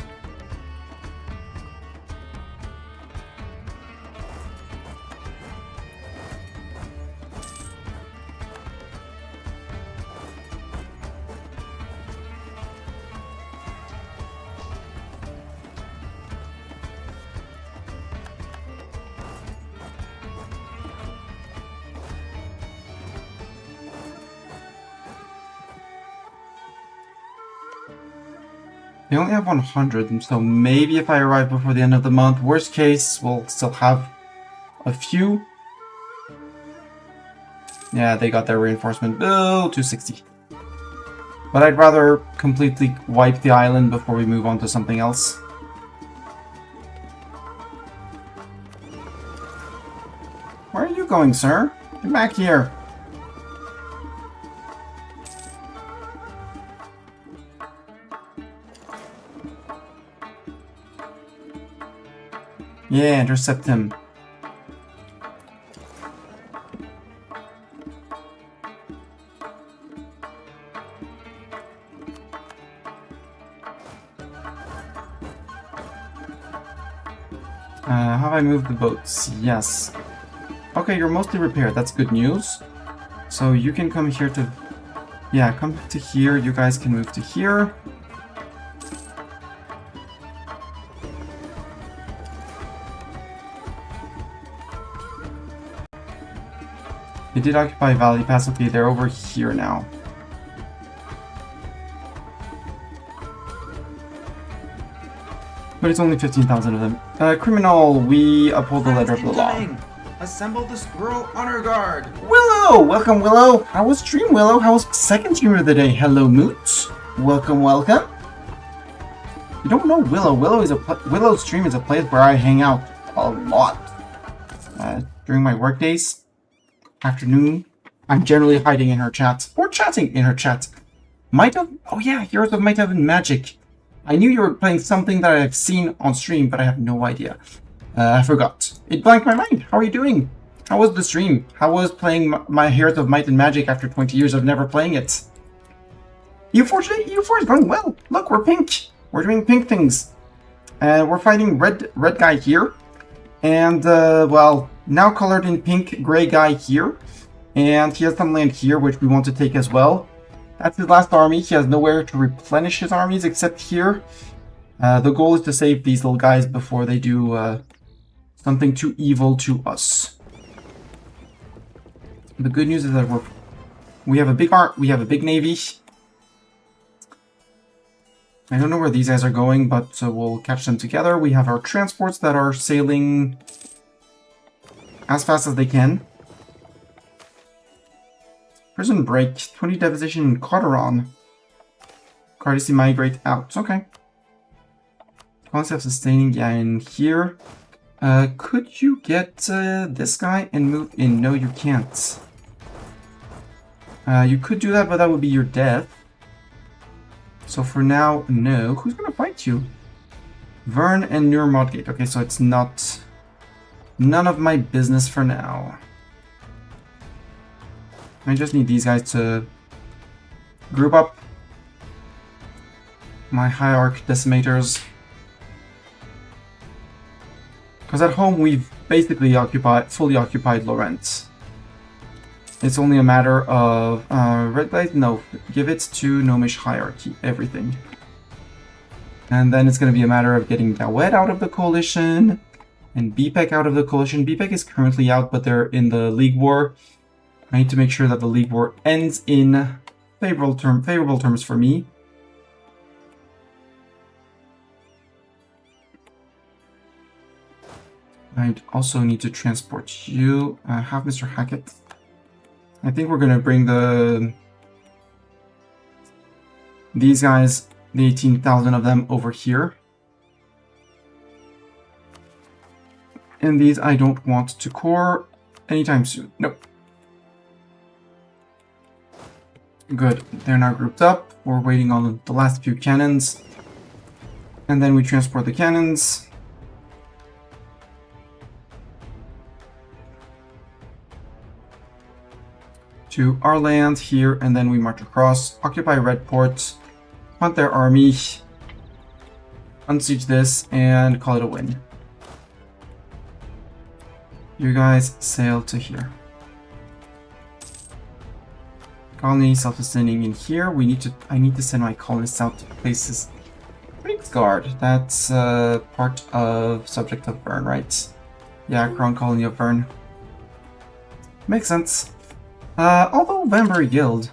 They only have 100, so maybe if I arrive before the end of the month, worst case, we'll still have a few. Yeah, they got their reinforcement. Oh, 260. But I'd rather completely wipe the island before we move on to something else. Where are you going, sir? Get back here. Yeah, intercept him. Have I moved the boats? Yes. Okay, you're mostly repaired. That's good news. So you can come here to... Yeah, come to here. You guys can move to here. They did occupy Valley Pass. Okay, they're over here now. But it's only 15,000 of them. Criminal, we uphold the letter of the law. Assemble the Squirrel Honor Guard! Willow! Welcome, Willow! How was stream, Willow? How was second stream of the day? Hello, Moot. Welcome, welcome. You don't know Willow. Willow's stream is a place where I hang out a lot. During my work days. Afternoon, I'm generally hiding in her chat or chatting in her chat. Might have, oh yeah, Heroes of Might Have Been Magic. I knew you were playing something that I've seen on stream, but I have no idea. I forgot. It blanked my mind. How are you doing? How was the stream? How was playing my Heroes of Might and Magic after 20 years of never playing it? EU4 is going well. Look, we're pink. We're doing pink things. We're fighting red guy here. And, well, now colored in pink, gray guy here. And he has some land here, which we want to take as well. That's his last army. He has nowhere to replenish his armies except here. The goal is to save these little guys before they do something too evil to us. The good news is that we have a big navy. I don't know where these guys are going, but we'll catch them together. We have our transports that are sailing as fast as they can. Prison break, 20 deposition in Coteron. Courtesy migrate out. Okay. Concept sustaining, yeah, in here. Could you get this guy and move in? No, you can't. You could do that, but that would be your death. So for now, no. Who's gonna fight you? Vern and Nur Modgate. Okay, so it's not... None of my business for now. I just need these guys to group up. my hierarch decimators. Because at home we've basically fully occupied Laurent. It's only a matter of red light. No, give it to Gnomish hierarchy, everything. And then it's going to be a matter of getting Dawet out of the coalition and BPEC out of the coalition. BPEC is currently out, but they're in the League War. I need to make sure that the League War ends in favorable terms for me. I also need to transport you. Have Mr. Hackett. I think we're gonna bring these guys, the 18,000 of them, over here. And these I don't want to core anytime soon. Nope. Good. They're now grouped up. We're waiting on the last few cannons. And then we transport the cannons. To our land here, and then we march across, occupy Redport, hunt their army, unsiege this, and call it a win. You guys sail to here. Colony self-sustaining in here. I need to send my colonists out to places. Nimscodd, that's part of Subject of Vern, right? Yeah, Crown Colony of Vern. Makes sense. Although Vanbury Guild,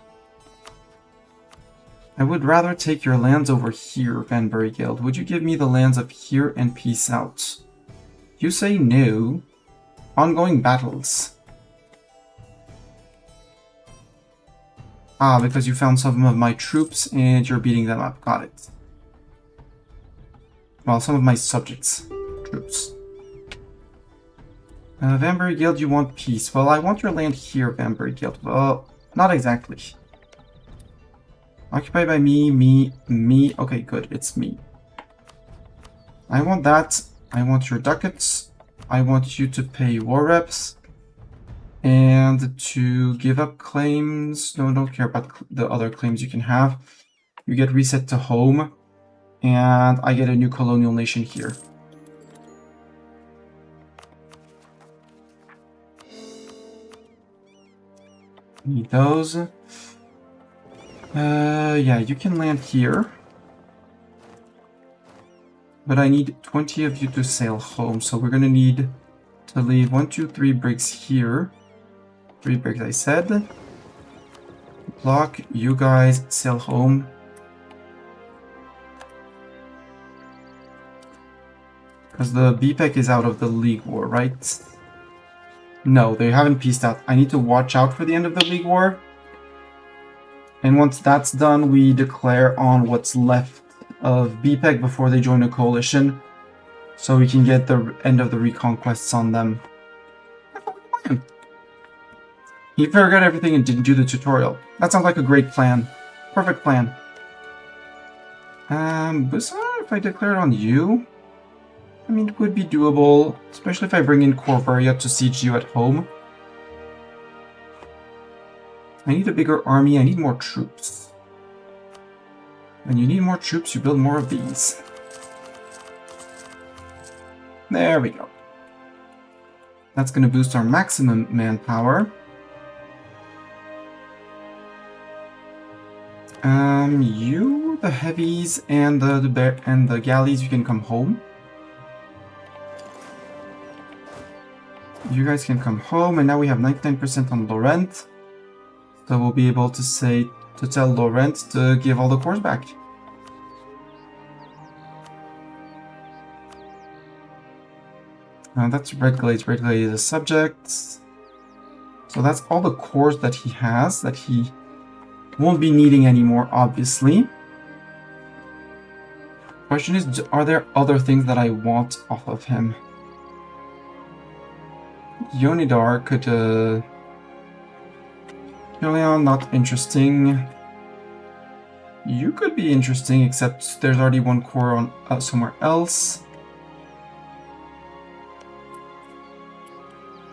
I would rather take your lands over here, Vanbury Guild. Would you give me the lands up here and peace out? You say no. Ongoing battles. Ah, because you found some of my troops and you're beating them up. Got it. Well, some of my subjects' troops. Vanbury Guild, you want peace. Well, I want your land here, Vanbury Guild. Well, not exactly. Occupied by me. Okay, good, it's me. I want that. I want your ducats. I want you to pay war reps. And to give up claims. No, don't care about the other claims you can have. You get reset to home. And I get a new colonial nation here. Need those. Yeah, you can land here. But I need 20 of you to sail home, so we're gonna need to leave 1, 2, 3 brigs here. 3 brigs, I said. Block, you guys sail home. Because the BPEC is out of the League War, right? No, they haven't peaced out. I need to watch out for the end of the League War. And once that's done, we declare on what's left of BPEC before they join a coalition. So we can get the end of the reconquests on them. He forgot everything and didn't do the tutorial. That sounds like a great plan. Perfect plan. Busa, if I declare it on you? I mean, it would be doable, especially if I bring in Corvaria to siege you at home. I need a bigger army, I need more troops. When you need more troops, you build more of these. There we go. That's going to boost our maximum manpower. You, the heavies, and the galleys, you can come home. You guys can come home, and now we have 99% on Laurent. So we'll be able to tell Laurent to give all the cores back. That's Red Glades. Red Glade is a subject. So that's all the cores that he has, that he won't be needing anymore, obviously. Question is, are there other things that I want off of him? Yonidar could, Leon, not interesting. You could be interesting, except there's already one core on somewhere else.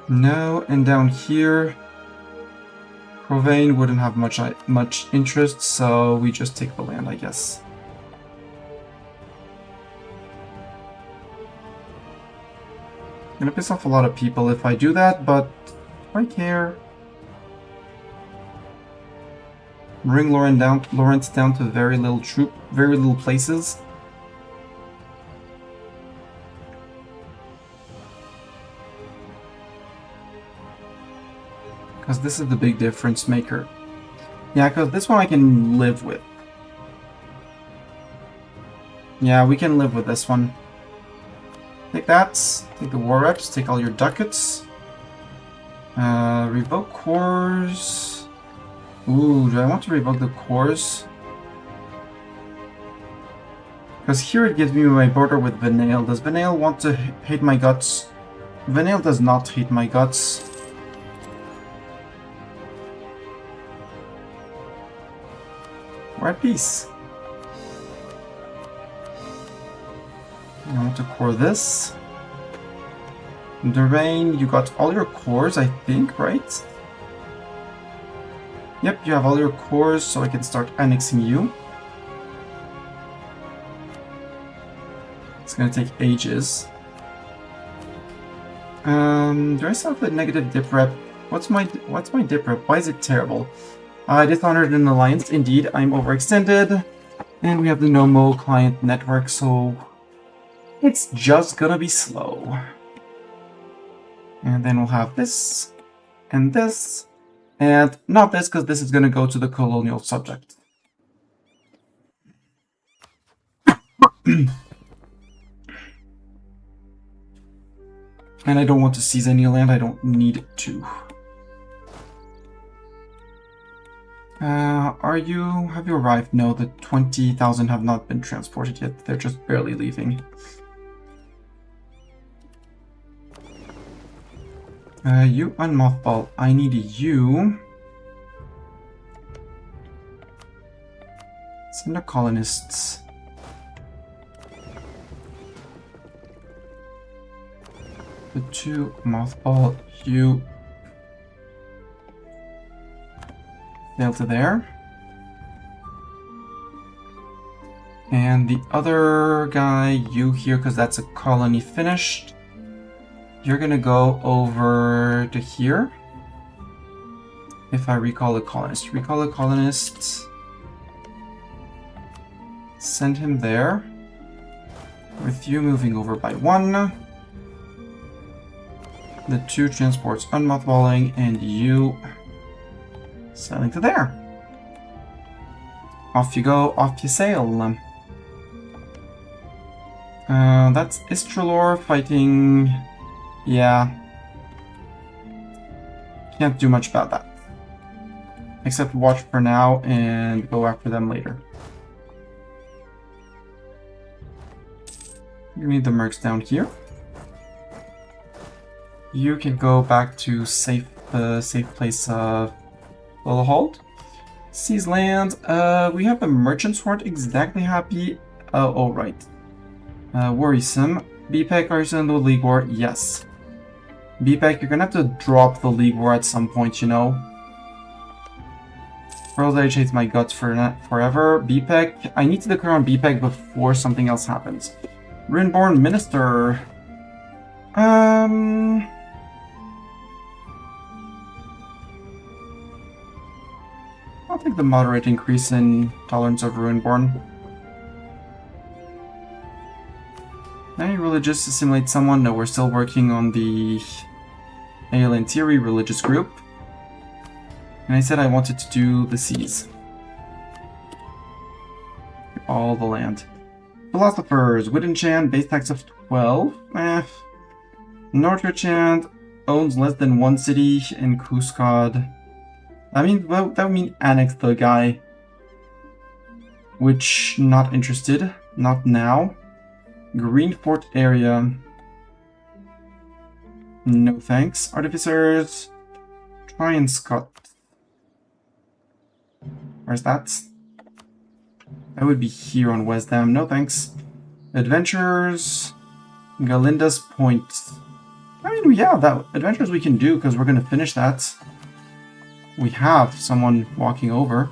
No, and down here, Provane wouldn't have much interest, so we just take the land, I guess. Gonna piss off a lot of people if I do that, but I care. Bring Lawrence down to very little places. Because this is the big difference maker. Yeah, because this one I can live with. Yeah, we can live with this one. Take that. Take the war reps. Take all your ducats. Revoke cores. Ooh, do I want to revoke the cores? Because here it gives me my border with Venail. Does Venail want to hate my guts? Venail does not hate my guts. We're at peace. I want to core this. Doraine, you got all your cores, I think, right? Yep, you have all your cores, so I can start annexing you. It's gonna take ages. Do I still have the negative dip rep? What's my dip rep? Why is it terrible? Dishonored in Alliance, indeed, I'm overextended. And we have the Nomo client network, so it's just gonna be slow. And then we'll have this, and not this, because this is gonna go to the colonial subject. And I don't want to seize any land, I don't need to. Have you arrived? No, the 20,000 have not been transported yet. They're just barely leaving. You unmothball. I need you. Send the colonists. The two mothball you. Sail to there. And the other guy, you here, because that's a colony finished. You're gonna go over to here. If I recall a colonist. Recall a colonist. Send him there. With you moving over by one. The two transports unmothballing and you sailing to there. Off you go, off you sail. That's Istrelor fighting. Yeah. Can't do much about that. Except watch for now and go after them later. You need the mercs down here. You can go back to safe place Hold. Seize land. We have the merchants who aren't exactly happy. Oh, right. Worrisome. BPEC, are you in the League War? Yes. BPEC, you're gonna have to drop the League War at some point, you know. World Age hates my guts forever. BPEC, I need to declare on BPEC before something else happens. Runeborn Minister. I'll take the moderate increase in tolerance of Runeborn. Any religious assimilate someone? No, we're still working on the alien theory religious group. And I said I wanted to do the seas. All the land. Philosophers, Wittenchand, base tax of 12. Northchand owns less than one city in Nimscodd. I mean, well, that would mean annex the guy. Which, not interested. Not now. Green Fort area. No thanks. Artificers. Try and Scott. Where's that? That would be here on West Dam. No thanks. Adventures. Galinda's Point. I mean, yeah, that adventures we can do because we're going to finish that. We have someone walking over.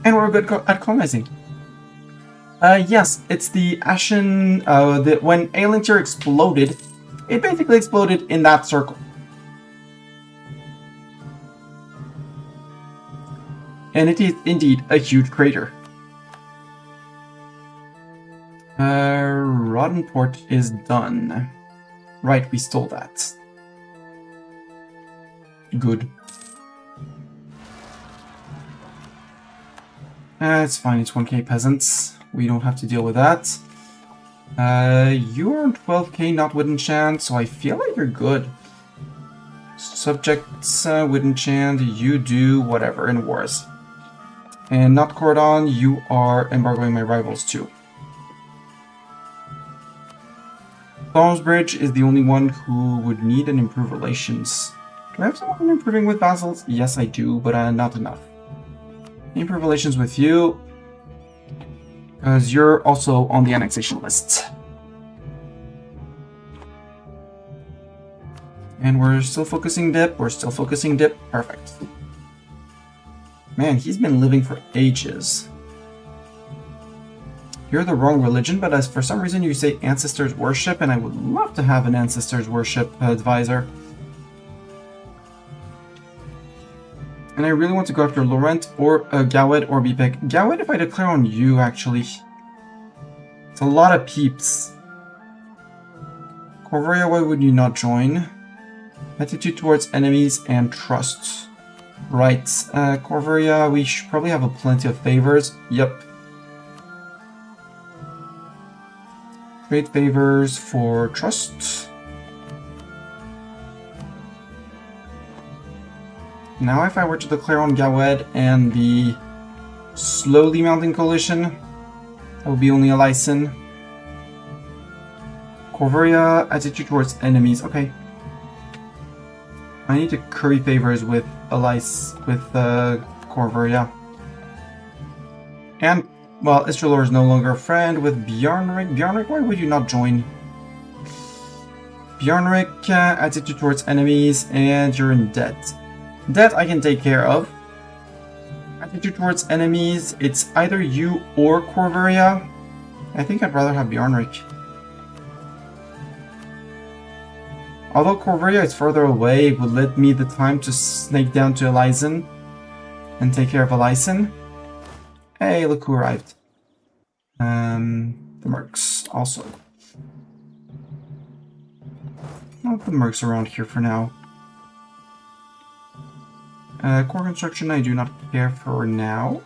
And we're good at colonizing. Yes, it's the Ashen, when Aelintir exploded, it basically exploded in that circle. And it is indeed a huge crater. Rotten Port is done. Right, we stole that. Good. It's fine, it's 1k peasants. We don't have to deal with that. You're on 12k, not with enchant, so I feel like you're good. Subjects with enchant, you do whatever in wars. And not Cordon, you are embargoing my rivals too. Bridge is the only one who would need an improved relations. Do I have someone improving with vassals? Yes, I do, but not enough. Improve relations with you, because you're also on the annexation list. And we're still focusing dip, perfect. Man, he's been living for ages. You're the wrong religion, but as for some reason you say ancestors worship, and I would love to have an ancestors worship advisor. And I really want to go after Laurent or Gawed or Bipek. Gawed if I declare on you, actually. It's a lot of peeps. Corvoria, why would you not join? Attitude towards enemies and trust. Right, Corvoria, we should probably have plenty of favors. Yep. Trade favors for trust. Now if I were to declare on Gawed and the slowly mounting coalition, that would be only a Lyson. Corvoria, attitude towards enemies, okay. I need to curry favors with Corvoria. And, well, Istrelor is no longer a friend with Bjarnrik. Bjarnrik, why would you not join? Bjarnrik, attitude towards enemies, and you're in debt. Debt I can take care of. Attitude towards enemies, it's either you or Corvoria. I think I'd rather have Bjarnrik. Although Corvoria is further away, it would let me the time to snake down to Elysin and take care of Elysin. Hey, look who arrived. The Mercs also. I'll put the Mercs around here for now. Core construction I do not care for now.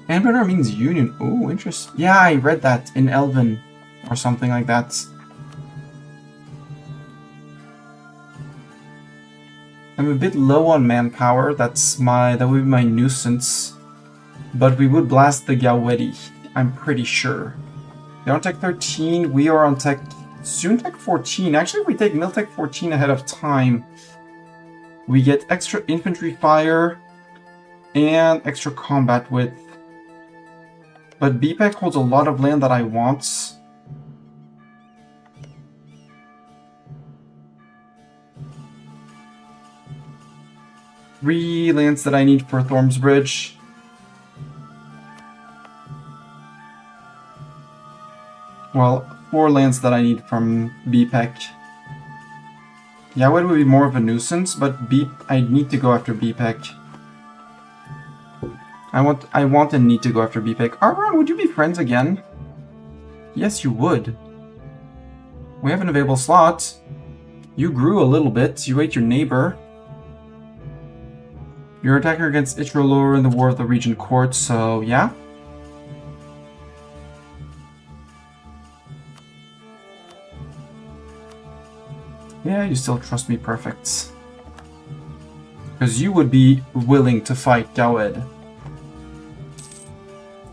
Anbennar means union. Oh, interesting. Yeah, I read that in Elven or something like that. I'm a bit low on manpower. That would be my nuisance. But we would blast the Galwedi, I'm pretty sure. They're on Tech 13. We are on Tech soon Tech 14. Actually, if we take Miltech 14 ahead of time, we get extra infantry fire and extra combat width. But BPEC holds a lot of land that I want. Three lands that I need for Thormsbridge. Well, 4 lands that I need from BPEC. Yeah, it would be more of a nuisance, but I need to go after BPEC. I want and need to go after BPEC. Arbaron, would you be friends again? Yes, you would. We have an available slot. You grew a little bit. You ate your neighbor. You're attacking against Itrolor in the War of the Regent Court, so yeah. Yeah, you still trust me, perfect. Because you would be willing to fight Gawed.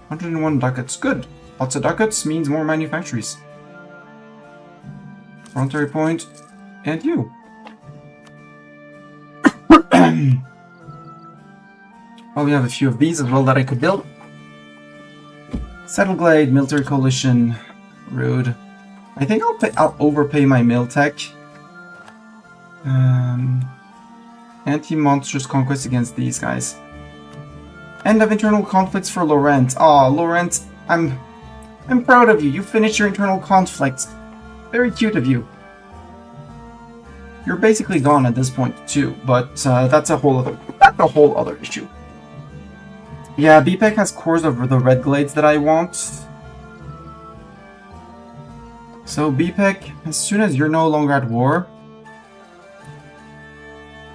101 ducats, good. Lots of ducats means more manufactories. Frontier point, and you. Well, we have a few of these as well that I could build. Settleglade, Military Coalition, rude. I think I'll overpay my Miltech. Anti-monstrous conquest against these guys. End of internal conflicts for Laurent. Aw, Laurent, I'm proud of you. You finished your internal conflicts. Very cute of you. You're basically gone at this point too, but that's a whole other issue. Yeah, BPEC has cores of the red glades that I want. So BPEC, as soon as you're no longer at war,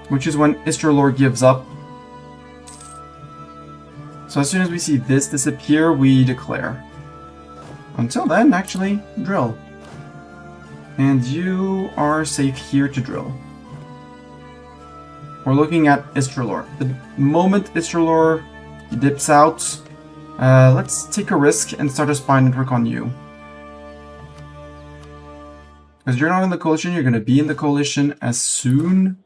which is when Istrolor gives up. So as soon as we see this disappear, we declare. Until then, actually, drill. And you are safe here to drill. We're looking at Istrolor. The moment Istrolor dips out, let's take a risk and start a spy network on you. Because you're not in the coalition, you're going to be in the coalition as soon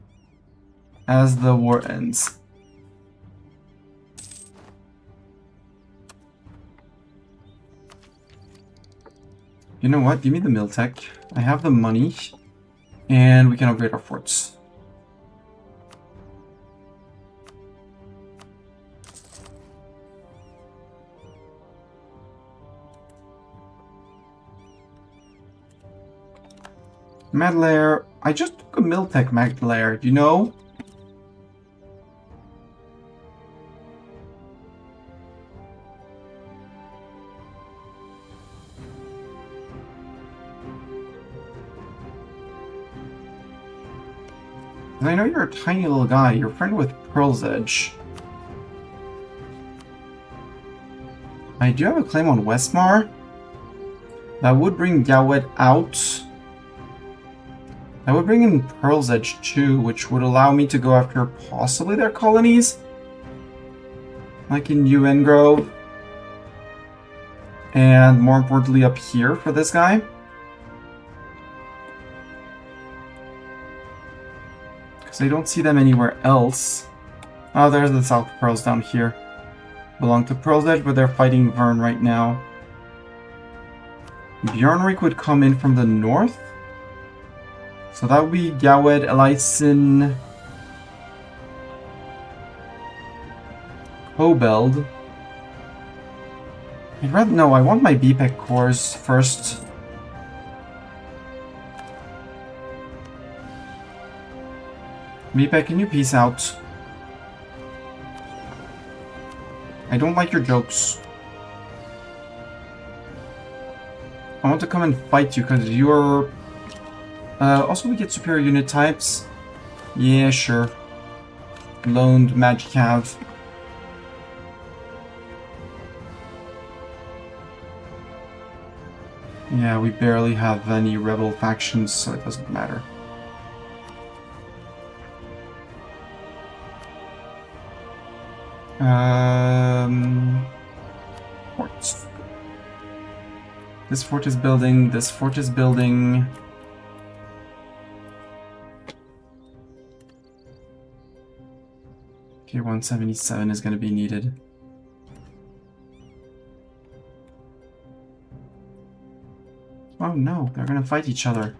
as the war ends. You know what? Give me the mill tech. I have the money. And we can upgrade our forts. Madlair. I just took a mill tech Madlair, you know? I know you're a tiny little guy. You're friend with Pearl's Edge. I do have a claim on Westmar. That would bring Gawed out. That would bring in Pearl's Edge too, which would allow me to go after possibly their colonies. Like in UN Grove. And more importantly up here for this guy. Because I don't see them anywhere else. Oh, there's the South Pearls down here. Belong to Pearl's Edge, but they're fighting Vern right now. Bjornrik would come in from the north. So that would be Gawed, Elysin, Hobeld. I'd rather... No, I want my BPEC cores first. BPEC, can you peace out? I don't like your jokes. I want to come and fight you because you're... also, we get superior unit types. Yeah, sure. Loaned Magicav. Yeah, we barely have any rebel factions, so it doesn't matter. Forts. This fort is building, this fort is building. Okay, 177 is going to be needed. Oh no, they're going to fight each other.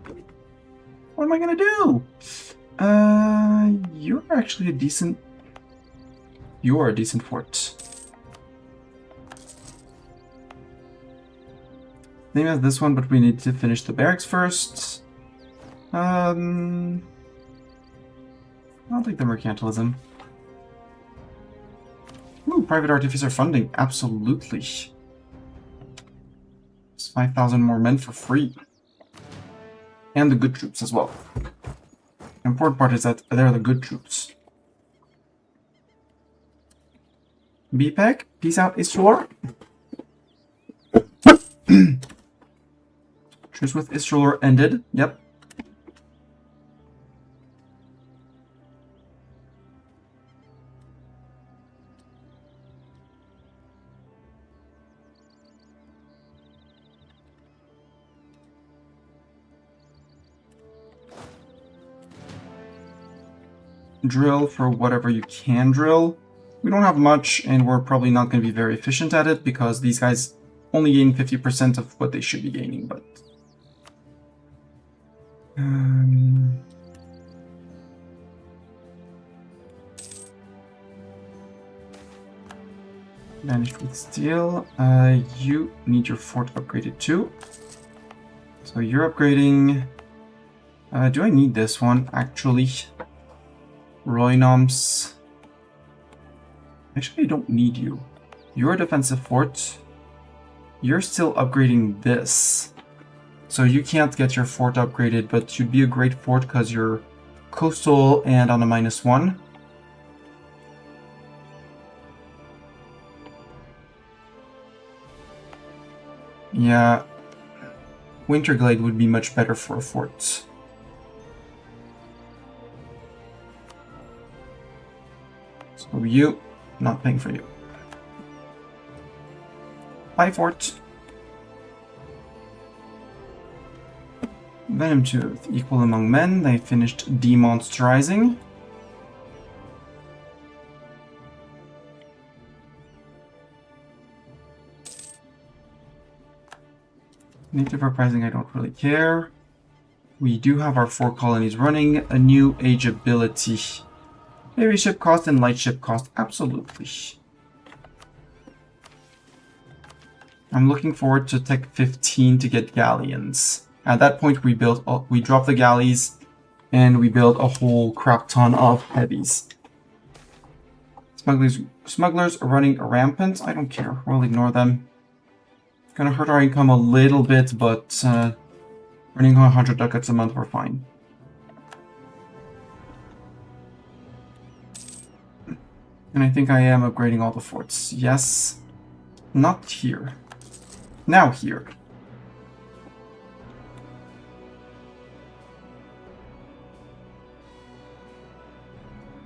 What am I going to do? You're actually a decent... You are a decent fort. Same as this one, but we need to finish the barracks first. I'll take the mercantilism. Ooh, private artificer funding, absolutely. It's 5,000 more men for free. And the good troops as well. The important part is that they're the good troops. BPEC, peace out, Istrolor. Truce with Istrolor ended. Yep. Drill for whatever you can drill. We don't have much, and we're probably not going to be very efficient at it because these guys only gain 50% of what they should be gaining, but... Vanished with steel. You need your fort upgraded too. So you're upgrading. Do I need this one actually? Gnomes. Actually, I don't need you. You're a defensive fort. You're still upgrading this. So you can't get your fort upgraded, but you'd be a great fort because you're coastal and on a -1. Yeah. Winterglade would be much better for a fort. So you, not paying for you. Bye, fort. Venom Tooth, equal among men. They finished demonsterizing. Native Uprising, I don't really care. We do have our 4 colonies running. A new age ability. Heavy ship cost and light ship cost, absolutely. I'm looking forward to Tech 15 to get galleons. At that point, we dropped the galleys, and we built a whole crap ton of heavies. Smugglers are running rampant. I don't care. We'll ignore them. Gonna hurt our income a little bit, but running 100 ducats a month, we're fine. And I think I am upgrading all the forts. Yes. Not here. Now here.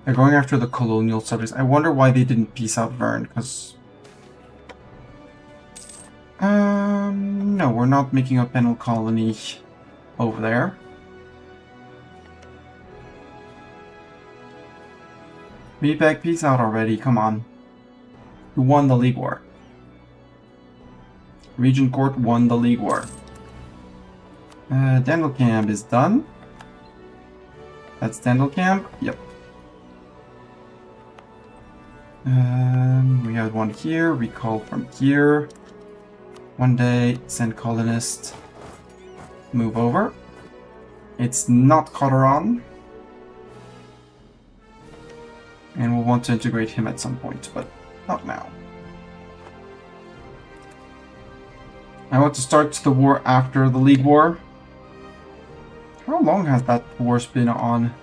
They're going after the colonial subjects. I wonder why they didn't peace out Vern, because... no, we're not making a penal colony over there. Meatbag, peace out already, come on. You won the League War. Regent Court won the League War. Dandel Camp is done. That's Dandel Camp, yep. We have one here, recall from here. One day, send colonist. Move over. It's not Coteron. And we'll want to integrate him at some point, but not now. I want to start the war after the League War. How long has that war been on?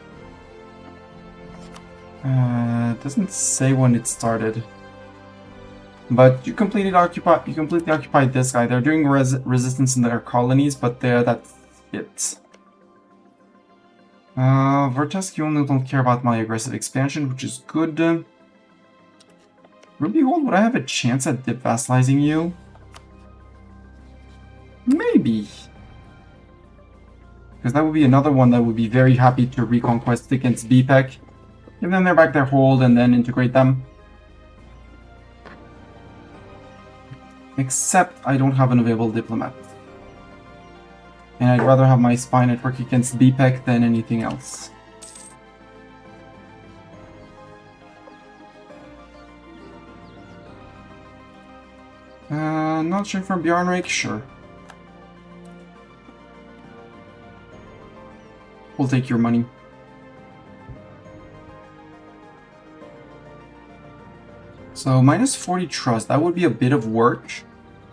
Doesn't say when it started. But you completely occupied this guy. They're doing resistance in their colonies, but that's it. Vertesk, you only don't care about my aggressive expansion, which is good. Rubyhold, would I have a chance at dip vassalizing you? Maybe. Because that would be another one that would be very happy to reconquest against BPEC. Give them back their hold and then integrate them. Except I don't have an available diplomat. And I'd rather have my spy network against BPEC than anything else. Not sure from Bjarnrake? Sure. We'll take your money. So, minus 40 trust, that would be a bit of work.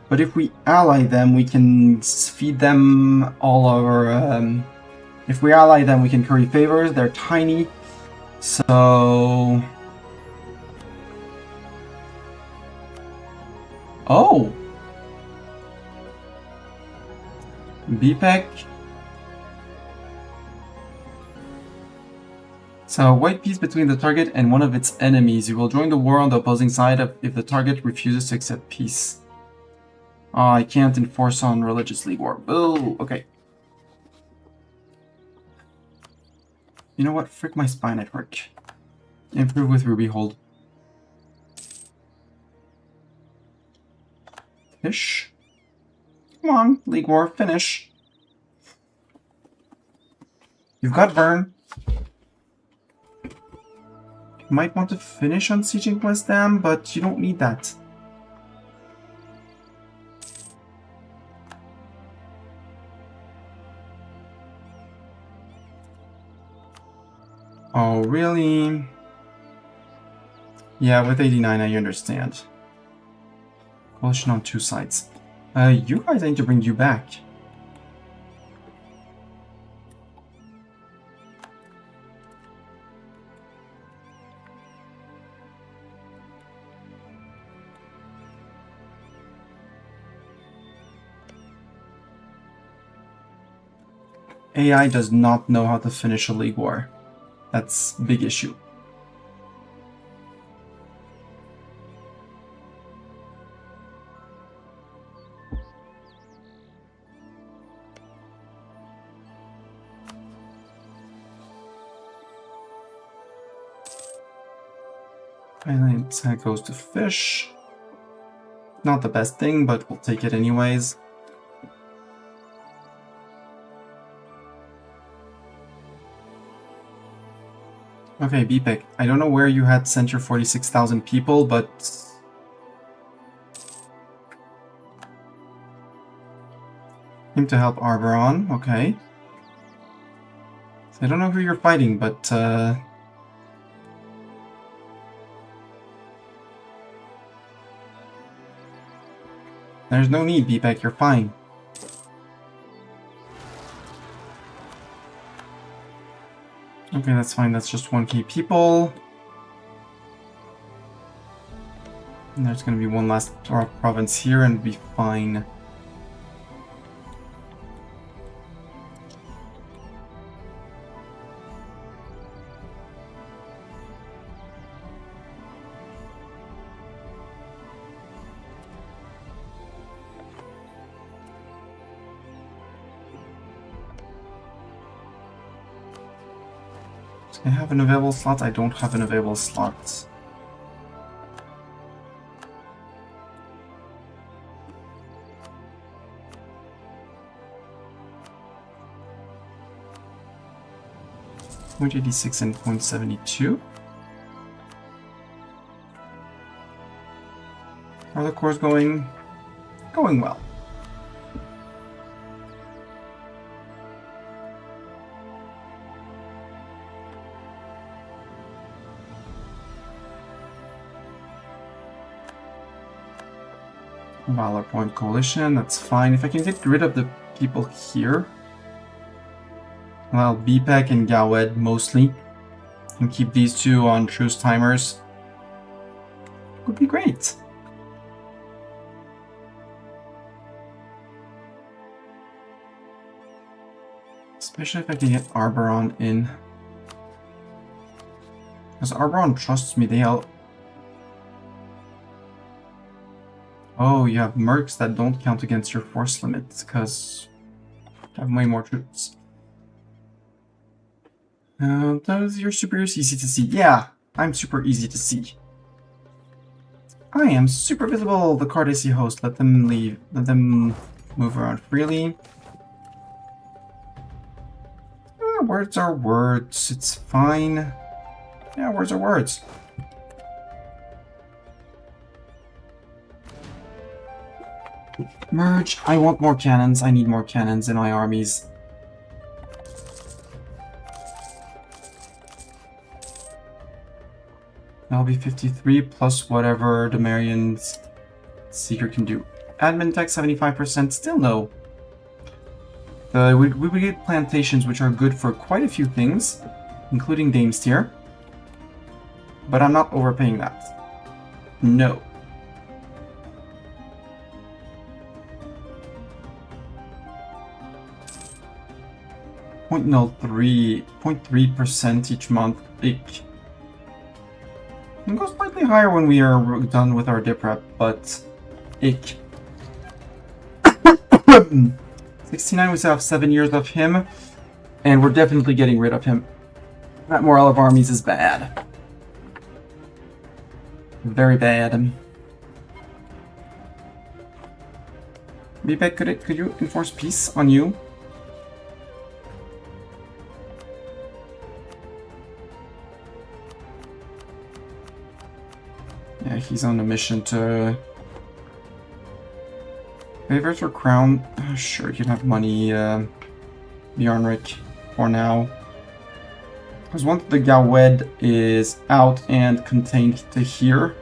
But if we ally them, we can feed them all our... if we ally them, we can curry favors. They're tiny. So... Oh! BPEC. So, white peace between the target and one of its enemies. You will join the war on the opposing side if the target refuses to accept peace. I can't enforce on religious league war. Oh, okay. You know what? Frick my spy network. Improve with Rubyhold. Fish. Come on, league war, finish. You've got Vern. You might want to finish on sieging West Dam, but you don't need that. Oh, really? Yeah, with 89, I understand. Coalition on 2 sides. You guys, I need to bring you back. AI does not know how to finish a league war. That's a big issue. And it goes to fish. Not the best thing, but we'll take it anyways. Okay, BPEC, I don't know where you had sent your 46,000 people, but... Him to help Arboron, okay. So I don't know who you're fighting, but... There's no need, BPEC, you're fine. Okay, that's fine, that's just 1k people. And there's gonna be one last province here and be fine. I have an available slot? I don't have an available slot. .86 and .72. Are the cores going? Going well. Valor Point Coalition, that's fine. If I can get rid of the people here, well, BPEC and Gawed mostly, and keep these two on truce timers, would be great. Especially if I can get Arboron in. Because Arboron trusts me, they'll... Oh, you have mercs that don't count against your force limits, because you have way more troops. You're super easy to see. Yeah, I'm super easy to see. I am super visible, the Cardassy host. Let them leave. Let them move around freely. Words are words. It's fine. Yeah, words are words. Merge. I want more cannons. I need more cannons in my armies. That'll be 53 plus whatever the Marian's Seeker can do. Admin tech 75%. Still no. We would get plantations which are good for quite a few things, including Dame's tier. But I'm not overpaying that. No. .03% each month. Ick. It goes slightly higher when we are done with our dip rep, but ick. 69, we still have 7 years of him, and we're definitely getting rid of him. That morale of armies is bad. Very bad. Vivek, could you enforce peace on you? Yeah, he's on a mission to... Favors or crown? Sure, you can have money, Bjornrik, for now. Because once the Gawed is out and contained to here,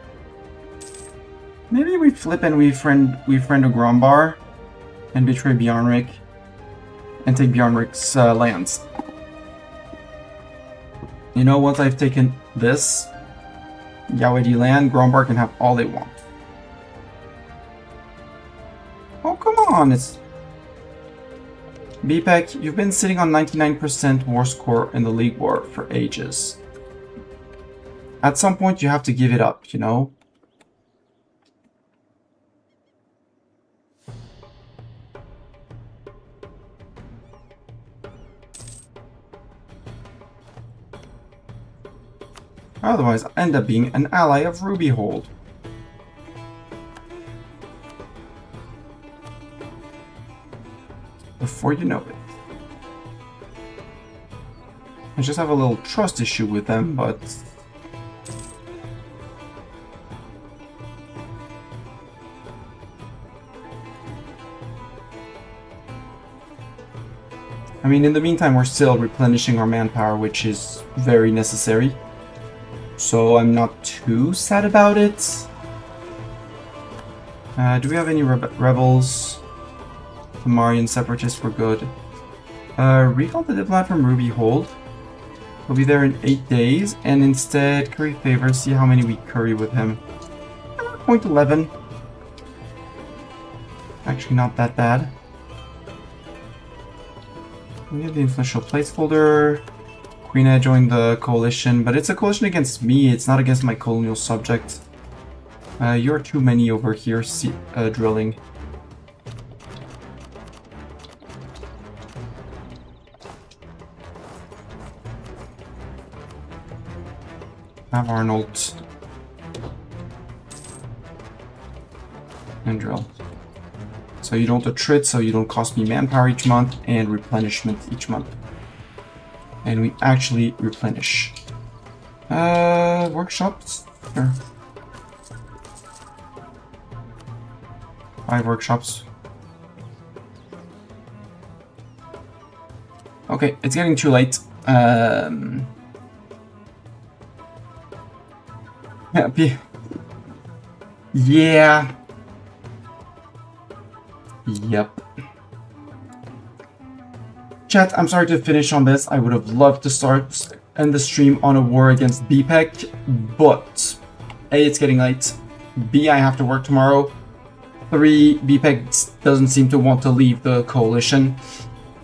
maybe we flip and we friend a Grombar and betray Bjarnrik and take Bjarnrik's lands. You know, once I've taken this Gawedi land, Grombar can have all they want. Oh, come on, it's... BPEC, you've been sitting on 99% war score in the League War for ages. At some point, you have to give it up, you know? Otherwise, I'll end up being an ally of Rubyhold. Before you know it. I just have a little trust issue with them, but... I mean, in the meantime, we're still replenishing our manpower, which is very necessary. So I'm not too sad about it. Do we have any rebels? The Marian separatists were good. Recall the diplomat from Rubyhold. We'll be there in 8 days, and instead curry favors. See how many we curry with him. 0.11. Actually, not that bad. We have the influential placeholder. Queen Ed joined the coalition, but it's a coalition against me. It's not against my colonial subject. You're too many over here drilling. Have Arnold and drill. So you don't attrit, so you don't cost me manpower each month and replenishment each month. And we actually replenish. Workshops? Sure. 5 workshops. Okay, it's getting too late. Yeah. Yep. Chat, I'm sorry to finish on this. I would have loved to end the stream on a war against BPEC, but A, it's getting late. B, I have to work tomorrow. 3, BPEC doesn't seem to want to leave the coalition.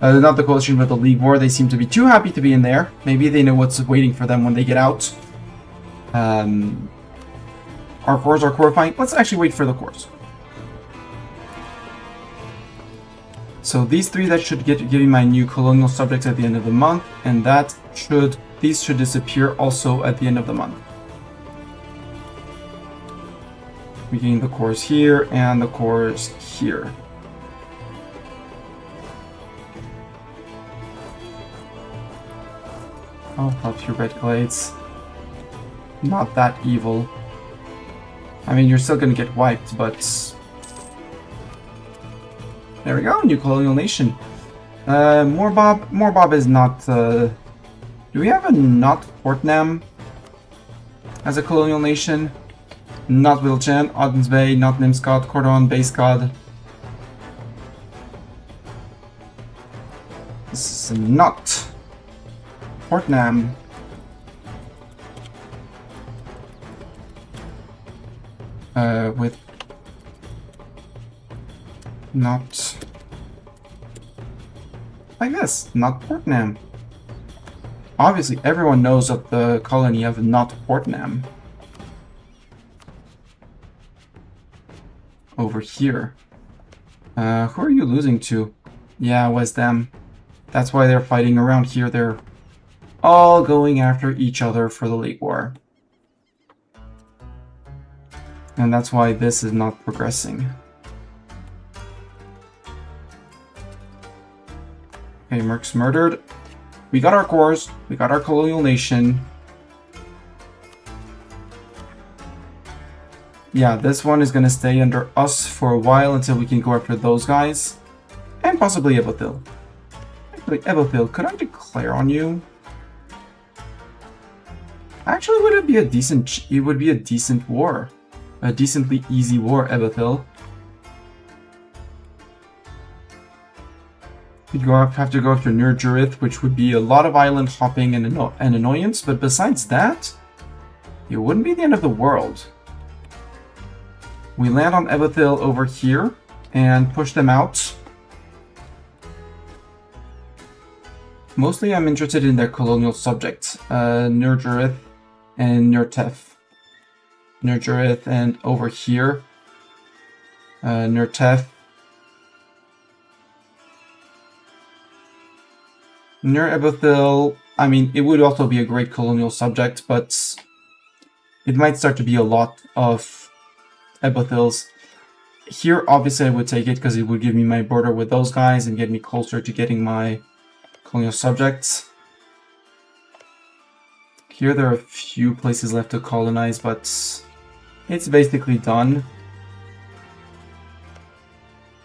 Not the coalition, but the League War. They seem to be too happy to be in there. Maybe they know what's waiting for them when they get out. Our cores are core-fine. Let's actually wait for the cores. So these 3 that should give me my new colonial subjects at the end of the month, and these should disappear also at the end of the month. We gain the cores here and the cores here. Oh, help your red glades. Not that evil. I mean, you're still gonna get wiped, but... There we go, new colonial nation. Morbob is not... Do we have a not Portnam as a colonial nation? Not Wilchan, Oddens Bay, not Nimscodd, Cordon, Bayscodd. This is not Portnam. With not like this, not Portnam. Obviously, everyone knows of the colony of not Portnam. Over here. Who are you losing to? Yeah, West Ham. That's why they're fighting around here. They're all going after each other for the League War. And that's why this is not progressing. Okay, Merc's murdered. We got our cores. We got our colonial nation. Yeah, this one is going to stay under us for a while until we can go after those guys. And possibly Ebothil. Actually, Ebothil, could I declare on you? Actually, would it be a decent? It would be a decent war, a decently easy war, Ebethil. You'd have to go after Nurjurith, which would be a lot of island hopping and annoyance. But besides that, it wouldn't be the end of the world. We land on Ebethil over here and push them out. Mostly, I'm interested in their colonial subjects, Nurjurith and Nurtef. Nurjurith and over here, Nurtef. Nur Ebethil, I mean, it would also be a great colonial subject, but it might start to be a lot of Ebethils. Here, obviously, I would take it because it would give me my border with those guys and get me closer to getting my colonial subjects. Here, there are a few places left to colonize, but it's basically done.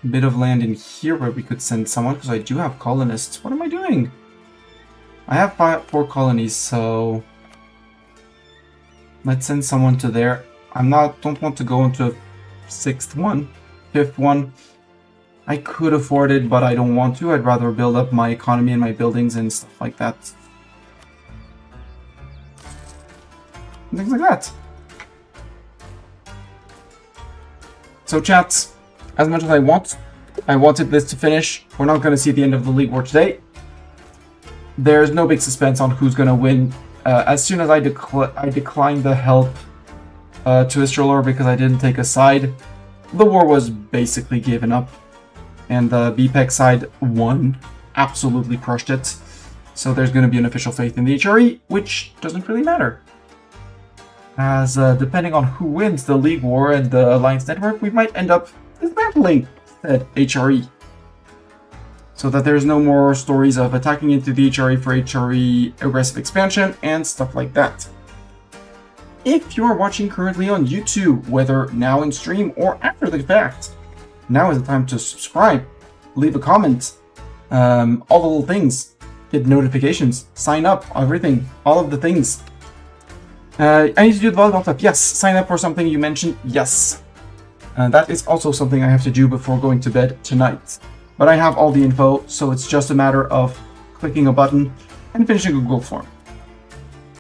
A bit of land in here where we could send someone, because I do have colonists. What am I doing? I have 4 colonies, so let's send someone to there. Don't want to go into a 6th one, 5th one. I could afford it, but I don't want to. I'd rather build up my economy and my buildings and stuff like that. Things like that. So chats, as much as I wanted this to finish. We're not going to see the end of the League War today. There's no big suspense on who's going to win. As soon as I declined the help to Istralor because I didn't take a side, the war was basically given up. And the BPEC side won. Absolutely crushed it. So there's going to be an official faith in the HRE, which doesn't really matter. As depending on who wins the League War and the Alliance Network, we might end up dismantling said HRE. So that there's no more stories of attacking into the HRE for HRE aggressive expansion and stuff like that. If you are watching currently on YouTube, whether now in stream or after the fact, now is the time to subscribe, leave a comment, all the little things, get notifications, sign up, everything, all of the things. I need to do the volleyball stuff. Yes. Sign up for something you mentioned. Yes. That is also something I have to do before going to bed tonight. But I have all the info, so it's just a matter of clicking a button and finishing a Google form.